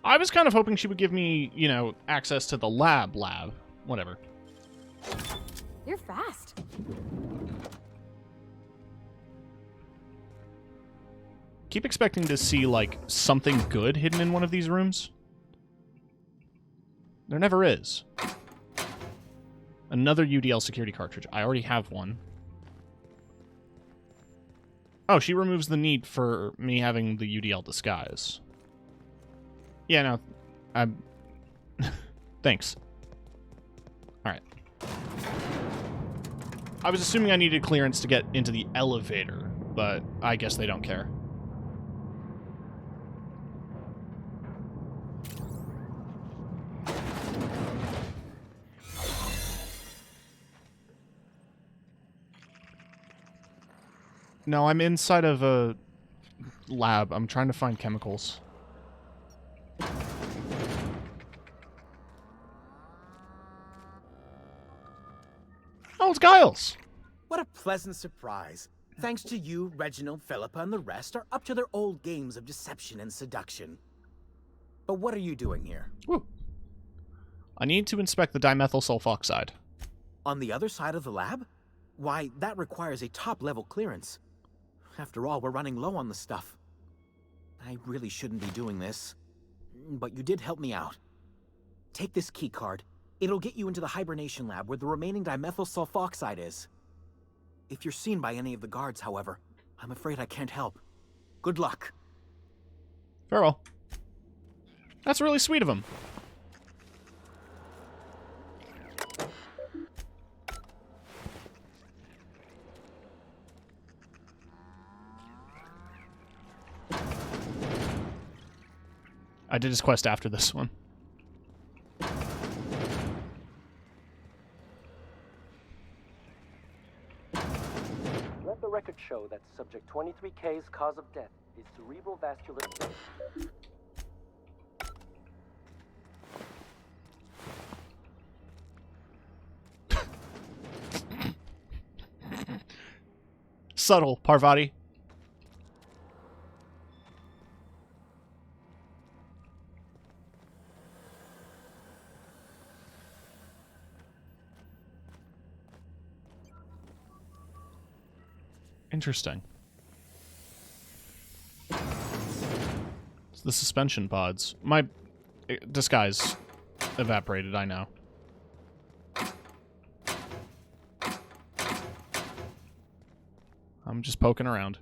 I was kind of hoping she would give me, you know, access to the lab. Whatever. You're fast. Keep expecting to see, like, something good hidden in one of these rooms. There never is. Another UDL security cartridge. I already have one. Oh, she removes the need for me having the UDL disguise. Yeah, no. I'm... Thanks. Alright. I was assuming I needed clearance to get into the elevator, but I guess they don't care. No, I'm inside of a lab. I'm trying to find chemicals. Oh, it's Giles! What a pleasant surprise. Thanks to you, Reginald, Philippa, and the rest are up to their old games of deception and seduction. But what are you doing here? Woo. I need to inspect the dimethyl sulfoxide. On the other side of the lab? Why, that requires a top-level clearance. After all, we're running low on the stuff. I really shouldn't be doing this, but you did help me out. Take this key card. It'll get you into the hibernation lab where the remaining dimethyl sulfoxide is. If you're seen by any of the guards, however, I'm afraid I can't help. Good luck. Farewell. That's really sweet of him. I did his quest after this one. Let the record show that Subject 23K's cause of death is cerebral vascular... Subtle, Parvati. Interesting. It's the suspension pods. My disguise evaporated, I know. I'm just poking around.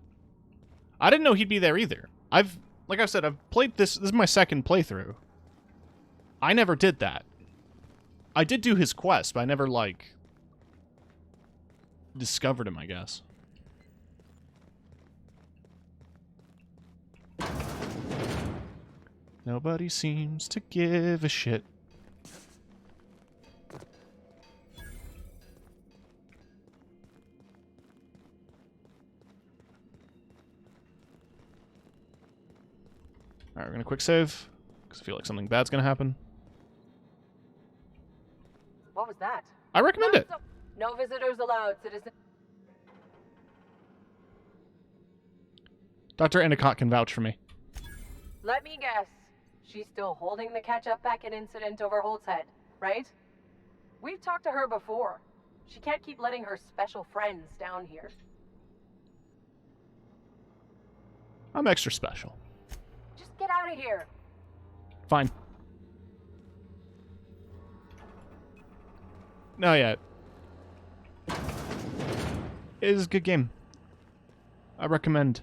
I didn't know he'd be there either. Like I said, I've played this. This is my second playthrough. I never did that. I did do his quest, but I never, like, discovered him, I guess. Nobody seems to give a shit. Alright, we're gonna quick save, because I feel like something bad's gonna happen. What was that? I recommend it. No visitors allowed, citizen. Dr. Endicott can vouch for me. Let me guess. She's still holding the catch-up packet incident over Holt's head, right? We've talked to her before. She can't keep letting her special friends down here. I'm extra special. Just get out of here. Fine. No, yeah. It is a good game. I recommend.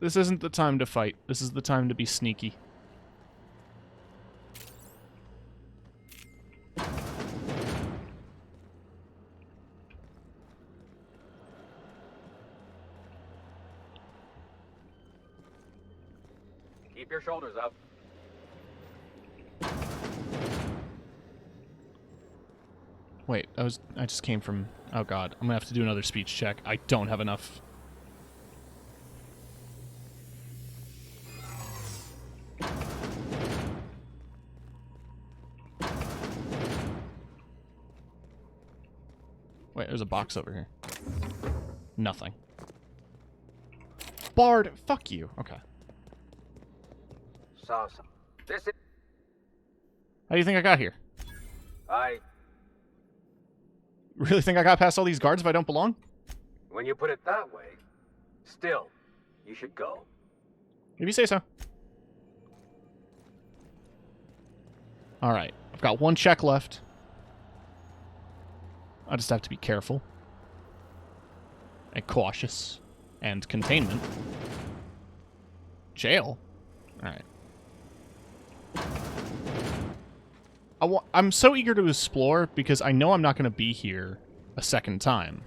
This isn't the time to fight. This is the time to be sneaky. Keep your shoulders up. Wait, I just came from... Oh god, I'm gonna have to do another speech check. I don't have enough. Wait, there's a box over here. Nothing. Bard, fuck you. Okay. So, this is... How do you think I got here? Really think I got past all these guards if I don't belong? When you put it that way, still, you should go. If you say so. Alright, I've got one check left. I just have to be careful. and cautious and containment. Jail? Alright. I'm so eager to explore because I know I'm not going to be here a second time.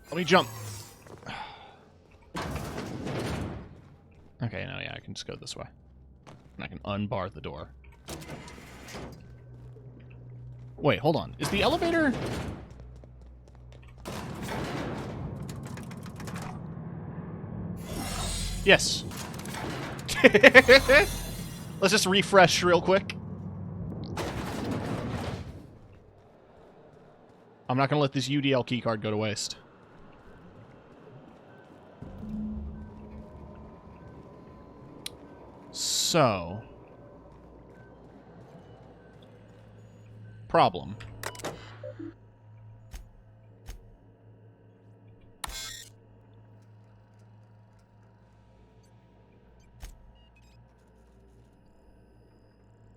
Let me jump. Okay, no, yeah, I can just go this way. And I can unbar the door. Wait, hold on. Is the elevator... Yes. Let's just refresh real quick. I'm not going to let this UDL keycard go to waste. So, problem.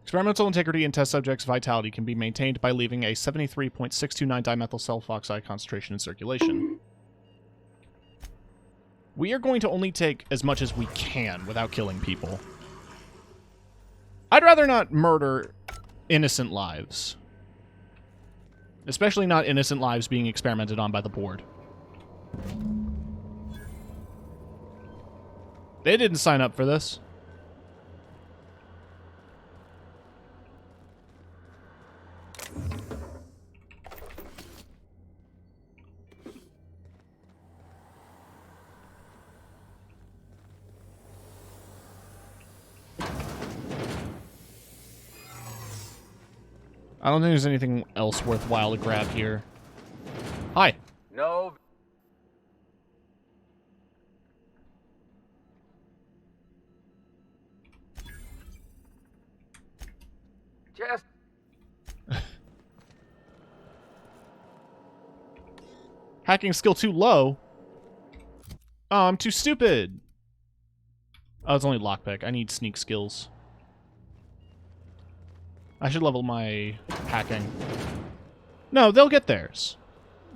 Experimental integrity and test subjects' vitality can be maintained by leaving a 73.629 dimethyl sulfoxide concentration in circulation. We are going to only take as much as we can without killing people. I'd rather not murder innocent lives. Especially not innocent lives being experimented on by the board. They didn't sign up for this. I don't think there's anything else worthwhile to grab here. Hi. No. Just... Hacking skill too low? Oh, I'm too stupid. Oh, it's only lockpick. I need sneak skills. I should level my hacking. No, they'll get theirs.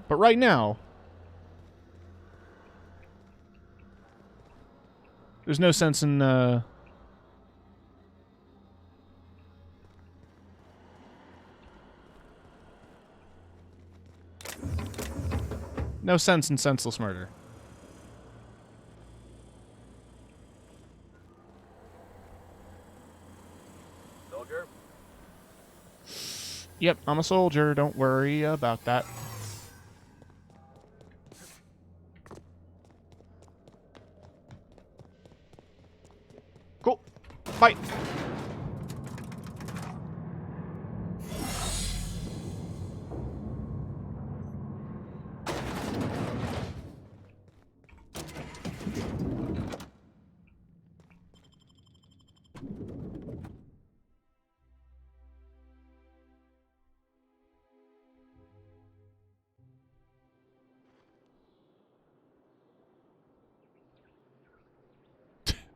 But right now... there's no sense in, no sense in senseless murder. Soldier? Yep, I'm a soldier. Don't worry about that. Cool. Bye.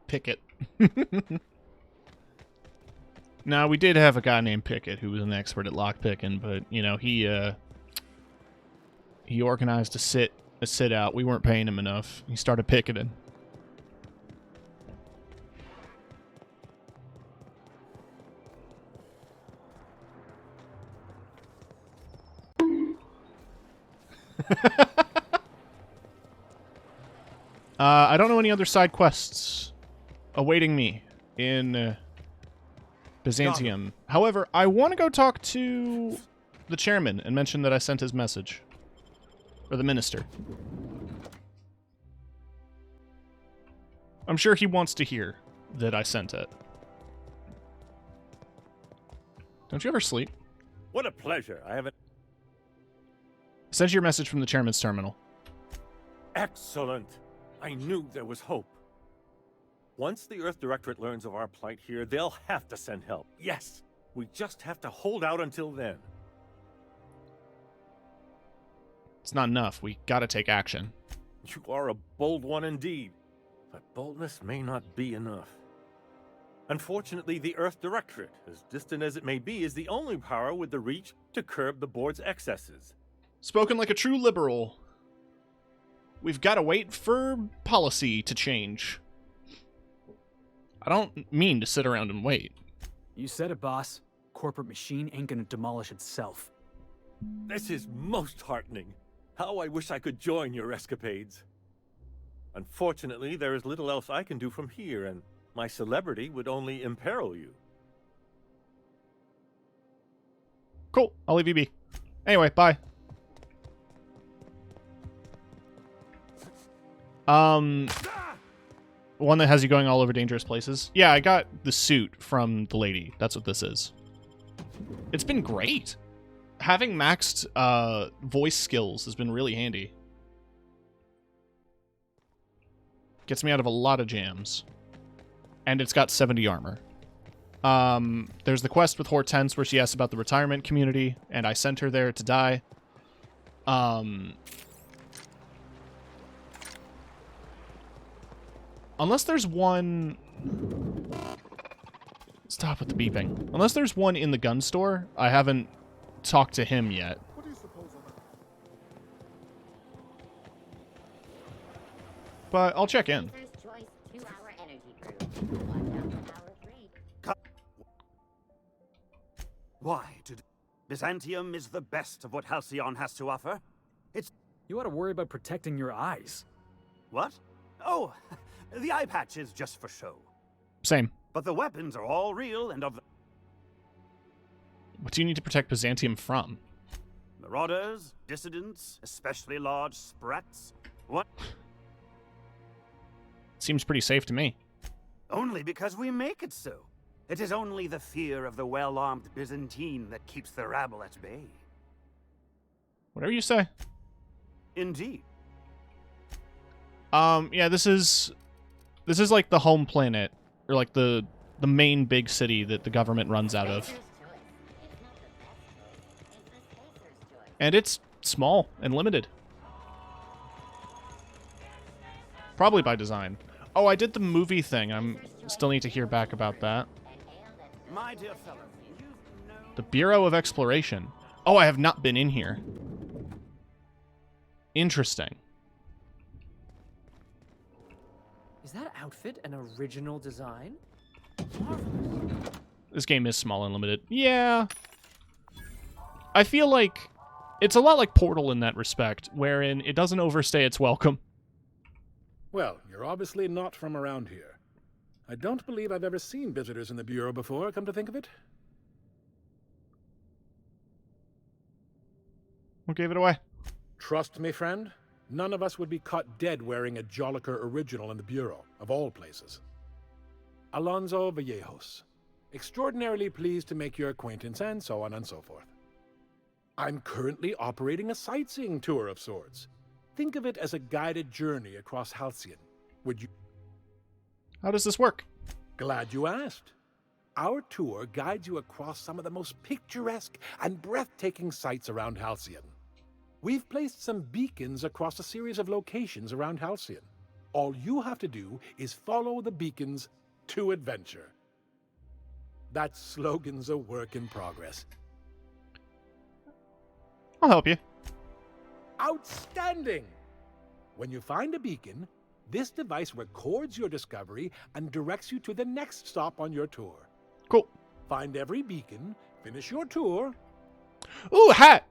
Pickett. Now, we did have a guy named Pickett who was an expert at lockpicking, but, you know, he organized a sit out. We weren't paying him enough. He started picketing. I don't know any other side quests awaiting me in Byzantium. However, I want to go talk to the chairman and mention that I sent his message. Or the minister. I'm sure he wants to hear that I sent it. Don't you ever sleep? What a pleasure. I haven't... Send your message from the chairman's terminal. Excellent. I knew there was hope. Once the Earth Directorate learns of our plight here, they'll have to send help. Yes. We just have to hold out until then. It's not enough. We gotta take action. You are a bold one indeed, but boldness may not be enough. Unfortunately, the Earth Directorate, as distant as it may be, is the only power with the reach to curb the board's excesses. Spoken like a true liberal. We've gotta wait for policy to change. I don't mean to sit around and wait. You said it, boss. Corporate machine ain't gonna demolish itself. This is most heartening. How I wish I could join your escapades. Unfortunately, there is little else I can do from here, and my celebrity would only imperil you. Cool, I'll leave you be. Anyway, bye. One that has you going all over dangerous places. Yeah, I got the suit from the lady. That's what this is. It's been great. Having maxed voice skills has been really handy. Gets me out of a lot of jams. And it's got 70 armor. There's the quest with Hortense where she asks about the retirement community, and I sent her there to die. Unless there's one... Stop with the beeping. Unless there's one in the gun store, I haven't talked to him yet. But I'll check in. Why? Byzantium is the best of what Halcyon has to offer. It's... You ought to worry about protecting your eyes. What? Oh, the eye patch is just for show. Same. But the weapons are all real and of the... What do you need to protect Byzantium from? Marauders, dissidents, especially large sprats. What? Seems pretty safe to me. Only because we make it so. It is only the fear of the well-armed Byzantine that keeps the rabble at bay. Whatever you say. Indeed. Yeah, this is like the home planet, or like the main big city that the government runs out of. And it's small and limited. Probably by design. Oh, I did the movie thing. I'm still need to hear back about that. My dear fellow, the Bureau of Exploration. Oh, I have not been in here. Interesting. Is that outfit an original design? This game is small and limited. Yeah. I feel like it's a lot like Portal in that respect, wherein it doesn't overstay its welcome. Well, you're obviously not from around here. I don't believe I've ever seen visitors in the Bureau before, come to think of it. What gave it away? Trust me, friend. None of us would be caught dead wearing a Jolliker original in the Bureau, of all places. Alonso Vallejos. Extraordinarily pleased to make your acquaintance, and so on and so forth. I'm currently operating a sightseeing tour of sorts. Think of it as a guided journey across Halcyon. Would you... How does this work? Glad you asked. Our tour guides you across some of the most picturesque and breathtaking sights around Halcyon. We've placed some beacons across a series of locations around Halcyon. All you have to do is follow the beacons to adventure. That slogan's a work in progress. I'll help you. Outstanding! When you find a beacon, this device records your discovery and directs you to the next stop on your tour. Cool. Find every beacon, finish your tour. Ooh, hat!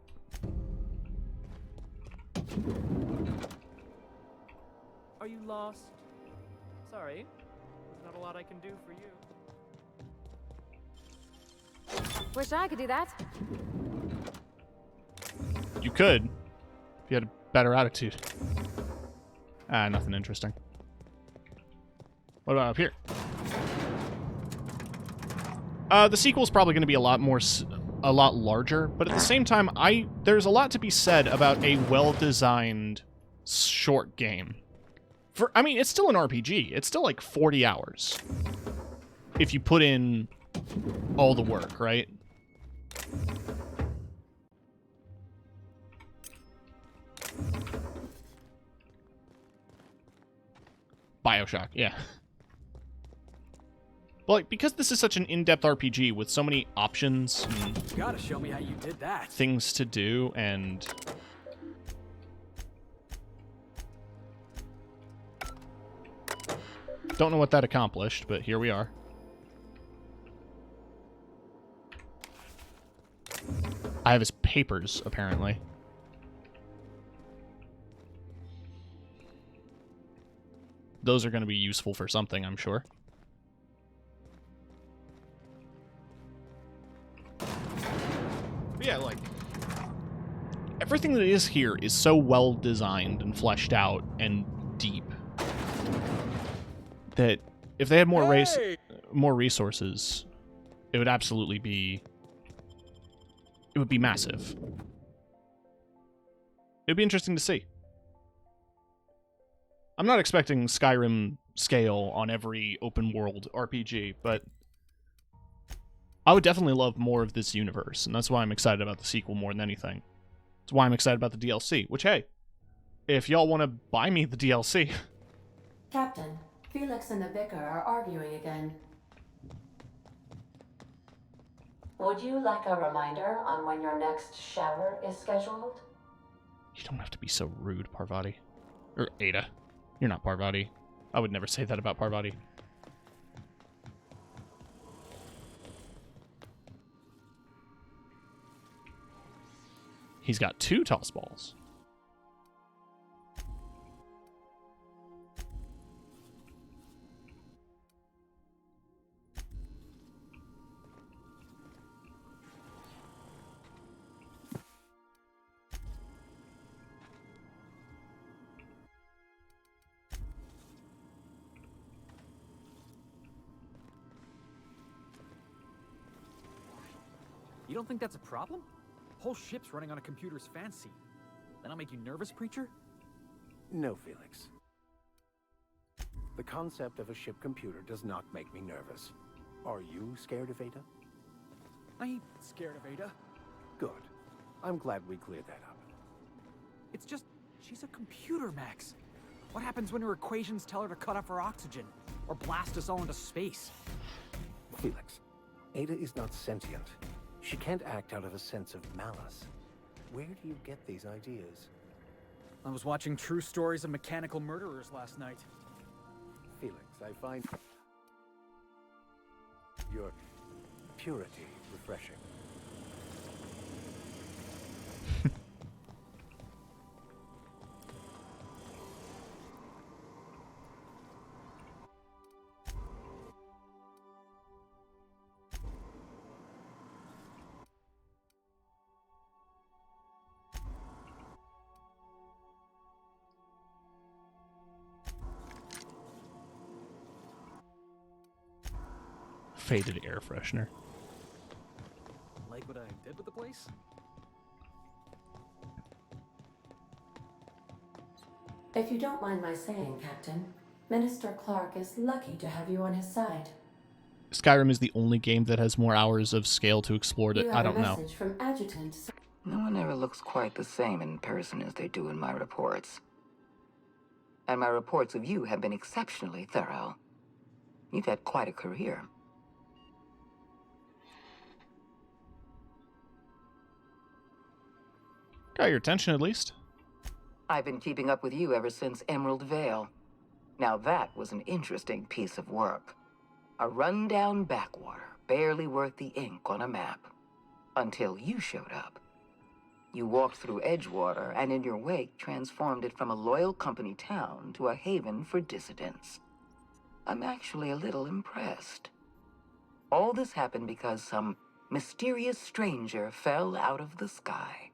Are you lost? Sorry. There's not a lot I can do for you. Wish I could do that. You could, if you had a better attitude. Ah, nothing interesting. What about up here? The sequel's probably going to be a lot larger, but at the same time, there's a lot to be said about a well-designed short game. I mean, it's still an RPG. It's still like 40 hours. If you put in all the work, right? BioShock, yeah. But like, because this is such an in-depth RPG with so many options and You gotta show me how you did that. things to do, and don't know what that accomplished, but here we are. I have his papers, apparently. Those are going to be useful for something, I'm sure. But yeah, like, everything that is here is so well designed and fleshed out and deep that if they had more more resources, it would absolutely be... it would be massive. It'd be interesting to see. I'm not expecting Skyrim scale on every open world RPG, but I would definitely love more of this universe, and that's why I'm excited about the sequel more than anything. That's why I'm excited about the DLC, which, hey, if y'all want to buy me the DLC... Captain, Felix and the Vicar are arguing again. Would you like a reminder on when your next shower is scheduled? You don't have to be so rude, Parvati. Or Ada. You're not Parvati. I would never say that about Parvati. He's got 2 toss balls. You don't think that's a problem? Whole ship's running on a computer's fancy. That'll make you nervous, Preacher? No, Felix. The concept of a ship computer does not make me nervous. Are you scared of Ada? I ain't scared of Ada. Good. I'm glad we cleared that up. It's just, she's a computer, Max. What happens when her equations tell her to cut off her oxygen? Or blast us all into space? Felix, Ada is not sentient. She can't act out of a sense of malice. Where do you get these ideas? I was watching True Stories of Mechanical Murderers last night. Felix, I find your purity refreshing. Faded air freshener. Like what I did with the place? If you don't mind my saying, Captain, Minister Clark is lucky to have you on his side. Skyrim is the only game that has more hours of scale to explore. You I have don't a know. message from Adjutant. No one ever looks quite the same in person as they do in my reports. And my reports of you have been exceptionally thorough. You've had quite a career. Got your attention, at least. I've been keeping up with you ever since Emerald Vale. Now that was an interesting piece of work. A rundown backwater, barely worth the ink on a map. Until you showed up. You walked through Edgewater and in your wake transformed it from a loyal company town to a haven for dissidents. I'm actually a little impressed. All this happened because some mysterious stranger fell out of the sky.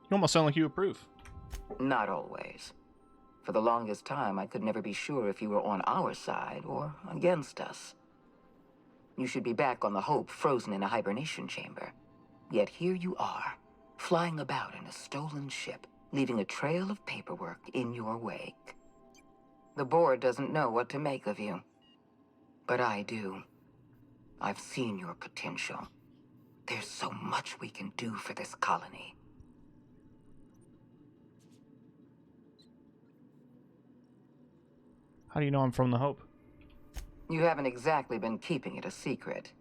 You almost sound like you approve. Not always. For the longest time, I could never be sure if you were on our side or against us. You should be back on the Hope, frozen in a hibernation chamber. Yet here you are, flying about in a stolen ship, leaving a trail of paperwork in your wake. The board doesn't know what to make of you. But I do. I've seen your potential. There's so much we can do for this colony. How do you know I'm from the Hope? You haven't exactly been keeping it a secret.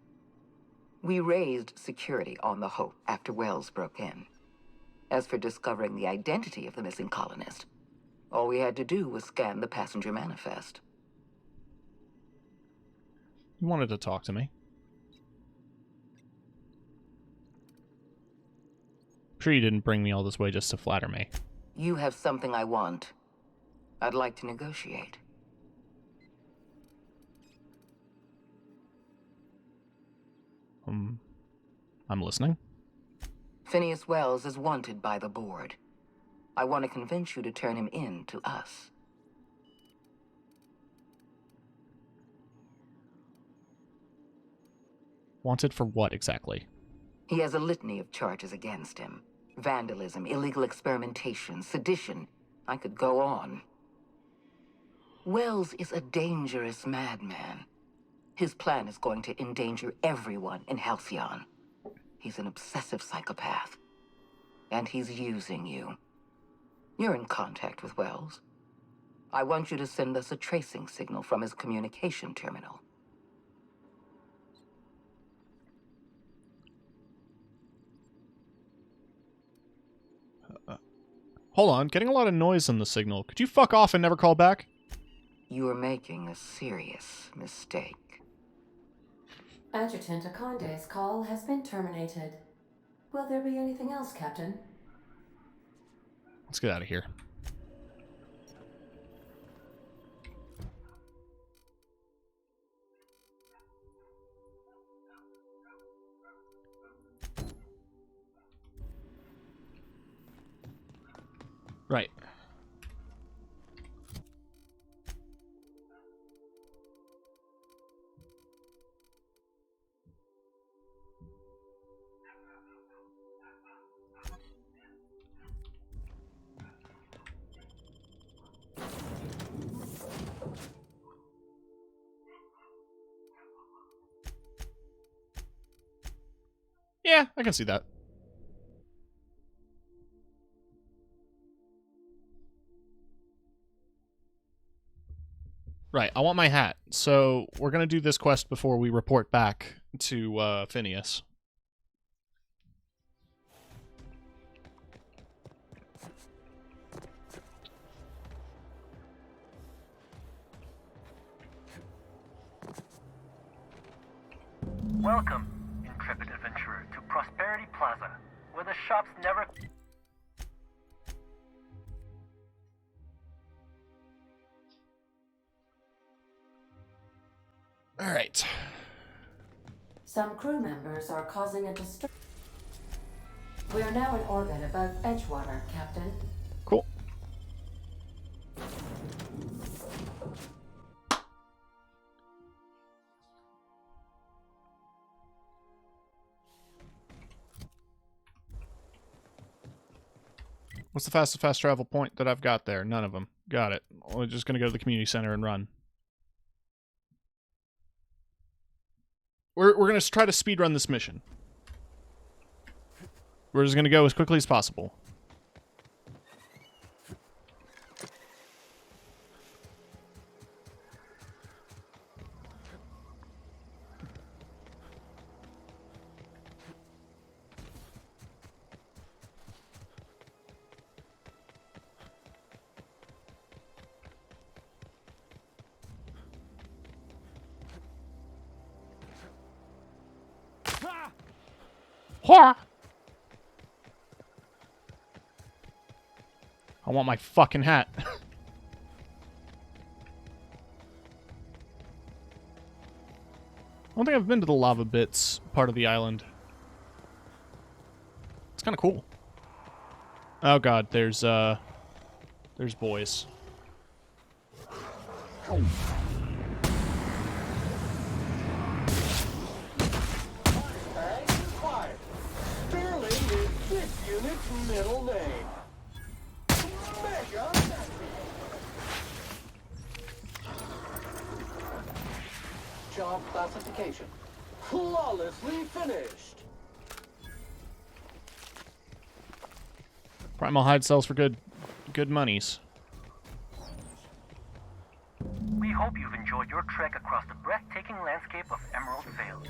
We raised security on the Hope after Wells broke in. As for discovering the identity of the missing colonist, all we had to do was scan the passenger manifest. You wanted to talk to me. I'm sure you didn't bring me all this way just to flatter me. You have something I want. I'd like to negotiate. I'm listening. Phineas Wells is wanted by the board. I want to convince you to turn him in to us. Wanted for what exactly? He has a litany of charges against him. Vandalism, illegal experimentation, sedition. I could go on. Wells is a dangerous madman. His plan is going to endanger everyone in Halcyon. He's an obsessive psychopath. And he's using you. You're in contact with Wells. I want you to send us a tracing signal from his communication terminal. Hold on, getting a lot of noise on the signal. Could you fuck off and never call back? You are making a serious mistake. Adjutant Akonde's call has been terminated. Will there be anything else, Captain? Let's get out of here. Right. Yeah, I can see that. Right, I want my hat. So we're going to do this quest before we report back to Phineas. Welcome, intrepid adventurer, to Prosperity Plaza, where the shops never... All right. Some crew members are causing a disturbance. We are now in orbit above Edgewater, Captain. Cool. What's the fastest fast travel point that I've got there? None of them. Got it. We're just going to go to the community center and run. We're going to try to speedrun this mission. We're just going to go as quickly as possible. I want my fucking hat. I don't think I've been to the lava bits part of the island. It's kind of cool. Oh god, there's boys. Sterling is this unit's middle name. Mega. job classification. Flawlessly finished. Primal hide sells for good monies. We hope you've enjoyed your trek across the breathtaking landscape of Emerald Vale.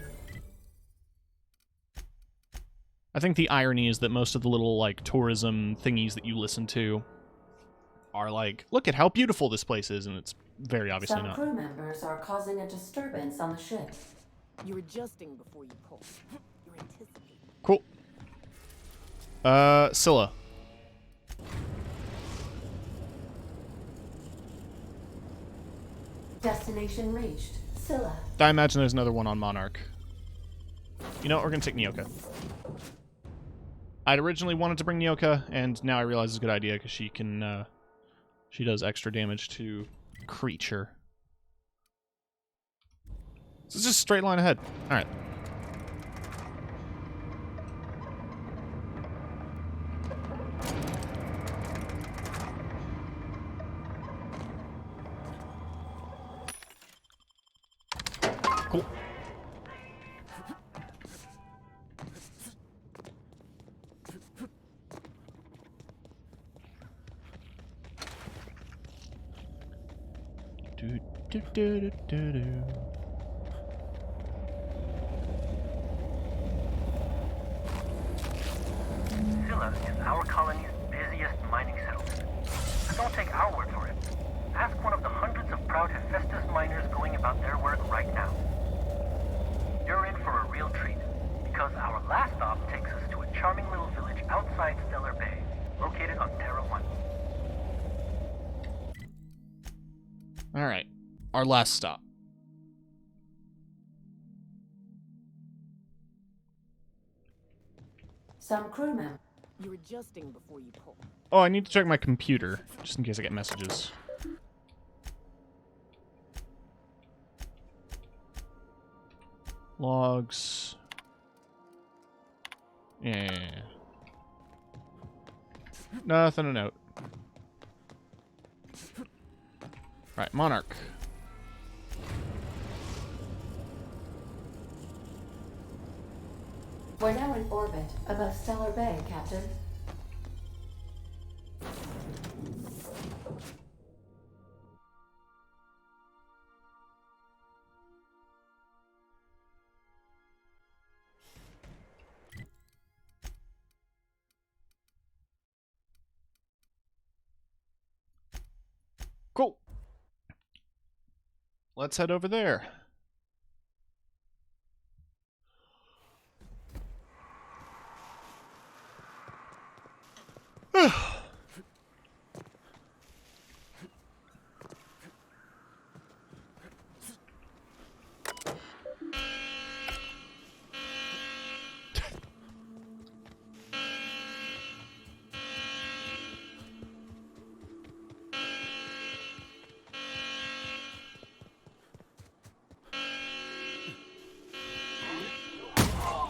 I think the irony is that most of the little, like, tourism thingies that you listen to are like, look at how beautiful this place is, and it's very obviously Some not. crew members are causing a disturbance on the ship. You're adjusting before you pull. You're anticipating. Cool. Scylla. Destination reached. Scylla. I imagine there's another one on Monarch. You know what? We're gonna take Nyoka. I'd originally wanted to bring Nyoka, and now I realize it's a good idea because she can, she does extra damage to creature. So it's just a straight line ahead. All right. Cool. Do, do, do, do, do, do. Scylla is our colony's busiest mining settlement. But don't take our word for it. Ask one of the hundreds of proud Hephaestus miners going about their work right now. You're in for a real treat, because our last stop takes us to a charming little village outside Stellar Bay, located on Terra 1. Alright. Our last stop. Some crew members. You're adjusting before you pull. Oh, I need to check my computer, just in case I get messages. Logs. Yeah. Nothing to note. Right, Monarch. We're now in orbit above Stellar Bay, Captain. Cool. Let's head over there.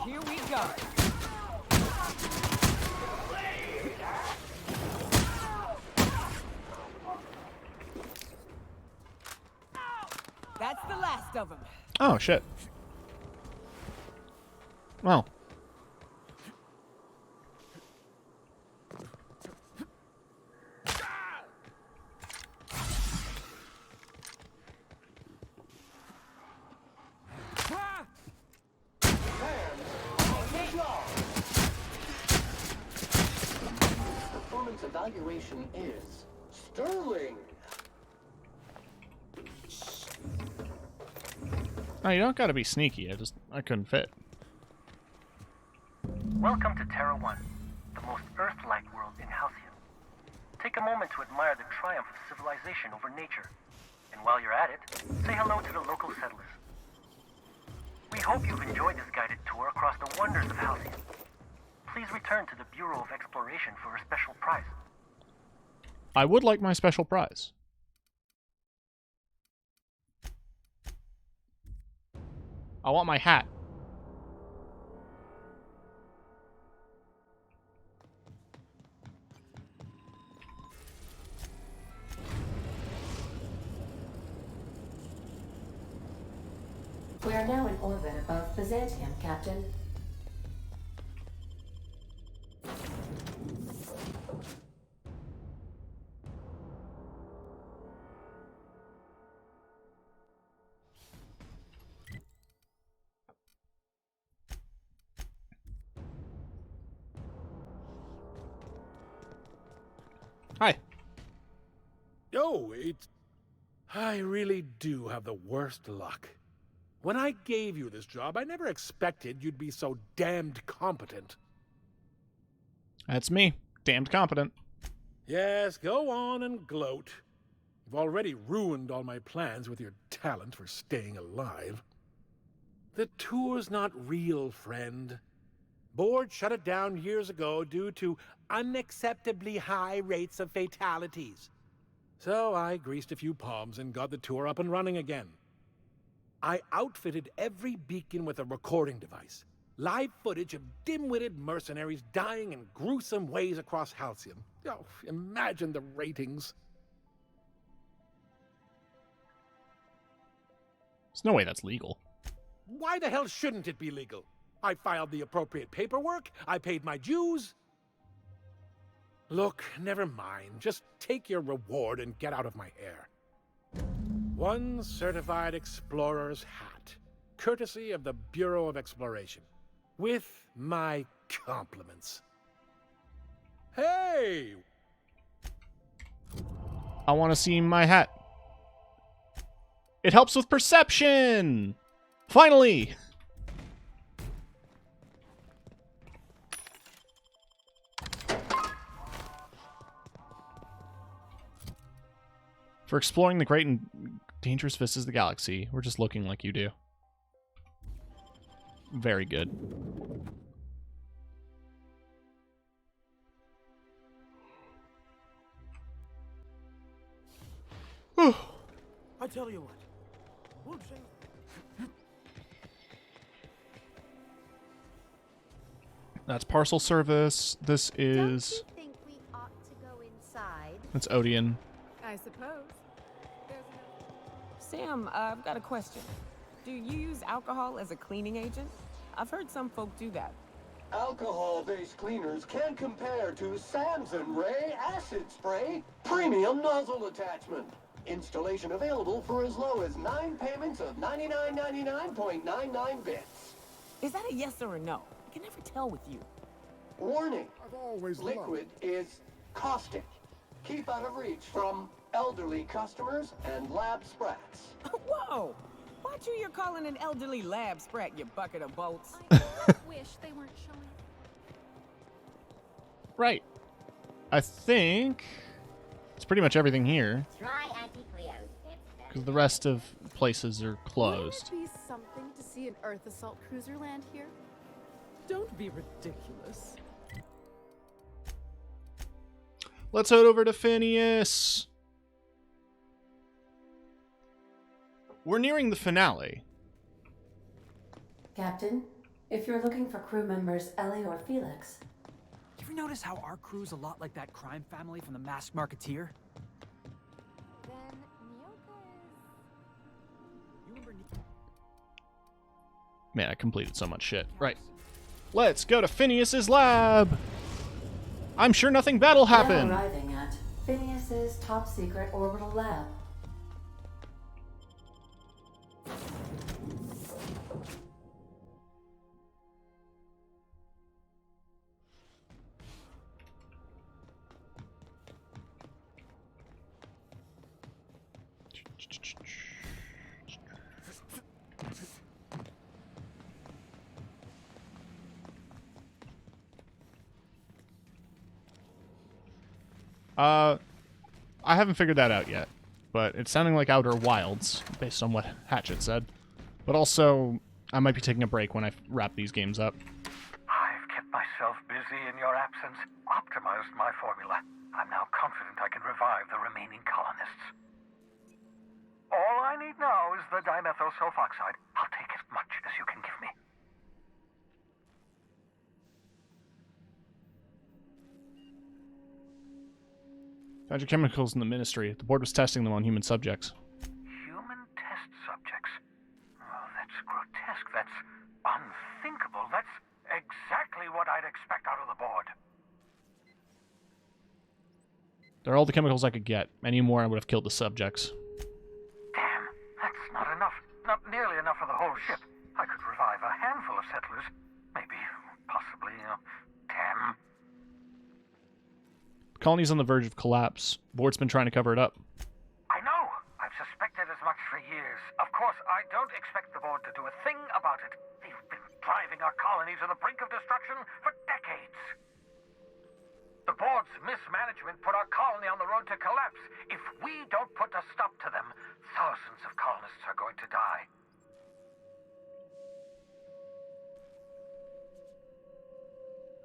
Here we go. That's the last of them. Oh, shit. Well. Performance evaluation is sterling. No, you don't gotta be sneaky. I couldn't fit. Welcome to Terra 1, the most Earth-like world in Halcyon. Take a moment to admire the triumph of civilization over nature. And while you're at it, say hello to the local settlers. We hope you've enjoyed this guided tour across the wonders of Halcyon. Please return to the Bureau of Exploration for a special prize. I would like my special prize. I want my hat. We are now in orbit above Byzantium, Captain. Hi. Oh, I really do have the worst luck. When I gave you this job, I never expected you'd be so damned competent. That's me. Damned competent. Yes, go on and gloat. You've already ruined all my plans with your talent for staying alive. The tour's not real, friend. Board shut it down years ago due to unacceptably high rates of fatalities. So I greased a few palms and got the tour up and running again. I outfitted every beacon with a recording device. Live footage of dim-witted mercenaries dying in gruesome ways across Halcyon. Oh, imagine the ratings. There's no way that's legal. Why the hell shouldn't it be legal? I filed the appropriate paperwork. I paid my dues. Look, never mind. Just take your reward and get out of my hair. One certified explorer's hat, courtesy of the Bureau of Exploration, with my compliments. Hey! I want to see my hat. It helps with perception! Finally! For exploring the great and dangerous vistas of the galaxy, we're just looking like you do. Very good. I tell you what. We'll change. That's parcel service. This is... Don't you think we ought to go inside? That's Odeon. I suppose. Sam, I've got a question. Do you use alcohol as a cleaning agent? I've heard some folk do that. Alcohol-based cleaners can compare to Samson Ray Acid Spray Premium Nozzle Attachment. Installation available for as low as 9 payments of $99.99 bits. Is that a yes or a no? I can never tell with you. Warning. I've always Liquid is caustic. Keep out of reach from elderly customers and lab sprats. Whoa! Watch who you're calling an elderly lab sprat, you bucket of bolts. I wish they weren't showing. Right. I think it's pretty much everything here. Try anti-Cleo's. Because the rest of places are closed. Wouldn't it be something to see an Earth assault cruiser land here? Don't be ridiculous. Let's head over to Phineas. We're nearing the finale. Captain, if you're looking for crew members Ellie or Felix... You ever notice how our crew's a lot like that crime family from The Masked Marketeer? Then Nyoka is... Man, I completed so much shit. Right. Let's go to Phineas's lab. I'm sure nothing bad'll happen. Now arriving at Phineas's top secret orbital lab. I haven't figured that out yet, but it's sounding like Outer Wilds, based on what Hatchet said. But also, I might be taking a break when I wrap these games up. I've kept myself busy in your absence, optimized my formula. I'm now confident I can revive the remaining colonists. All I need now is the dimethyl sulfoxide. I'll take as much as you can give me. Found your chemicals in the Ministry. The board was testing them on human subjects. Human test subjects? Oh, that's grotesque. I'd expect out of the board. They're all the chemicals I could get. Any more, I would have killed the subjects. Damn, that's not enough. Not nearly enough for the whole ship. I could revive a handful of settlers. Maybe, possibly, 10. The colony's on the verge of collapse. Board's been trying to cover it up. I know. I've suspected as much for years. Of course, I don't expect the board to do a thing about it. They've been driving our colony to the brink of destruction for decades. The board's mismanagement put our colony on the road to collapse. If we don't put a stop to them, thousands of colonists are going to die.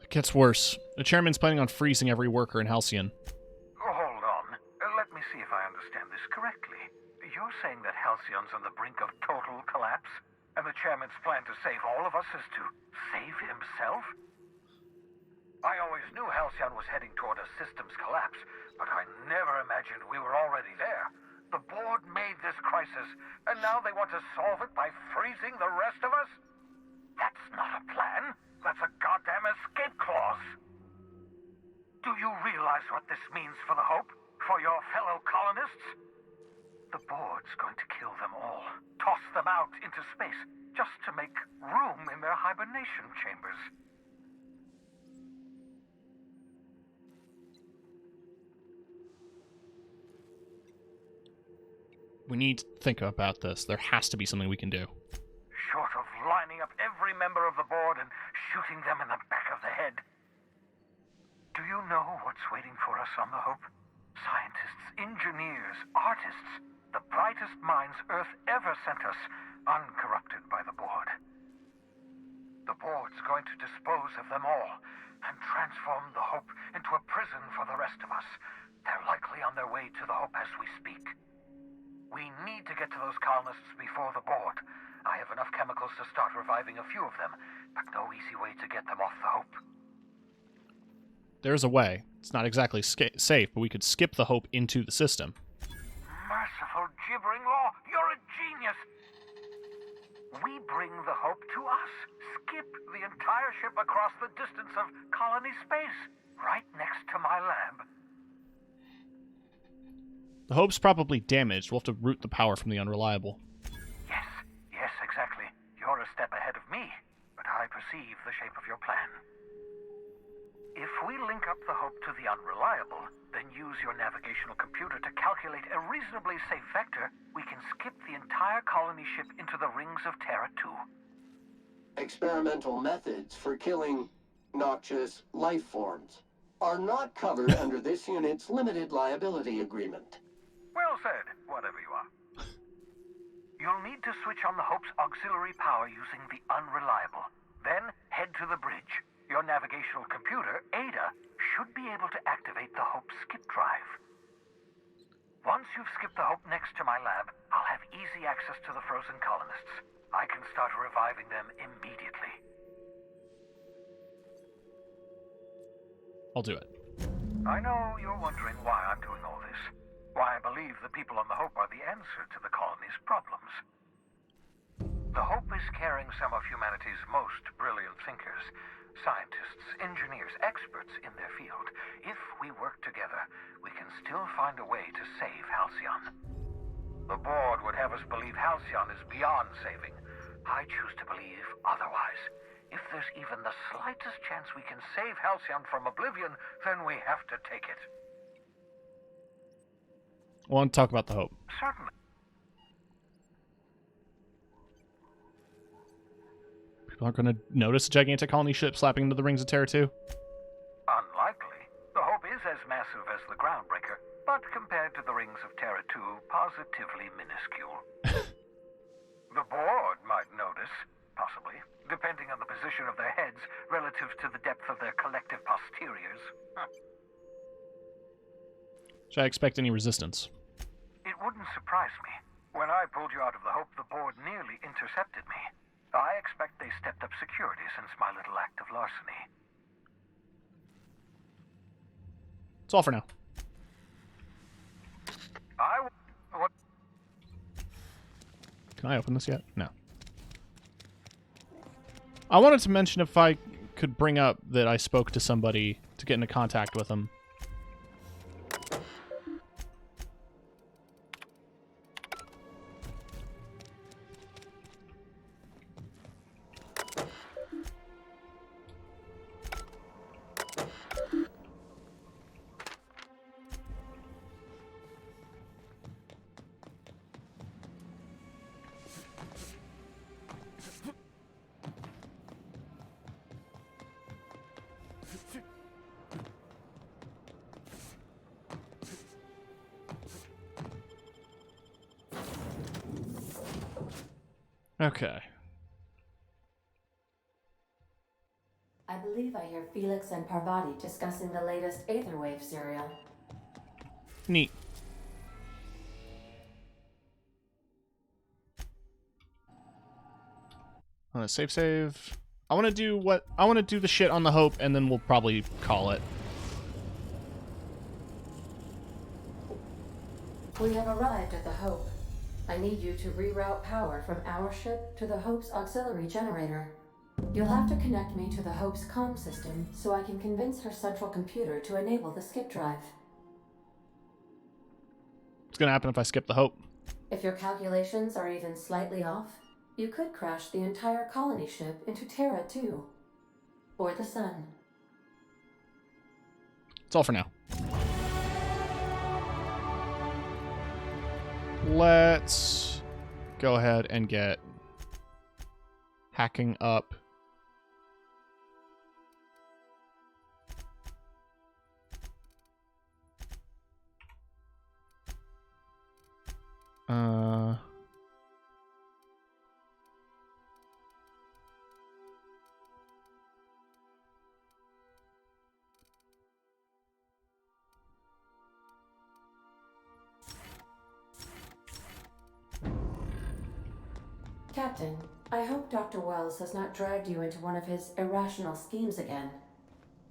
It gets worse. The chairman's planning on freezing every worker in Halcyon. Oh, hold on. Let me see if I understand this correctly. You're saying that Halcyon's on the brink of total collapse? And the chairman's plan to save all of us is to save himself? I always knew Halcyon was heading toward a systems collapse, but I never imagined we were already there. The board made this crisis, and now they want to solve it by freezing the rest of us? That's not a plan. That's a goddamn escape clause. Do you realize what this means for the Hope? For your fellow colonists? The board's going to kill them all. Toss them out into space, just to make room in their hibernation chambers. We need to think about this. There has to be something we can do. Short of lining up every member of the board and shooting them in the back of the head. Do you know what's waiting for us on the Hope? Scientists, engineers, artists, the brightest minds Earth ever sent us, uncorrupted by the board. The board's going to dispose of them all and transform the Hope into a prison for the rest of us. They're likely on their way to the Hope as we speak. We need to get to those colonists before the board. I have enough chemicals to start reviving a few of them, but no easy way to get them off the Hope. There's a way. It's not exactly safe, but we could skip the Hope into the system. Merciful gibbering law, you're a genius! We bring the Hope to us. Skip the entire ship across the distance of colony space, right next to my lab. The Hope's probably damaged. We'll have to route the power from the Unreliable. Yes, exactly. You're a step ahead of me, but I perceive the shape of your plan. If we link up the Hope to the Unreliable, then use your navigational computer to calculate a reasonably safe vector, we can skip the entire colony ship into the rings of Terra 2. Experimental methods for killing noxious life forms are not covered under this unit's limited liability agreement. Well said, whatever you are. You'll need to switch on the Hope's auxiliary power using the Unreliable. Then head to the bridge. Your navigational computer, Ada, should be able to activate the Hope skip drive. Once you've skipped the Hope next to my lab, I'll have easy access to the frozen colonists. I can start reviving them immediately. I'll do it. I know you're wondering why I'm doing all this. Why I believe the people on the Hope are the answer to the colony's problems. The Hope is carrying some of humanity's most brilliant thinkers, scientists, engineers, experts in their field. If we work together, we can still find a way to save Halcyon. The board would have us believe Halcyon is beyond saving. I choose to believe otherwise. If there's even the slightest chance we can save Halcyon from oblivion, then we have to take it. I want to talk about the Hope. Certainly. People aren't going to notice a gigantic colony ship slapping into the rings of Terra 2? Unlikely. The Hope is as massive as the Groundbreaker, but compared to the rings of Terra 2, positively minuscule. The board might notice, possibly, depending on the position of their heads relative to the depth of their collective posteriors. Should I expect any resistance? It wouldn't surprise me. When I pulled you out of the Hope, the board nearly intercepted me. I expect they stepped up security since my little act of larceny. That's all for now. What? Can I open this yet? No. I wanted to mention if I could bring up that I spoke to somebody to get into contact with them. Okay. I believe I hear Felix and Parvati discussing the latest Aetherwave serial. Neat. On a save. I want to do the shit on the Hope, and then we'll probably call it. We have arrived at the Hope. I need you to reroute power from our ship to the Hope's auxiliary generator. You'll have to connect me to the Hope's comm system so I can convince her central computer to enable the skip drive. What's gonna happen if I skip the Hope? If your calculations are even slightly off, you could crash the entire colony ship into Terra 2. Or the Sun. That's all for now. Let's go ahead and get hacking up. Captain, I hope Dr. Wells has not dragged you into one of his irrational schemes again.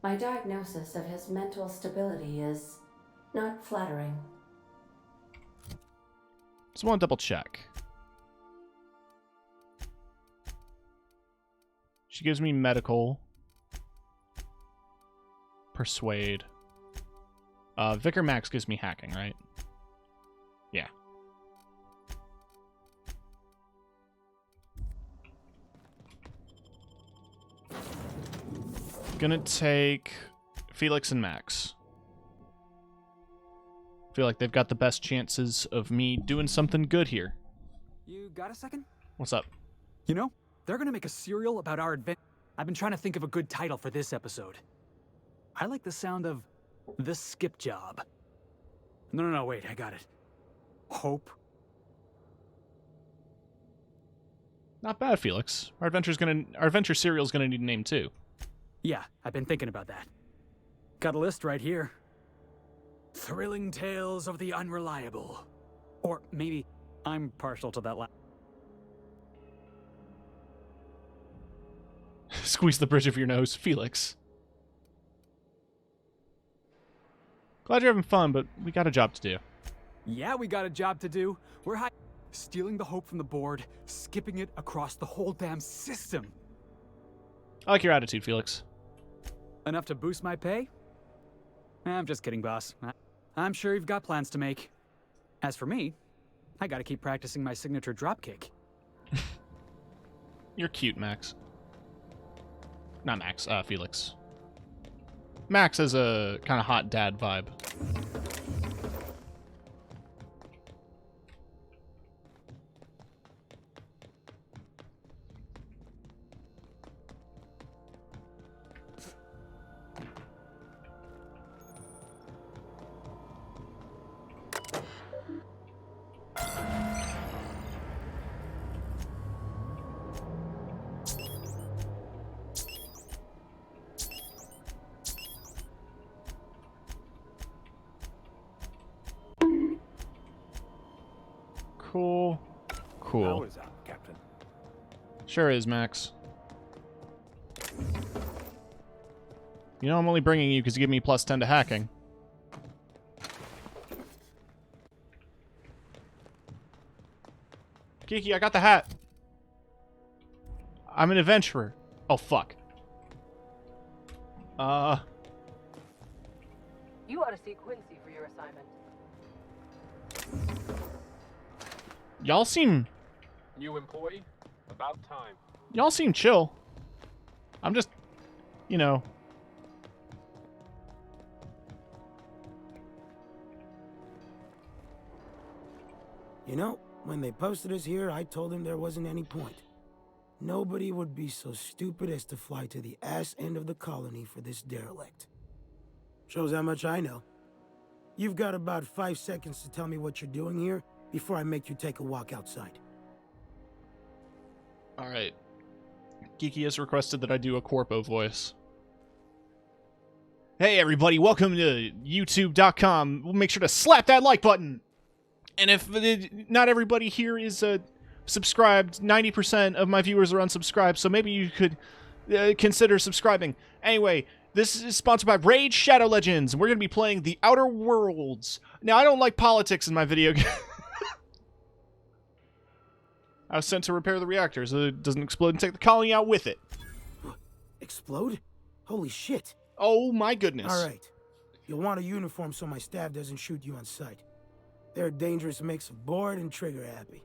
My diagnosis of his mental stability is not flattering. Just want to double check. She gives me medical. Persuade. Vicar Max gives me hacking, right? Yeah. Gonna take Felix and Max. Feel like they've got the best chances of me doing something good here. You got a second? What's up? You know, they're gonna make a serial about our adventure. I've been trying to think of a good title for this episode. I like the sound of The Skip Job. No, wait, I got it. Hope. Not bad, Felix. Our adventure serial's gonna need a name too. Yeah, I've been thinking about that. Got a list right here. Thrilling Tales of the Unreliable. Or maybe I'm partial to that Squeeze the bridge of your nose, Felix. Glad you're having fun, but we got a job to do. Yeah, we got a job to do. We're stealing the Hope from the board, skipping it across the whole damn system. I like your attitude, Felix. Enough to boost my pay? I'm just kidding, boss. I'm sure you've got plans to make. As for me, I gotta keep practicing my signature dropkick. You're cute, Max. Not Max, Felix. Max has a kind of hot dad vibe. Cool. Power is up, Captain. Sure is, Max. You know I'm only bringing you because you give me +10 to hacking. Kiki, I got the hat. I'm an adventurer. Oh, fuck. You ought to see Quincy for your assignment. Y'all seem... New employee? About time. Y'all seem chill. I'm just... You know... You know, when they posted us here, I told them there wasn't any point. Nobody would be so stupid as to fly to the ass end of the colony for this derelict. Shows how much I know. You've got about 5 seconds to tell me what you're doing here before I make you take a walk outside. Alright. Geeky has requested that I do a Corpo voice. Hey everybody, welcome to YouTube.com. Make sure to slap that like button! And if not everybody here is subscribed, 90% of my viewers are unsubscribed, so maybe you could consider subscribing. Anyway, this is sponsored by Raid Shadow Legends, and we're going to be playing The Outer Worlds. Now, I don't like politics in my video game. I was sent to repair the reactor so it doesn't explode and take the colony out with it. Explode? Holy shit. Oh my goodness. Alright. You'll want a uniform so my staff doesn't shoot you on sight. They're a dangerous mix of bored and trigger happy.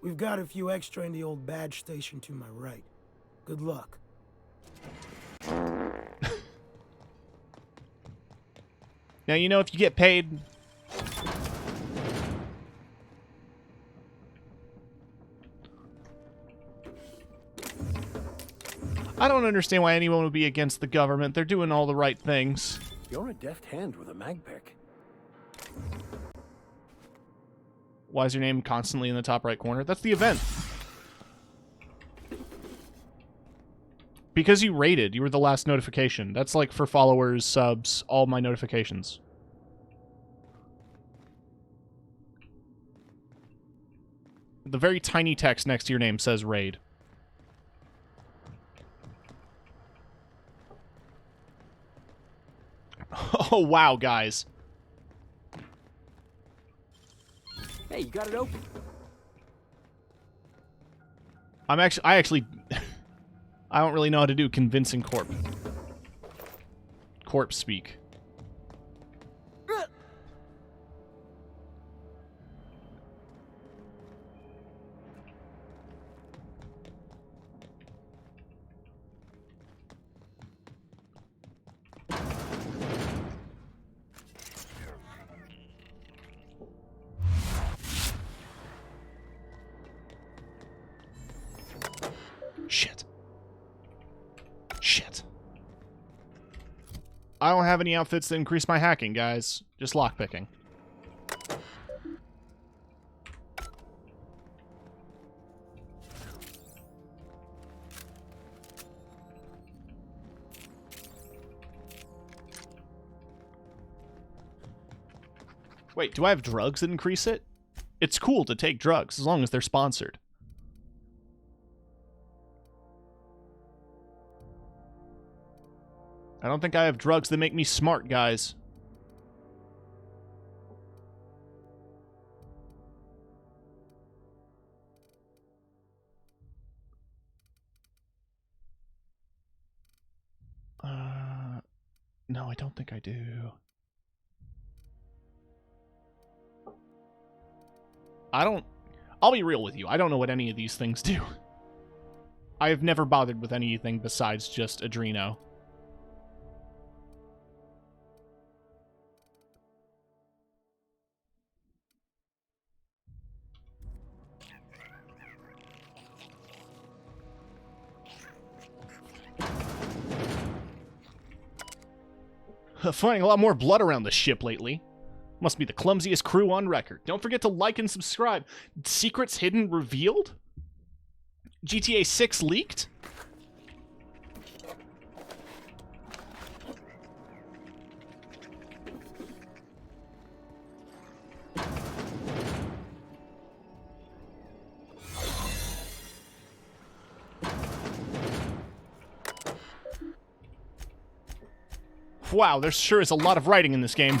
We've got a few extra in the old badge station to my right. Good luck. Now, you know, if you get paid... I don't understand why anyone would be against the government. They're doing all the right things. You're a deft hand with a mag pick. Why is your name constantly in the top right corner? That's the event. Because you rated. You were the last notification. That's like for followers, subs, all my notifications. The very tiny text next to your name says raid. Oh, wow, guys. Hey, you got it open. I actually I don't really know how to do convincing corpse speak. Shit. Shit. I don't have any outfits that increase my hacking, guys. Just lockpicking. Wait, do I have drugs that increase it? It's cool to take drugs, as long as they're sponsored. I don't think I have drugs that make me smart, guys. No, I don't think I do. I'll be real with you. I don't know what any of these things do. I have never bothered with anything besides just Adreno. Finding a lot more blood around the ship lately. Must be the clumsiest crew on record. Don't forget to like and subscribe. Secrets hidden revealed? GTA 6 leaked? Wow, there sure is a lot of writing in this game.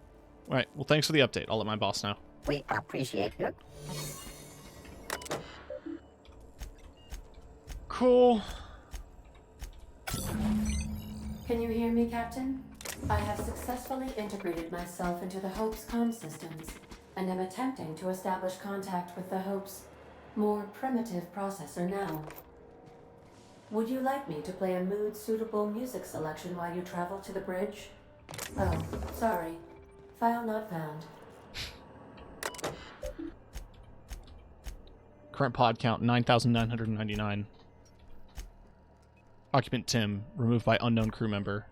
Alright, well thanks for the update. I'll let my boss know. We appreciate it. Cool. Can you hear me, Captain? I have successfully integrated myself into the Hope's comm systems, and am attempting to establish contact with the Hope's more primitive processor now. Would you like me to play a mood-suitable music selection while you travel to the bridge? Oh, sorry. File not found. Current pod count 9,999. Occupant Tim, removed by unknown crew member.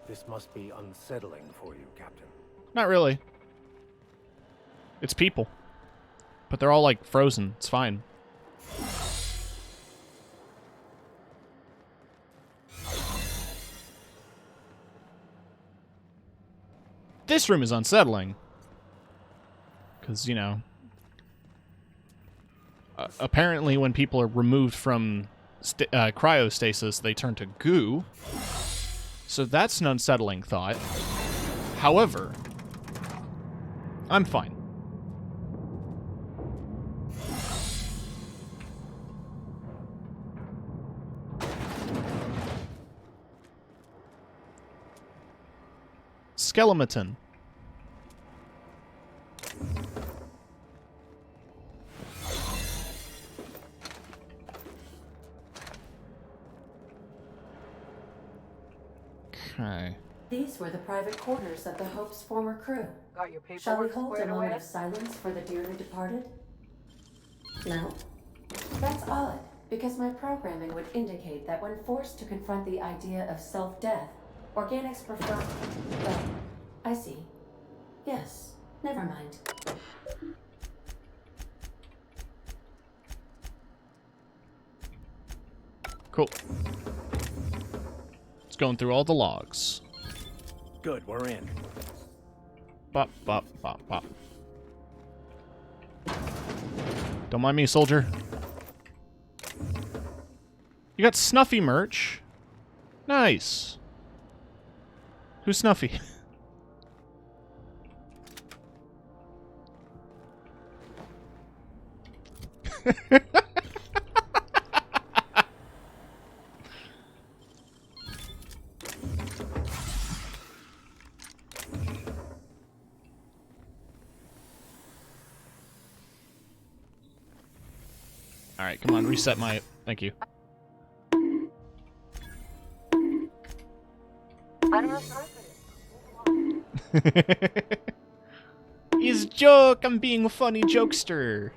This must be unsettling for you, Captain. Not really. It's people. But they're all, like, frozen. It's fine. This room is unsettling. Because, you know... apparently when people are removed from cryostasis, they turn to goo. So that's an unsettling thought. However, I'm fine. Skeleton. Okay. These were the private quarters of the Hope's former crew. Got your Shall we paperwork hold a squared moment away? of silence for the dearly departed? No? That's odd, because my programming would indicate that when forced to confront the idea of self-death, organics prefer... Oh, I see. Yes, never mind. Cool. It's going through all the logs. Good, we're in. Bop, bop, bop, bop. Don't mind me, soldier. You got Snuffy merch. Nice. Who's Snuffy? Alright, come on, reset my... Thank you. I don't have time for this. It's a joke! I'm being a funny jokester.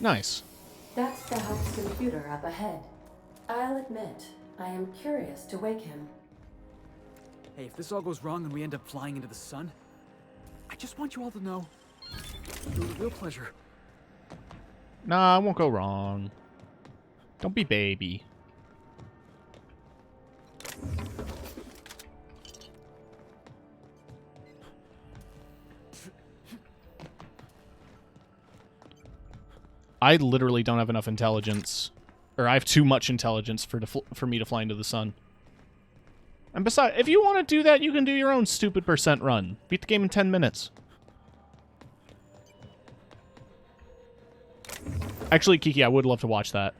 Nice. That's the Hope's computer up ahead. I'll admit, I am curious to wake him. Hey, if this all goes wrong and we end up flying into the sun, I just want you all to know it was a real pleasure. Nah, I won't go wrong. Don't be baby. I literally don't have enough intelligence. Or I have too much intelligence for me to fly into the sun. And besides, if you want to do that, you can do your own stupid percent run. Beat the game in 10 minutes. Actually, Kiki, I would love to watch that.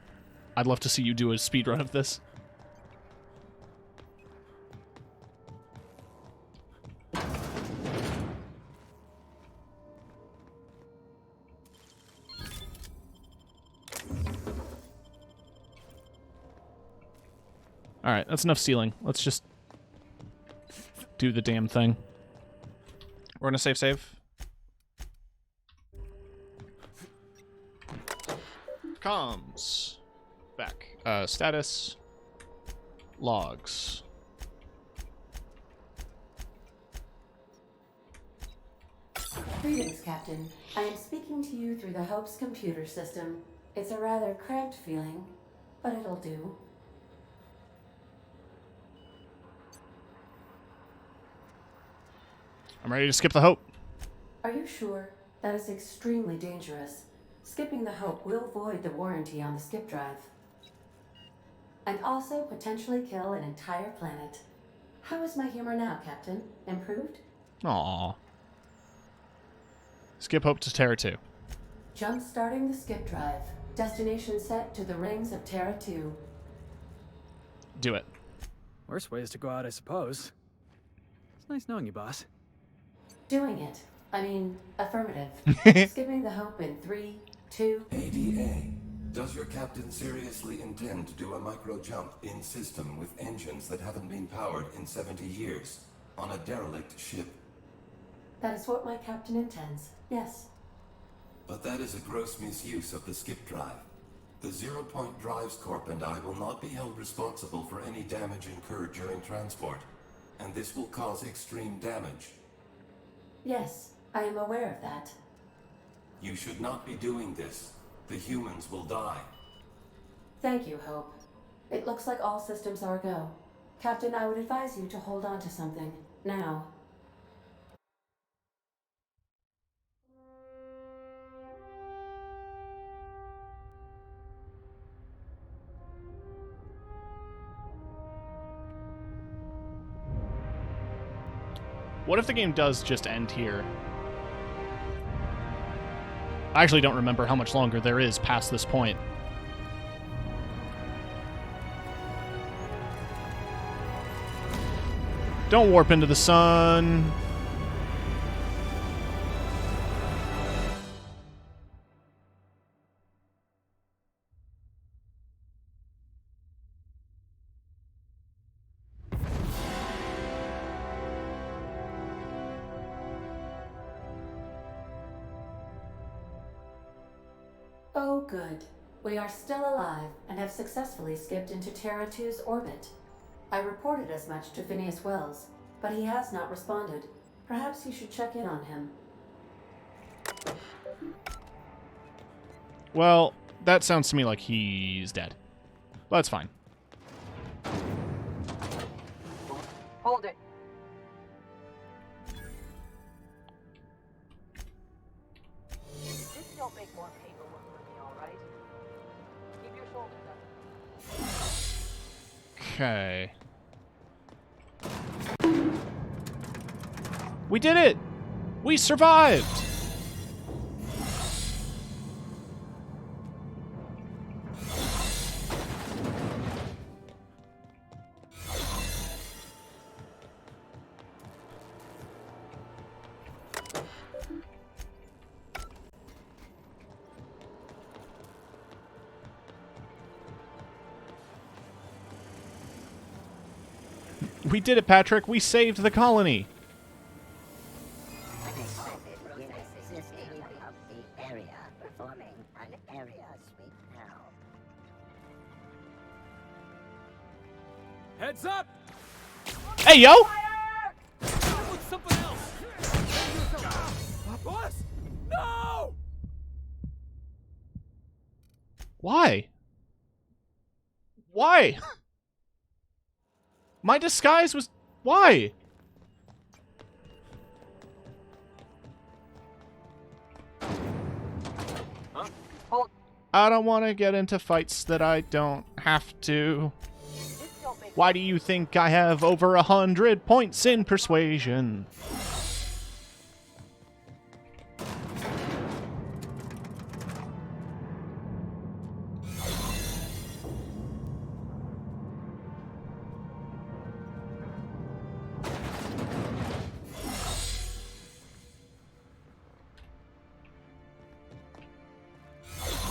I'd love to see you do a speedrun of this. Alright, that's enough ceiling. Let's just do the damn thing. We're gonna save. Comms. Back. Status. Logs. Greetings, Captain. I am speaking to you through the Hope's computer system. It's a rather cramped feeling, but it'll do. I'm ready to skip the Hope. Are you sure? That is extremely dangerous. Skipping the Hope will void the warranty on the skip drive. And also potentially kill an entire planet. How is my humor now, Captain? Improved? Aww. Skip Hope to Terra 2. Jump-starting the skip drive. Destination set to the rings of Terra 2. Do it. Worst ways to go out, I suppose. It's nice knowing you, boss. Doing it. I mean, affirmative. Skipping the Hope in 3, 2... ADA. Does your captain seriously intend to do a micro-jump in system with engines that haven't been powered in 70 years on a derelict ship? That is what my captain intends, yes. But that is a gross misuse of the skip drive. The Zero Point Drives Corp and I will not be held responsible for any damage incurred during transport, and this will cause extreme damage. Yes, I am aware of that. You should not be doing this. The humans will die. Thank you, Hope. It looks like all systems are go. Captain, I would advise you to hold on to something. Now. What if the game does just end here? I actually don't remember how much longer there is past this point. Don't warp into the sun. Oh, good. We are still alive and have successfully skipped into Terra 2's orbit. I reported as much to Phineas Wells, but he has not responded. Perhaps you should check in on him. Well, that sounds to me like he's dead. But that's fine. Hold it. Just don't make more paperwork for me, alright? Keep your shoulders up. Okay. We did it! We survived! We did it, Patrick! We saved the colony! Heads up! Hey, yo! Something else! Boss! No! Why? Why? My disguise was... Why? Huh? Hold. I don't want to get into fights that I don't have to. Why do you think I have over 100 points in persuasion?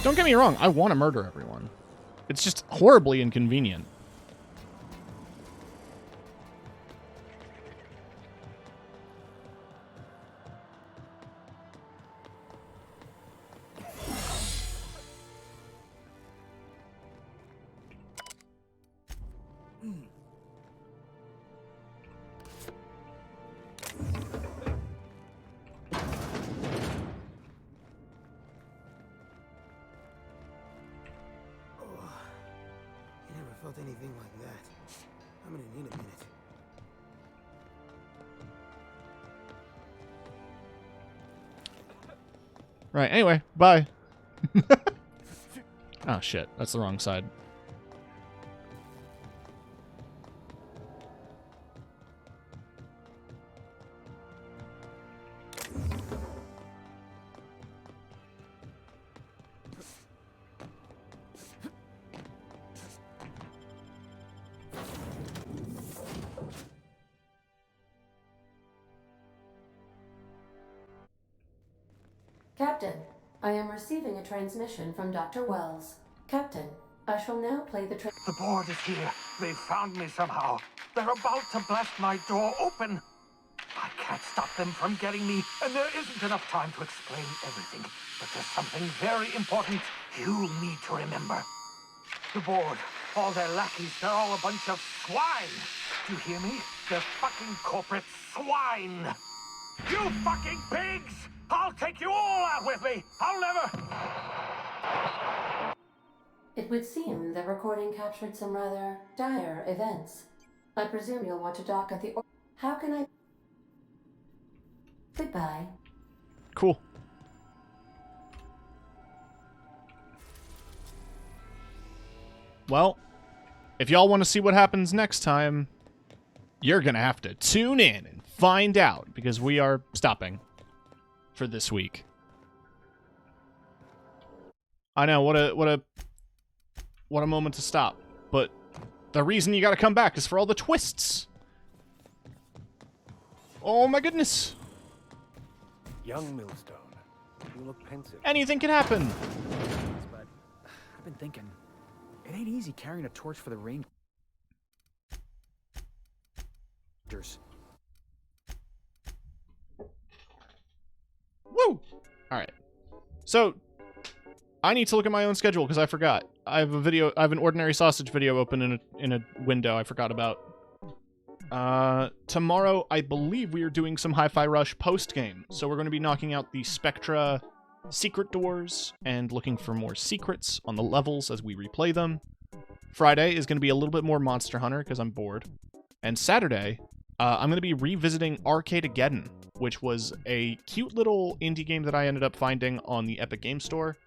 Don't get me wrong, I want to murder everyone. It's just horribly inconvenient. I never felt anything like that. I'm gonna need a minute. Right, anyway, bye. Oh shit, that's the wrong side. Captain, I am receiving a transmission from Dr. Wells. Captain, I shall now play the The board is here. They found me somehow. They're about to blast my door open. I can't stop them from getting me, and there isn't enough time to explain everything. But there's something very important you need to remember. The board, all their lackeys, they're all a bunch of swine. Do you hear me? They're fucking corporate swine. You fucking pigs! I'll take you all out with me! I'll never... It would seem the recording captured some rather dire events. I presume you'll want to dock at the How can I... Goodbye. Cool. Well, if y'all want to see what happens next time, you're gonna have to tune in and find out, because we are stopping for this week. I know, what a moment to stop. But the reason you gotta come back is for all the twists. Oh my goodness. Young Millstone, you look pensive. Anything can happen. But I've been thinking, it ain't easy carrying a torch for the Rangers. Woo! Alright. So, I need to look at my own schedule because I forgot. I have an ordinary sausage video open in a window I forgot about. Tomorrow, I believe we are doing some Hi-Fi Rush post-game. So we're going to be knocking out the Spectra secret doors and looking for more secrets on the levels as we replay them. Friday is going to be a little bit more Monster Hunter because I'm bored. And Saturday, I'm going to be revisiting Arcadegeddon, which was a cute little indie game that I ended up finding on the Epic Game Store.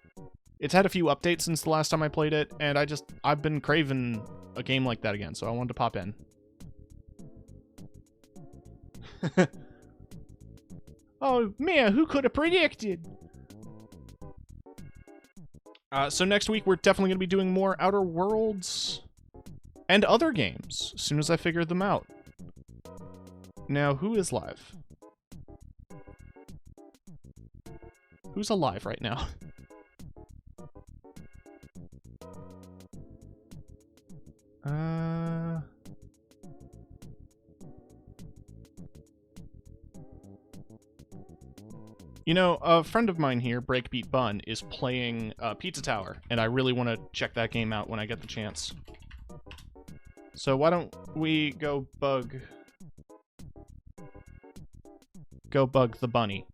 It's had a few updates since the last time I played it, and I've been craving a game like that again, so I wanted to pop in. Oh, man, who could have predicted? So next week, we're definitely going to be doing more Outer Worlds and other games, as soon as I figure them out. Now, who is live? Who's alive right now? You know, a friend of mine here, Breakbeat Bun, is playing Pizza Tower, and I really want to check that game out when I get the chance. So why don't we go bug the bunny.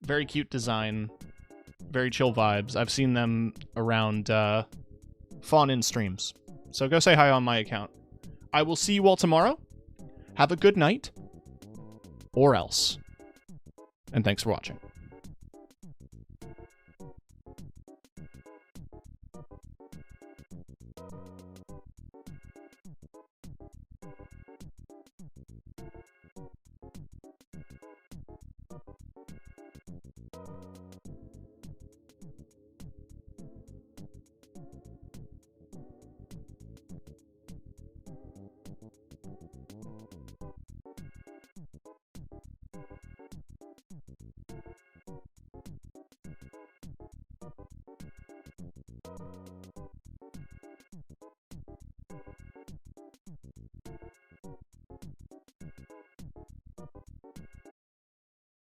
Very cute design, very chill vibes. I've seen them around Fawn In streams. So go say hi on my account. I will see you all tomorrow. Have a good night. Or else. And thanks for watching.